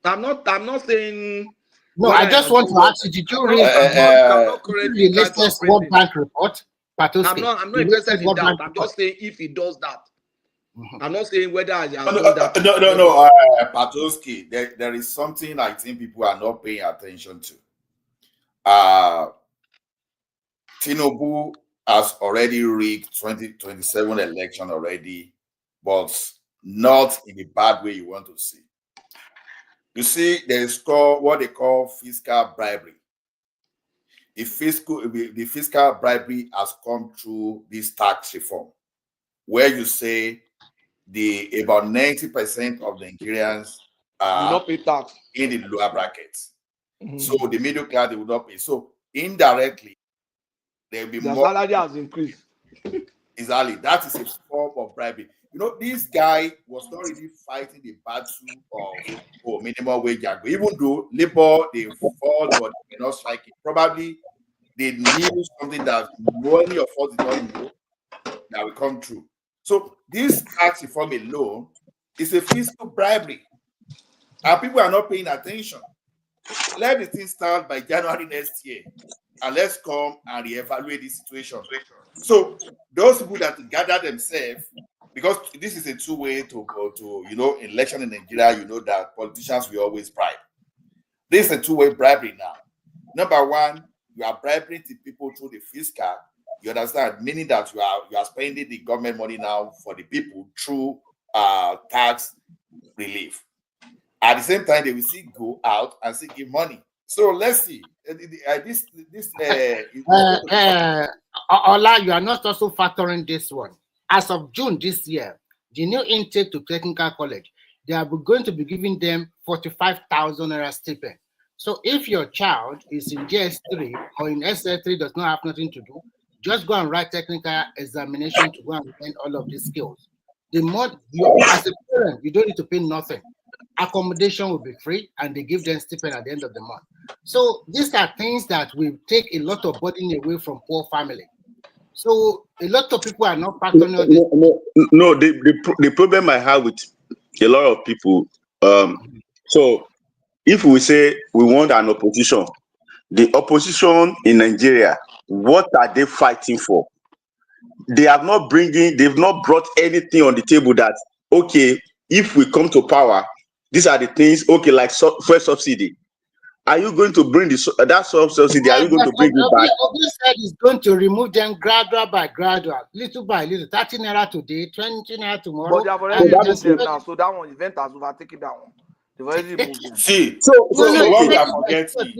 I'm not saying. No, I just want to ask you: did you read the latest World Bank report? I'm not interested in that. I'm just saying if he does that. I'm not saying whether I No, Patoski, there is something I think people are not paying attention to. Tinubu has already rigged 2027 election already, but not in the bad way you want to see. You see, there is what they call fiscal bribery. The fiscal bribery has come through this tax reform, where you say about 90% of the Nigerians are not pay tax in the lower brackets. So the middle class, they will not pay. So indirectly, there will be more. The salary has increased. Exactly. That is a form of bribery. You know, this guy was not really fighting the battle of minimum wage. Even though labor, they fought, but they were not striking. Probably they knew something that many of us did not know that will come true. So this tax reform alone is a fiscal bribery. And people are not paying attention. Let the thing start by January next year. And let's come and reevaluate the situation. So those people that gather themselves, because this is a two-way to go to, election in Nigeria, that politicians will always bribe. This is a two-way bribery now. Number one, you are bribing the people through the fiscal. You understand? Meaning that you are spending the government money now for the people through tax relief. At the same time, they will still go out and still give money. So let's see. Ola, you are not also factoring this one. As of June this year, the new intake to technical college, they are going to be giving them 45,000 naira stipend. So if your child is in JS3 or in SL3 does not have nothing to do, just go and write technical examination to go and learn all of these skills. The more as a parent, you don't need to pay nothing. Accommodation will be free, and they give them stipend at the end of the month. So these are things that will take a lot of burden away from poor family. So a lot of people are not factoring on this. No, the problem I have with a lot of people. So if we say we want an opposition, the opposition in Nigeria, what are they fighting for? They've not brought anything on the table that, okay, if we come to power, these are the things, okay, like fuel subsidy. Are you going to bring that subsidy? Are you going to bring it back? Obi said he's going to remove them gradual by gradual, little by little. 30 naira today, 20 naira tomorrow. But they have already removed them now, so that one event has overtaken that one. They've already removed them. See, so what we are forgetting.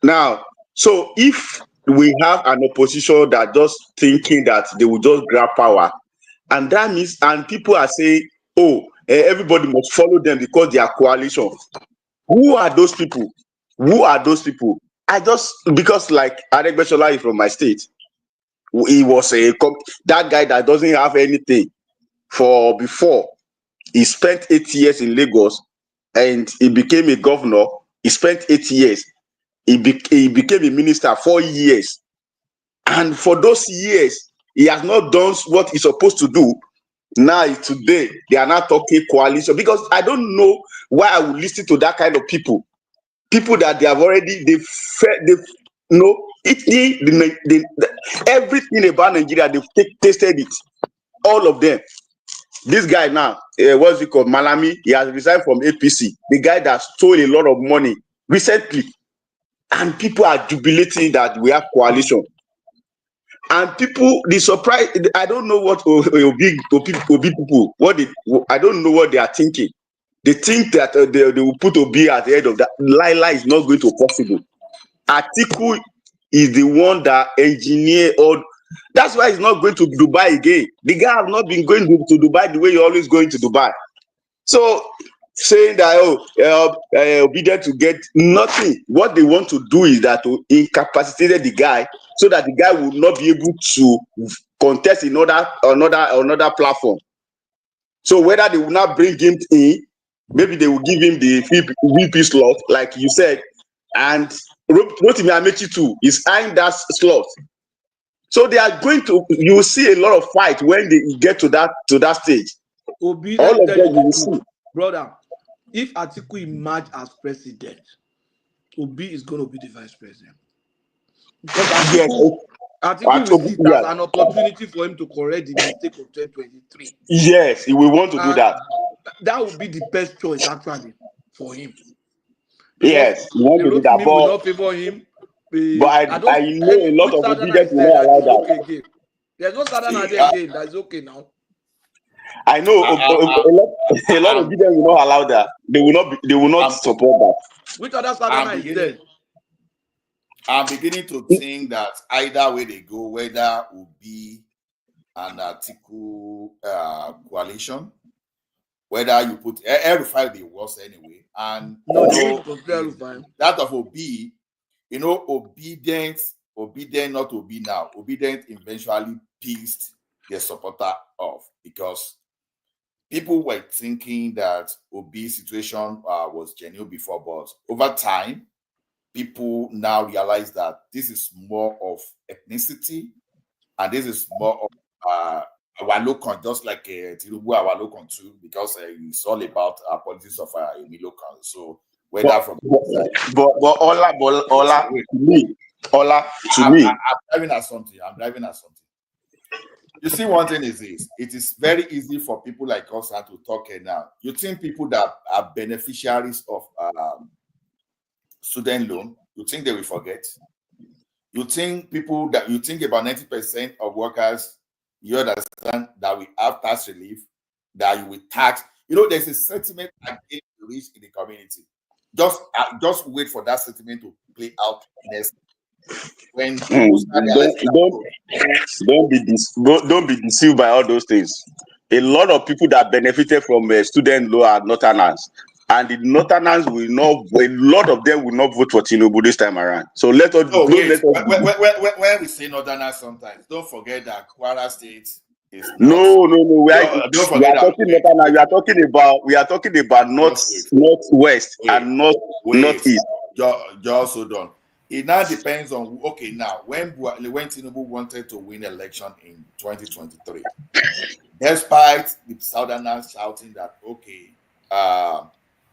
Now, so if we have an opposition that just thinking that they will just grab power, and that means, and people are saying, oh, everybody must follow them because they are coalition. Who are those people? Who are those people? Because like Adegbeshola is from my state. He was that guy that doesn't have anything for before. He spent 8 years in Lagos and he became a governor. He spent 8 years. He became a minister 4 years. And for those years, he has not done what he's supposed to do. Now, today, they are not talking coalition, because I don't know why I would listen to that kind of people. People that they have already, everything about Nigeria, they've tasted it. All of them. This guy now, what's he called? Malami, he has resigned from APC. The guy that stole a lot of money recently. And people are jubilating that we have coalition. And people, the surprise, I don't know what Obi people, I don't know what they are thinking. They think that they will put Obi at the head of that. Laila is not going to possible. Atiku is the one that engineer all. That's why he's not going to Dubai again. The guy has not been going to Dubai the way you're always going to Dubai. So saying that obedient to get nothing, what they want to do is that to incapacitate the guy so that the guy will not be able to contest in another platform. So whether they will not bring him in, maybe they will give him the VP slot, like you said, and Rotimi Amaechi too is eyeing that slot. So they are going to. You will see a lot of fight when they get to that stage. Obi, all of them you will see. Brother, if Atiku emerge as president, Obi is going to be the vice president. Because Atiku will see it as an opportunity for him to correct the mistake of 2023. Yes, he will want to do that. That would be the best choice actually for him. Yes, he want to do that, but will not favor him. But I know a lot of obedient will not allow that. Okay, there's no Southern idea again. That's okay now. I know a lot of people will not allow that. They will not support that. Which other Southern is there? I'm beginning to think that either way they go, whether it will be an Atiku coalition, whether you put El-Rufai be worse anyway, and that of Obi, obedient not Obi now, obedient eventually pissed their supporter off because people were thinking that Obi's situation was genuine before, but over time, people now realize that this is more of ethnicity and this is more of our local, just like Tinubu, our local too, because it's all about politics of a local. So whether I'm driving at something. You see, one thing is this: it is very easy for people like us to talk now. You think people that are beneficiaries of student loan, you think they will forget? You think people that you think about 90% of workers, you understand that we have tax relief, that you will tax. There's a sentiment against the rich in the community. Just wait for that sentiment to play out next. When don't be deceived by all those things. A lot of people that benefited from student loan are Northerners, and the Northerners will not. A lot of them will not vote for Tinubu this time around. So let us. When we say Northerners, sometimes don't forget that Kwara State is no. We are talking about northwest and northeast. Just hold on. It now depends on now when Tinubu wanted to win election in 2023, despite the Southerners shouting that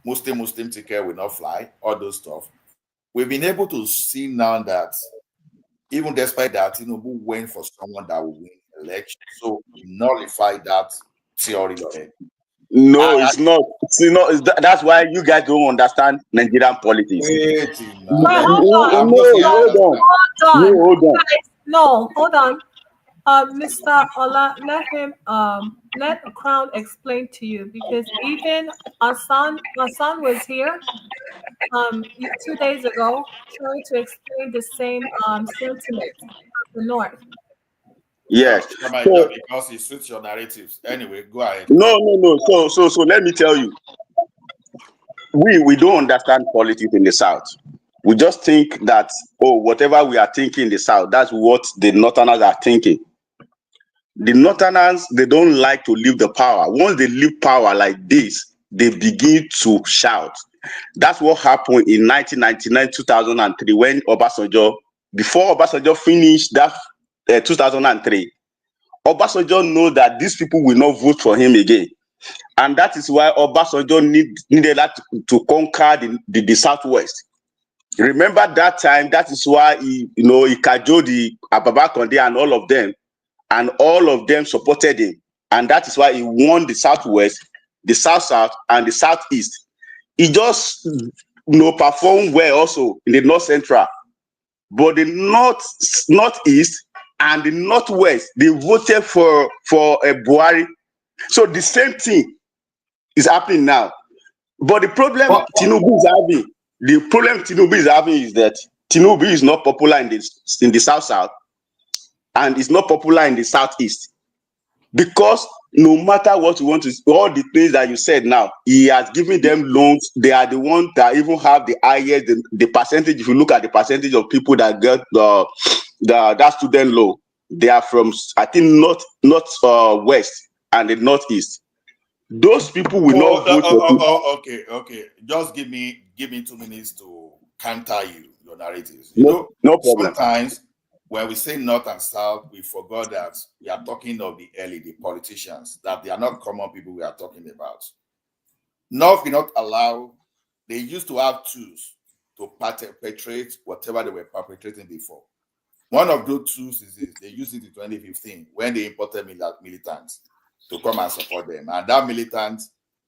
Muslim ticket will not fly, all those stuff, we've been able to see now that even despite that, Tinubu went for someone that will win election, so nullify that theory already. No, it's not. That's why you guys don't understand Nigerian politics. Wait, But now. hold No, on. hold on. Hold on. No, hold on. Guys, no, hold on. Mr. Ola, let Crown explain to you, because even Hassan was here 2 days ago trying to explain the same sentiment of the North. Yes. Just So because it suits your narratives. Anyway, go ahead. no. So let me tell you, we don't understand politics in the South. We just think that, oh, whatever we are thinking in the South, that's what the Northerners are thinking. The Northerners, they don't like to leave the power. Once they leave power like this, they begin to shout. That's what happened in 1999, 2003, when Obasanjo, before Obasanjo finished that 2003, Obasanjo knows that these people will not vote for him again. And that is why Obasanjo needed that to conquer the Southwest. Remember that time, that is why he cajoled the Ababa Conde and all of them supported him. And that is why he won the Southwest, the South, and the Southeast. He just performed well also in the North Central. But the Northeast and the Northwest, they voted for Buhari. So the same thing is happening now. But the problem Tinubu is having is that Tinubu is not popular in the South and is not popular in the Southeast. Because no matter what you want to, all the things that you said now, he has given them loans. They are the ones that even have the highest, the percentage. If you look at the percentage of people that get that student loan, they are from, I think, north west and the northeast. Those people will not vote for Okay. Just give me 2 minutes to counter your narratives. No problem. Sometimes when we say North and South, we forgot that we are talking of the politicians, that they are not common people we are talking about. North will not allow, they used to have tools to perpetrate whatever they were perpetrating before. One of those tools is this. They used it in 2015 when they imported militants to come and support them. And that militant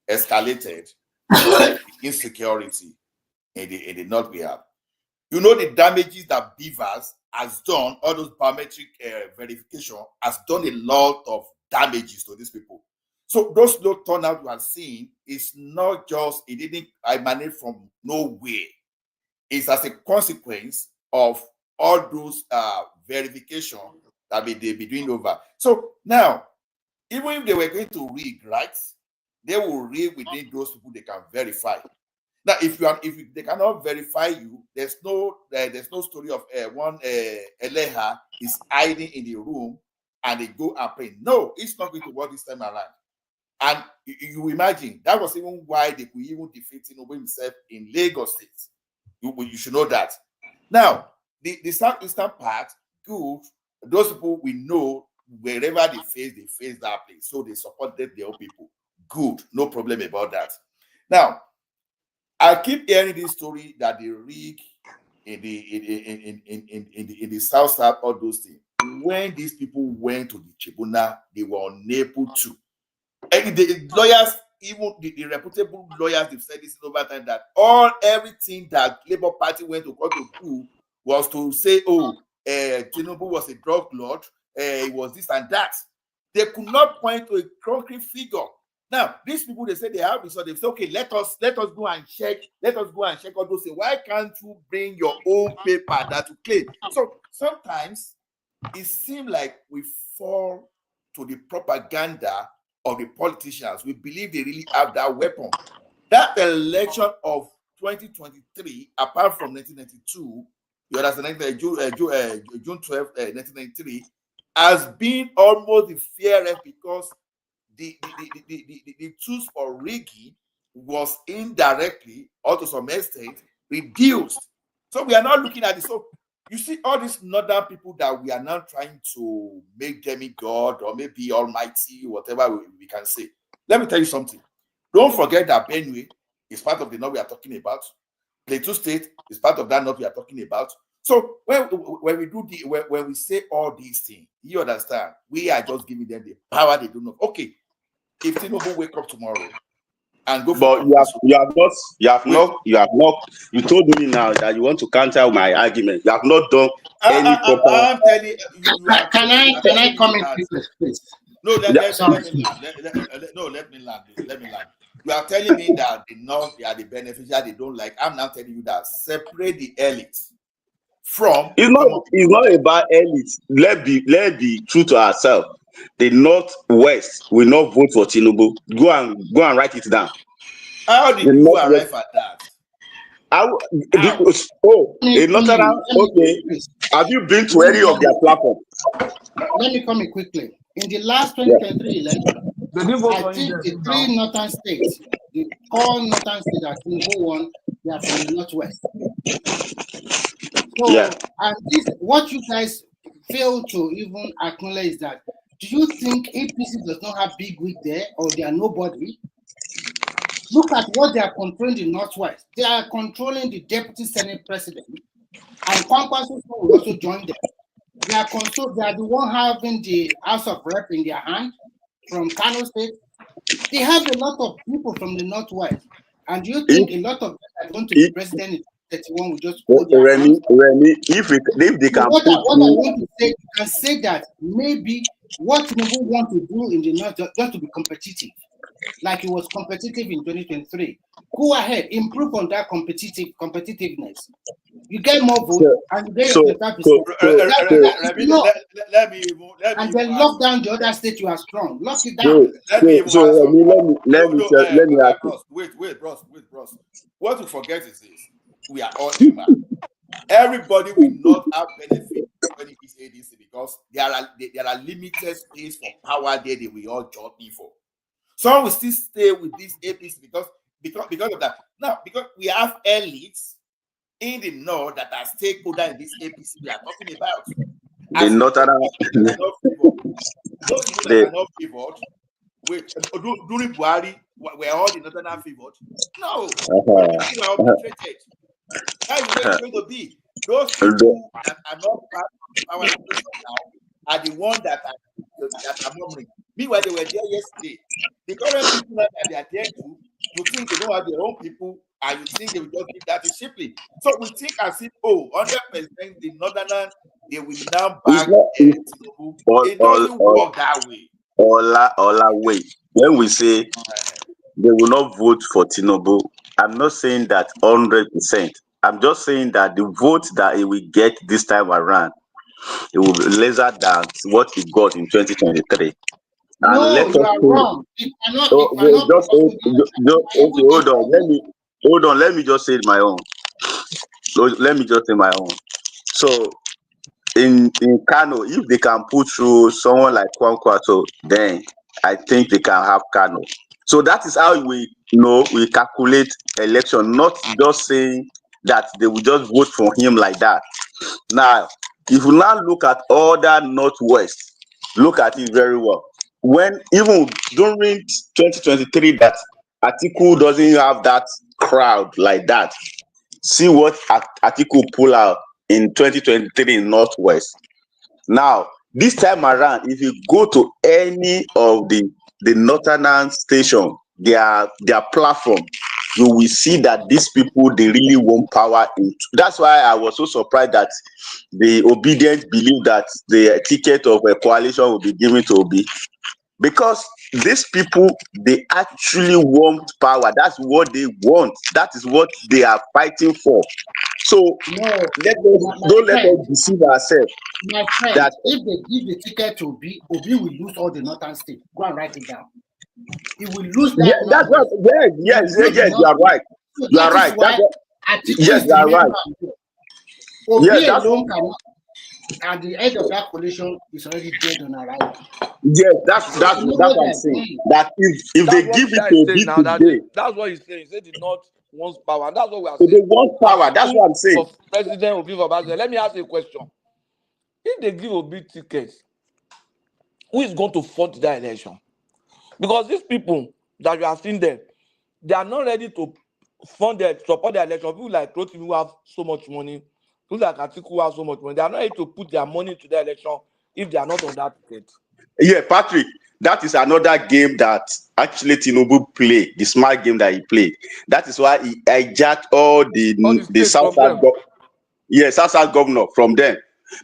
escalated the insecurity in the North we have. You know the damages that Beavers has done, all those biometric verification has done a lot of damages to these people. So those low turnout you are seeing is not just, it didn't emanate from nowhere. It's as a consequence of all those verification that they be doing over. So now, even if they were going to rig, right, they will rig within those people they can verify. Now, if they cannot verify you, there's no story of one Eleha is hiding in the room and they go and pray. No, it's not going to work this time around. And you imagine that was even why they could even defeat Tinubu himself in Lagos State. You should know that. Now, the southeastern part, good. Those people we know wherever they face that place. So they supported their own people. Good, no problem about that. Now, I keep hearing this story that they rig in the south, all those things. When these people went to the tribunal, they were unable to. And the lawyers, even the reputable lawyers, they've said this over time that everything that Labour Party went to court to do was to say, Tinubu was a drug lord, it was this and that. They could not point to a concrete figure. Now, these people, they say they have this, so they say, okay, let us go and check. Let us go and check all those things. Why can't you bring your own paper that you claim? So sometimes it seems like we fall to the propaganda of the politicians. We believe they really have that weapon. That election of 2023, apart from 1992, you understand, June 12, 1993, has been almost the fairest because the tools for rigging was indirectly, or to some extent, reduced. So we are not looking at this. So you see all these northern people that we are now trying to make demigod or maybe almighty, whatever we can say. Let me tell you something. Don't forget that Benue is part of the north we are talking about. Plateau State is part of that north we are talking about. So when we say all these things, you understand, we are just giving them the power they don't know. Okay, if Tinubu wake up tomorrow and go for But you told me now that you want to counter my argument. You have not done any proper. I'm telling you, Can I comment, please? No, let me land. You are telling me that the North, they are the beneficiaries, they don't like. I'm now telling you that separate the elite from. It's not about elite. Let's be true to ourselves. The Northwest will not vote for Tinubu. Go and write it down. How did you arrive at that? Okay. Have you been to any of their platforms? Let me comment quickly. In the last 2023 election, I think the three northern states, the core northern states that Tinubu won, they are from the Northwest. So, and this, what you guys fail to even acknowledge is that, do you think APC does not have big wig there, or they are nobody? Look at what they are controlling in the Northwest. They are controlling the Deputy Senate President, and Kwankwaso will also join them. They are the one having the House of Rep in their hand from Kano State. They have a lot of people from the Northwest. And do you think a lot of them are going to be president in 31 will just hold their hands? If they can What I want to say, you can say that maybe what Tinubu want to do in the North just to be competitive, like it was competitive in 2023. Go ahead, improve on that competitiveness. You get more votes, and you get your 35%. And then lock down the other state. You are strong. Lock it down. Let me ask you. Wait, bros. What you forget is this: we are all human. Everybody will not have benefit when it is ADC because there are limited space for power there that we all jockey for. Some will still stay with this APC because of that. Now, because we have elites in the North that are stakeholder in this APC we are talking about. The Northern those people that are not favored, during Buhari, were all the Northern favored? No. People are arbitrated. That is where it's going to be. Those people that are not part of our situation now are the ones that are murmuring. Meanwhile, they were there yesterday. The current people that they are there to, you think they don't have their own people, and you think they will just give that cheaply. So we think as if, 100% the Northern, they will now back Tinubu. It doesn't work that way. Wait. When we say they will not vote for Tinubu, I'm not saying that 100%. I'm just saying that the vote that he will get this time around, it will be lesser than what he got in 2023. And no, you are wrong. Hold on. Let me just say my own. So in Kano, if they can put through someone like Kwankwaso, then I think they can have Kano. So that is how we calculate election, not just saying that they will just vote for him like that. Now, if you now look at other Northwest, look at it very well. When even during 2023 that Atiku doesn't have that crowd like that, see what Atiku pull out in 2023 in Northwest. Now, this time around, if you go to any of the northern station, their platform, you will see that these people, they really want power. That's why I was so surprised that the obedient believe that the ticket of a coalition will be given to Obi. Because these people, they actually want power. That's what they want. That is what they are fighting for. So don't let us deceive ourselves. My friend, that if they give the ticket to Obi will lose all the northern states. Go and write it down. He will lose that. That's what. Yes, you are right. So you are right. Yes, you are right. Obi alone cannot. At the end of that coalition, is already dead on arrival. Yes, that's what I'm saying. That if they give it to Obi today, that's what he's saying. He said the North wants power, and that's what we are saying. They want power. That's what I'm saying. For President Obi for President, let me ask you a question. If they give Obi tickets, who is going to fund that election? Because these people that you are seeing there, they are not ready to support the election. People like Rotimi who have so much money, people like Atiku who have so much money, they are not ready to put their money to the election if they are not on that ticket. Yeah, Patrick, That is another game that actually Tinubu played, the smart game that he played. That is why he hijacked all the South governor from them,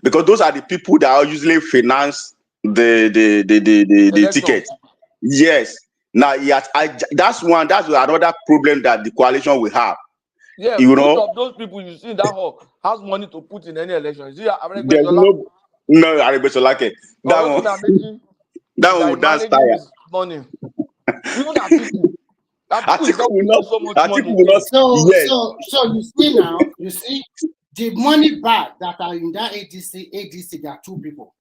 because those are the people that are usually finance the ticket. Yes. Now that's another problem that the coalition will have. Yeah, You which know, of those people you see in that hall has money to put in any election? You see, there's no Aregbesolake. That one, that one will dance managing tire. his money. Even Atiku. Atiku is not will putting not. so much Atiku money will not. again. Yes. So you see now, you see the money bag that are in that ADC, there are two people,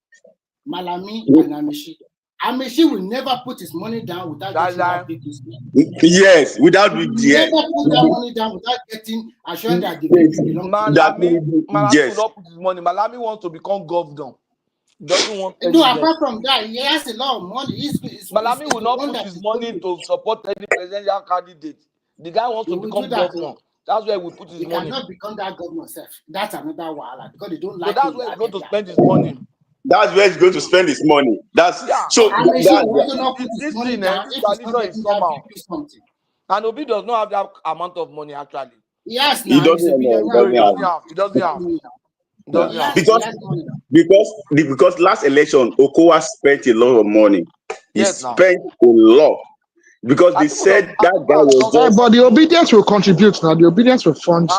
Malami and Amaechi. Amaechi will never put his money down without getting that big discount. Yes, without He will never put that money down without getting assured that the people belong to him. Malami will not put his money. Malami wants to become governor. He doesn't want any No, apart from that, he has a lot of money. Malami will not put his money to support any presidential candidate. The guy wants to become governor. That's where we put his money. He cannot become that governor self. That's another wahala because they don't like. So that's where he's going to spend his money. That's where he's going to spend his money. That's so. This coalition is somehow. And Obi does not have that amount of money actually. Yes, he doesn't have. Because last election Okowa spent a lot of money. He spent a lot. Because they said that guy was just... But the obedience will contribute now. The obedience will fund.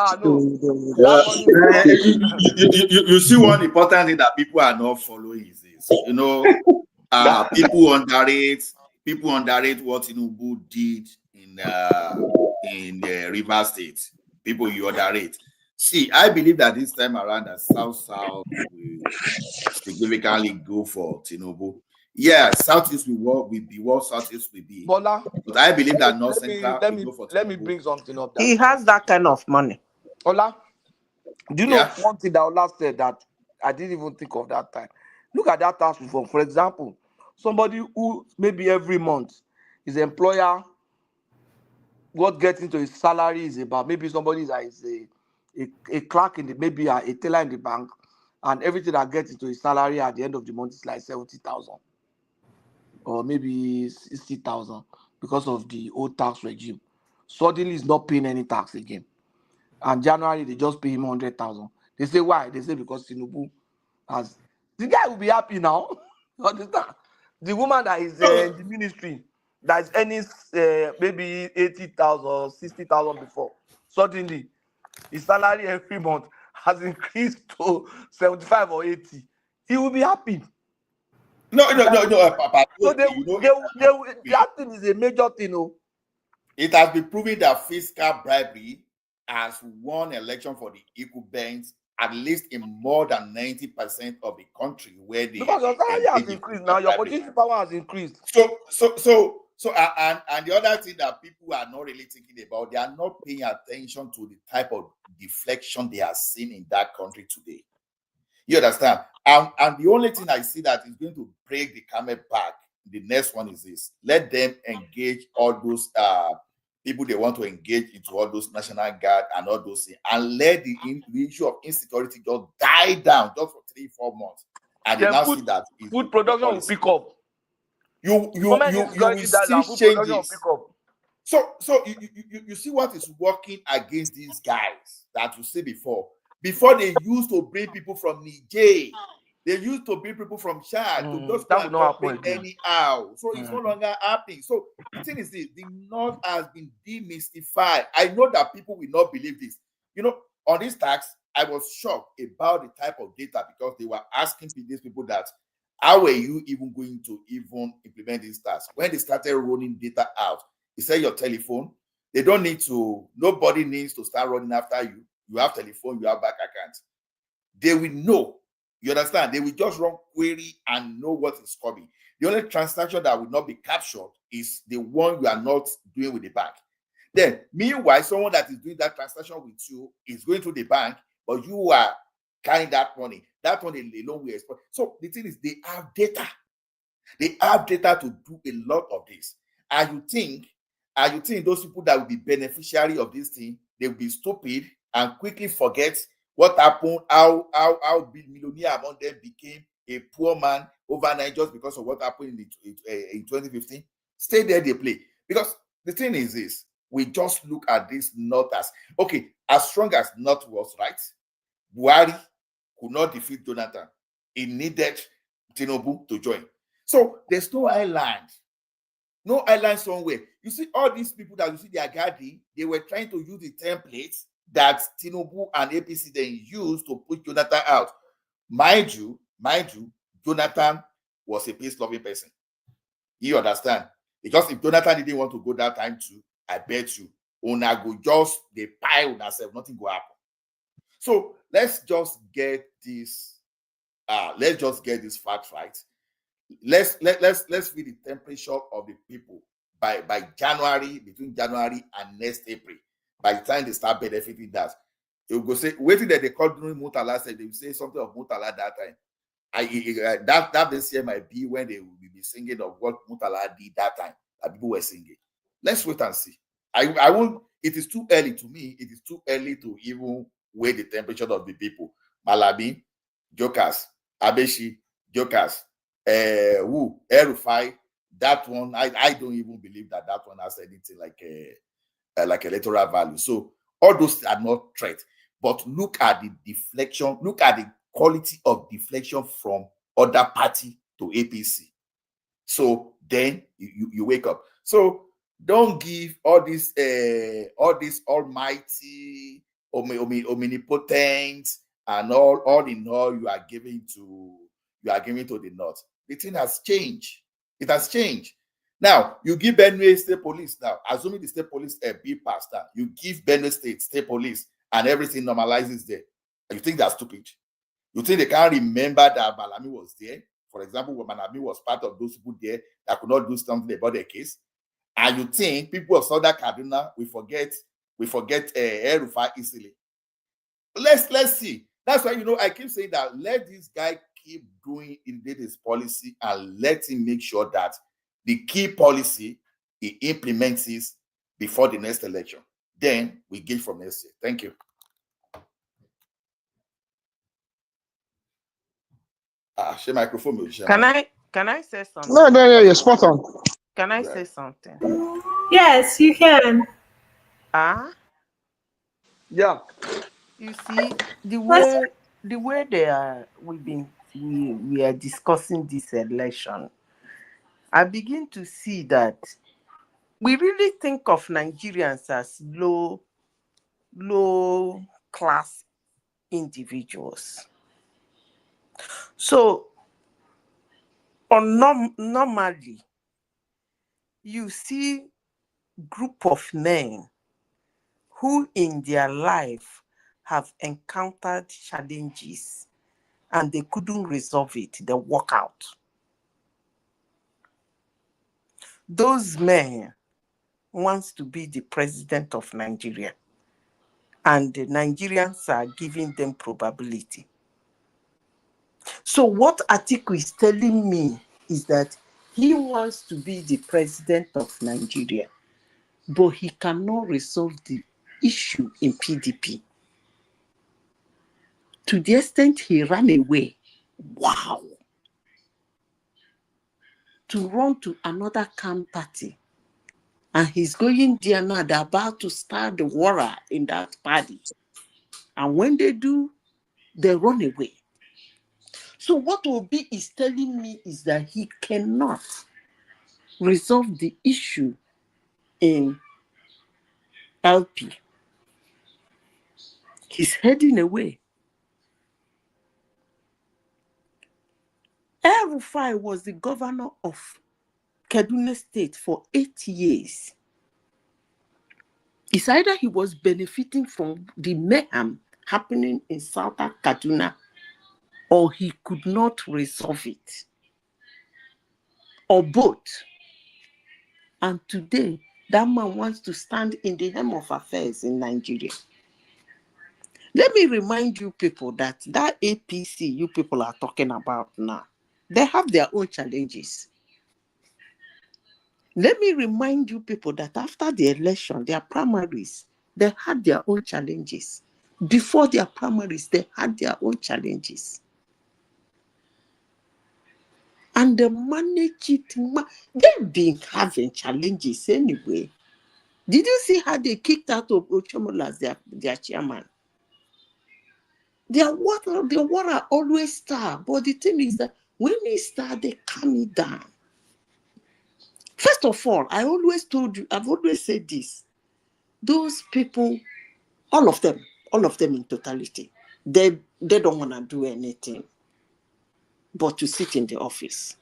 You see, one important thing that people are not following is this. You know, people underrate what Tinubu did in Rivers State. People you underrate. See, I believe that this time around, that South will significantly go for Tinubu. Yeah, Southeast will be what Southeast will be. Bola, but I believe that North Central will go for Tinubu. Let me bring something up. He has that kind of money. Ola, do you know one thing that Ola said that I didn't even think of that time? Look at that tax reform. For example, somebody who maybe every month his employer, what gets into his salary is about, maybe somebody is a clerk in maybe a teller in the bank, and everything that gets into his salary at the end of the month is like 70,000 or maybe 60,000 because of the old tax regime. Suddenly he's not paying any tax again. And January they just pay him 100,000. They say why? They say because Tinubu has. The guy will be happy now. Understand? The woman that is in the ministry that is earning maybe 80,000 or 60,000 before, suddenly his salary every month has increased to 75 or 80. He will be happy. No, Papa. So that thing is a major thing. Oh. It has been proven that fiscal bribery has won election for the equal banks, at least in more than 90% of the country where the because your salary has increased now, your political power has increased. And the other thing that people are not really thinking about, they are not paying attention to the type of deflection they are seeing in that country today. You understand? And the only thing I see that is going to break the camel back, the next one is this: let them engage all those people they want to engage into all those National Guard and all those things, and let the issue of insecurity just die down just for 3-4 months, and you now see that food production will pick up. You will see changes. So you see what is working against these guys that you see before. Before they used to bring people from Niger, they used to bring people from Chad to just come anyhow. So it's no longer happening. So the thing is this: the North has been demystified. I know that people will not believe this. You know, on this tax, I was shocked about the type of data because they were asking these people that, how are you even going to even implement these tasks? When they started rolling data out, they said your telephone, they don't need to, nobody needs to start running after you. You have telephone, you have bank account. They will know. You understand? They will just run query and know what is coming. The only transaction that will not be captured is the one you are not doing with the bank. Then, meanwhile, someone that is doing that transaction with you is going to the bank, but you are carrying that money. That money alone will export. So the thing is, they have data. They have data to do a lot of this. And you think those people that will be beneficiary of this thing, they will be stupid and quickly forget what happened, how big millionaire among them became a poor man overnight just because of what happened in 2015. Stay there, they play. Because the thing is this, we just look at this not as, okay, as strong as North was, right? Buhari could not defeat Jonathan. He needed Tinubu to join. So there's no island. No island somewhere. You see all these people that you see they are guarding, they were trying to use the templates that Tinubu and APC then used to put Jonathan out. Mind you, Jonathan was a peace-loving person. You understand? Because if Jonathan didn't want to go that time too, I bet you, una go just they pile on herself, nothing go happen. So let's just get this. Let's just get this fact right. Let's feel the temperature of the people by January, between January and next April. By the time they start benefiting that, they will go say, waiting that they call during Mutala said they will say something of Mutala that time. That this year might be when they will be singing of what Mutala did that time that people were singing. Let's wait and see. I won't. It is too early to me. It is too early to even weigh the temperature of the people. Malabi, Jokers, Abeshi, Jokers, El-Rufai, that one, I don't even believe that one has anything like electoral value. So all those are not threats. But look at the deflection, look at the quality of deflection from other party to APC. So then you wake up. So don't give all this almighty, omnipotent, and all in all you are giving to the North. The thing has changed. It has changed. Now you give Benue State Police now, assuming the State Police be passed down, you give Benue State Police and everything normalizes there. You think that's stupid? You think they can't remember that Malami was there? For example, when Malami was part of those people there that could not do something about their case, and you think people of Southern Kaduna we forget El-Rufai easily. Let's see. That's why I keep saying that let this guy keep doing indeed his policy and let him make sure that the key policy he implements is before the next election. Then we get from next year. Thank you. Share microphone. Can I say something? No, spot on. Can I say something? Yes, you can. Yeah. You see the way they are. We are discussing this election. I begin to see that we really think of Nigerians as low class individuals. So, normally, you see group of men who in their life have encountered challenges and they couldn't resolve it, they walk out. Those men wants to be the president of Nigeria, and the Nigerians are giving them probability. So what Atiku is telling me is that he wants to be the president of Nigeria, but he cannot resolve the issue in PDP. To the extent he ran away, wow, to run to another camp party. And he's going there now, they're about to start the war in that party. And when they do, they run away. So what Obi is telling me is that he cannot resolve the issue in LP. He's heading away. El-Rufai was the governor of Kaduna State for 8 years. It's either he was benefiting from the mayhem happening in Southern Kaduna, or he could not resolve it, or both. And today, that man wants to stand in the helm of affairs in Nigeria. Let me remind you people that APC you people are talking about now, they have their own challenges. Let me remind you people that after the election, their primaries, they had their own challenges. Before their primaries, they had their own challenges. and they manage it. They've been having challenges anyway. Did you see how they kicked out of Ochomola as their chairman? Their water always star. But the thing is that when they start, they calm it down. First of all, I've always said this. Those people, all of them in totality, they don't want to do anything but to sit in the office.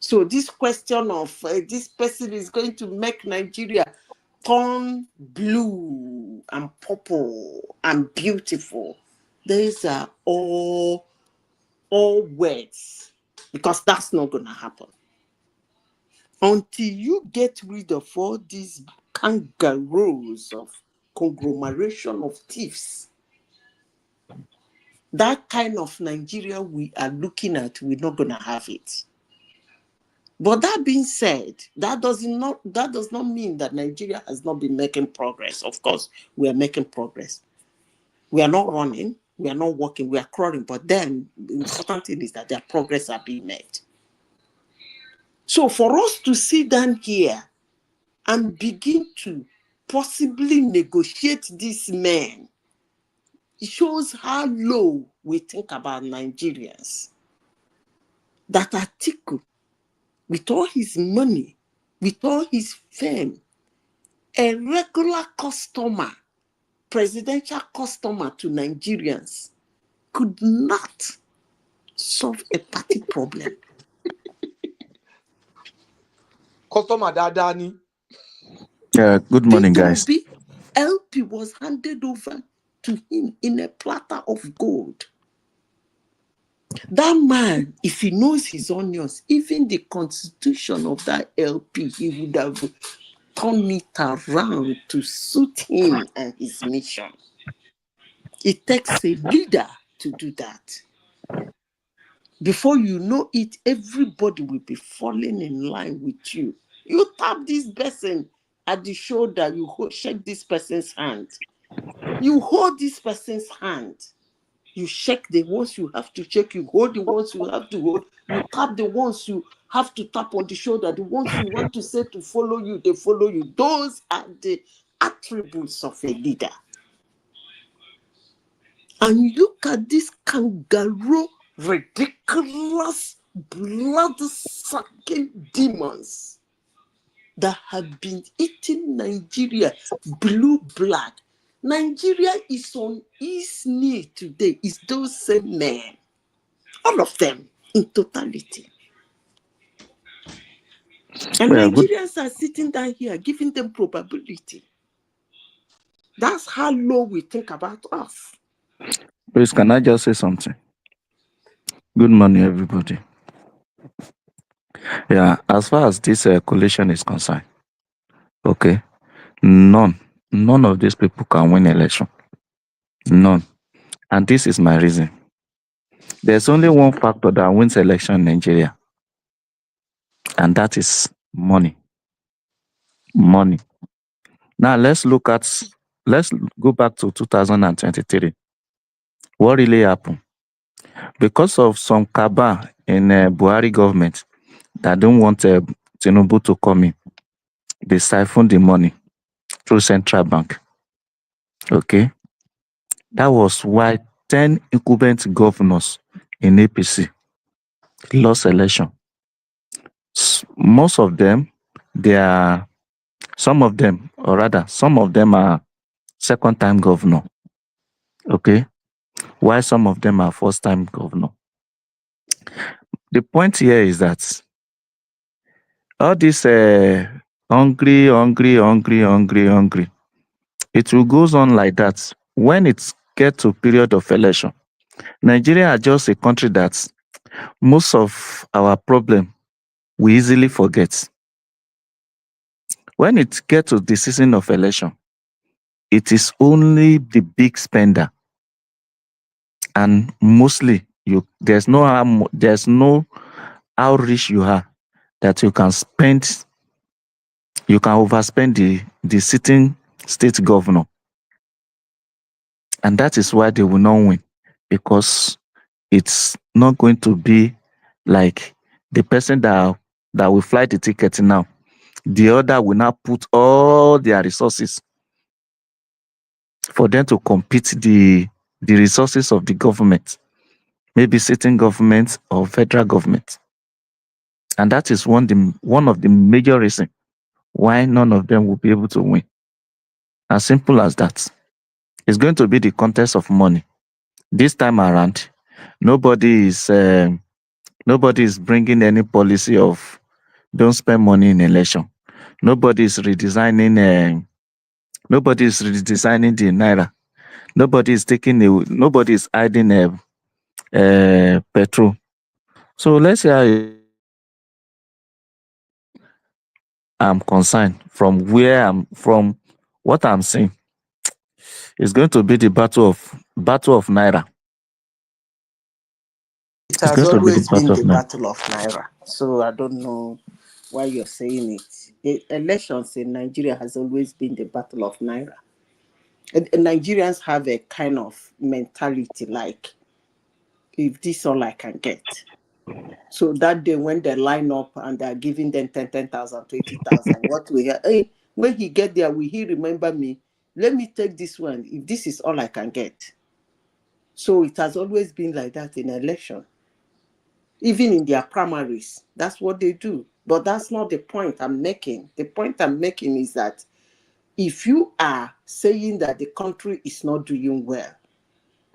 So this question of this person is going to make Nigeria turn blue and purple and beautiful, these are all words, because that's not going to happen. Until you get rid of all these kangaroos of conglomeration of thieves, that kind of Nigeria we are looking at, we're not going to have it. But that being said, that does not mean that Nigeria has not been making progress. Of course, we are making progress. We are not running, we are not walking, we are crawling. But then the important thing is that their progress are being made. So for us to sit down here and begin to possibly negotiate this man, it shows how low we think about Nigerians. That Atiku, with all his money, with all his fame, a regular customer, presidential customer to Nigerians, could not solve a party problem. Customer Dadani. Yeah, good morning, guys. LP was handed over to him in a platter of gold. That man, if he knows his onions, even the constitution of that LP, he would have turned it around to suit him and his mission. It takes a leader to do that. Before you know it, everybody will be falling in line with you. You tap this person at the shoulder, you shake this person's hand. You hold this person's hand. You shake the ones you have to shake, you hold the ones you have to hold, you tap the ones you have to tap on the shoulder, the ones you want to say to follow you, they follow you. Those are the attributes of a leader. And look at these kangaroo, ridiculous, blood-sucking demons that have been eating Nigeria blue blood. Nigeria is on its knee today. It's those same men. All of them in totality. And Nigerians are sitting down here giving them probability. That's how low we think about us. Please, can I just say something? Good morning, everybody. Yeah, as far as this coalition is concerned, okay, none of these people can win election. None. And this is my reason. There's only one factor that wins election in Nigeria, and that is money. Money. Now let's go back to 2023. What really happened? Because of some cabal in Buhari government that don't want Tinubu to come in, they siphoned the money through central bank. Okay, that was why 10 incumbent governors in APC lost election. Most of them, some of them are second-time governor. Okay, while some of them are first-time governor. The point here is that all this hungry, it will goes on like that. When it gets to period of election, Nigeria are just a country that most of our problem we easily forget. When it gets to the season of election, it is only the big spender, and mostly there's no how rich you are that you can overspend the sitting state governor. And that is why they will not win, because it's not going to be like the person that will fly the ticket now, the other will now put all their resources for them to compete the resources of the government, maybe sitting government or federal government. And that is one of the major reasons why none of them will be able to win. As simple as that. It's going to be the contest of money. This time around, nobody is bringing any policy of don't spend money in election. Nobody is redesigning the naira. Nobody is adding petrol. So let's say I'm concerned from what I'm seeing. It's going to be the battle of naira. It has always been the battle of naira. So I don't know why you're saying it. The elections in Nigeria has always been the battle of naira. And Nigerians have a kind of mentality like, if this all I can get. So that day when they line up and they're giving them 10,000, 20,000, what we hear, hey, when he get there, will he remember me? Let me take this one, if this is all I can get. So it has always been like that in election. Even in their primaries, that's what they do. But that's not the point I'm making. The point I'm making is that if you are saying that the country is not doing well,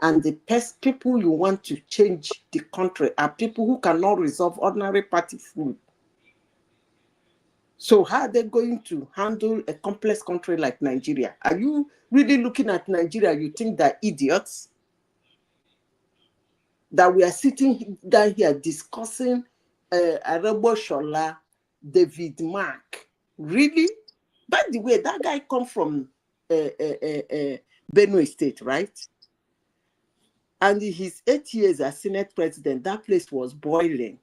and the people you want to change the country are people who cannot resolve ordinary party food, so how are they going to handle a complex country like Nigeria? Are you really looking at Nigeria, you think they're idiots? That we are sitting down here discussing Arabo Shola, David Mark. Really? By the way, that guy come from Benue State, right? And in his 8 years as Senate president, that place was boiling.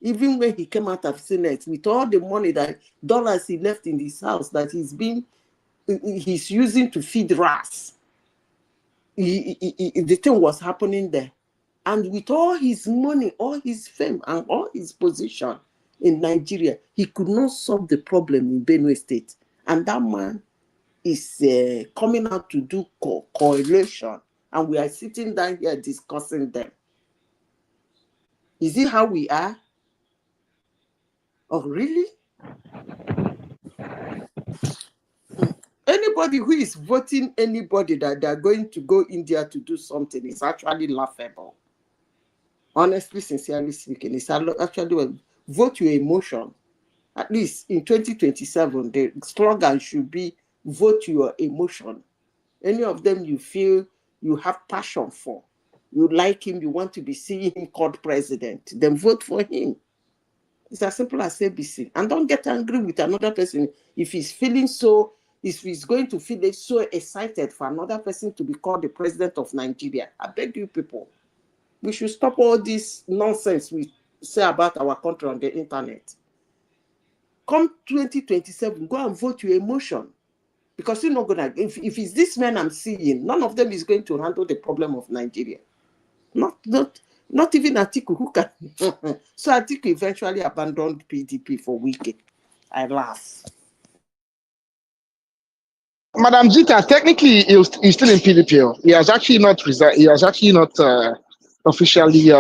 Even when he came out of Senate, with all the money dollars he left in his house that he's using to feed rats, the thing was happening there. And with all his money, all his fame, and all his position in Nigeria, he could not solve the problem in Benue State. And that man is coming out to do coalition. And we are sitting down here discussing them. Is it how we are? Oh, really? Anybody who is voting anybody that they're going to go India to do something is actually laughable. Honestly, sincerely speaking, it's actually vote your emotion. At least in 2027, the slogan should be vote your emotion. Any of them you feel you have passion for, you like him, you want to be seeing him called president, then vote for him. It's as simple as ABC. And don't get angry with another person if he's going to feel so excited for another person to be called the president of Nigeria. I beg you people, we should stop all this nonsense we say about our country on the internet. Come 2027, go and vote your emotion. Because you're not gonna, if it's this man I'm seeing, none of them is going to handle the problem of Nigeria. Not even Atiku, who can. So Atiku eventually abandoned PDP for Wike. I laugh. Madam Zita, technically, he's still in PDP. He has actually not resigned. He has actually not officially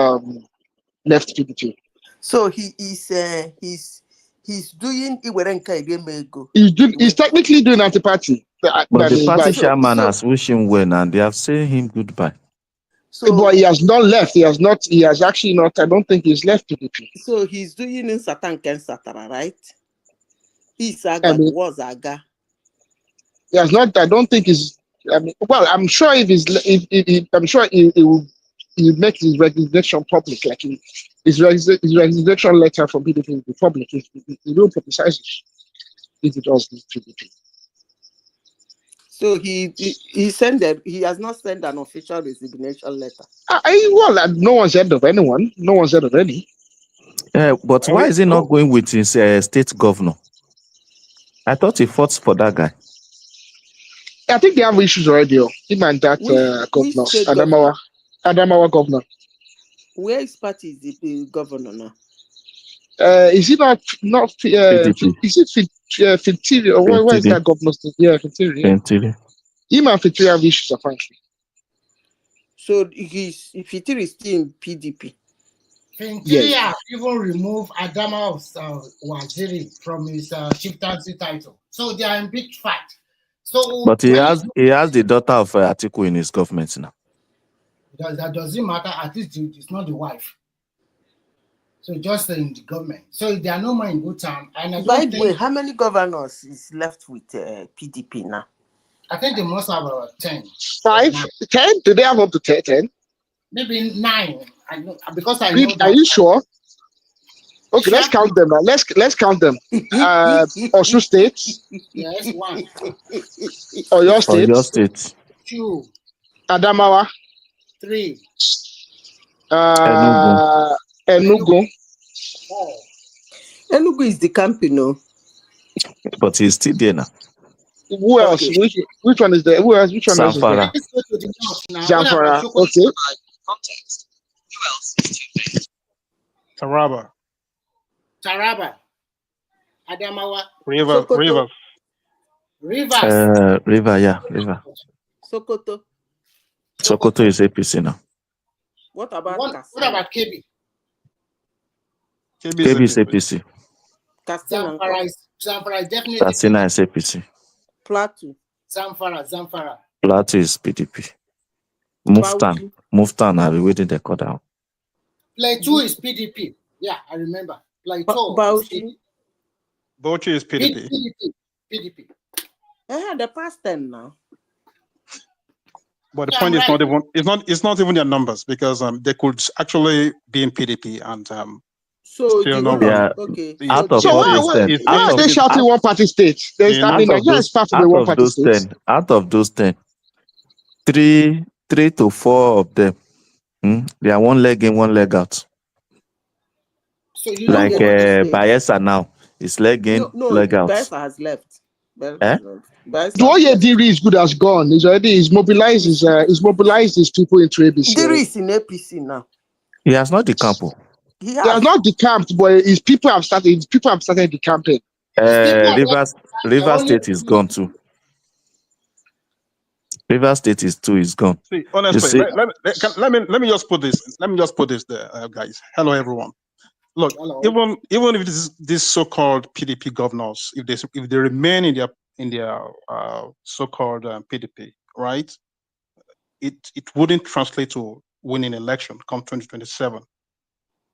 left PDP. So he's doing Iwerenka. He's technically doing anti-party. But the party chairman has wished him well, and they have said him goodbye. But he has not left. He has actually not. I don't think he's left PDP. So he's doing in Satan Ken Satara, right? He's Aga was Aga. He has not. I don't think he's. I mean, well, I'm sure I'm sure he will make his resignation public. Like his resignation letter from PDP will be public. He will publicize it if he does the PDP. So he sent that he has not sent an official resignation letter. Well, no one's heard of anyone. No one's heard of any. But why is he not going with his state governor? I thought he fought for that guy. I think they have issues already. Him and that governor, Adamawa governor. Where is party is the governor now? Is it not PDP. is it Fitiri or where is that governor's name? Yeah, Fitiri. Yeah. Fitiri. Him and Fitiri have issues apparently. So Fitiri is still in PDP. Fintiri have even removed Adama Waziri from his chieftaincy title. So they are in big fight. So But he has the daughter of Atiku in his government now. That doesn't matter. At least it's not the wife. So just in the government. So they are no more in good time. And I don't By the way, think, how many governors is left with PDP now? I think they must have about 10. 5, 10? Do they have up to 10? Maybe 9. I know because I Really? know that. Are you sure? Okay, let's count them now. Let's count them. Osun State. Yes, 1. Oyo State. Oyo State. 2. Adamawa. 3. Enugu. 4. Enugu is the camp, you know. But he's still there now. Who else? Okay. Which one is there? Who else? Which one else is there? Zamfara. Let's go to the north now. Zamfara. Okay. Context. Who else? Taraba. Adamawa. Rivers. River. Sokoto. Sokoto is APC now. What about What about Kebbi? KB is APC. Zamfara is definitely Katsina is APC. Plateau. Zamfara. Plateau is PDP. Muftan, I'll be waiting the call down. Plateau is PDP. Yeah, I remember. Plateau. Bauchi. Bauchi is PDP. PDP. The past 10 now. But the point is not even it's not even their numbers because they could actually be in PDP and so still not okay. Out of So why are they shouting one party state? There's Nigeria is part of the one party state. Out of those 10, 3 to 4 of them, they are one leg in, one leg out. So you like Bayelsa now, it's leg in, leg out. Bayelsa has left. Duoye Diri is good as gone. He's mobilized his people into ABC. Diri is in APC now. He has not decamped. He has not decamped, but his people have started decamping. Rivers State is gone too. Rivers State is gone. See, honestly, let me just put this. Let me just put this there, guys. Hello, everyone. Look, hello. even if this so-called PDP governors, if they remain in their so-called PDP, right? It wouldn't translate to winning election come 2027.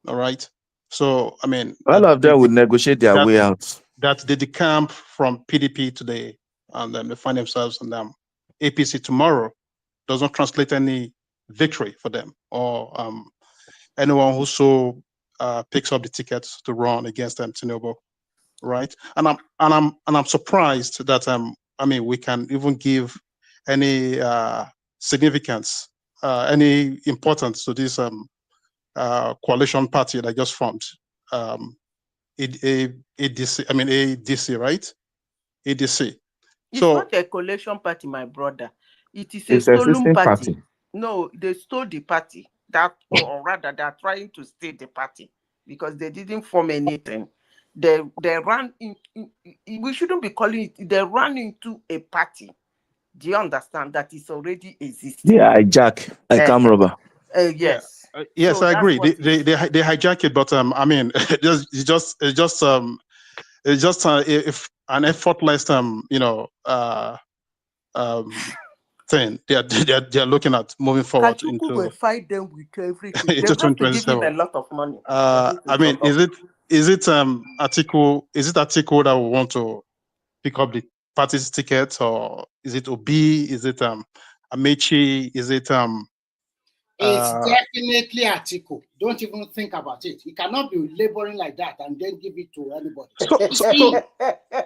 All right. So I mean, all of them would negotiate their way out. That they decamp from PDP today and then they find themselves in APC tomorrow does not translate any victory for them or anyone who picks up the tickets to run against Tinubu, right? And I'm surprised that I mean we can even give any significance, any importance to this coalition party that just formed, ADC, right? ADC. It's not a coalition party, my brother. It is a stolen party. No, they stole the party. Or rather, they are trying to steal the party because they didn't form anything. They ran in. We shouldn't be calling it. They ran into a party. Do you understand that it's already existing? Yeah, hijack, like camera. Yes. Yes, so I agree. They hijack it, but I mean, it's just if an effortless thing they're looking at moving forward Atiku will fight them with everything. They into have to give him a lot of money. I mean, is it Atiku? Is it Atiku that will want to pick up the party's ticket, or is it Obi? Is it Amaechi? Is it It's definitely Atiku. Don't even think about it. He cannot be laboring like that and then give it to anybody.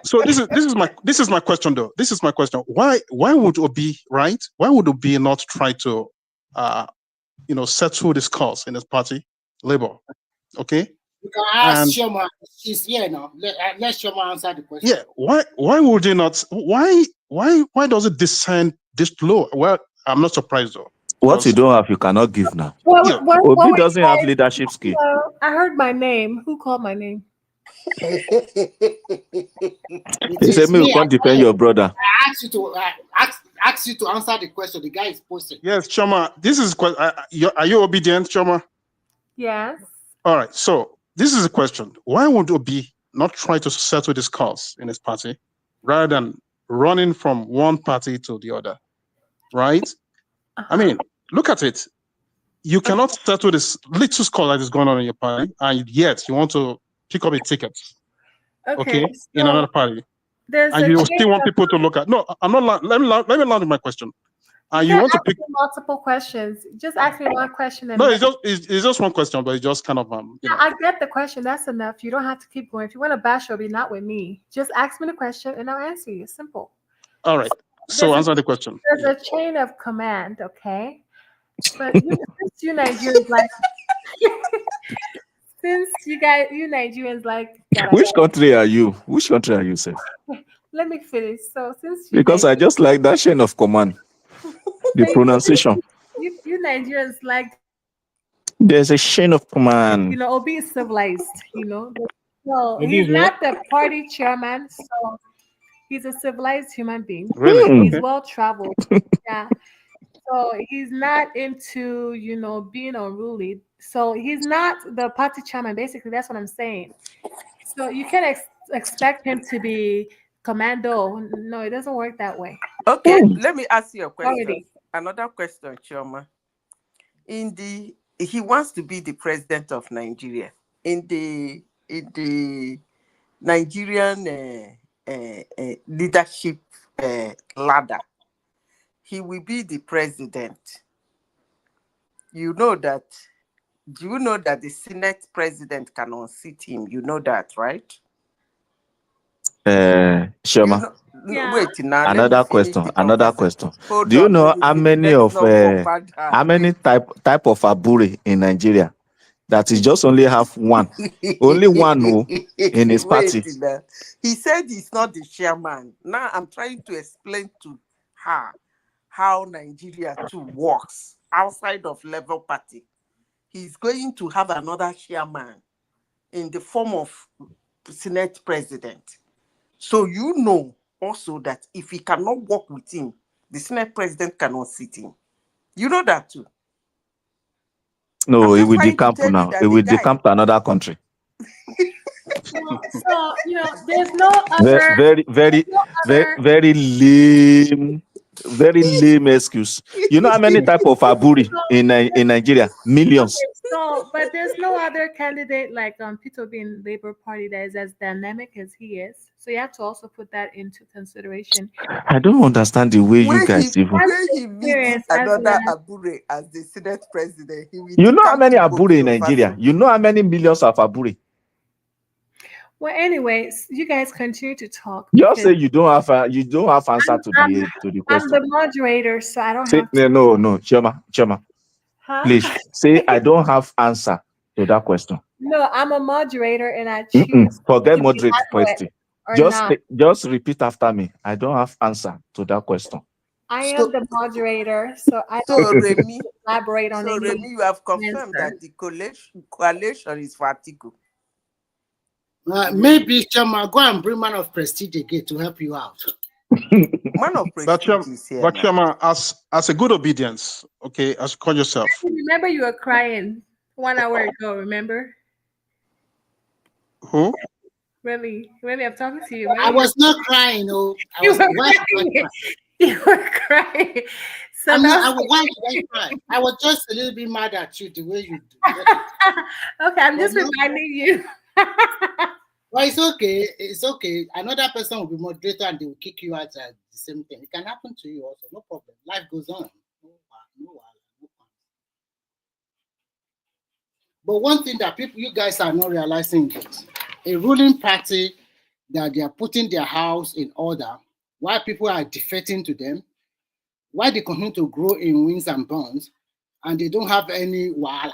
So this is my question though. This is my question. Why would Obi, right? Why would Obi not try to settle this cause in his party, Labour? Okay. You can ask Shoma. She's here now. Let Shoma answer the question. Yeah. Why would they not? Why does it descend this low? Well, I'm not surprised though. What you don't have, you cannot give now. Well, Obi doesn't have leadership skill. I heard my name. Who called my name? It He said, is "Me me. you can't defend your brother." I asked you to answer the question. The guy is posting. Yes, Choma. This is are you obedient, Choma? Yes. All right. So this is a question: why would Obi not try to settle this cause in his party, rather than running from one party to the other? Right? I mean, look at it. You cannot settle this little score that is going on in your party, and yet you want to pick up a ticket, okay, in another party, and you still want people to look at. No, I'm not. Let me land with my question. And you want to pick multiple questions. Just ask me one question. And no, it's just one question, but it's just kind of you know. I get the question. That's enough. You don't have to keep going. If you want to bash, it'll be not with me. Just ask me the question, and I'll answer you. Simple. All right. So answer the question. There's a chain of command, okay? But since you Nigerians like, since you Nigerians like. Which country are you? Which country are you, sir? Let me finish. So since Because I just like that chain of command. The pronunciation. You Nigerians like. There's a chain of command. You know, Obi is civilized. You know, so he's not the party chairman. So he's a civilized human being. Really? He's well traveled. Yeah. So he's not into, being unruly. So he's not the party chairman. Basically, that's what I'm saying. So you can't expect him to be commando. No, it doesn't work that way. Okay, let me ask you a question. Another question, Chioma. He wants to be the president of Nigeria. In the Nigerian leadership ladder, he will be the president. Do you know that the Senate president can unseat him? You know that, right? Shoma. Wait, now Another question. Do you know how many how many type of abure in Nigeria that is just only have one, only one in his party? He said he's not the chairman. Now I'm trying to explain to her how Nigeria too works outside of Labour Party. He's going to have another chairman in the form of Senate president. So you know also that if he cannot work with him, the Senate president cannot sit him. You know that too. No, he will decamp now. He will decamp to another country. So, there's no other... Very lame excuse. You know how many type of aburi in Nigeria? Millions. So, but there's no other candidate like Peter Obi in Labour Party that is as dynamic as he is. So you have to also put that into consideration. I don't understand the way you guys even. When he meets another abure as the Senate president, he will. You know how many abure in Nigeria? You know how many millions of abure? Well, anyways, you guys continue to talk. Just say you don't have answer to the question. I'm the moderator, so I don't have to. No, Choma. Huh? Please say I don't have answer to that question. No, I'm a moderator and I choose. Forget moderate question. Just repeat after me. I don't have answer to that question. I am the moderator, so I don't elaborate on it. So Remy, you have confirmed that the coalition is for Atiku. Maybe Chama, go and bring man of prestige again to help you out. Man of prestige is here. But Chama, as a good obedience, okay, as call yourself. Remember, you were crying 1 hour ago. Remember? Who? Really, I'm talking to you. I was not crying. Oh, You were crying. So why did I cry? I was just a little bit mad at you the way you do it. Okay, I'm just reminding you. Well, it's okay. It's okay. Another person will be moderator and they will kick you out at the same thing. It can happen to you also. No problem. Life goes on. No. But one thing that you guys are not realizing is a ruling party that they are putting their house in order, while people are defecting to them, why they continue to grow in wins and bonds, and they don't have any wahala.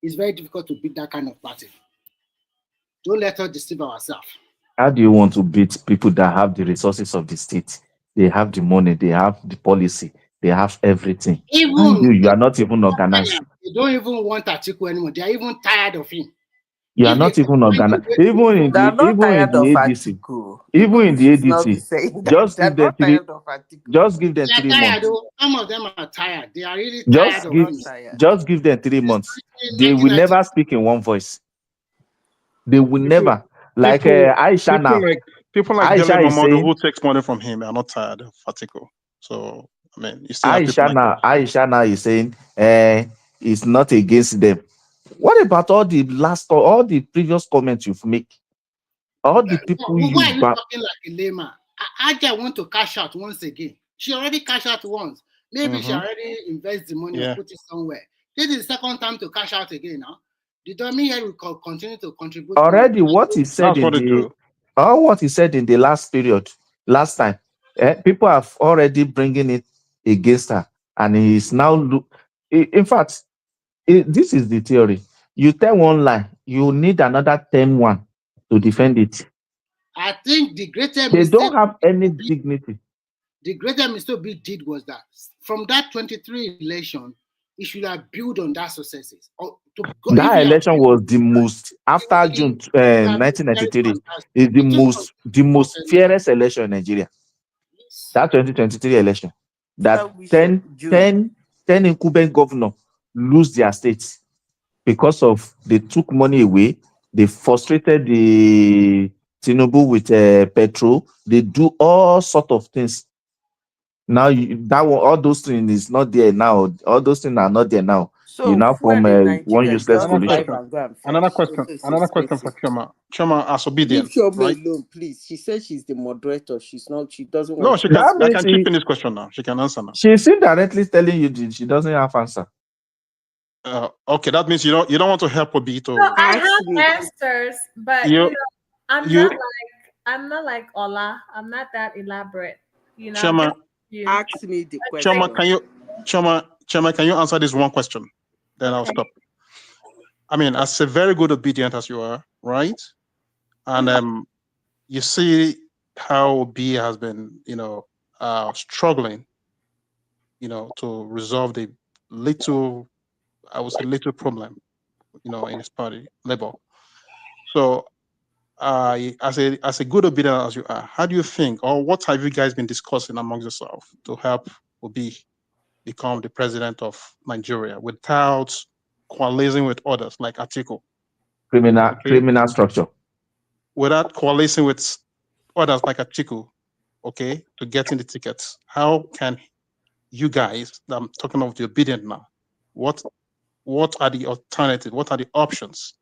It's very difficult to beat that kind of party. Don't let us deceive ourselves. How do you want to beat people that have the resources of the state? They have the money, they have the policy, they have everything. You are not even organized. They don't even want Atiku anymore. They are even tired of him. You are If not they even combine the organized. way they Even in They are the not tired of ADC, Atiku. even People in the should not be ADC, saying that. just They are give them not tired of Atiku. they are 3 tired. months. Oh, some of them are tired. They are really They tired Just are of give not him. tired. just give them 3 Since months. They will 1990, never speak in one voice. They will People, never. Like Aisha now. people like Dele Aisha is Momodu who saying, takes money from him are not tired of Atiku. So I mean, you still have people Aisha like that. now, Aisha now is saying, it's not against them. What about all the previous comments you've made? All the people why are you you talking like a layman? Aja want to cash out once again. She already cashed out once. Maybe she already invested the money or put it somewhere. This is the second time to cash out again now. The dummy here will continue to contribute money. already what he said That's what they do. what he said in the last time, people have already bringing it against her, and he is now in fact, this is the theory. You tell one lie, you need another 10 to defend it. I think the greatest They mistake don't have any dignity. the greatest mistake we did was that from that 23 election, it should have built on that successes. Or to go, if That you have, election was the most, after it June would have been very 1993, fantastic. is It was the most election. fairest election in Nigeria. That 2023 election, that We should 10 June. incumbent governor lose their states because of they took money away, they frustrated the Tinubu with petrol, they do all sort of things. Now all those things is not there now. All those things are not there now. You So now fuel form in one Nigeria, useless just Another drive coalition. question. and go and fetch. Another question. So it's Another question for expensive. Choma. Choma as Leave obedient, Shome right? alone, please. She said she's the moderator. She doesn't No, want she to can. That answer. I means can keep in this question now. She can answer now. she's indirectly telling you that she doesn't have answer. Okay, that means you don't want to help Obi So to. I Ask have me. answers, but You I'm you not like Ola. I'm not that elaborate. I'm Choma just you. Ask me the Choma, question. Choma, can you answer this one question? Then I'll Okay. stop. I mean, as a very good obedient as you are, right? And you see how B has been, struggling, to resolve the little, I would say, little problem, in his party, Labour. So, as a good obedient as you are, how do you think, or what have you guys been discussing amongst yourself to help Obi become the president of Nigeria without coalescing with others like Atiku? Okay. Criminal structure. Without coalescing with others like Atiku, okay, to getting the tickets. How can you guys, I'm talking of the obedient now, what are the alternatives? What are the options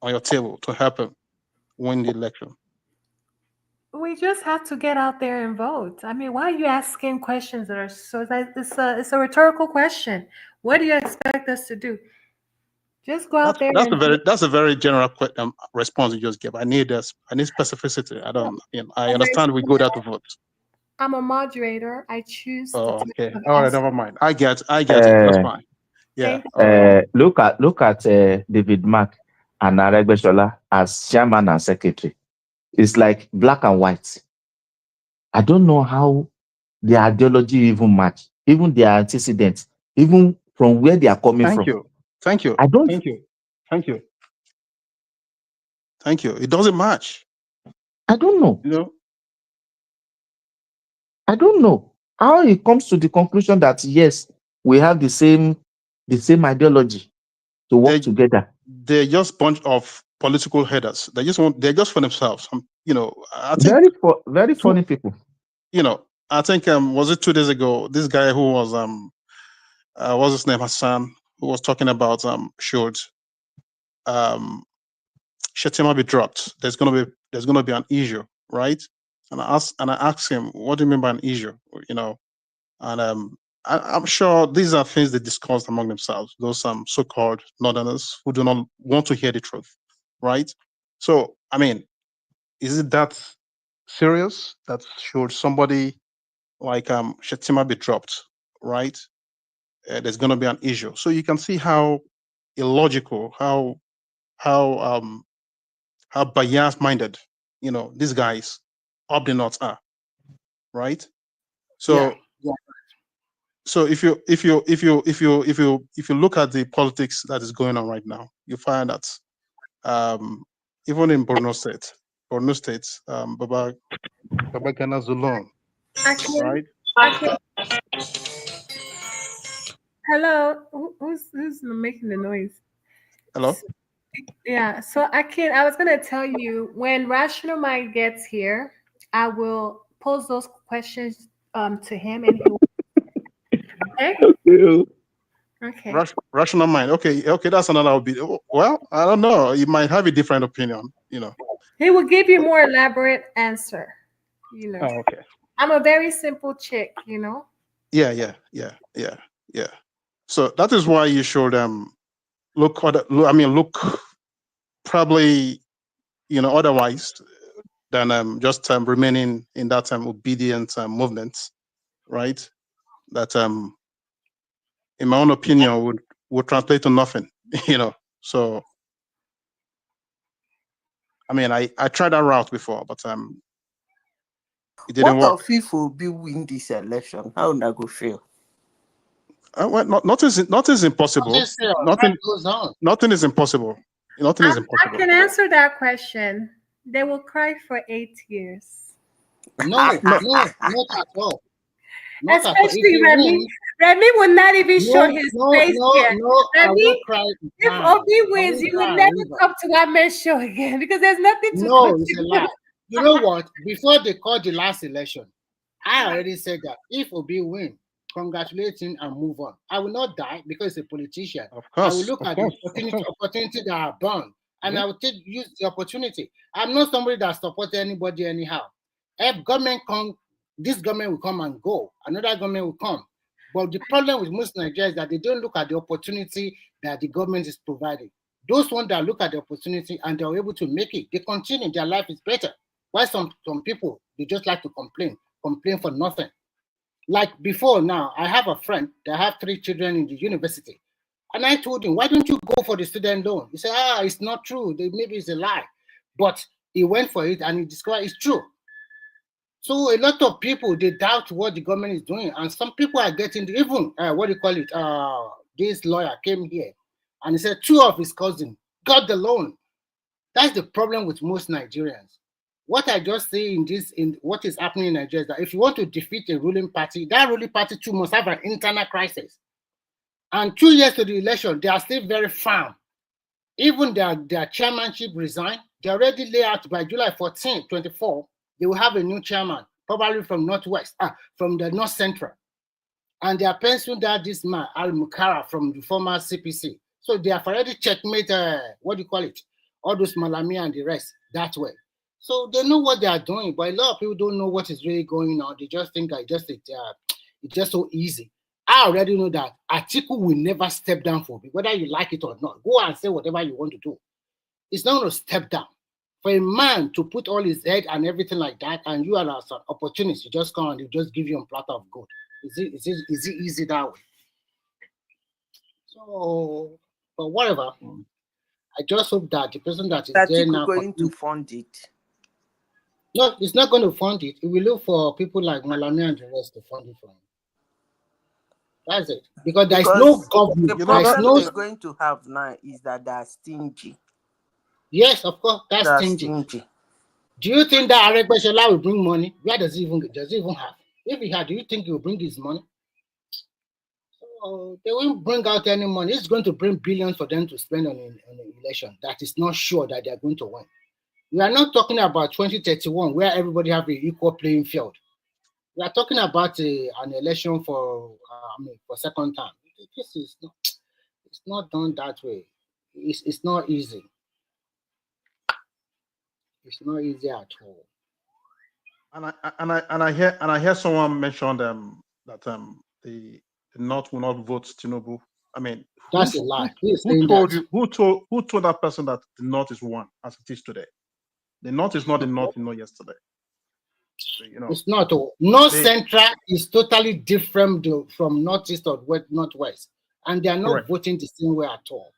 on your table to help him win the election? We just have to get out there and vote. I mean, why are you asking questions that are so? It's a rhetorical question. What do you expect us to do? Just go out there and That's a very general response you just gave. I need specificity. I As I understand we go there to vote. I'm a moderator. I choose the Oh, type okay. of All right, answer. never mind. I get it. That's fine. Yeah. Thank All right. Look at David Mark and Aregbesola as chairman and secretary. It's like black and white. I don't know how their ideology even match, even their antecedents, even from where they are coming Thank from. you. Thank you. I don't. Thank you. Thank you. Thank you. It doesn't match. I don't know. You know. I don't know how it comes to the conclusion that yes, we have the same ideology to work together. They're just bunch of political headers. They're just for themselves. I think Very funny people. I think was it 2 days ago? This guy who was what's his name, Hassan, who was talking about should Shetima be dropped? There's gonna be an issue, right? And I asked him, what do you mean by an issue? And I'm sure these are things they discussed among themselves, those so-called northerners who do not want to hear the truth, right? So, I mean, is it that serious that should somebody like Shetima be dropped, right? There's going to be an issue. So you can see how illogical, how bias-minded, these guys up the north are, right? So Yeah. So if you look at the politics that is going on right now, you find that even in Borno State, Baba Gana Zulon, right? Hello, who's making the noise? Hello? Yeah, so I was gonna tell you when Rational Mind gets here, I will pose those questions to him and he'll okay. Rational mind. Okay, that's another bit. Well, I don't know. You might have a different opinion, you know. He will give you more elaborate answer, you know. Oh, okay. I'm a very simple chick, you know. Yeah. So that is why you should look probably, you know, otherwise than just remaining in that obedient movement, right? That in my own opinion would translate to nothing, you know. So I mean, I tried that route before, but it didn't What work. if people be win this election? How would I go feel? Well, nothing is impossible. Nothing is impossible. Nothing is I impossible. can answer that question. They will cry for 8 years. No, not at all. Not Especially Remy. Remy will not even show his face here. Remy, if Obi wins, you will never come to that man's show again because there's nothing to No, it's a lie. You know what? Before they called the last election, I already said that if Obi win, congratulate him and move on. I will not die because he's a politician. Of course, I will look at the opportunity that are born, and I will use the opportunity. I'm not somebody that supports anybody anyhow. If government come, this government will come and go. Another government will come. But the problem with most Nigerians is that they don't look at the opportunity that the government is providing. Those ones that look at the opportunity and they're able to make it, they continue, their life is better. Why some people, they just like to complain for nothing. Like before now, I have a friend that have 3 children in the university. And I told him, why don't you go for the student loan? He said, it's not true. Maybe it's a lie. But he went for it and he discovered it's true. So a lot of people, they doubt what the government is doing. And some people are getting, even, this lawyer came here and he said 2 of his cousins got the loan. That's the problem with most Nigerians. What I just say in what is happening in Nigeria is that if you want to defeat a ruling party, that ruling party too must have an internal crisis. And 2 years to the election, they are still very firm. Even their chairmanship resigned. They already lay out by July 14, 24, they will have a new chairman, probably from from the North Central. And they are penciling out this man, Al Mukara, from the former CPC. So they have already checkmate, all those Malami and the rest that way. So they know what they are doing, but a lot of people don't know what is really going on. They just think that it's just so easy. I already know that Atiku will never step down for me, whether you like it or not. Go and say whatever you want to do. It's not going to step down. For a man to put all his head and everything like that, and you are as an opportunist, you just come and they just give you a platter of gold. Is it easy that way? So, but whatever. I just hope that the person that is there now going to fund it. No, it's not going to fund it. It will look for people like Malami and the rest to fund it for him. That's it. Because there is no government. The problem they're going to have now is that they are stingy. Yes, of course, that's stingy. Do you think that Aregbesola will bring money? Where does he even have? If he had, do you think he will bring his money? So they won't bring out any money. It's going to bring billions for them to spend on an election that is not sure that they are going to win. We are not talking about 2031 where everybody have an equal playing field. We are talking about an election for second time. This is not. It's not done that way. It's not easy. It's not easy at all. And I hear someone mention that the North will not vote Tinubu. I mean, that's a lie. Who told that person that the North is one as it is today? The North is not the North you know yesterday. So, it's not. North Central is totally different from Northeast or Northwest, and they are not voting the same way at all.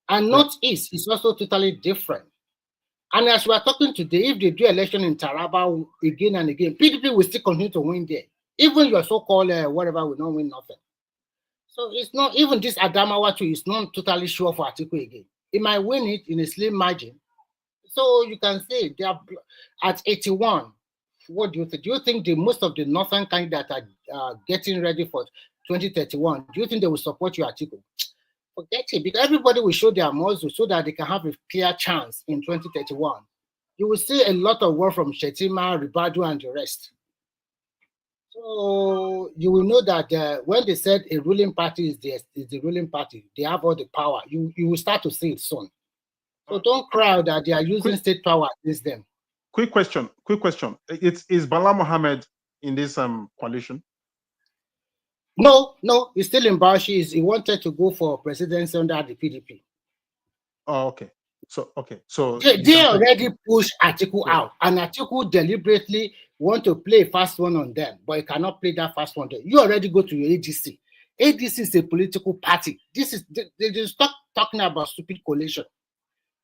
And Northeast is also totally different. And as we are talking today, if they do election in Taraba again and again, PDP will still continue to win there. Even your so-called whatever will not win nothing. So it's not even this Adamawa too is not totally sure for Atiku again. He might win it in a slim margin. So you can say they are at 81. What do you think? Do you think most of the northern candidates are getting ready for 2031? Do you think they will support you, Atiku? Forget it, because everybody will show their muscle so that they can have a clear chance in 2031. You will see a lot of work from Shetima, Ribadu, and the rest. So you will know that when they said a ruling party is the ruling party, they have all the power. You will start to see it soon. So don't cry that they are using state power against them. Quick question. Is Bala Mohammed in this coalition? No, he's still in Bashi. He wanted to go for presidency under the PDP. Oh, okay. So they already pushed Atiku out, and Atiku deliberately want to play fast one on them, but he cannot play that fast one. You already go to your ADC. ADC is a political party. They just stop talking about stupid coalition.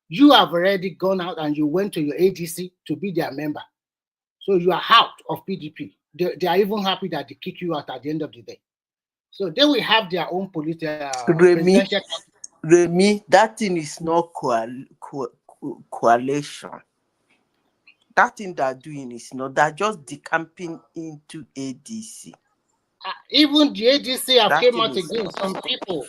You have already gone out and you went to your ADC to be their member. So you are out of PDP. They are even happy that they kick you out at the end of the day. So they will have their own political presidential. Remy, that thing is not coalition. That thing they're doing is not. They're just decamping into ADC. Even the ADC have came out against some people.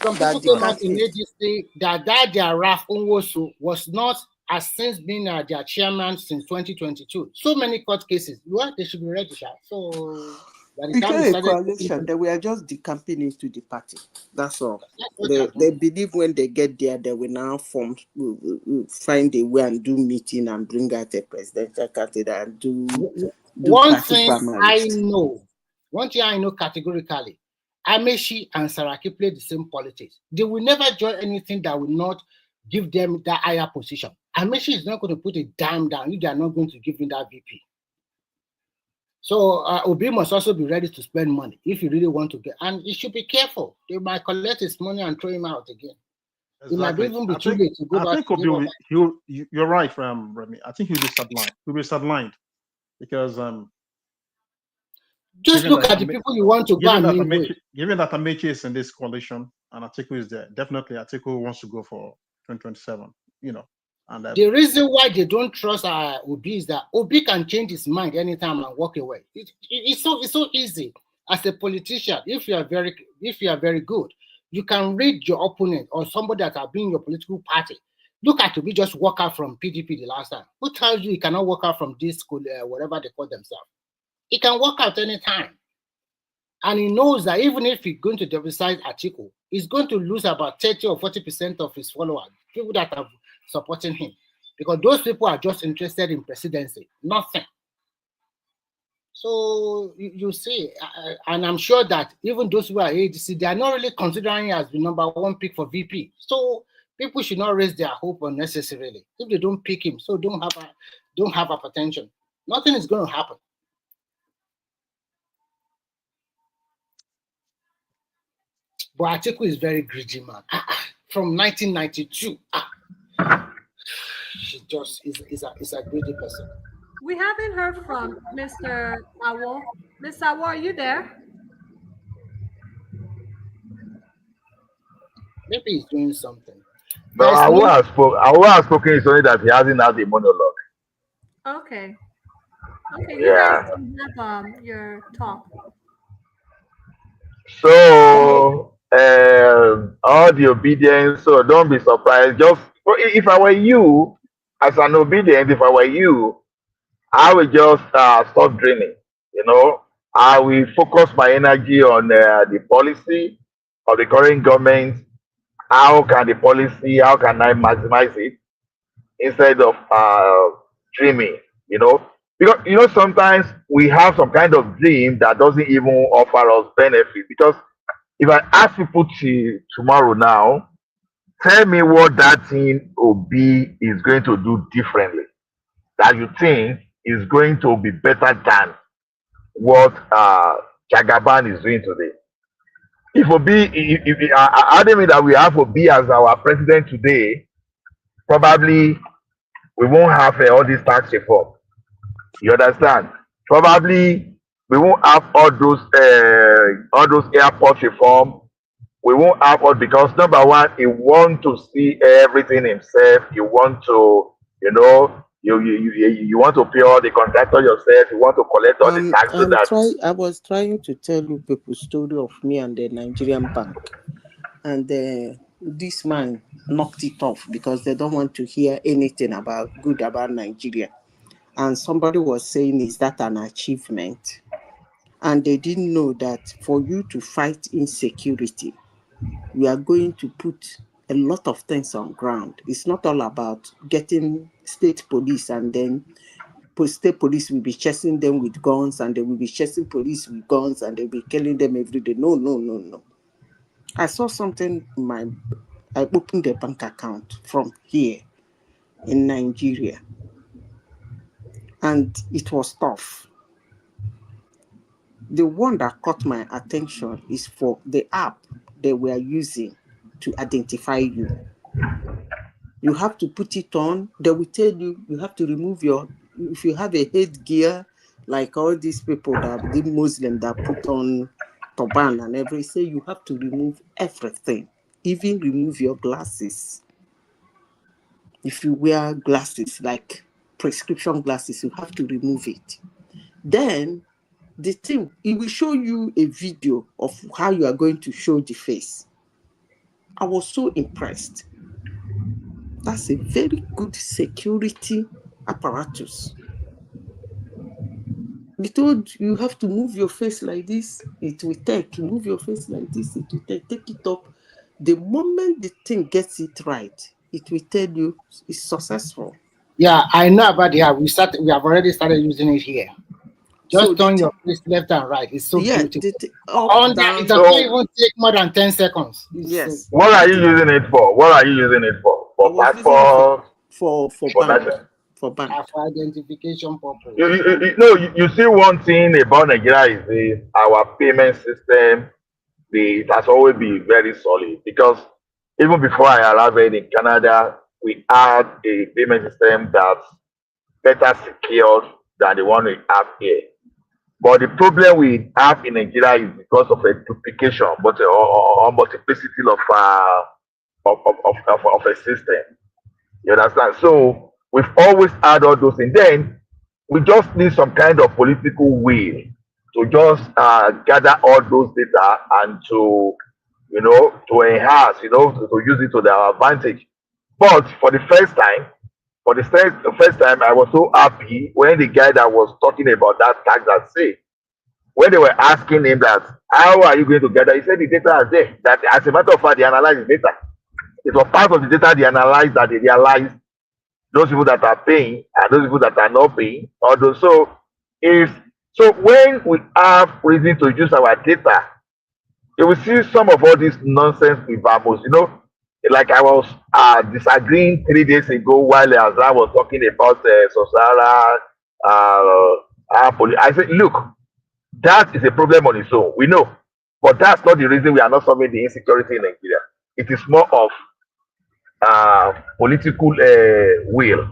Some people came out in ADC that their Raf Unwosu was not, has since been their chairman since 2022. So many court cases. Well, they should be registered. So by the time it's not a coalition, they were just decamping into the party. That's all. They believe when they get there, they will now find a way and do meeting and bring out a presidential candidate and do one thing I know. One thing I know categorically, Amaechi and Saraki play the same politics. They will never join anything that will not give them that higher position. Amaechi is not going to put a dime down if they are not going to give him that VP. So Obi must also be ready to spend money if you really want to get, and he should be careful. They might collect his money and throw him out again. Exactly. It might even be too late to go back. You're right, Remy. I think he'll be sidelined. He'll be sidelined because just look at the people you want to go and meet with. Given that Amaechi is in this coalition and Atiku is there, definitely Atiku wants to go for 2027. And the reason why they don't trust Obi is that Obi can change his mind anytime and walk away. It's so easy as a politician. If you are very good, you can read your opponent or somebody that has been in your political party. Look at Obi just walk out from PDP the last time. Who tells you he cannot walk out from this school, whatever they call themselves? He can walk out anytime. And he knows that even if he's going to devastate Atiku, he's going to lose about 30 or 40% of his followers, people that are supporting him. Because those people are just interested in presidency, nothing. So you see, and I'm sure that even those who are ADC, they are not really considering him as the number one pick for VP. So people should not raise their hope unnecessarily. If they don't pick him, so don't have hypertension. Nothing is going to happen. But Atiku is very greedy, man. From 1992, she just is a greedy person. We haven't heard from Mr. Awo. Mr. Awo, are you there? Maybe he's doing something. No, Awo has spoken. It's only that he hasn't had a monologue. Okay. Okay, you guys can have your talk. So all the obedience, so don't be surprised. Just if I were you, as an obedient, if I were you, I would just stop dreaming. I will focus my energy on the policy of the current government. How can I maximize it instead of dreaming? Because sometimes we have some kind of dream that doesn't even offer us benefit. Because if I ask people tomorrow now, tell me what that thing Obi is going to do differently that you think is going to be better than what Jagaban is doing today. If Obi, I don't mean that we have Obi as our president today, probably we won't have all this tax reform. You understand? Probably we won't have all those airport reform. we won't have all because number one, he want to see everything himself. You want to, you want to pay all the contractor yourself. You want to collect all the tax so that. I was trying to tell you people's story of me and the Nigerian bank, and this man knocked it off because they don't want to hear anything good about Nigeria. And somebody was saying, is that an achievement? And they didn't know that for you to fight insecurity, we are going to put a lot of things on ground. It's not all about getting state police and then state police will be chasing them with guns and they will be chasing police with guns and they'll be killing them every day. No. I saw something I opened a bank account from here in Nigeria and it was tough. The one that caught my attention is for the app they were using to identify you. You have to put it on. They will tell you have to remove if you have a headgear, like all these people the Muslim that put on turban and everything, say you have to remove everything, even remove your glasses. If you wear glasses, like prescription glasses, you have to remove it. Then the thing, it will show you a video of how you are going to show the face. I was so impressed. That's a very good security apparatus. They told you have to move your face like this, it will take. Move your face like this, it will take. Take it up. The moment the thing gets it right, it will tell you it's successful. Yeah, I know about the app. We have already started using it here. Just turn your face left and right. It's so beautiful. It doesn't even take more than 10 seconds. Yes. What are you using it for? For passport? For bank. For identification purpose. You see one thing about Nigeria is our payment system. It has always been very solid because even before I arrived in Canada, we had a payment system that's better secured than the one we have here. But the problem we have in Nigeria is because of a duplication, but a multiplicity of a system. You understand? So we've always had all those things. Then we just need some kind of political will to just gather all those data and to enhance, to use it to their advantage. But for the first time, I was so happy when the guy that was talking about that tax that say, when they were asking him that, how are you going to gather? He said the data is there. That as a matter of fact, they analyzed the data. It was part of the data they analyzed that they realized those people that are paying and those people that are not paying. So when we have reason to use our data, you will see some of all this nonsense with Vamos, like I was disagreeing 3 days ago while I was talking about Sosara, I said, look, that is a problem on its own. We know. But that's not the reason we are not solving the insecurity in Nigeria. It is more of political will.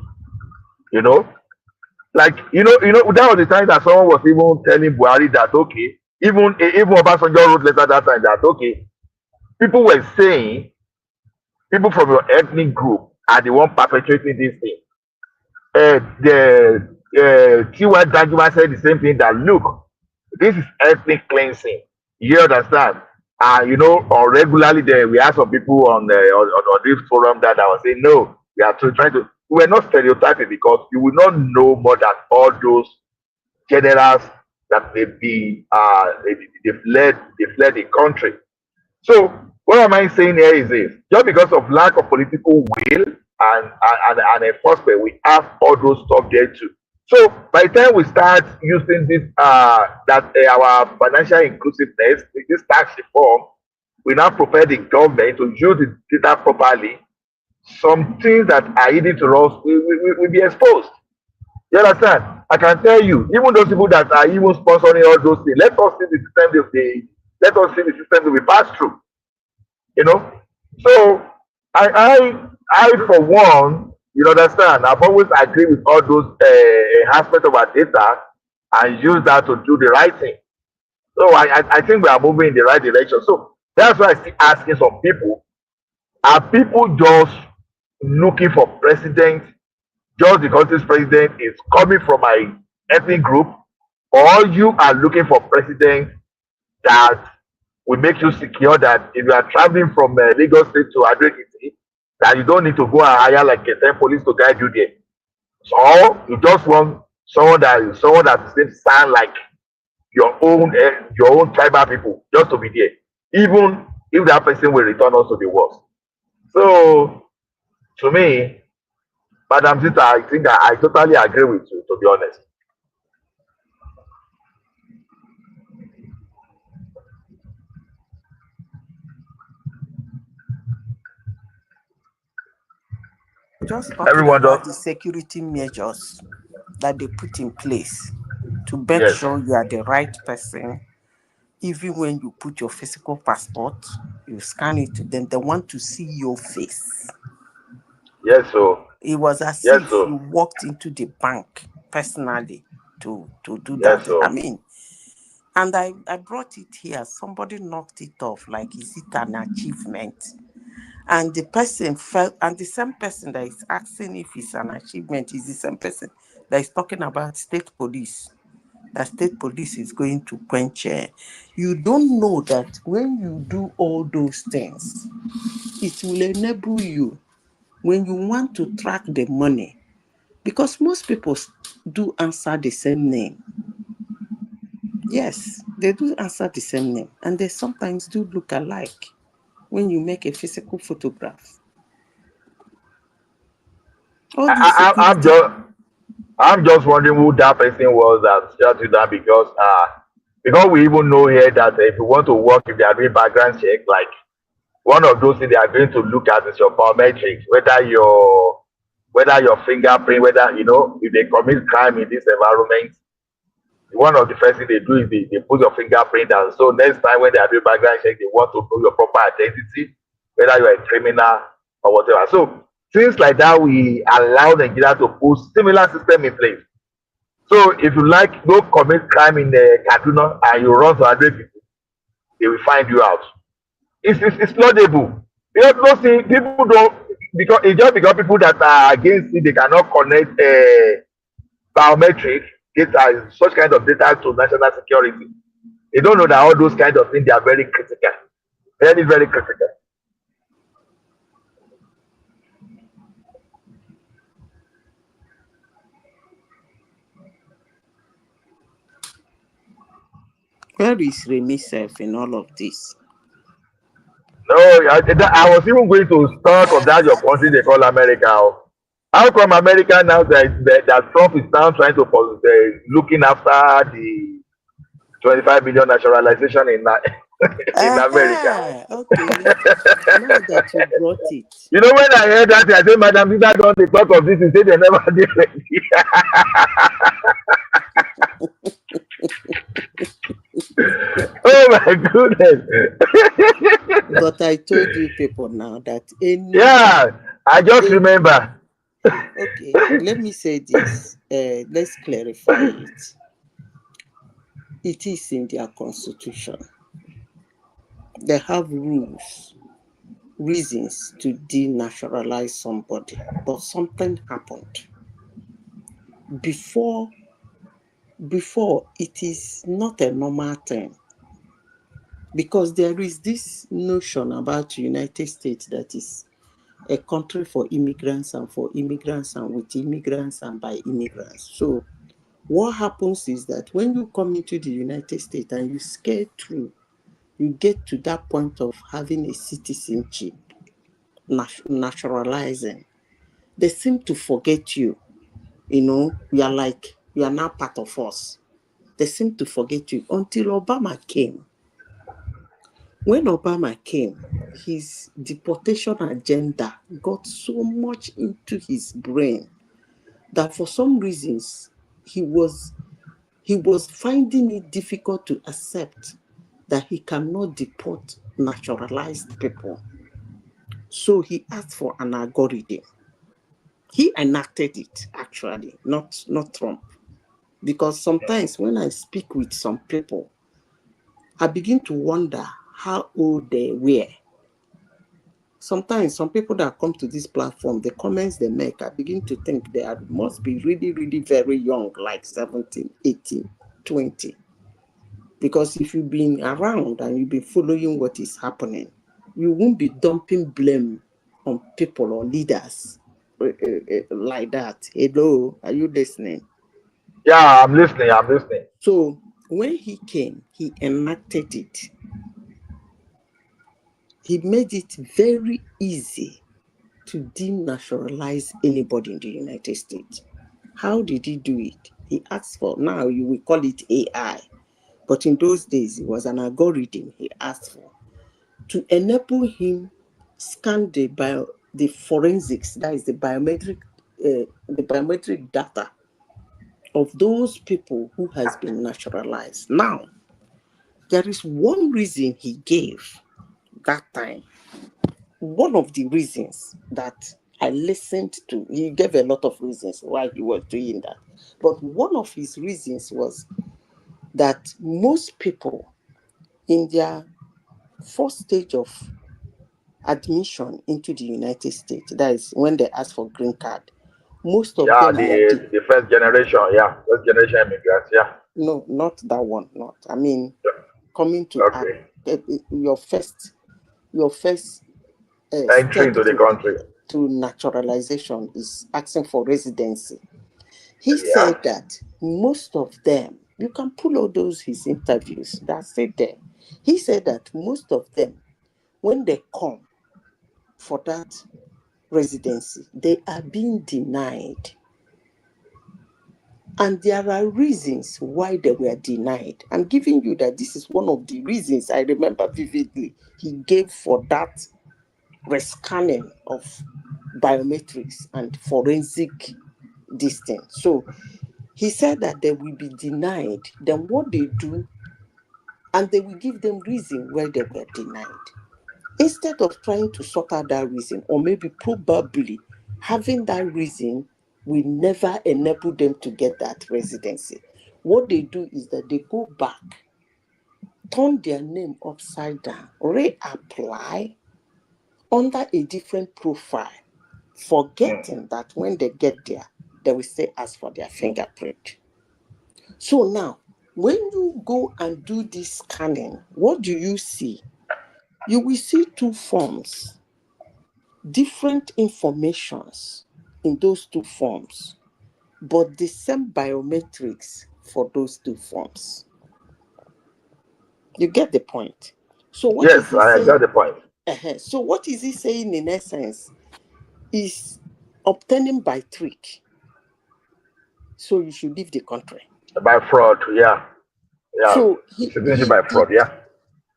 Like, that was the time that someone was even telling Buhari that, okay, even Obasanjo wrote letter that time that, okay, people were saying, people from your ethnic group are the one perpetrating this thing. T.Y. Dagima said the same thing that, look, this is ethnic cleansing. You understand? On regularly there we have some people on this forum that I was saying, no, we are trying to. We were not stereotyping because you will not know more than all those generals that they've led the country. So what am I saying here is this: just because of lack of political will and enforcement, we have all those stuff there too. So by the time we start using this, our financial inclusiveness, this tax reform, we now prepare the government to use the data properly. Some things that are hidden to us will be exposed. You understand? I can tell you, even those people that are even sponsoring all those things, let us see the system that we pass through. So I for one, you understand, I've always agreed with all those aspects of our data and use that to do the right thing. So I think we are moving in the right direction. So That's why I keep asking some people, are people just looking for president just because this president is coming from my ethnic group, or you are looking for president that will make you secure that if you are traveling from Lagos State to Adó-Ekiti, that you don't need to go and hire like a 10 police to guide you there. So you just want someone that seems sound like your own tribal people just to be there, even if that person will return us to the worst. So to me, Madam Zita, I think I totally agree with you, to be honest. Just talking Everyone about does. the security measures that they put in place to make Yes. sure you are the right person. Even when you put your physical passport, you scan it, then they want to see your face. Yes, so. It was as Yes, if so. you walked into the bank personally to do Yes, that. so. I mean, and I brought it here. Somebody knocked it off like, is it an achievement? And the person felt, and the same person that is asking if it's an achievement is the same person that is talking about state police. That state police is going to quench. You don't know that when you do all those things, it will enable you when you want to track the money, because most people do answer the same name. Yes, they do answer the same name, and they sometimes do look alike when you make a physical photograph. All these security. I'm just wondering who that person was that shot you down, because we even know here that if you want to work, if they are doing background check, like one of those things they are going to look at is your biometrics, whether your fingerprint, whether if they commit crime in this environment, one of the first things they do is they put your fingerprint down. So next time when they are doing background check, they want to know your proper identity, whether you're a criminal or whatever. So things like that, we allow Nigeria to put similar system in place. So if you like go commit crime in Kaduna and you run to Adó-Ekiti, they will find you out. It's laudable. Because those things, people don't, because it's just because people that are against it, they cannot connect biometric data, such kind of data to national security. They don't know that all those kind of things, they are very critical. Very, very critical. Where is Remy self in all of this? No, I was even going to talk of that your country they call America. How come America now that Trump is now trying to looking after the 25 million naturalization in America? Okay. Now that you brought it. You know, when I heard that, I said, Madam Zita don't they talk of this, he said they never did Oh my goodness. But I told you people now that yeah, I just remember. Okay, let me say this. Let's clarify it. It is in their constitution. They have rules, reasons to denaturalize somebody, but something happened. Before it is not a normal thing, because there is this notion about the United States that is a country for immigrants and with immigrants and by immigrants. So what happens is that when you come into the United States and you scale through, you get to that point of having a citizenship, naturalizing. They seem to forget you. You are now part of us. They seem to forget you until Obama came. When Obama came, his deportation agenda got so much into his brain that for some reasons he was finding it difficult to accept that he cannot deport naturalized people. So he asked for an algorithm. He enacted it, actually, not Trump. Because sometimes when I speak with some people, I begin to wonder how old they were. Sometimes some people that come to this platform, the comments they make, I begin to think they must be really, really very young, like 17, 18, 20. Because if you've been around and you've been following what is happening, you won't be dumping blame on people or leaders like that. Hello, are you listening? Yeah, I'm listening. I'm listening. So when he came, he enacted it. He made it very easy to denaturalize anybody in the United States. How did he do it? He asked for, now you will call it AI, but in those days it was an algorithm he asked for to enable him scan the forensics, that is the biometric data of those people who has been naturalized. Now, there is one reason he gave that time. One of the reasons that I listened to, he gave a lot of reasons why he was doing that. But one of his reasons was that most people in their first stage of admission into the United States, that is when they ask for green card, most of them were the first generation, first generation immigrants, No, not that one. Not. I mean, coming to your first entry into the country to naturalization is asking for residency. He said that most of them, you can pull all those his interviews, that's it there. He said that most of them, when they come for that residency, they are being denied. And there are reasons why they were denied. I'm giving you that this is one of the reasons I remember vividly he gave for that rescanning of biometrics and forensic distance. So he said that they will be denied. Then what they do, and they will give them reason why they were denied. Instead of trying to sort out that reason, or maybe probably having that reason will never enable them to get that residency. What they do is that they go back, turn their name upside down, reapply under a different profile, forgetting that when they get there, they will say ask for their fingerprint. So now, when you go and do this scanning, what do you see? You will see two forms, different informations in those two forms, but the same biometrics for those two forms. You get the point? So what is he saying? I got the point. So what is he saying in essence is obtaining by trick. So you should leave the country. By fraud, So citizenship by fraud,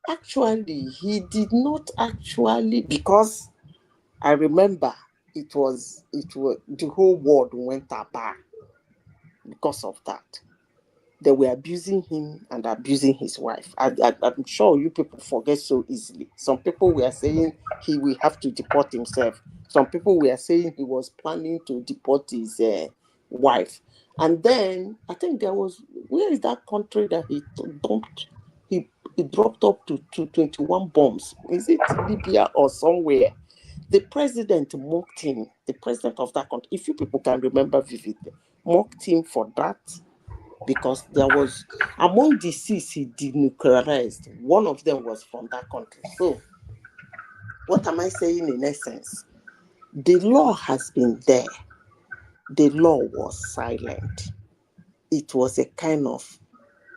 Actually, he did not actually, because I remember it was the whole world went apart because of that. They were abusing him and abusing his wife. I'm sure you people forget so easily. Some people were saying he will have to deport himself. Some people were saying he was planning to deport his wife. And then I think there was, where is that country that he dumped? He dropped up to 21 bombs. Is it Libya or somewhere? The president mocked him. The president of that country, if you people can remember vividly, mocked him for that. Because there was, among the seas he denuclearized, one of them was from that country. So, what am I saying in essence? The law has been there. The law was silent. It was a kind of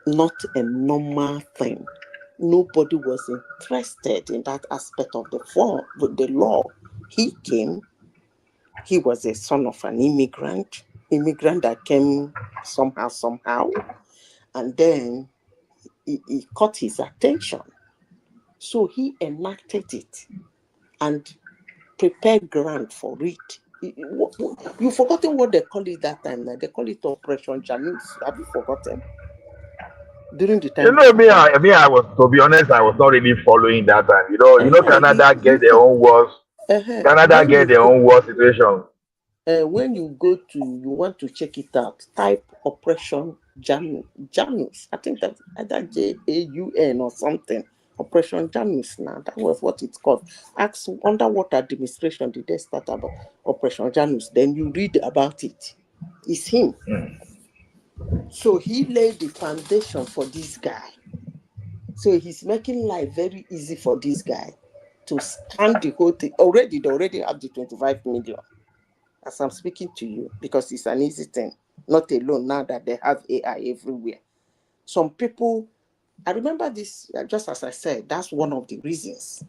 not a normal thing. Nobody was interested in that aspect of the law. He came. He was a son of an immigrant that came somehow. And then he caught his attention. So he enacted it and prepared ground for it. You've forgotten what they call it that time. They call it Operation Janus. Have you forgotten? During the time. I was, to be honest, I was not really following that time. Canada get their own wars. Canada get their own war situation. When you want to check it out, type Operation Janus. I think that's either JAUN or something. Operation Janus now. That was what it's called. Ask under what administration did they start about Operation Janus? Then you read about it. It's him. So he laid the foundation for this guy. So he's making life very easy for this guy to stand the whole thing. They already have the 25 million as I'm speaking to you, because it's an easy thing. Not alone now that they have AI everywhere. Some people, I remember this, just as I said, that's one of the reasons.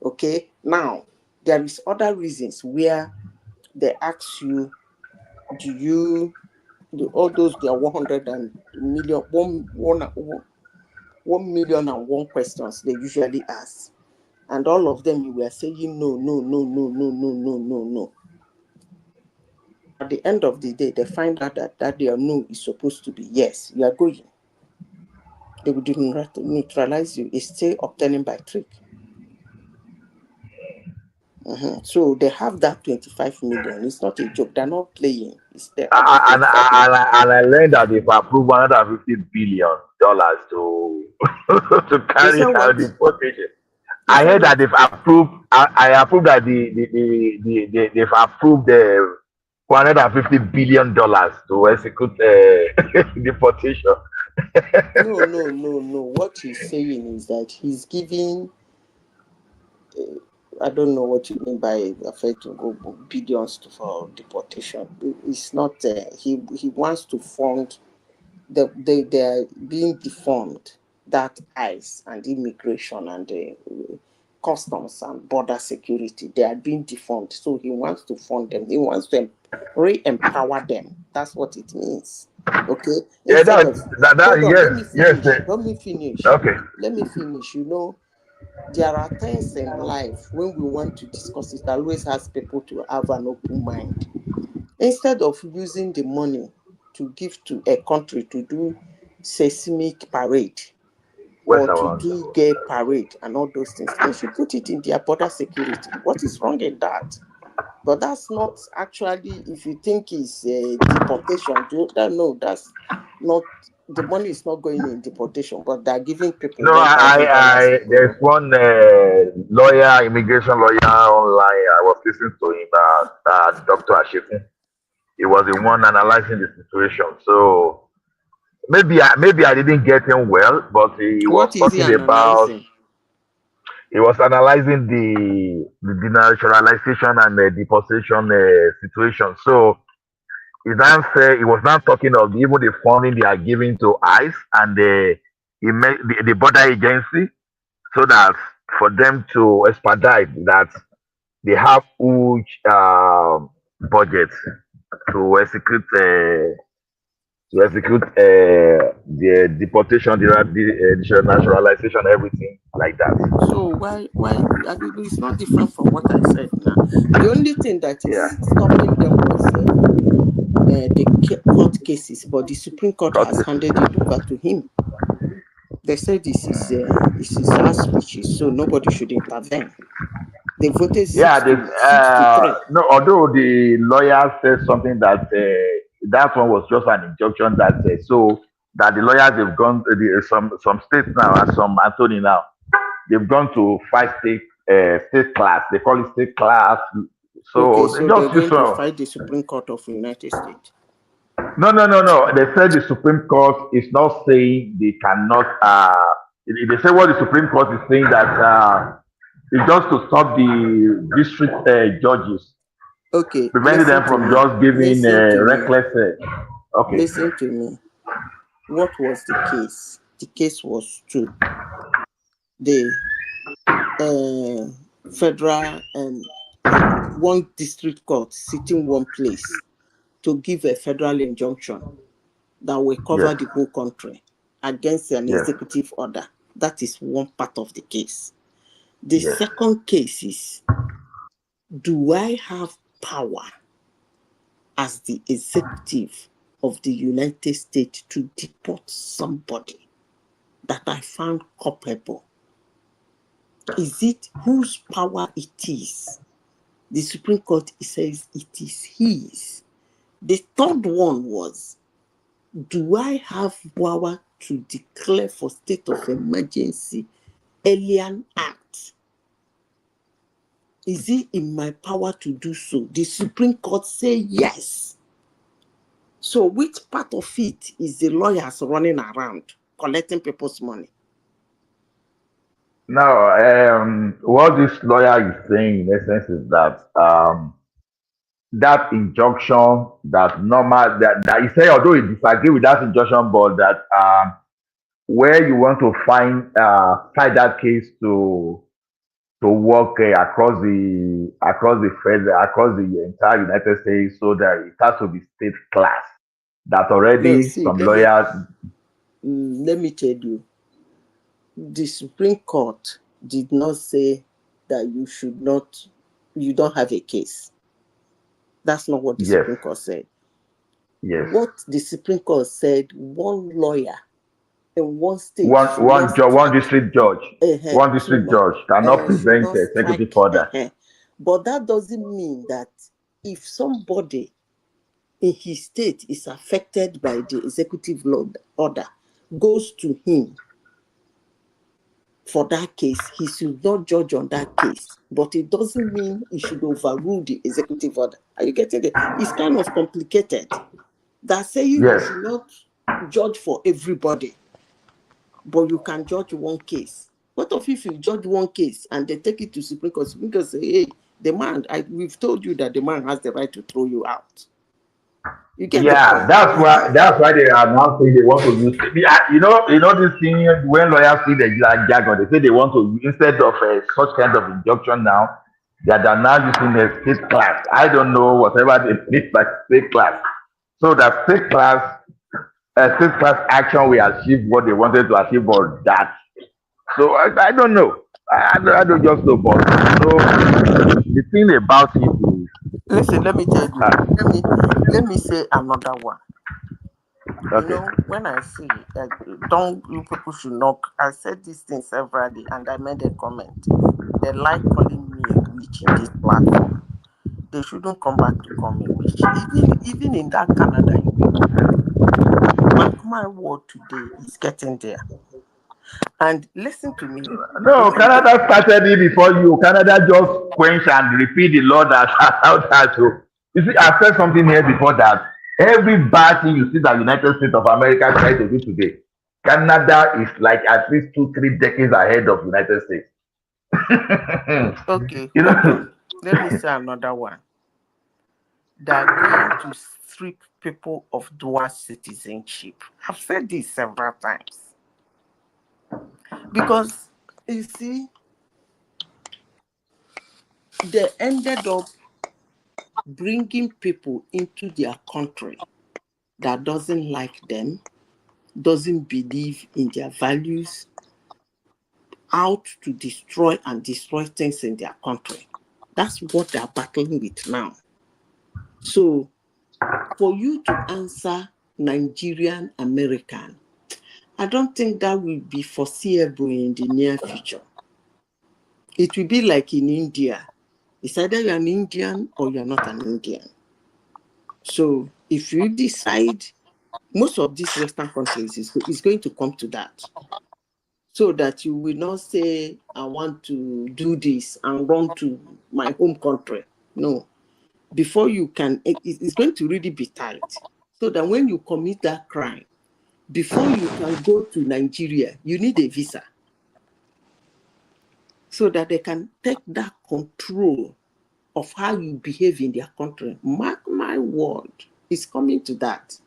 Okay, now there is other reasons where they ask you, do you all those there are 100 and million, 1,000,001 questions they usually ask, and all of them you were saying no, no, no, no, no, no, no, no, no. At the end of the day, they find out that their no is supposed to be yes. You are going. They will neutralize you. It's still obtaining by trick. So they have that 25 million. It's not a joke. They're not playing. They have that 25 million. And I learned that they've approved $150 billion to to They carry say out what? the deportation. You I say heard that what? they've approved. I approved that they've approved the $150 billion to execute deportation. No. What he's saying is that he's giving. I don't know what you mean by afraid to go billions for deportation. It's not. He wants to fund. They are being deformed. That ICE and immigration and customs and border security, they are being deformed. So he wants to fund them. He wants to re-empower them. That's what it means. Okay. Yeah, Instead of hold on, let me yes. finish. Let me finish. Okay. Let me finish. There are times in life when we want to discuss it, I always ask people to have an open mind. Instead of using the money to give to a country to do seismic parade or to do gay parade and all those things, they should put it in their border security. What is wrong in that? But that's not actually, if you think it's deportation, no, that's not, the money is not going in deportation, but they're giving people No, $1,000 to there's go. one lawyer, immigration lawyer online. I was listening to him, Dr. Ashifin. He was the one analyzing the situation. So maybe I didn't get him well, but he was What is he talking about. analyzing? He was analyzing the denaturalization and the deportation situation. So he was not talking of even the funding they are giving to ICE and the border agency, so that for them to expedite that they have huge budget to execute the deportation, the naturalization, everything like that. So why it's not different from what I said now. The only thing that is stopping them was the court cases, but the Supreme Court has handed it over to him. They said this is our species, so nobody should intervene. They voted 6-3. No, although the lawyer said something that that one was just an injunction that so that the lawyers have gone to some states now and some attorney now, they've gone to 5 state class. They call it state class. So Okay, they so they're just use going to fight the Supreme Court of the United States. No. They said the Supreme Court is not saying they cannot. They say what the Supreme Court is saying that it's just to stop the district judges, Okay, preventing them from just giving reckless. Okay. Listen to me. What was the case? The case was to the federal and one district court sitting one place to give a federal injunction that will cover the whole country against an executive order. That is one part of the case. The second case is, do I have power as the executive of the United States to deport somebody that I found culpable? Is it whose power it is? The Supreme Court says it is his. The third one was, do I have power to declare for state of emergency Alien Act. Is it in my power to do so? The Supreme Court say yes. So which part of it is the lawyers running around collecting people's money? Now, what this lawyer is saying in essence is that that injunction that normal that he said, although he disagree with that injunction, but that where you want to find that case to work across the entire United States, so that it has to be state class. That No, already see, some lawyers. let me tell you, the Supreme Court did not say that you don't have a case. That's not what the Yes. Supreme Court said. Yes. What the Supreme Court said, one lawyer in one state, One district judge cannot present a executive order. But that doesn't mean that if somebody in his state is affected by the executive order, goes to him for that case, he should not judge on that case. But it doesn't mean he should overrule the executive order. Are you getting it? It's kind of complicated. That's saying you should not judge for everybody, but you can judge one case. What if you judge one case and they take it to Supreme Court? Supreme Court say, hey, the man, we've told you that the man has the right to throw you out. You get the point? That's why they are now saying they want to use. You know this thing when lawyers see the jargon, they say they want to, instead of such kind of injunction now, they are now using a state class. I don't know whatever they mean by state class. So that state class action will achieve what they wanted to achieve, or that. So I don't know. I don't just know, but the thing about it is. Listen, let me tell you. Let me say another one. Okay. You know, when I say you people should knock, I said this thing severally and I made a comment. They like calling me a witch in this platform. They shouldn't come back to call me a witch. Even in that Canada you people go. Mark my word, today is getting there. And listen to me. No, Canada started it before you. Canada just quench and repeat the law that has to. You see, I said something here before that every bad thing you see that United States of America try to do today, Canada is like at least 2-3 decades ahead of United States. Okay, hold on. Let me say another one. They're going to strip people of dual citizenship. I've said this several times. Because, you see, they ended up bringing people into their country that doesn't like them, doesn't believe in their values, out to destroy things in their country. That's what they're battling with now. So, for you to answer Nigerian American, I don't think that will be foreseeable in the near future. It will be like in India. It's either you're an Indian or you're not an Indian. So if you decide, most of these Western countries is going to come to that. So that you will not say, I want to do this and run to my home country. No. Before you can, it's going to really be tight. So that when you commit that crime, before you can go to Nigeria, you need a visa. So that they can take that control of how you behave in their country. Mark my word, it's coming to that.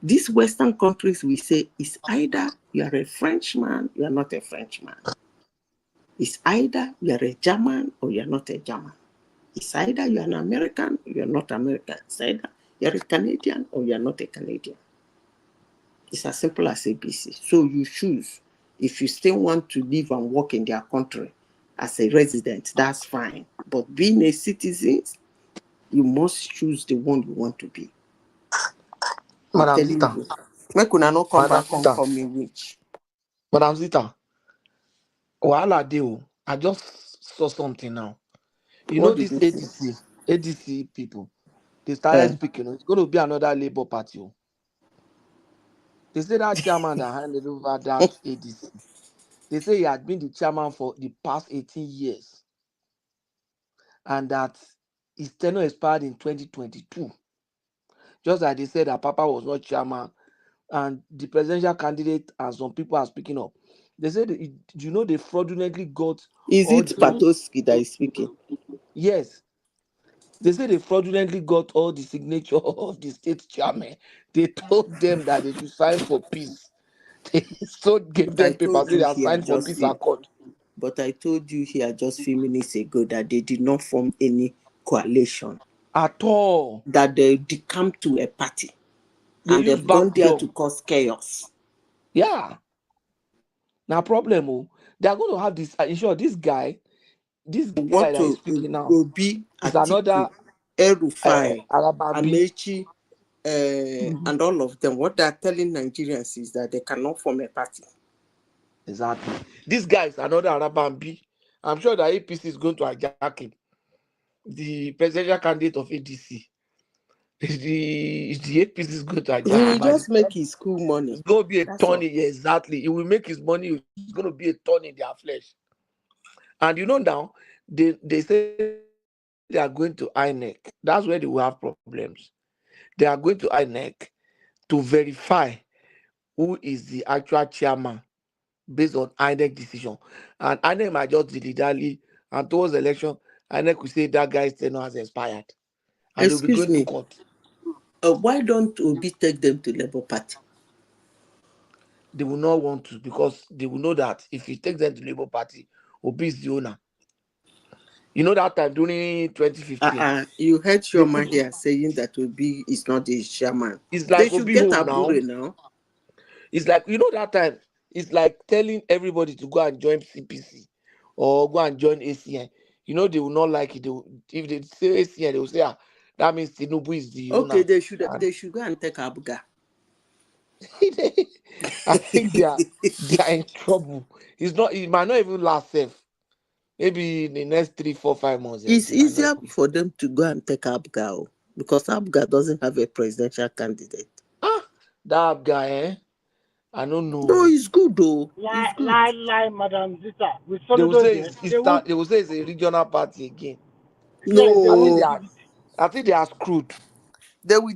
These Western countries, we say, it's either you are a Frenchman, you are not a Frenchman. It's either you are a German or you are not a German. It's either you are an American or you are not American. It's either you are a Canadian or you are not a Canadian. It's as simple as ABC. So you choose. If you still want to live and work in their country as a resident, that's fine. But being a citizen, you must choose the one you want to be. Madam Zita. Make una no come back and call me witch. Madam Zita. Wahala deal. I just saw something now. You know this ADC people. They started speaking. It's going to be another Labour Party. They say that chairman that handed over that ADC They say he had been the chairman for the past 18 years and that his tenure expired in 2022. Just like they said that Papa was not chairman and the presidential candidate and some people are speaking up. They said, they fraudulently got Is all it the... Patoski that is speaking? Yes. They say they fraudulently got all the signature of the state chairman. They told them that they should sign for peace. They gave I them papers, told say you they are here signed for just peace few, accord. but I told you here just few minutes ago that they did not form any coalition at all. That they come to a party they and they've back gone there door to cause chaos. Yeah. Now problem, they are going to have this. In short, this guy Want that is to speaking now be is Atiku, another El-Rufai, Arabambi. Amaechi, and all of them. What they are telling Nigerians is that they cannot form a party. Exactly. This guy is another Arabambi. I'm sure that APC is going to hijack him. The presidential candidate of ADC. The APC is going to hijack He will him. just make his school money. It's going to be a That's ton. all. Exactly. He will make his money. It's going to be a ton in their flesh. And now, they say they are going to INEC. That's where they will have problems. They are going to INEC to verify who is the actual chairman based on INEC decision. And INEC might just dilly-dally, and towards the election, INEC will say that guy's tenure has expired. And they'll be going to court. Why don't Obi take them to Labour Party? They will not want to, because they will know that if he takes them to Labour Party, Obi is the owner. That time during 2015. You heard Shoma here saying that Obi is not the chairman. It's like they should Obi get home now. It's like, that time, it's like telling everybody to go and join CPC or go and join ACN. They will not like it. If they say ACN, they will say, that means Tinubu is the owner. Okay, they should go and take Abuga. I think they are in trouble. It might not even last safe. Maybe in the next 3, 4, 5 months. It's easier for them to go and take Abuga because Abuga doesn't have a presidential candidate. That guy, I don't know. No, it's good though. Lie, Madam Zita. They will say it's a regional party again. No, I think they are screwed. They will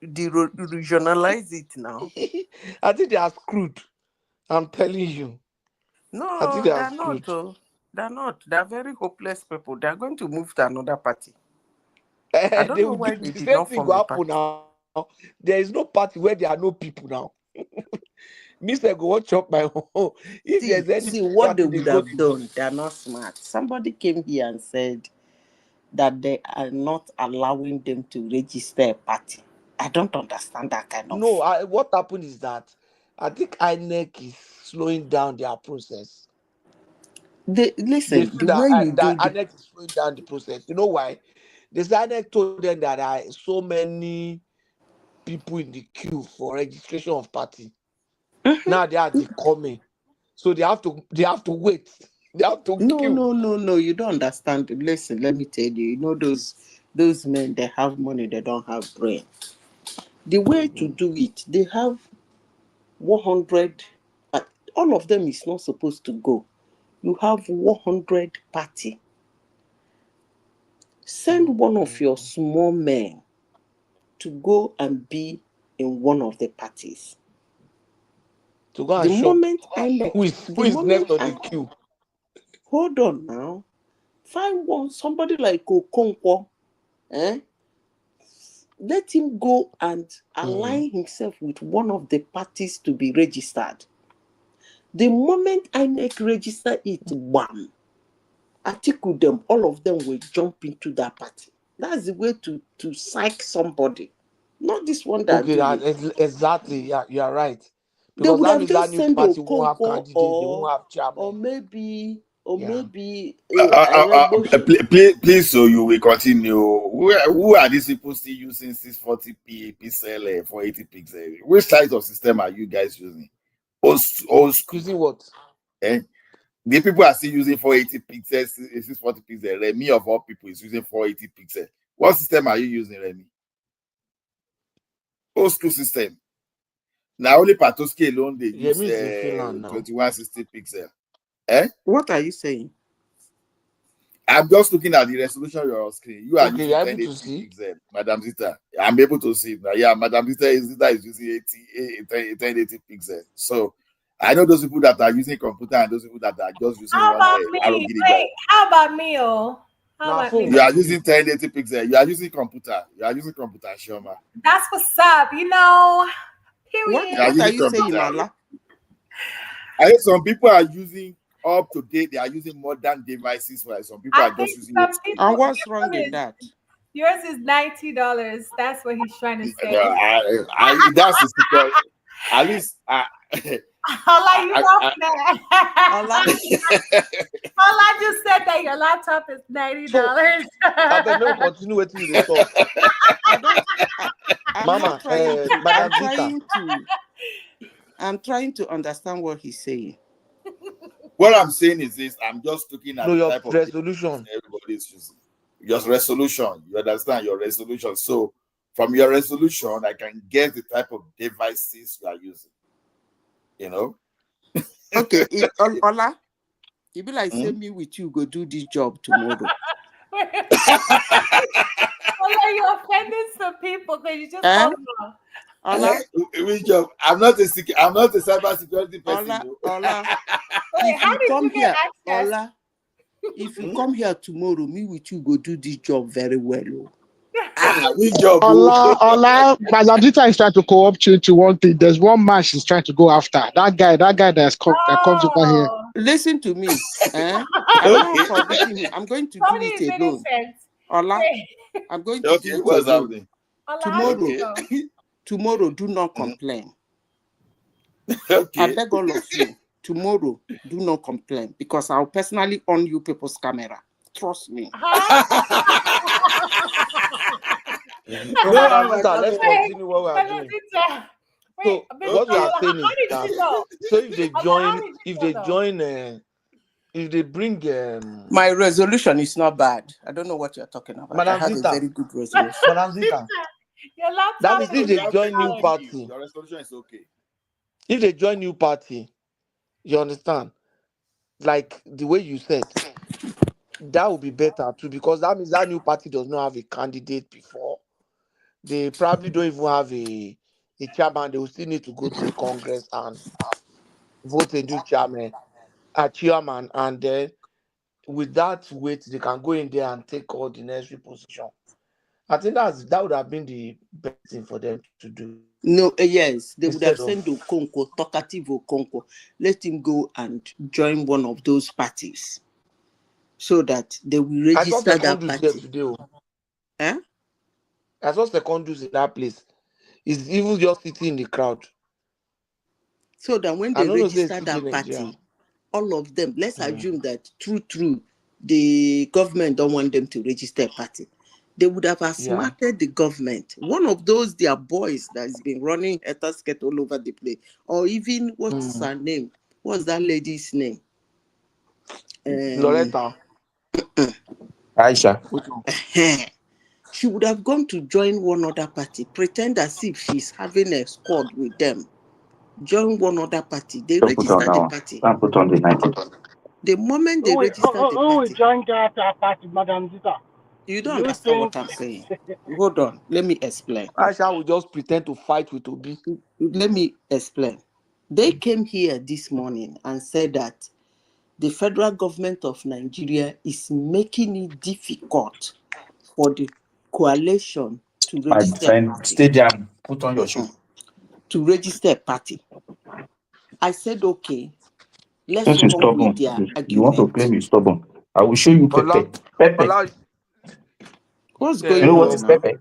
regionalize it now. I think they are screwed. I'm telling you. No, I think they're not. They're not. They're very hopeless people. They're going to move to another party. I don't know why they did not form a party. Now. There is no party where there are no people now. Mr. Go watch up my home. If there's any what they would have done, they're not smart. Somebody came here and said that they are not allowing them to register a party. I don't understand that kind of. No, what happened is that I think INEC is slowing down their process. The way you do INEC is slowing down the process. You know why? The INEC told them that there are so many people in the queue for registration of party. Now they are coming, so they have to wait. They have to queue. No. You don't understand. Listen, let me tell you. Those men, they have money. They don't have brain. The way to do it, they have 100. All of them is not supposed to go. You have 100 party. Send one of your small men to go and be in one of the parties. To go the and moment shop. Who is next on the queue? Hold on now. Find somebody like Okonkwo. Let him go and align himself with one of the parties to be registered. The moment INEC register it, wham, Atiku them, all of them will jump into that party. That's the way to psych somebody. Not this one that. Okay, exactly. Yeah, you are right. Because they would have just sent party won't have candidates, they won't have chairman. Or maybe please, so you will continue. Who are these people still using 640p pixel for 80 pixels? Which size of system are you guys using? Old school. Using what? The people are still using 480 pixels, 640 pixels. Remy of all people is using 480 pixels. What system are you using, Remy? Old school system. Now only Patoski alone they use Yemi is in Finland now. 2160 pixel. Eh? What are you saying? I'm just looking at the resolution you're on screen. You are Okay, using you're able to 1080 see? pixel, Madam Zita. I'm able to see it now. Yeah, Madam Zita is using 1080 pixel. So I know those people that are using computer and those people that are just using How one about me? Wait, how about me? Oh, how Nah, about phone. me? You are using 1080 pixel. You are using computer. You are using computer, Shoma. That's what's up. You know. What Period. You are What are using you saying, computer. Ola? I think some people are using up to date. They are using modern devices, while some people I are just think using some old school. people. And what's wrong in that? Yours is $90. That's what he's trying to say. That's the secret. At least Ola, you off that. Ola, Ola just said that your laptop is $90. I better not continue waiting you to talk. I'm Mama, not trying to. Madam Zita. I'm trying to understand what he's saying. What I'm saying is this: I'm just looking at No, the your type of resolution. everybody is using. Just resolution. You understand your resolution. So from your resolution, I can guess the type of devices you are using. You know. Okay, Ola, it be like send me with you go do this job tomorrow. Ola, you're offending some people because you just told them. Ola, Which job? I'm not a cyber security person. Ola, Wait, how did you get access? Ola, if you come here tomorrow, me with you go do this job very well. Which job? Ola, Madam Zita is trying to co-opt you to one thing. There's one man she's trying to go after. That guy that comes over here. Listen to me. I'm not forgetting him. I'm going to do it alone. Ola, I'm going to do it alone. Tomorrow, do not complain. I beg all of you. Tomorrow, do not complain because I'll personally on you people's camera. Trust me. So, Madam Zita, let's continue what we are doing. So, what we are saying is that so if they bring my resolution is not bad. I don't know what you're talking about. Madam I have Zita, a very good resolution. Madam Zita, that means if they join new party, your resolution is okay. If they join new party, you understand? Like the way you said, that would be better too, because that means that new party does not have a candidate before. They probably don't even have a chairman. They will still need to go to the Congress and vote a new chairman, and then with that weight, they can go in there and take all the necessary position. I think that would have been the best thing for them to do. No, yes, they would have sent Okonkwo, talkative Okonkwo, let him go and join one of those parties so that they will register that party. Today. I saw Secondus in that place. He's even just sitting in the crowd. So that when they register that party, all of them, let's assume that true, the government don't want them to register a party. They would have outsmarted the government. One of those their boys that has been running Etasket all over the place. Or even, what's her name? What's that lady's name? Loretta. Aisha. She would have gone to join one other party, pretend as if she's having a squad with them. Join one other party. They register the party. Put on the 19th. The moment they register the party. Who will join that party, Madam Zita? You don't understand what I'm saying. Hold on. Let me explain. Aisha will just pretend to fight with Obi. Let me explain. They came here this morning and said that the federal government of Nigeria is making it difficult for the coalition to register a party. Stadium, put on your shoe. To register a party. I said, okay, let's Since you're come with stubborn, their argument. you want to claim you're stubborn. I will show you Pepe. Pepe. What's going you know on what is now? Pepe?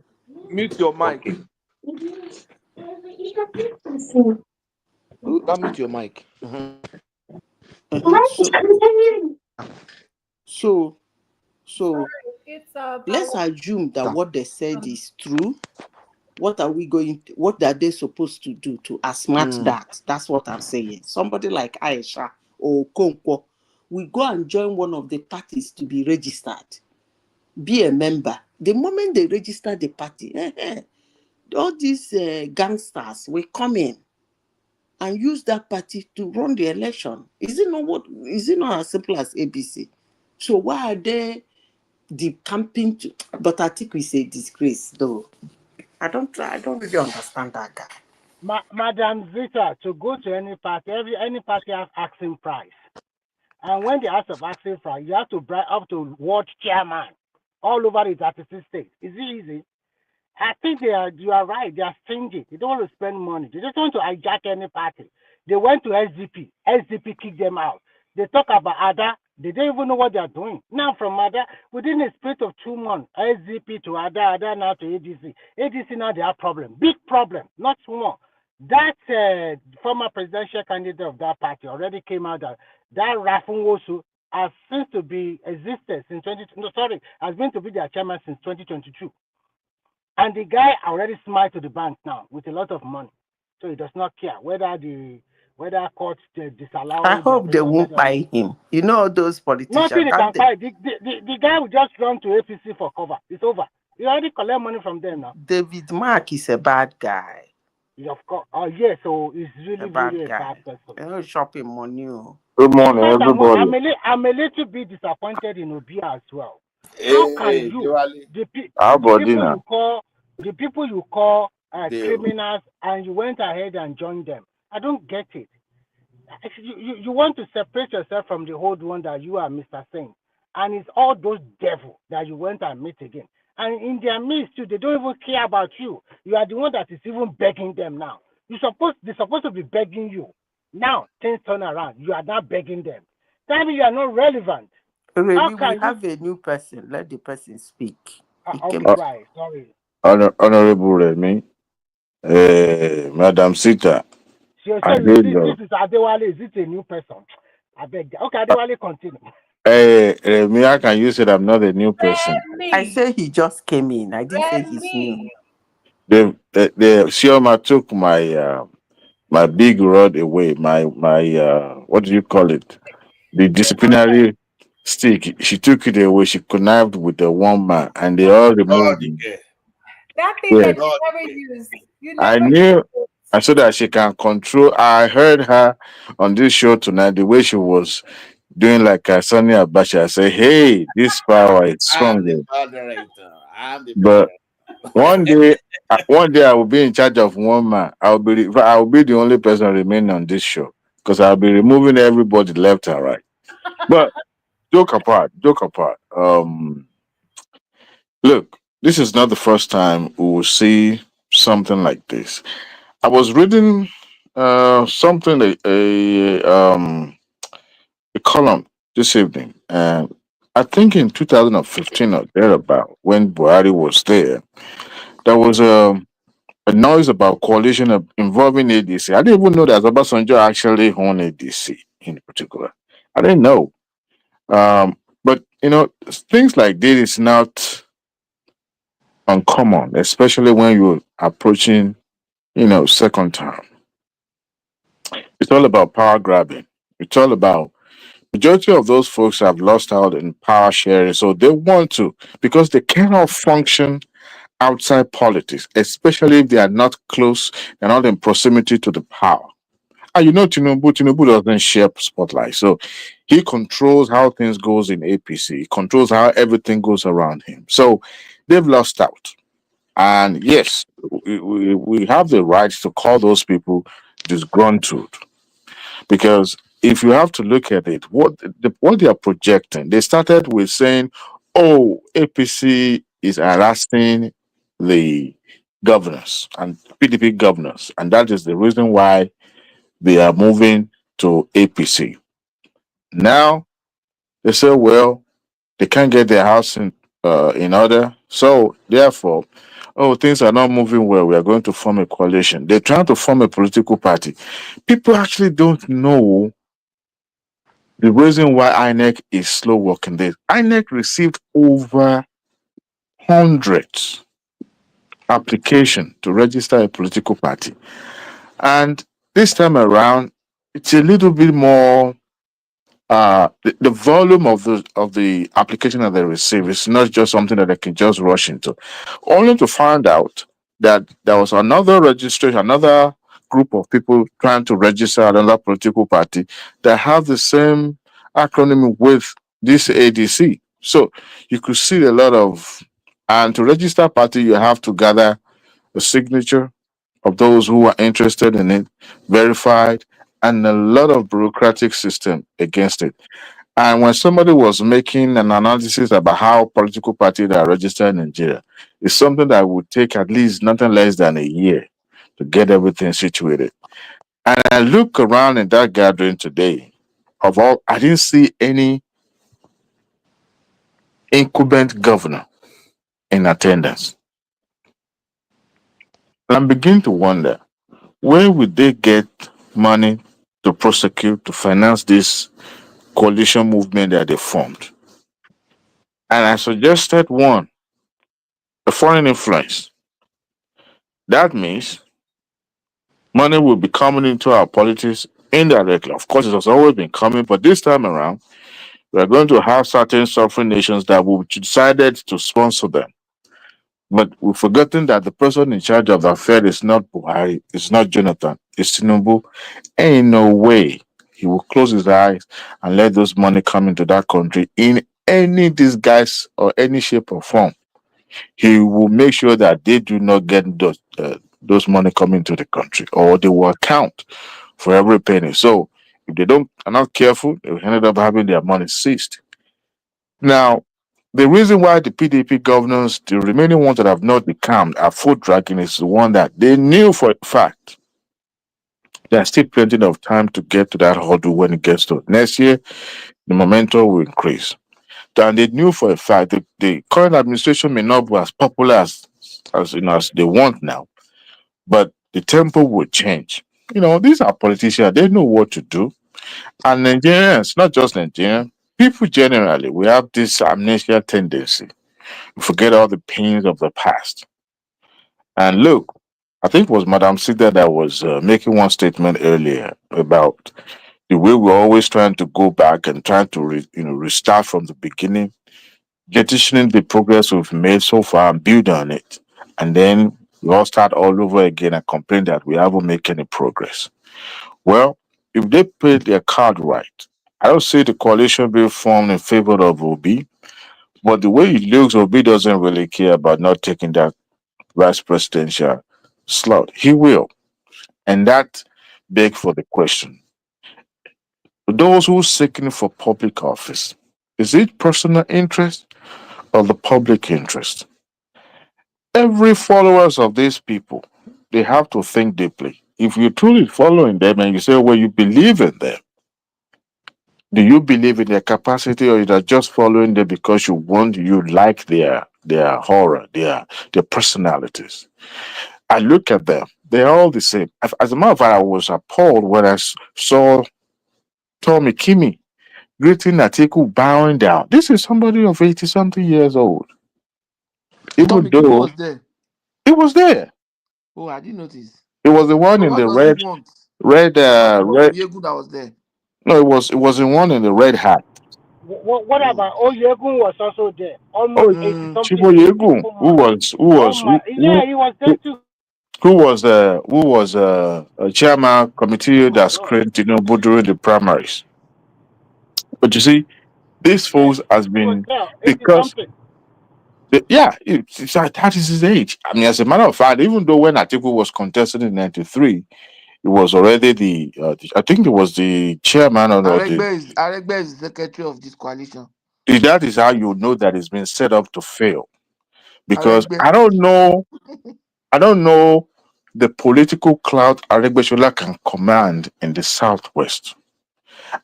Mute your mic. Okay. Mute your mic. So let's assume that what they said is true. What are they supposed to do to outsmart that? That's what I'm saying. Somebody like Aisha or Okonkwo will go and join one of the parties to be registered, be a member. The moment they register the party, all these gangsters will come in. and use that party to run the election. Is it not as simple as ABC? So why are they the camping to? But Atiku is a disgrace, though. I don't really understand that guy. Madam Zita, to go to any party, any party has asking price. And when they ask of asking price, you have to bribe up to ward chairman all over the 36 states. Is it easy? I think you are right. They are stingy. They don't want to spend money. They just want to hijack any party. They went to SDP. SDP kicked them out. They talk about ADA. They don't even know what they are doing. Now from ADA, within a space of 2 months, SDP to ADA, ADA now to ADC. ADC now they have problem. Big problem, not small. That former presidential candidate of that party already came out that Rafun Wosu has since to be existed since has been to be their chairman since 2022. And the guy already smiled to the bank now with a lot of money. So he does not care whether court disallow. I hope they won't buy him. You know those politicians. Nothing they can buy. The guy will just run to APC for cover. It's over. You already collect money from them now. David Mark is a bad guy. Of course. Oh yeah, so he's really a bad person. You know, shopping money. Good morning, everybody. I'm a little bit disappointed in Obia as well. How can you the people you call criminals and you went ahead and joined them? I don't get it. You want to separate yourself from the whole one that you are Mr. Saint, and it's all those devils that you went and meet again. And in their midst too, they don't even care about you. You are the one that is even begging them now. They're supposed to be begging you. Now things turn around. You are now begging them. That means you are not relevant. Really, we have a new person. Let the person speak. Right. Sorry. Honorable Remy, Madam Sita. This is Adewale. Is it a new person? I beg. Okay, Adewale, continue. Remy, how can you say that I'm not a new person? I say he just came in. I didn't say he's new. The Sioma took my big rod away. My what do you call it? The disciplinary stick. She took it away. She connived with the one man, and they all removed it. That thing that you never use. I knew. I saw that she can control. I heard her on this show tonight. The way she was doing like Sonny Abacha. I say, "Hey, this power is strong." But one day I will be in charge of one man. I will be the only person remaining on this show because I'll be removing everybody left and right. But joke apart. Look, this is not the first time we will see something like this. I was reading something a column this evening, and I think in 2015 or thereabout, when Buhari was there was a noise about coalition involving ADC. I didn't even know that Obasanjo actually owned ADC in particular. I didn't know. But things like this is not uncommon, especially when you're approaching, second term. It's all about power grabbing. It's all about majority of those folks have lost out in power sharing, so they want to because they cannot function outside politics, especially if they are not close, they're not in proximity to the power. And Tinubu doesn't share spotlight, so he controls how things goes in APC. He controls how everything goes around him. So they've lost out. And yes, we have the right to call those people disgruntled. Because if you have to look at it, what they are projecting, they started with saying, oh, APC is harassing the governors and PDP governors. And that is the reason why they are moving to APC. Now, they say, well, they can't get their house in order. So, therefore, things are not moving well. We are going to form a coalition. They're trying to form a political party. People actually don't know the reason why INEC is slow working this. INEC received over hundreds applications to register a political party. And this time around, it's a little bit more the volume of the application that they receive is not just something that they can just rush into. Only to find out that there was another registration, another group of people trying to register another political party that have the same acronym with this ADC. So you could see a lot of, and to register a party, you have to gather a signature of those who are interested in it, verified, and a lot of bureaucratic system against it. And when somebody was making an analysis about how political parties are registered in Nigeria, it's something that would take at least nothing less than a year to get everything situated. And I look around in that gathering today, of all, I didn't see any incumbent governor in attendance. And I'm beginning to wonder, where would they get money to prosecute, to finance this coalition movement that they formed? And I suggested one, a foreign influence. That means money will be coming into our politics indirectly. Of course, it has always been coming, but this time around, we are going to have certain sovereign nations that will decided to sponsor them. But we've forgotten that the person in charge of the affair is not Buhari, it's not Jonathan, it's Tinubu. Ain't no way he will close his eyes and let those money come into that country in any disguise or any shape or form. He will make sure that they do not get those money coming to the country, or they will account for every penny. So if they don't are not careful, they will end up having their money seized. Now, the reason why the PDP governors, the remaining ones that have not become, are foot dragging is the one that they knew for a fact there's still plenty of time to get to that hurdle. When it gets to next year, the momentum will increase. And they knew for a fact that the current administration may not be as popular as they want now, but the tempo will change. These are politicians, they know what to do. And Nigerians, not just Nigerians, people generally, we have this amnesia tendency. We forget all the pains of the past. And look, I think it was Madam Sida that was making one statement earlier about the way we're always trying to go back and trying to restart from the beginning, jettisoning the progress we've made so far and build on it. And then we all start all over again and complain that we haven't made any progress. Well, if they play their card right, I don't see the coalition being formed in favor of Obi, but the way it looks, Obi doesn't really care about not taking that vice presidential slot. He will. And that begs for the question. Those who are seeking for public office, is it personal interest or the public interest? Every followers of these people, they have to think deeply. If you're truly following them and you say, well, you believe in them, do you believe in their capacity, or you're just following them because you like their horror, their personalities? I look at them, they're all the same. As a matter of fact, I was appalled when I saw Tommy Kimi greeting Atiku bowing down. This is somebody of 80-something years old. Even Tommy Kim though was there. he was there. Oh, I didn't notice. It was the one So in what the does he red, want? red, What about red. Yegu that was there? No, it was the one in the red hat. What about Oyegun was also there? Almost Oh, 80 something Chibo years. Yegu, Oh my, yeah, he was there too. who was a chairman committee that screened Tinubu during the primaries. But you see, this Yeah, folks has he was been there, 80 because something. it's like that is his age. I mean, as a matter of fact, even though when Atiku was contested in '93, it was already I think it was the chairman or the. Aregbe is the secretary of this coalition. That is how you know that it's been set up to fail. Because Aregbe. I don't know the political clout Aregbesola can command in the southwest.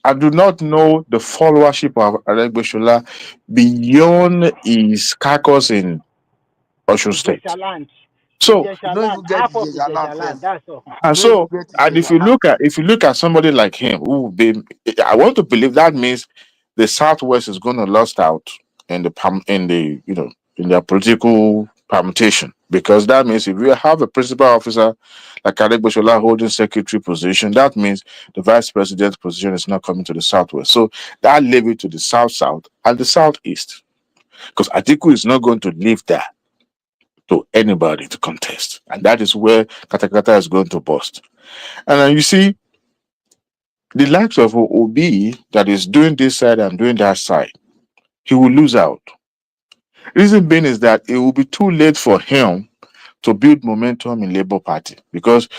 I do not know the followership of Aregbesola beyond his carcass in Osun State. Ijesha land. So, You don't even get Half of Ijesha land Ijesha land, first. that's all. and You don't even so, get and if Ijesha land. you look at somebody like him, who will be, I want to believe that means the Southwest is going to lose out in in their political permutation, because that means if you have a principal officer like Adegboshola holding secretary position, that means the vice president's position is not coming to the Southwest. So that leave it to the South and the Southeast, because Atiku is not going to leave that to anybody to contest. And that is where Katakata is going to bust. And then you see, the likes of Obi that is doing this side and doing that side, he will lose out. Reason being is that it will be too late for him to build momentum in Labour Party, because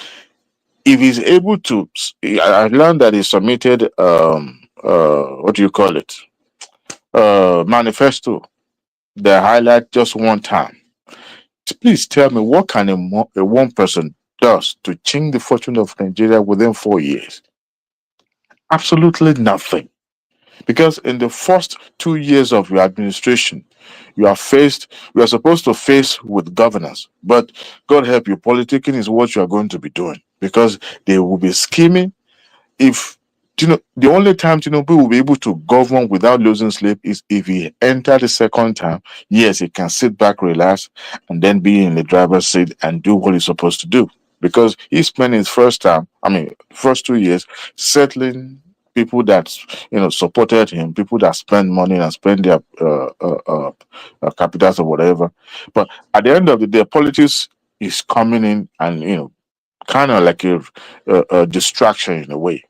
if he's able to, I learned that he submitted what do you call it, manifesto that highlight just one time. Please tell me, what can a one person does to change the fortune of Nigeria within 4 years? Absolutely nothing. Because in the first 2 years of your administration, we are supposed to face with governance. But God help you, politicking is what you are going to be doing, because they will be scheming. If the only time Tinubu will be able to govern without losing sleep is if he enters the second time. Yes, he can sit back, relax, and then be in the driver's seat and do what he's supposed to do. Because he spent his first 2 years settling people that supported him, people that spend money and spend their capitals or whatever. But at the end of the day, politics is coming in and kind of like a distraction in a way.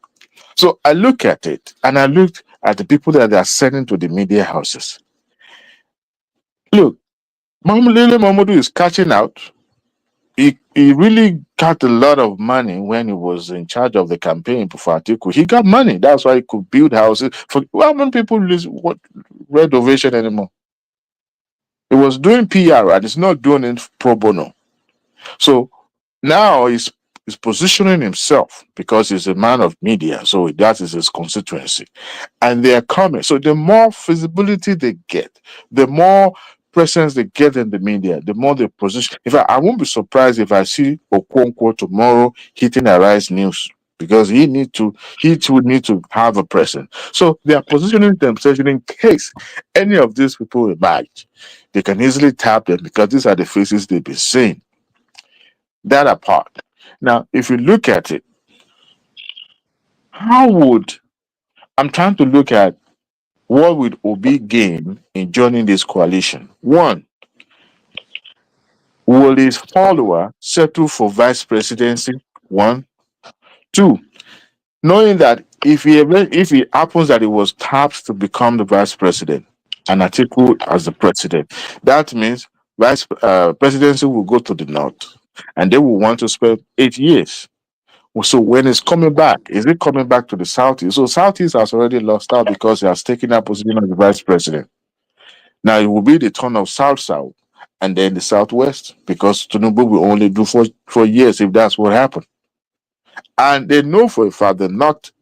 So I look at it, and I looked at the people that they are sending to the media houses. Look, Lele Mamodu is catching out. He really got a lot of money when he was in charge of the campaign for Atiku. He got money. That's why he could build houses. How many people read Ovation anymore? He was doing PR and he's not doing it pro bono. So now he's positioning himself because he's a man of media. So that is his constituency. And they are coming. So the more visibility they get, the more presence they get in the media, the more they position. In fact, I won't be surprised if I see Okonkwo tomorrow hitting Arise News, because he would need to have a presence. So they are positioning themselves in case any of these people emerge. They can easily tap them because these are the faces they've been seeing. That apart. Now, if you look at it, I'm trying to look at what would Obi gain in joining this coalition? One, will his follower settle for vice presidency? One. Two, knowing that if it happens that he was tapped to become the vice president and Atiku as the president, that means presidency will go to the north, and they will want to spend 8 years. So when it's coming back, is it coming back to the Southeast? So Southeast has already lost out because he has taken that position as the vice president. Now it will be the turn of South, and then the Southwest, because Tinubu will only do for years if that's what happened. And they know for a fact the North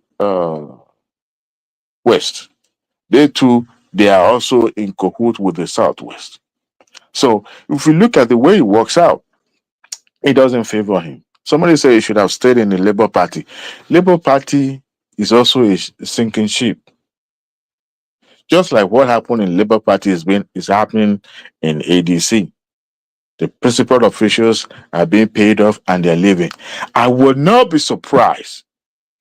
West, they are also in cahoot with the Southwest. So if we look at the way it works out, it doesn't favor him. Somebody say he should have stayed in the Labour Party. Labour Party is also a sinking ship. Just like what happened in Labour Party is happening in ADC. The principal officials are being paid off and they're leaving. I would not be surprised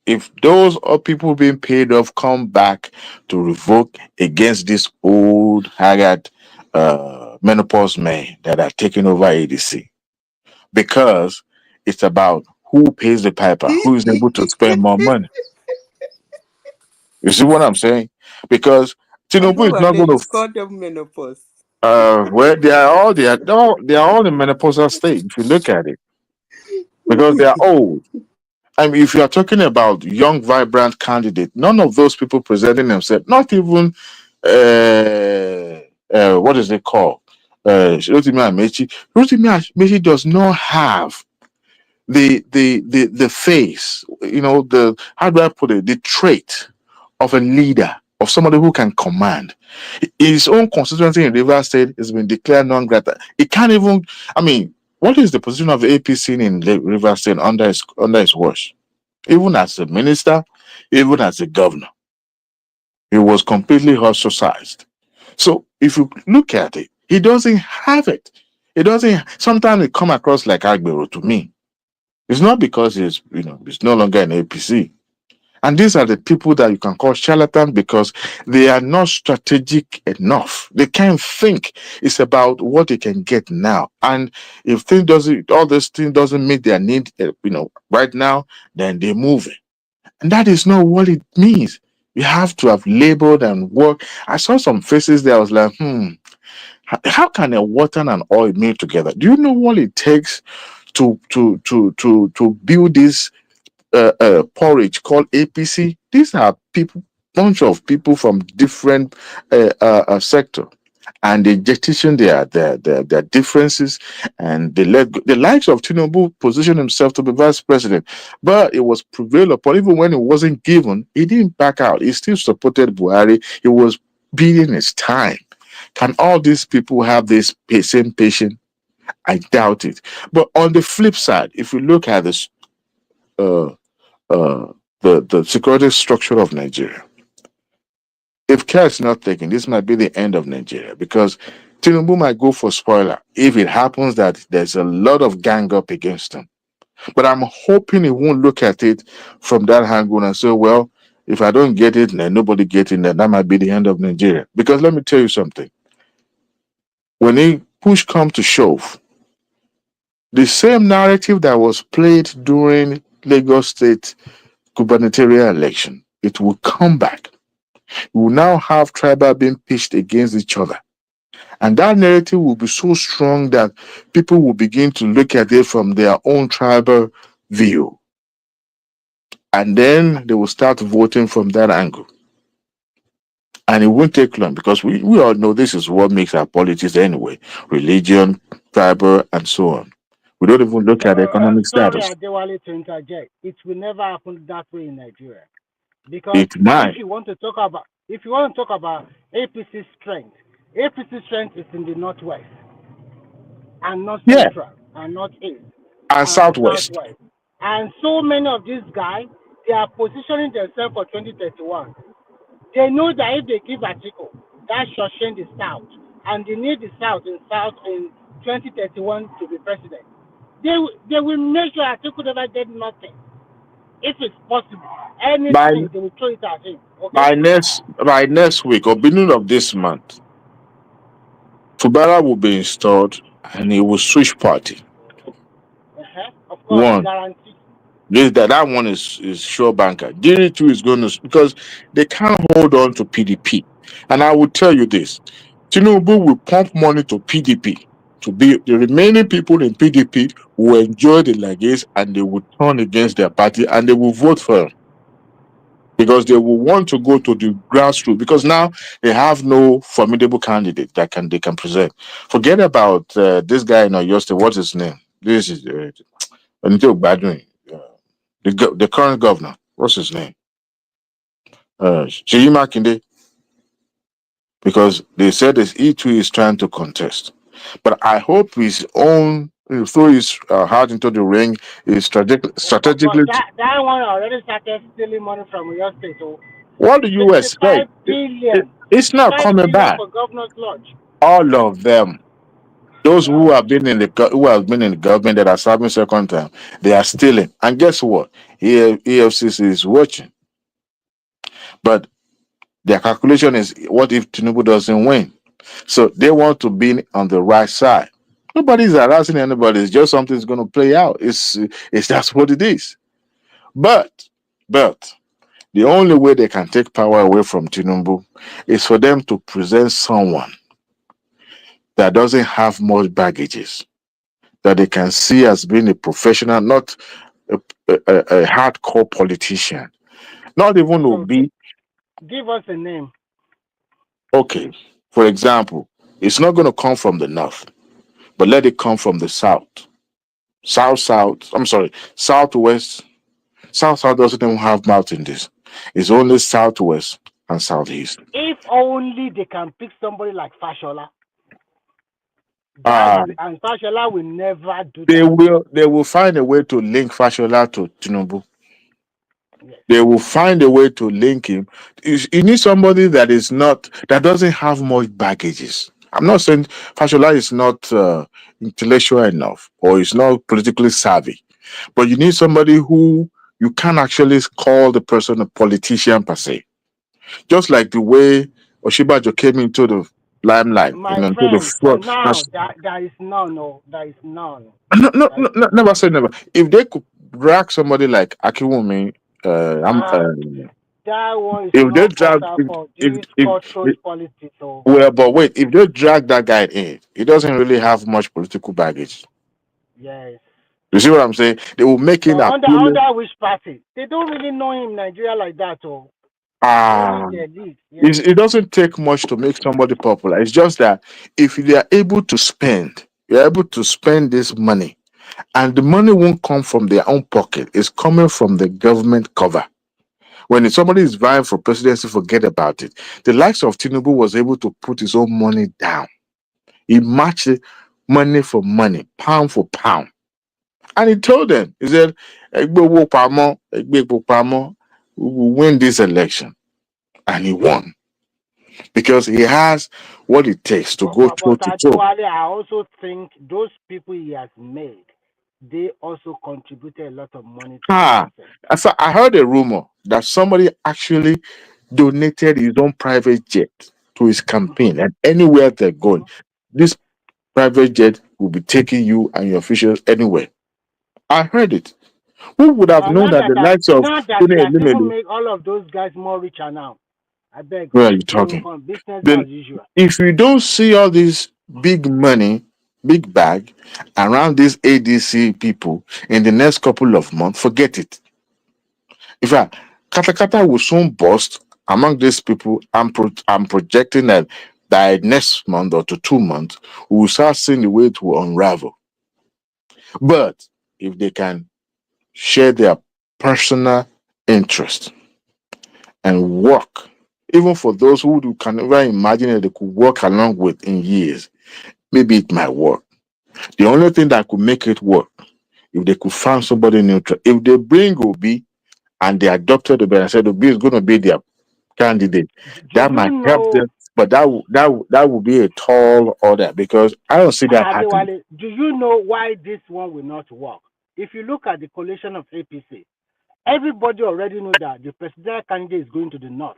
if those people being paid off come back to revoke against this old haggard menopause men that are taking over ADC. Because it's about who pays the piper, who is able to spend more money. You see what I'm saying? Because Tinubu is not going to call them menopause. well, they are all in menopausal state if you look at it, because they are old. I mean, if you are talking about young, vibrant candidate, none of those people presenting themselves, not even what is it called? Rotimi Amaechi. Rotimi Amaechi does not have the face, how do I put it, the trait of a leader, of somebody who can command. His own constituency in Rivers State has been declared non-grata. It can't even, what is the position of the APC in Rivers State under his watch? Even as a minister, even as a governor, he was completely ostracized. So if you look at it, he doesn't have it. Sometimes it come across like Agbero to me. It's not because he's no longer an APC. And these are the people that you can call charlatan because they are not strategic enough. They can't think. It's about what they can get now. And if all this thing doesn't meet their need, right now, then they move it. And that is not what it means. You have to have labored and worked. I saw some faces there. I was like, how can a water and oil meet together? Do you know what it takes to build this porridge called APC? These are bunch of people from different sector, and they petition their differences, and they let the likes of Tinubu position himself to be vice president, but it was prevailed upon. Even when it wasn't given, he didn't back out. He still supported Buhari. He was beating his time. Can all these people have this same patience? I doubt it. But on the flip side, if you look at this, the security structure of Nigeria, if care is not taken, this might be the end of Nigeria because Tinubu might go for spoiler if it happens that there's a lot of gang up against him. But I'm hoping he won't look at it from that angle and say, well, if I don't get it, then nobody gets it, then that might be the end of Nigeria. Because let me tell you something. When a push comes to shove, the same narrative that was played during Lagos State gubernatorial election, it will come back. We will now have tribal being pitched against each other. And that narrative will be so strong that people will begin to look at it from their own tribal view. And then they will start voting from that angle. And it won't take long because we all know this is what makes our politics anyway. Religion, tribal, and so on. We don't even look at economic Sorry, status. Adewale, to interject. It will never happen that way in Nigeria. Because It might. if you want to talk about APC strength is in the northwest and north Yeah. central and northeast And southwest. And so many of these guys, they are positioning themselves for 2031. They know that if they give Atiku, that shall change the south, and they need the south in 2031 to be president. They will make sure Atiku never get nothing. If it's possible, anything they will throw it at him. Okay? By next week or beginning of this month, Fubara will be installed and he will switch party. Of course, One. guarantee. That one is sure banker. DD2 is going to, because they can't hold on to PDP. And I will tell you this, Tinubu will pump money to PDP. To be the remaining people in PDP will enjoy the legacy and they will turn against their party and they will vote for him. Because they will want to go to the grassroots because now they have no formidable candidate that they can present. Forget about this guy in Oyo State. What's his name? This is the current governor. What's his name? Seyi Makinde. Because they said this E2 is trying to contest. But I hope his own, throw his heart into the ring, is strategically. That one already started stealing money from your state. So what do you expect? It's not coming back. For Governor's Lodge. All of them. Those who have been in the government that are serving second term, they are stealing. And guess what? EFCC is watching. But their calculation is, what if Tinubu doesn't win? So they want to be on the right side. Nobody's harassing anybody. It's just something's going to play out. It's that's what it is. But the only way they can take power away from Tinubu is for them to present someone that doesn't have much baggages, that they can see as being a professional, not a hardcore politician, not even to be. Give us a name. Okay, for example, it's not going to come from the north, but let it come from the south. Southwest. South doesn't even have mouth in this. It's only southwest and southeast. If only they can pick somebody like Fashola. And Fashola will never do that. They will find a way to link Fashola to Tinubu. Yes. They will find a way to link him. You need somebody that doesn't have much baggages. I'm not saying Fashola is not intellectual enough or is not politically savvy, but you need somebody who you can't actually call the person a politician per se. Just like the way Oshibajo came into the limelight, My into the friend, front. now there is none. No, there is none. Never say never. If they could drag somebody like Akiwumi, Ah, that one is if they not drag, better for this if cutthroat politics. Oh, well, but wait, if they drag that guy in, he doesn't really have much political baggage. yes. You see what I'm saying? They will make it But appealing. under which party? They don't really know him in Nigeria like that. Oh, Ah, only the elite. Yes. it doesn't take much to make somebody popular. It's just that if they are able to spend, you're able to spend this money, and the money won't come from their own pocket. It's coming from the government cover. When somebody is vying for presidency, forget about it. The likes of Tinubu was able to put his own money down. He matched it money for money, pound for pound. And he told them, he said, "Egbe wo pamo, egbe wo pamo, we will win this election." And he won. Because he has what it takes to go toe But to toe. actually, I also think those people he has made, they also contributed a lot of money to the process. I heard a rumor that somebody actually donated his own private jet to his campaign, and anywhere they're going, this private jet will be taking you and your officials anywhere. I heard it. Who would have known that the likes of Now that he Tune has even Elumelu? made all of those guys more richer now, I beg, Where are you they will talking? come business Then, as usual. if you don't see all this big money, big bag around these ADC people in the next couple of months, forget it. In fact, Katakata will soon bust among these people. I'm projecting that by next month or to 2 months, we will start seeing the way it will unravel. But if they can share their personal interest and work, even for those who can never imagine that they could work along with in years, maybe it might work. The only thing that could make it work, if they could find somebody neutral, if they bring Obi and they adopted Obi and said Obi is going to be their candidate, that might help them. But that would be a tall order because I don't see that happening. Adewale, do you know why this one will not work? If you look at the coalition of APC, everybody already knows that the presidential candidate is going to the north.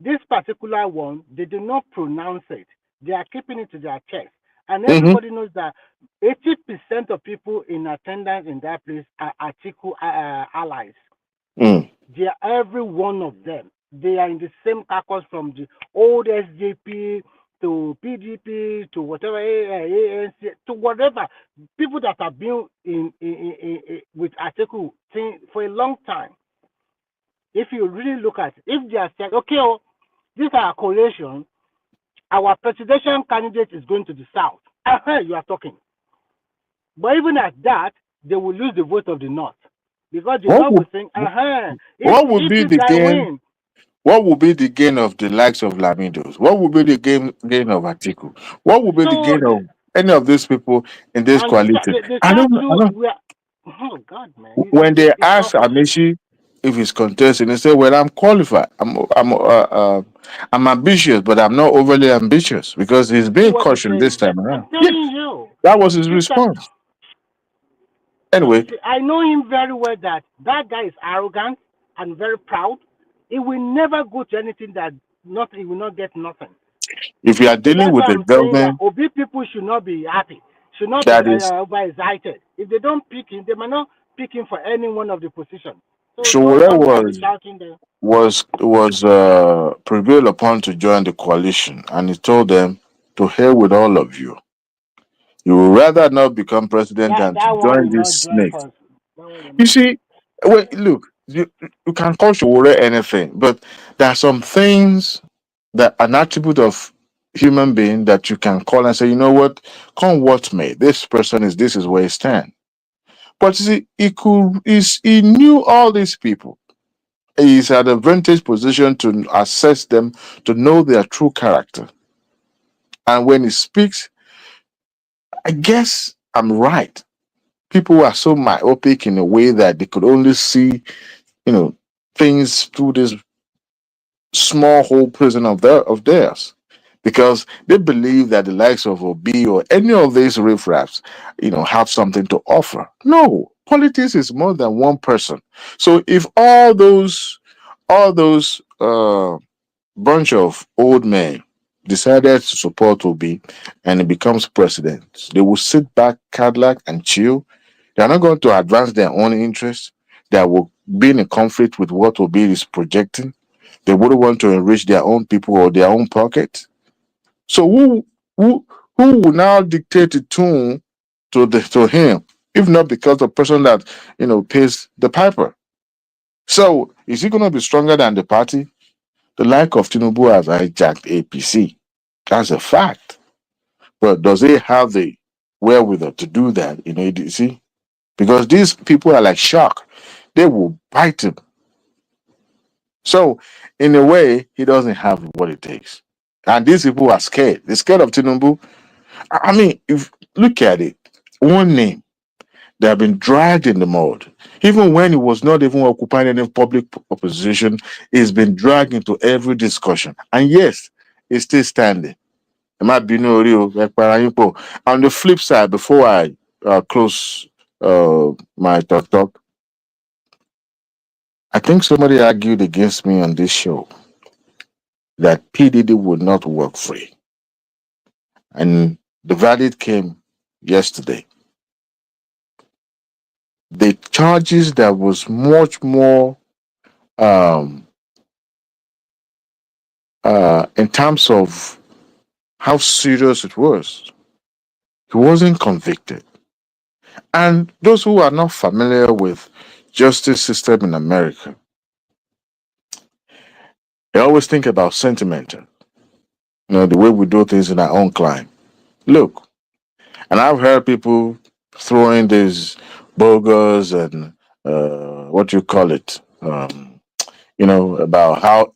This particular one, they do not pronounce it. They are keeping it to their chest. And everybody knows that 80% of people in attendance in that place are Atiku allies. They are every one of them. They are in the same caucus from the old SJP to PDP to whatever ANC to whatever people that have been in with Atiku for a long time. If you really look at it, if they are saying, okay, this is our coalition, our presidential candidate is going to the south. You are talking. But even at that, they will lose the vote of the north. Because the north will think, what would be the gain? Win, what would be the gain of the likes of Lamidos? What would be the gain of Atiku? What would be the gain of any of these people in this coalition? I don't know. Oh God, man! When they ask Amaechi if he's contesting, they say, "Well, I'm qualified. I'm ambitious, but I'm not overly ambitious because he's being cautioned this time around." I'm telling you, that was his response. Anyway, I know him very well. That guy is arrogant and very proud. He will never go to anything he will not get nothing. If you are dealing with a government, Obi people should not be happy, should not be overexcited. If they don't pick him, they might not pick him for any one of the positions. So was prevailed upon to join the coalition, and he told them, "To hell with all of you. You would rather not become president than to join these snakes." You see, wait, look, you can call Shawore anything, but there are some things that an attribute of human being that you can call and say, you know what, come what may, this is where he stands. But you see, he knew all these people. He's at a vantage position to assess them, to know their true character. And when he speaks, I guess I'm right. People are so myopic in a way that they could only see, things through this small hole prison of theirs. Because they believe that the likes of Obi or any of these riffraffs, have something to offer. No, Politics is more than one person. So if all those bunch of old men decided to support Obi and he becomes president, they will sit back, Cadillac, and chill. They are not going to advance their own interests. They will be in a conflict with what Obi is projecting. They wouldn't want to enrich their own people or their own pocket. So who will now dictate the tune to him, if not because the person that pays the piper? So is he going to be stronger than the party? The like of Tinubu has hijacked APC. That's a fact. But does he have the wherewithal to do that? You see, because these people are like shark, they will bite him. So in a way, he doesn't have what it takes. And these people are scared. They're scared of Tinubu. I mean, if look at it, one name, they have been dragged in the mud. Even when he was not even occupying any public opposition, he's been dragged into every discussion. And yes, he's still standing. It might be no real. On the flip side, before I close my talk, I think somebody argued against me on this show that PDD would not work free. And the verdict came yesterday. The charges that was much more in terms of how serious it was. He wasn't convicted. And those who are not familiar with justice system in America, they always think about sentimental, the way we do things in our own climate. Look, and I've heard people throwing these bogus and what you call it, about how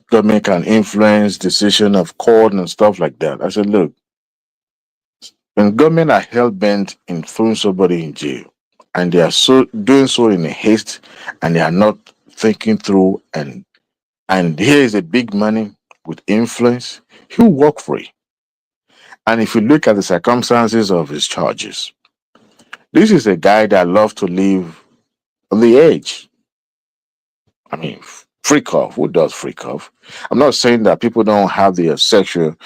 government can influence decision of court and stuff like that. I said, look, when government are hell bent in throwing somebody in jail, and they are so doing so in a haste, and they are not thinking through, and here is a big money with influence, he'll walk free. And if you look at the circumstances of his charges, this is a guy that loves to live on the edge. I mean, freak off. Who does freak off? I'm not saying that people don't have their sexual,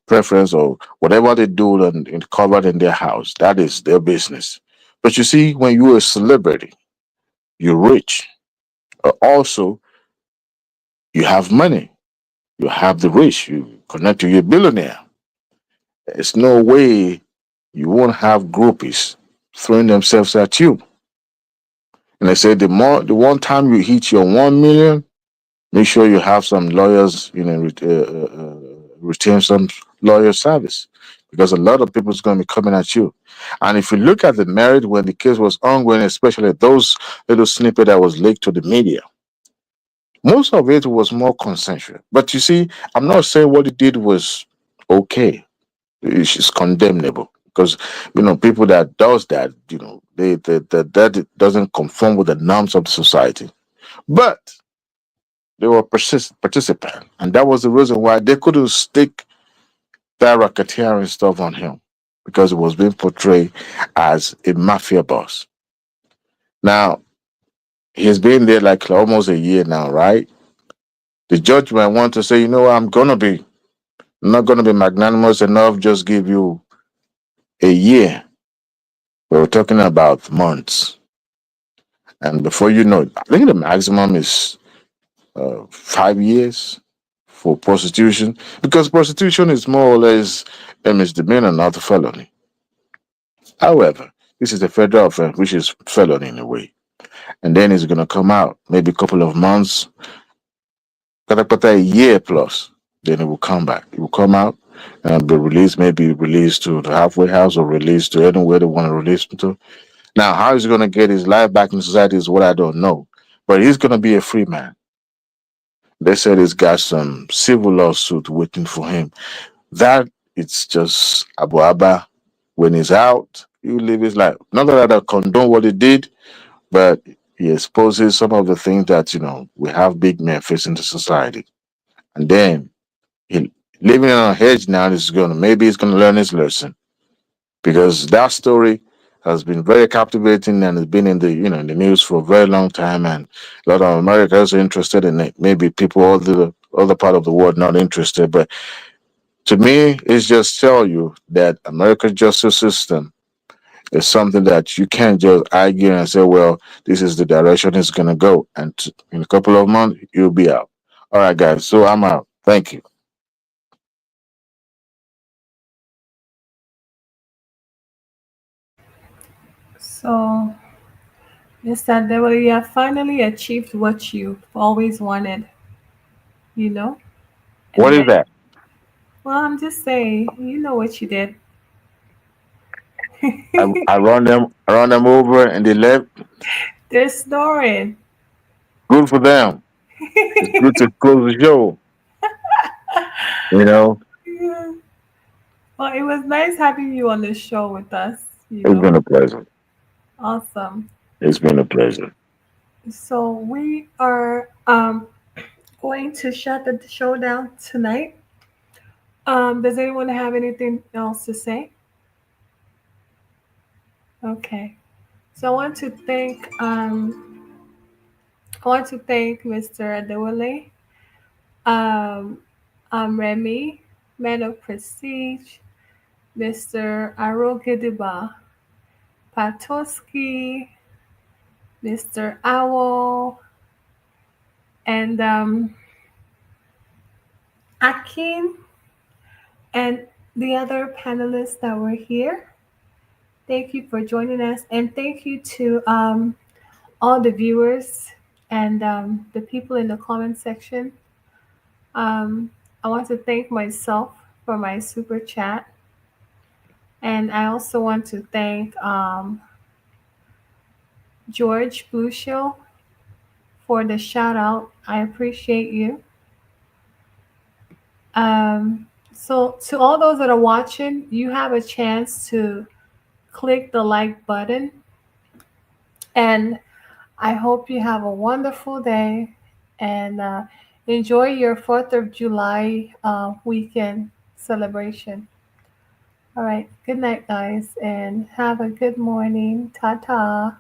preference or whatever they do and covered in their house. That is their business. But you see, when you're a celebrity, you're rich. Also, you have money. You have the rich. You connect to your billionaire. There's no way you won't have groupies throwing themselves at you. And I said the one time you hit your 1 million, make sure you have some lawyers, retain some lawyer service, because a lot of people is going to be coming at you. And if you look at the merit when the case was ongoing, especially those little snippet that was leaked to the media, most of it was more consensual. But you see, I'm not saying what he did was okay. It's condemnable because people that does that, that doesn't conform with the norms of the society. But they were participant, and that was the reason why they couldn't stick that racketeering stuff on him, because it was being portrayed as a mafia boss. Now he's been there like almost a year now, right? The judge might want to say, I'm not gonna be magnanimous enough, just give you a year. We're talking about months, and before you know it, I think the maximum is 5 years for prostitution, because prostitution is more or less a misdemeanor, not a felony. However, this is a federal offense, which is felony in a way, and then it's going to come out maybe a couple of months, a year plus. Then it will come back. It will come out and be released, maybe released to the halfway house or released to anywhere they want to release him to. Now, how he's going to get his life back in society is what I don't know, but he's going to be a free man. They said he's got some civil lawsuit waiting for him. That it's just Abu Abba. When he's out, you live his life. Not that I condone what he did, but he exposes some of the things that we have big men facing the society. And then he living on a hedge now is maybe he's gonna learn his lesson. Because that story has been very captivating and has been in the in the news for a very long time, and a lot of Americans are interested in it. Maybe people all the other part of the world not interested, but to me, it's just tell you that American justice system is something that you can't just argue and say, well, this is the direction it's gonna go, and in a couple of months you'll be out. All right, guys. So I'm out. Thank you. So, Mr. Devil, you have finally achieved what you've always wanted, you know? What And is then, that? well, I'm just saying, you know what you did. I run them over, and they left. They're snoring. Good for them. It's good to close the show. You know, Yeah. Well, it was nice having you on the show with us, you it's know? been a pleasure. Awesome. It's been a pleasure. So we are going to shut the show down tonight. Does anyone have anything else to say? Okay. So I want to thank Mr. Adewale, um, Remy, Man of Prestige, Mr. Arogidiba, Patoski, Mr. Owl, and Akin, and the other panelists that were here. Thank you for joining us, and thank you to all the viewers and the people in the comment section. I want to thank myself for my super chat, and I also want to thank George Blueshill for the shout out. I appreciate you. So, to all those that are watching, you have a chance to click the like button, and I hope you have a wonderful day and enjoy your 4th of July weekend celebration. All right. Good night, guys, and have a good morning. Ta ta.